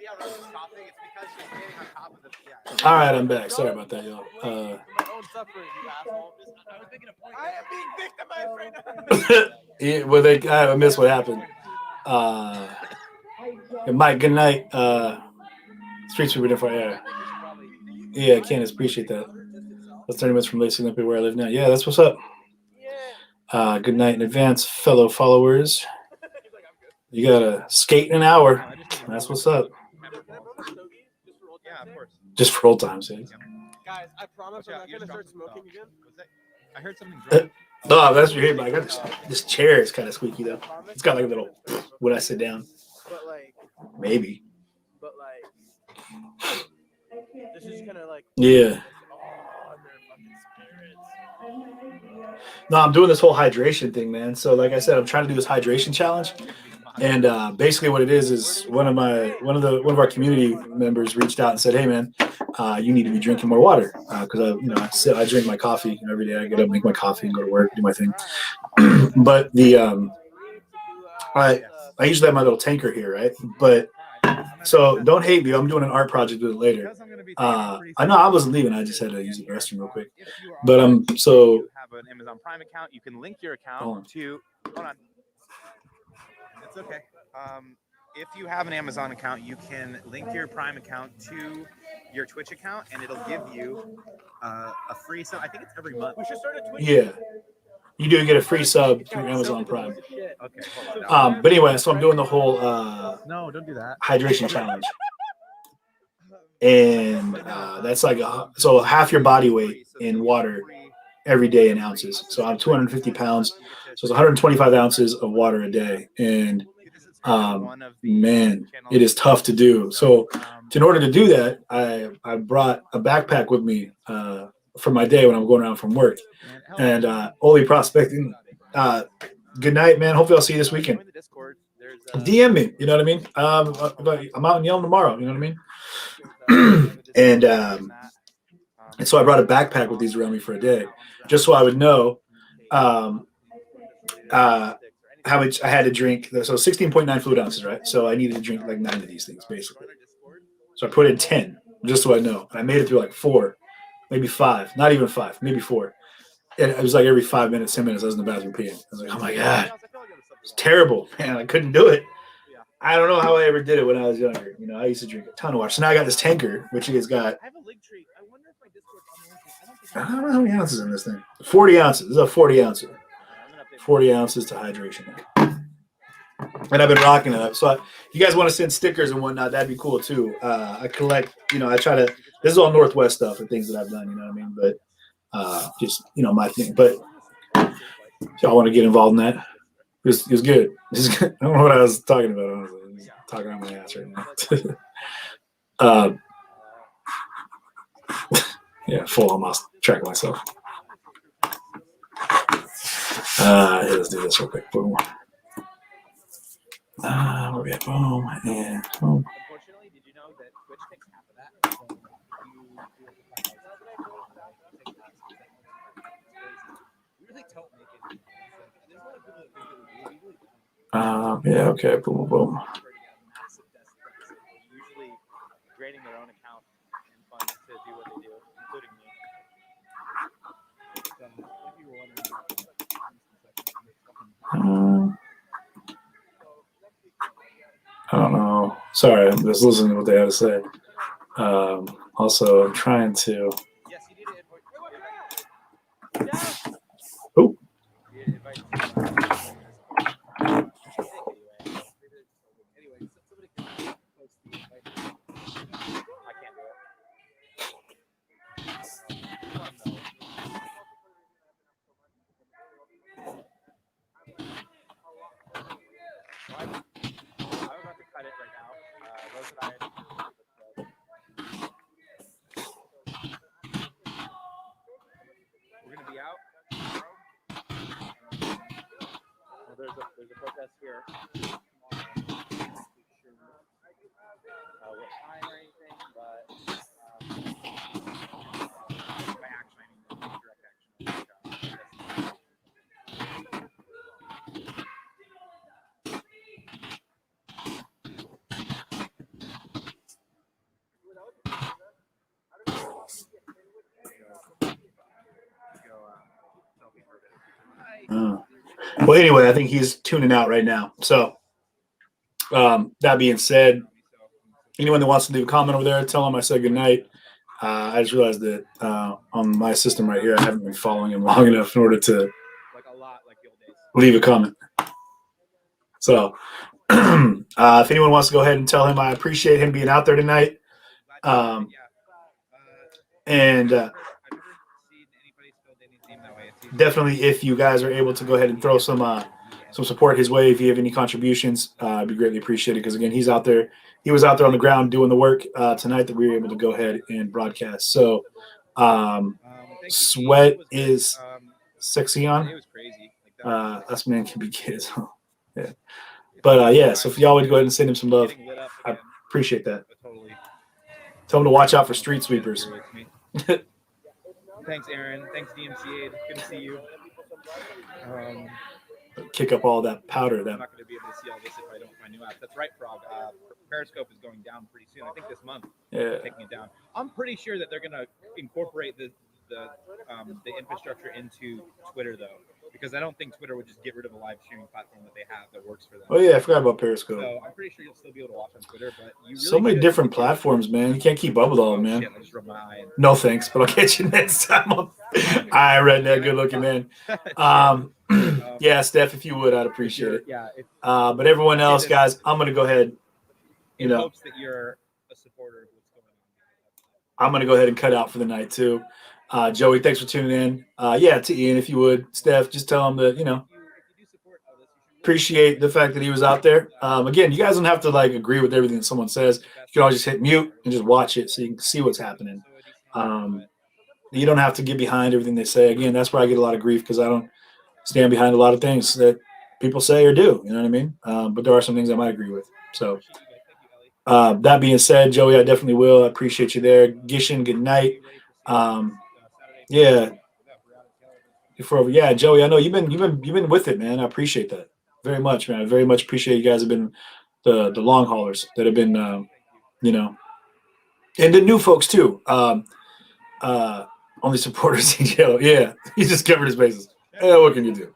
[SPEAKER 7] how Rose is stopping? It's because she's standing on top of the. Yeah.
[SPEAKER 2] All right, I'm back. Sorry about that, y'all.
[SPEAKER 6] My own suffering, you asshole. I was making a point. I am being victimized right now.
[SPEAKER 2] Yeah, well, I missed what happened. Mike, good night. Street Sweeper different. Yeah, Candace, appreciate that. That's 30 minutes from Lacey Olympia, where I live now. Yeah, that's what's up. Good night in advance, fellow followers. You gotta skate in an hour. That's what's up.
[SPEAKER 7] Yeah, of course.
[SPEAKER 2] Just for old times' sake.
[SPEAKER 6] Guys, I promise I'm not gonna start smoking again.
[SPEAKER 7] I heard something drop.
[SPEAKER 2] Oh, that's what you hear. I got this chair is kind of squeaky though. It's got like a little when I sit down.
[SPEAKER 6] But like,
[SPEAKER 2] Maybe.
[SPEAKER 6] this is kind of like.
[SPEAKER 2] Yeah. No, I'm doing this whole hydration thing, man. So like I said, I'm trying to do this hydration challenge. And basically what it is one of our community members reached out and said, "Hey man, you need to be drinking more water." Because I drink my coffee every day. I get up, make my coffee and go to work, do my thing. But I usually have my little tanker here, right? But so don't hate me. I'm doing an art project with it later. I know I wasn't leaving. I just had to use the restroom real quick. But
[SPEAKER 4] an Amazon Prime account, you can link your account
[SPEAKER 2] Hold on.
[SPEAKER 4] to. Hold on. It's okay. If you have an Amazon account, you can link your Prime account to your Twitch account, and it'll give you a free sub. I think it's every month. We should start a Twitch.
[SPEAKER 2] Yeah. You do get a free sub through Amazon Prime.
[SPEAKER 4] Okay. Hold on.
[SPEAKER 2] But anyway, so I'm doing the whole
[SPEAKER 4] No, don't do that.
[SPEAKER 2] hydration challenge. And that's like so half your body weight in water every day in ounces. So I'm 250 pounds. So it's 125 ounces of water a day. And man, it is tough to do. So in order to do that, I brought a backpack with me for my day when I'm going around from work. And Oli Prospecting, good night, man. Hopefully I'll see you this weekend. DM me, you know what I mean? I'm out in Yelm tomorrow, you know what I mean? And so I brought a backpack with these around me for a day, just so I would know how much I had to drink. So 16.9 fluid ounces, right? So I needed to drink like 9 of these things, basically. So I put in 10, just so I know. And I made it through like 4, maybe 5, not even 5, maybe 4. And it was like every 5 minutes, 10 minutes, I was in the bathroom peeing. I was like, oh my God, it's terrible, man. I couldn't do it. I don't know how I ever did it when I was younger. You know, I used to drink a ton of water. So now I got this tanker, which has got, I don't know how many ounces in this thing. 40 ounces. This is a 40 ounces. 40 ounces to hydration. And I've been rocking it up. So if you guys want to send stickers and whatnot, that'd be cool too. I collect, you know, I try to, this is all Northwest stuff and things that I've done, you know what I mean? But just, you know, my thing. But if y'all want to get involved in that, it was good. I don't know what I was talking about, honestly. I'm just talking on my ass right now. Yeah, full on lost track of myself. Let's do this real quick. Boom. Where we at? Boom. And boom.
[SPEAKER 4] Unfortunately, did you know that Twitch takes half of that? So you really don't make it. There's a lot of people that think that we really don't.
[SPEAKER 2] Yeah, okay. Boom, boom.
[SPEAKER 4] Usually creating their own account and funds to do what they do, including me. So if you were wondering,
[SPEAKER 2] I don't know. Sorry, I'm just listening to what they have to say. Also, I'm trying to. Oh.
[SPEAKER 4] We're gonna be out. Well, there's a protest here. What time or anything, but by action I mean direct action.
[SPEAKER 2] Well, anyway, I think he's tuning out right now. So, that being said, anyone that wants to leave a comment over there, tell him I said good night. I just realized that on my system right here, I haven't been following him long enough in order to leave a comment. So, if anyone wants to go ahead and tell him I appreciate him being out there tonight. And definitely, if you guys are able to go ahead and throw some support his way, if you have any contributions, it'd be greatly appreciated. Because again, he's out there. He was out there on the ground doing the work tonight that we were able to go ahead and broadcast. So, Sweat is sexy on. Us man can be kids. Yeah. But yeah, so if y'all would go ahead and send him some love, I appreciate that. Tell him to watch out for street sweepers.
[SPEAKER 4] Thanks, Aaron. Thanks, DMCA. Good to see you.
[SPEAKER 2] Kick up all that powder.
[SPEAKER 4] I'm not going to be able to see all this if I don't find new apps. That's right, Frog. Periscope is going down pretty soon. I think this month.
[SPEAKER 2] Yeah.
[SPEAKER 4] Taking it down. I'm pretty sure that they're going to incorporate the the infrastructure into Twitter though, because I don't think Twitter would just get rid of a live streaming platform that they have that works for them.
[SPEAKER 2] Oh yeah, I forgot about Periscope.
[SPEAKER 4] So I'm pretty sure you'll still be able to watch on Twitter, but you really
[SPEAKER 2] So many different platforms, man. You can't keep up with all of them, man.
[SPEAKER 4] Shit, I just rubbed my eye in.
[SPEAKER 2] No thanks, but I'll catch you next time. All right, Redneck, good looking man. Yeah, Steph, if you would, I'd appreciate it.
[SPEAKER 4] Yeah.
[SPEAKER 2] But everyone else, guys, I'm gonna go ahead. You
[SPEAKER 4] In
[SPEAKER 2] know,
[SPEAKER 4] hopes that you're a supporter of what's going on.
[SPEAKER 2] I'm gonna go ahead and cut out for the night too. Joey, thanks for tuning in. Yeah, to Ian, if you would, Steph, just tell him that appreciate the fact that he was out there. Again, you guys don't have to like agree with everything that someone says. You can always just hit mute and just watch it so you can see what's happening. You don't have to get behind everything they say. Again, that's where I get a lot of grief because I don't stand behind a lot of things that people say or do. You know what I mean? But there are some things I might agree with. So that being said, Joey, I definitely will. I appreciate you there. Gishin, good night. Yeah. Joey, I know you've been with it, man. I appreciate that very much, man. I very much appreciate you guys have been the long haulers that have been, and the new folks too. Only supporters in jail. Yeah, he just covered his bases. Yeah, what can you do?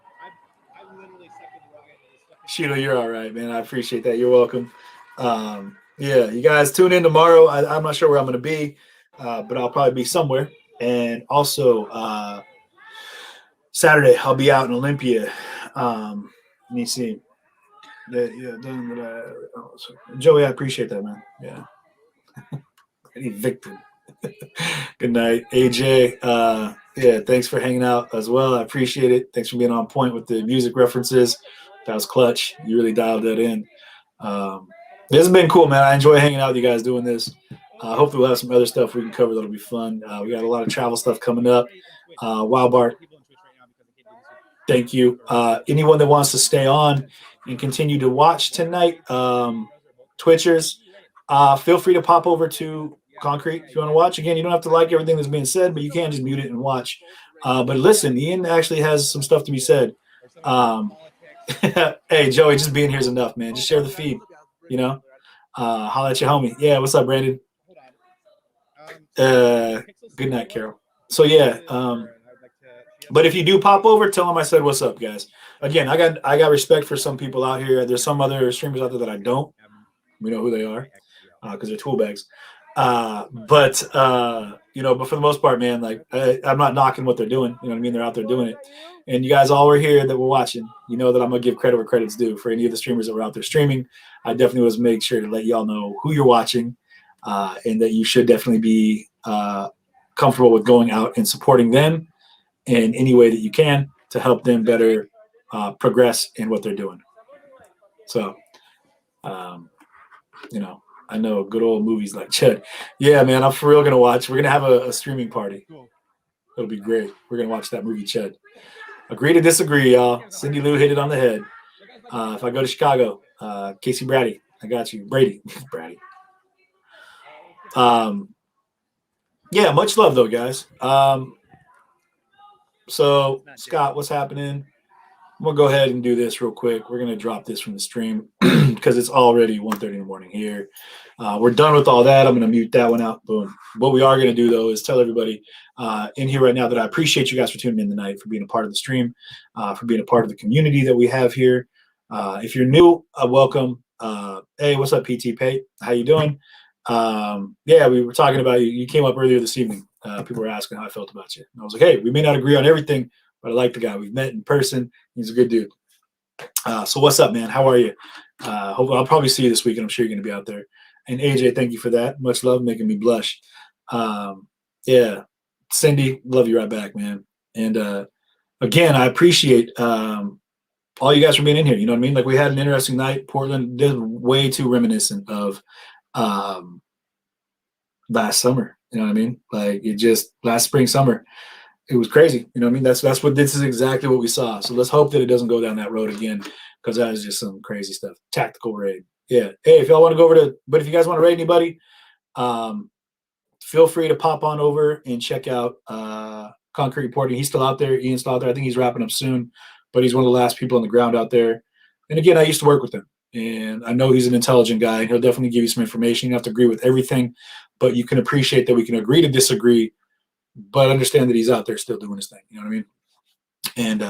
[SPEAKER 2] Sheila, you're all right, man. I appreciate that. You're welcome. Yeah, you guys tune in tomorrow. I'm not sure where I'm going to be, but I'll probably be somewhere. And also Saturday, I'll be out in Olympia. Let me see. Joey, I appreciate that, man. Yeah. Evicted. Good night, AJ. Yeah, thanks for hanging out as well. I appreciate it. Thanks for being on point with the music references. That was clutch. You really dialed that in. This has been cool, man. I enjoy hanging out with you guys doing this. Hopefully we'll have some other stuff we can cover that'll be fun. We got a lot of travel stuff coming up. Wild Bart, thank you. Anyone that wants to stay on and continue to watch tonight, Twitchers, feel free to pop over to Concrete if you want to watch. Again, you don't have to like everything that's being said, but you can just mute it and watch. But listen, Ian actually has some stuff to be said. Hey, Joey, just being here is enough, man. Just share the feed, holla at your homie. Yeah, what's up, Brandon? Good night, Carol. So yeah, but if you do pop over, tell them I said what's up, guys. Again, I got respect for some people out here. There's some other streamers out there that I don't. We know who they are because they're tool bags. But for the most part, man, like I'm not knocking what they're doing. You know what I mean? They're out there doing it. And you guys all were here that were watching. You know that I'm gonna give credit where credit's due. For any of the streamers that were out there streaming, I definitely was make sure to let y'all know who you're watching, and that you should definitely be comfortable with going out and supporting them in any way that you can to help them better progress in what they're doing. So, I know good old movies like Chud. Yeah, man, I'm for real going to watch. We're going to have a streaming party. It'll be great. We're going to watch that movie, Chud. Agree to disagree, y'all. Cindy Lou hit it on the head. If I go to Chicago, Casey Brady, I got you. Brady. Brady. Yeah, much love, though, guys. So, Scott, what's happening? I'm going to go ahead and do this real quick. We're going to drop this from the stream because it's already 1:30 in the morning here. We're done with all that. I'm going to mute that one out. Boom. What we are going to do, though, is tell everybody in here right now that I appreciate you guys for tuning in tonight, for being a part of the stream, for being a part of the community that we have here. If you're new, welcome. Hey, what's up, PT Pate? How you doing? Yeah, we were talking about you. You came up earlier this evening. People were asking how I felt about you. And I was like, hey, we may not agree on everything, but I like the guy. We've met in person. He's a good dude. So what's up, man? How are you? Hopefully I'll probably see you this weekend. I'm sure you're going to be out there. And AJ, thank you for that. Much love, making me blush. Yeah, Cindy, love you right back, man. And again, I appreciate all you guys for being in here. You know what I mean? Like we had an interesting night. Portland did way too reminiscent of last summer. You know what I mean? Like it just last spring, summer. It was crazy. You know what I mean? That's what this is exactly what we saw. So let's hope that it doesn't go down that road again because that is just some crazy stuff. Tactical raid. Yeah. Hey, if y'all want to go over but if you guys want to raid anybody, feel free to pop on over and check out Concrete Reporting. He's still out there. Ian's still out there. I think he's wrapping up soon, but he's one of the last people on the ground out there. And again, I used to work with him and I know he's an intelligent guy and he'll definitely give you some information. You don't have to agree with everything, but you can appreciate that we can agree to disagree but understand that he's out there still doing his thing. You know what I mean? And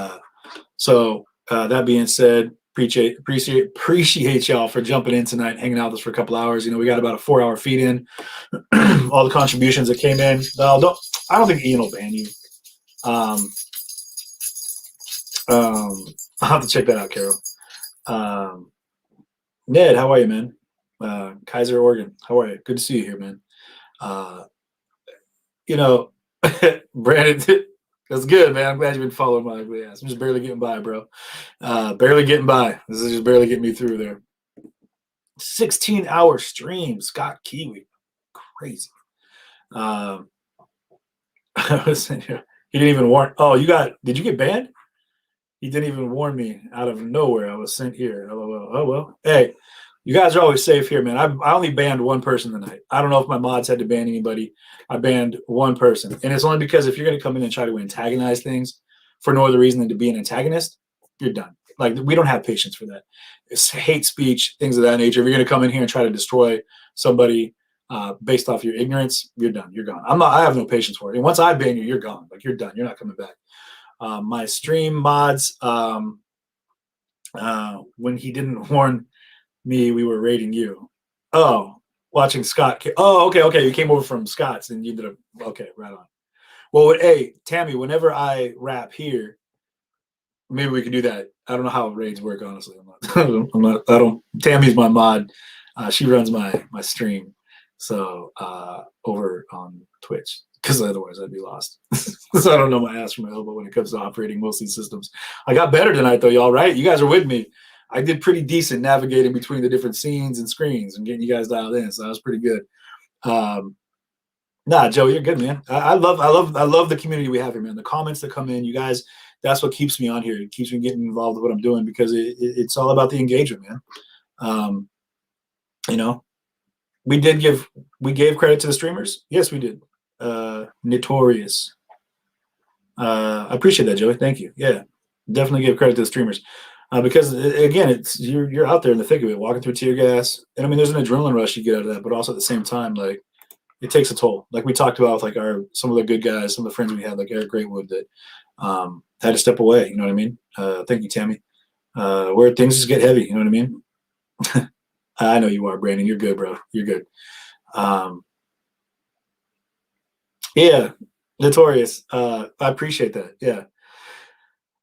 [SPEAKER 2] so that being said, appreciate y'all for jumping in tonight, hanging out with us for a couple hours. You know, we got about a 4-hour feed in. All the contributions that came in. I don't think Ian will ban you. I'll have to check that out, Carol. Ned, how are you, man? Kaiser, Oregon, how are you? Good to see you here, man. You know, Brandon, that's good, man. I'm glad you've been following my ugly ass. I'm just barely getting by, bro. Barely getting by. This is just barely getting me through there. 16-hour stream, Scott Kiwi. Crazy. I was sitting here. He didn't even warn. Oh, did you get banned? He didn't even warn me out of nowhere. I was sent here. LOL. Oh, well. Hey, you guys are always safe here, man. I only banned one person tonight. I don't know if my mods had to ban anybody. I banned one person. And it's only because if you're going to come in and try to antagonize things for no other reason than to be an antagonist, you're done. Like, we don't have patience for that. It's hate speech, things of that nature. If you're going to come in here and try to destroy somebody based off your ignorance, you're done. You're gone. I have no patience for it. And once I ban you, you're gone. Like, you're done. You're not coming back. My stream mods, when he didn't warn me, we were raiding you. Oh, watching Scott. Oh, okay. You came over from Scott's and you did okay, right on. Well, hey, Tammy, whenever I rap here, maybe we can do that. I don't know how raids work, honestly. Tammy's my mod. She runs my stream. So over on Twitch, because otherwise I'd be lost. So I don't know my ass from my elbow when it comes to operating most of these systems. I got better tonight, though, y'all, right? You guys are with me. I did pretty decent navigating between the different scenes and screens and getting you guys dialed in, so that was pretty good. Nah, Joe, you're good, man. I love the community we have here, man. The comments that come in, you guys, that's what keeps me on here. It keeps me getting involved with what I'm doing because it's all about the engagement, man. You know, we gave credit to the streamers. Yes, we did. Notorious. I appreciate that, Joey. Thank you. Yeah, definitely give credit to the streamers because again, it's you're out there in the thick of it, walking through tear gas, and I mean, there's an adrenaline rush you get out of that, but also at the same time, like it takes a toll. Like we talked about, with, like some of the good guys, some of the friends we had, like Eric Greatwood, that had to step away. You know what I mean? Thank you, Tammy. Where things just get heavy. You know what I mean? I know you are, Brandon. You're good, bro. You're good. Yeah, Notorious. I appreciate that. Yeah.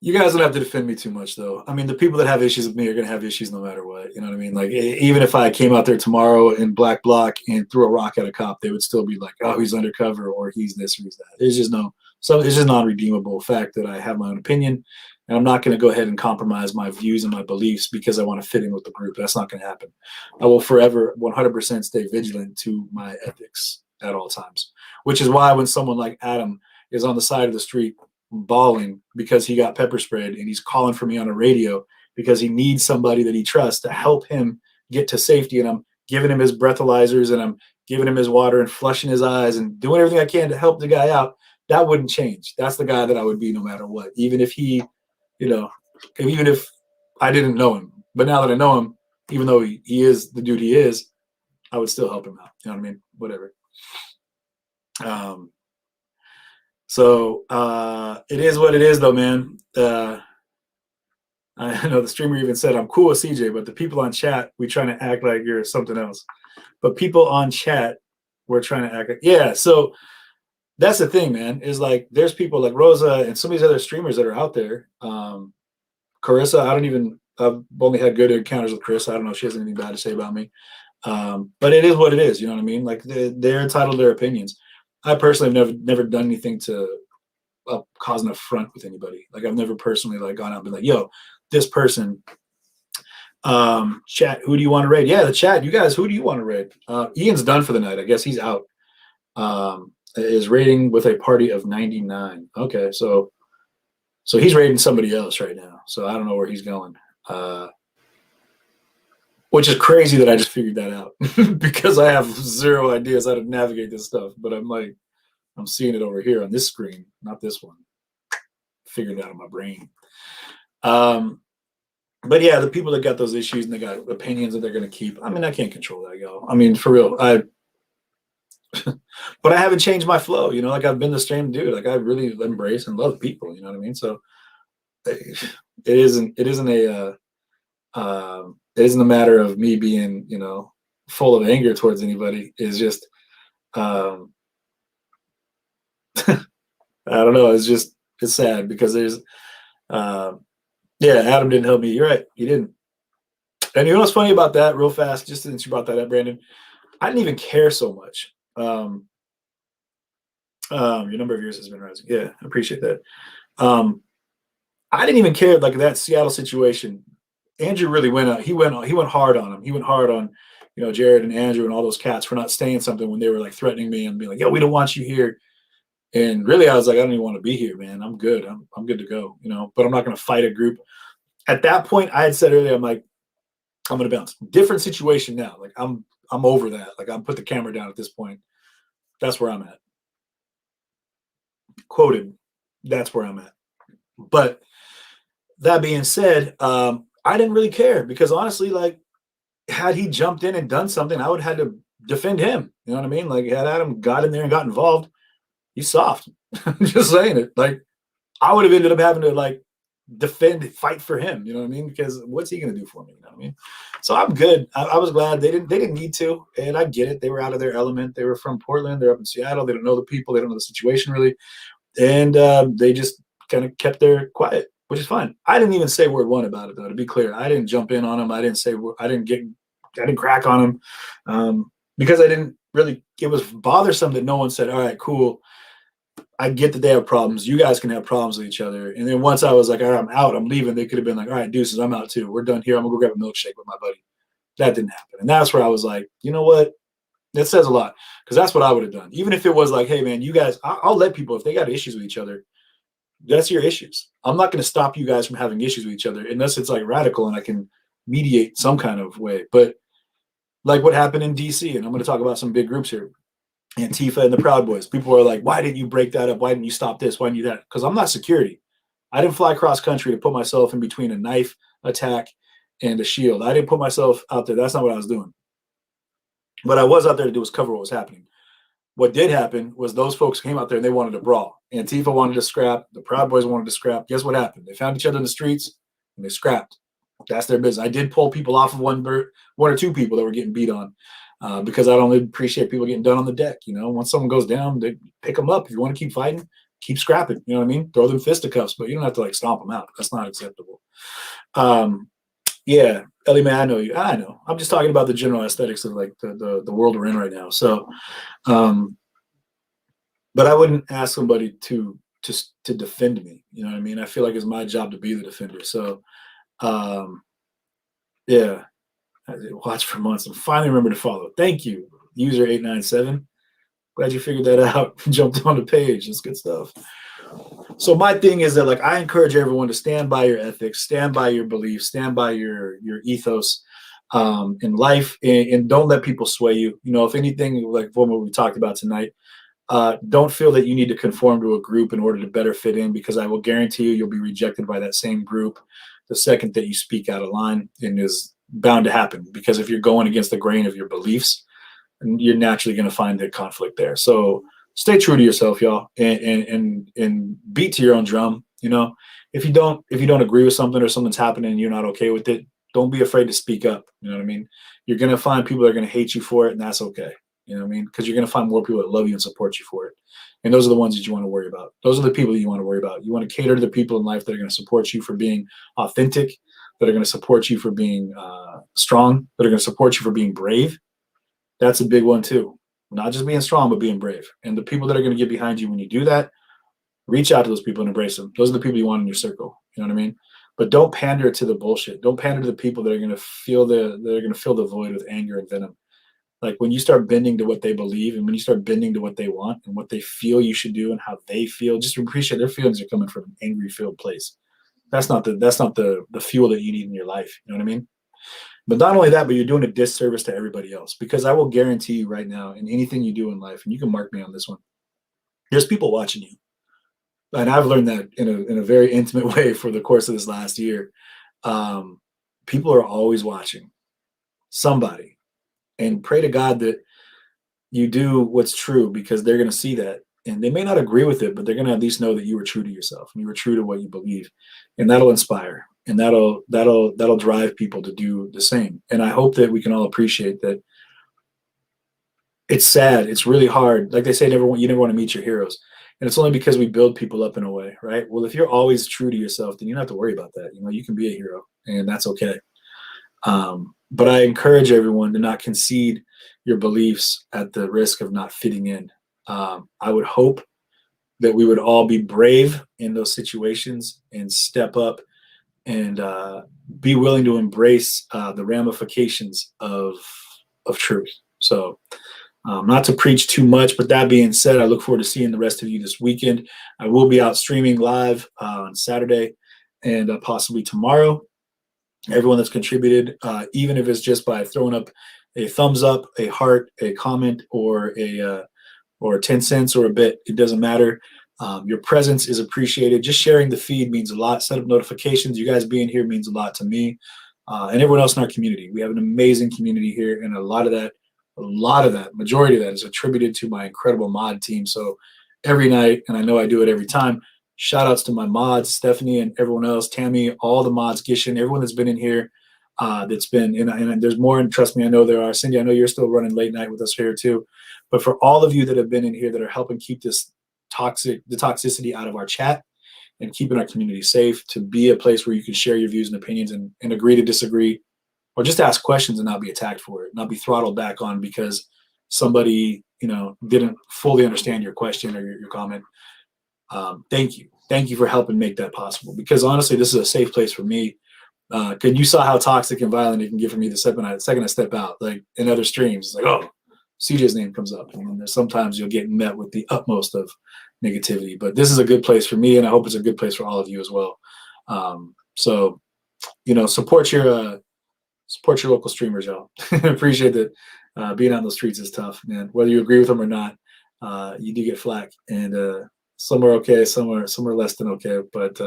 [SPEAKER 2] You guys don't have to defend me too much, though. I mean, the people that have issues with me are going to have issues no matter what. You know what I mean? Like, even if I came out there tomorrow in black bloc and threw a rock at a cop, they would still be like, oh, he's undercover or he's this or he's that. It's just it's just non-redeemable fact that I have my own opinion. And I'm not going to go ahead and compromise my views and my beliefs because I want to fit in with the group. That's not going to happen. I will forever 100% stay vigilant to my ethics at all times, which is why when someone like Adam is on the side of the street bawling because he got pepper sprayed and he's calling for me on a radio because he needs somebody that he trusts to help him get to safety, and I'm giving him his breathalyzers and I'm giving him his water and flushing his eyes and doing everything I can to help the guy out, that wouldn't change. That's the guy that I would be no matter what, even if he, you know, even if I didn't know him. But now that I know him, even though he is the dude he is, I would still help him out. You know what I mean? Whatever. So it is what it is, though, man. I know the streamer even said, I'm cool with CJ, but the people on chat, we trying to act like you're something else. But people on chat, we're trying to act like, yeah. So that's the thing, man, is like there's people like Rosa and some of these other streamers that are out there. Carissa, I've only had good encounters with Carissa. I don't know if she has anything bad to say about me. But it is what it is. You know what I mean? Like they're entitled to their opinions. I personally have never done anything to cause an affront with anybody. Like I've never personally like gone out and been like, yo, this person, chat, who do you want to raid? Yeah, the chat, you guys, who do you want to raid? Ian's done for the night. I guess he's out. Is raiding with a party of 99. Okay, so he's raiding somebody else right now. So I don't know where he's going. Which is crazy that I just figured that out because I have zero ideas how to navigate this stuff. But I'm seeing it over here on this screen, not this one. Figured it out in my brain. But yeah, the people that got those issues and they got opinions that they're going to keep. I mean, I can't control that, y'all. I mean, for real. but I haven't changed my flow. You know, like I've been the same dude. Like I really embrace and love people. You know what I mean? So it isn't a matter of me being, you know, full of anger towards anybody. It's just, I don't know. It's sad because there's, Adam didn't help me. You're right. He didn't. And you know what's funny about that real fast, just since you brought that up, Brandon, I didn't even care so much. Your number of years has been rising. Yeah, I appreciate that. I didn't even care, like that Seattle situation. Andrew really went out. He went hard on him. He went hard on, you know, Jared and Andrew and all those cats for not saying something when they were like threatening me and being like, "Yo, we don't want you here." And really, I was like, I don't even want to be here, man. I'm good. I'm good to go, you know. But I'm not going to fight a group. At that point, I had said earlier, I'm like, I'm going to bounce. Different situation now. Like I'm over that. Like I'm put the camera down at this point. That's where I'm at. Quoted. That's where I'm at. But that being said, I didn't really care because honestly, like, had he jumped in and done something, I would have had to defend him. You know what I mean? Like, had Adam got in there and got involved, he's soft. I'm just saying it. Like, I would have ended up having to like fight for him. You know what I mean? Because what's he gonna do for me? You know what I mean? So I'm good. I was glad they didn't need to, and I get it. They were out of their element. They were from Portland. They're up in Seattle. They don't know the people. They don't know the situation really, and they just kind of kept their quiet, which is fine. I didn't even say word one about it though. To be clear, I didn't jump in on him. I didn't crack on him because I didn't really. It was bothersome that no one said, "All right, cool. I get that they have problems. You guys can have problems with each other." And then once I was like, "All right, I'm out. I'm leaving," they could have been like, "All right, deuces, I'm out too. We're done here. I'm gonna go grab a milkshake with my buddy." That didn't happen, and that's where I was like, you know what? That says a lot because that's what I would have done. Even if it was like, "Hey, man, you guys," I'll let people if they got issues with each other. That's your issues. I'm not going to stop you guys from having issues with each other unless it's like radical and I can mediate some kind of way. But like what happened in DC, and I'm going to talk about some big groups here, Antifa and the Proud Boys. People are like, "Why didn't you break that up? Why didn't you stop this? Why didn't you that?" Because I'm not security. I didn't fly cross country to put myself in between a knife attack and a shield. I didn't put myself out there. That's not what I was doing. What I was out there to do was cover what was happening. What did happen was those folks came out there and they wanted to brawl. Antifa wanted to scrap. The Proud Boys wanted to scrap. Guess what happened? They found each other in the streets and they scrapped. That's their business. I did pull people off of one or two people that were getting beat on because I don't appreciate people getting done on the deck. You know, once someone goes down, they pick them up. If you want to keep fighting, keep scrapping. You know what I mean? Throw them fisticuffs, but you don't have to like stomp them out. That's not acceptable. Yeah, Ellie, man, I know you. I know. I'm just talking about the general aesthetics of like the world we're in right now. So, but I wouldn't ask somebody to defend me. You know what I mean? I feel like it's my job to be the defender. So, yeah, I did watch for months and finally remember to follow. Thank you, user 897. Glad you figured that out. Jumped on the page. That's good stuff. So my thing is that like I encourage everyone to stand by your ethics, stand by your beliefs, stand by your ethos in life, and don't let people sway you. You know, if anything, like what we talked about tonight, don't feel that you need to conform to a group in order to better fit in, because I will guarantee you'll be rejected by that same group the second that you speak out of line, and is bound to happen because if you're going against the grain of your beliefs, you're naturally going to find the conflict there. So stay true to yourself, y'all, and beat to your own drum. You know, if you don't agree with something or something's happening and you're not okay with it, don't be afraid to speak up. You know what I mean? You're going to find people that are going to hate you for it, and that's okay. You know what I mean? Because you're going to find more people that love you and support you for it. And those are the ones that you want to worry about. Those are the people that you want to worry about. You want to cater to the people in life that are going to support you for being authentic, that are going to support you for being strong, that are going to support you for being brave. That's a big one too. Not just being strong, but being brave. And the people that are going to get behind you when you do that, reach out to those people and embrace them. Those are the people you want in your circle. You know what I mean? But don't pander to the bullshit. Don't pander to the people that are going to fill the void with anger and venom. Like when you start bending to what they believe, and when you start bending to what they want and what they feel you should do and how they feel, just appreciate their feelings are coming from an angry filled place. That's not the fuel that you need in your life. You know what I mean? But not only that, but you're doing a disservice to everybody else, because I will guarantee you right now, in anything you do in life, and you can mark me on this one, there's people watching you. And I've learned that in a very intimate way for the course of this last year. People are always watching somebody, and pray to God that you do what's true because they're going to see that. And they may not agree with it, but they're going to at least know that you were true to yourself and you were true to what you believe. And that'll inspire and that'll drive people to do the same. And I hope that we can all appreciate that. It's sad. It's really hard. Like they say, you never want to meet your heroes. And it's only because we build people up in a way, right? Well, if you're always true to yourself, then you don't have to worry about that. You can be a hero and that's okay. But I encourage everyone to not concede your beliefs at the risk of not fitting in. I would hope that we would all be brave in those situations and step up and be willing to embrace the ramifications of truth. So not to preach too much, but that being said, I look forward to seeing the rest of you this weekend. I will be out streaming live on Saturday and possibly tomorrow. Everyone that's contributed, even if it's just by throwing up a thumbs up, a heart, a comment, or 10 cents or a bit, it doesn't matter. Your presence is appreciated. Just sharing the feed means a lot. Set up notifications. You guys being here means a lot to me and everyone else in our community. We have an amazing community here, and majority of that is attributed to my incredible mod team. So every night, and I know I do it every time, shout outs to my mods, Stephanie and everyone else, Tammy, all the mods, Gishin, everyone that's been in here, that's been, and there's more, and trust me, I know there are. Cindy, I know you're still running late night with us here too. But for all of you that have been in here that are helping keep the toxicity out of our chat and keeping our community safe, to be a place where you can share your views and opinions and agree to disagree, or just ask questions and not be attacked for it, not be throttled back on because somebody, didn't fully understand your question or your comment. Thank you. Thank you for helping make that possible, because honestly, this is a safe place for me. You saw how toxic and violent it can get for me the second I step out, like in other streams. It's like, oh, CJ's name comes up. And there's sometimes you'll get met with the utmost of negativity, but this is a good place for me, and I hope it's a good place for all of you as well. So, support your local streamers, y'all. Appreciate that. Being on the streets is tough, man. Whether you agree with them or not, you do get flack, and some are okay, some are less than okay. But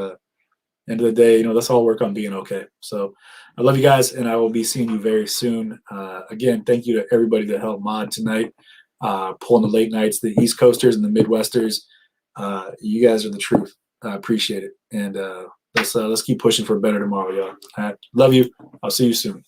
[SPEAKER 2] end of the day, let's all work on being okay. So I love you guys, and I will be seeing you very soon. Again, thank you to everybody that helped mod tonight, pulling the late nights, the East Coasters and the Midwesters. You guys are the truth. I appreciate it, and let's keep pushing for better tomorrow, y'all. All right. Love you. I'll see you soon.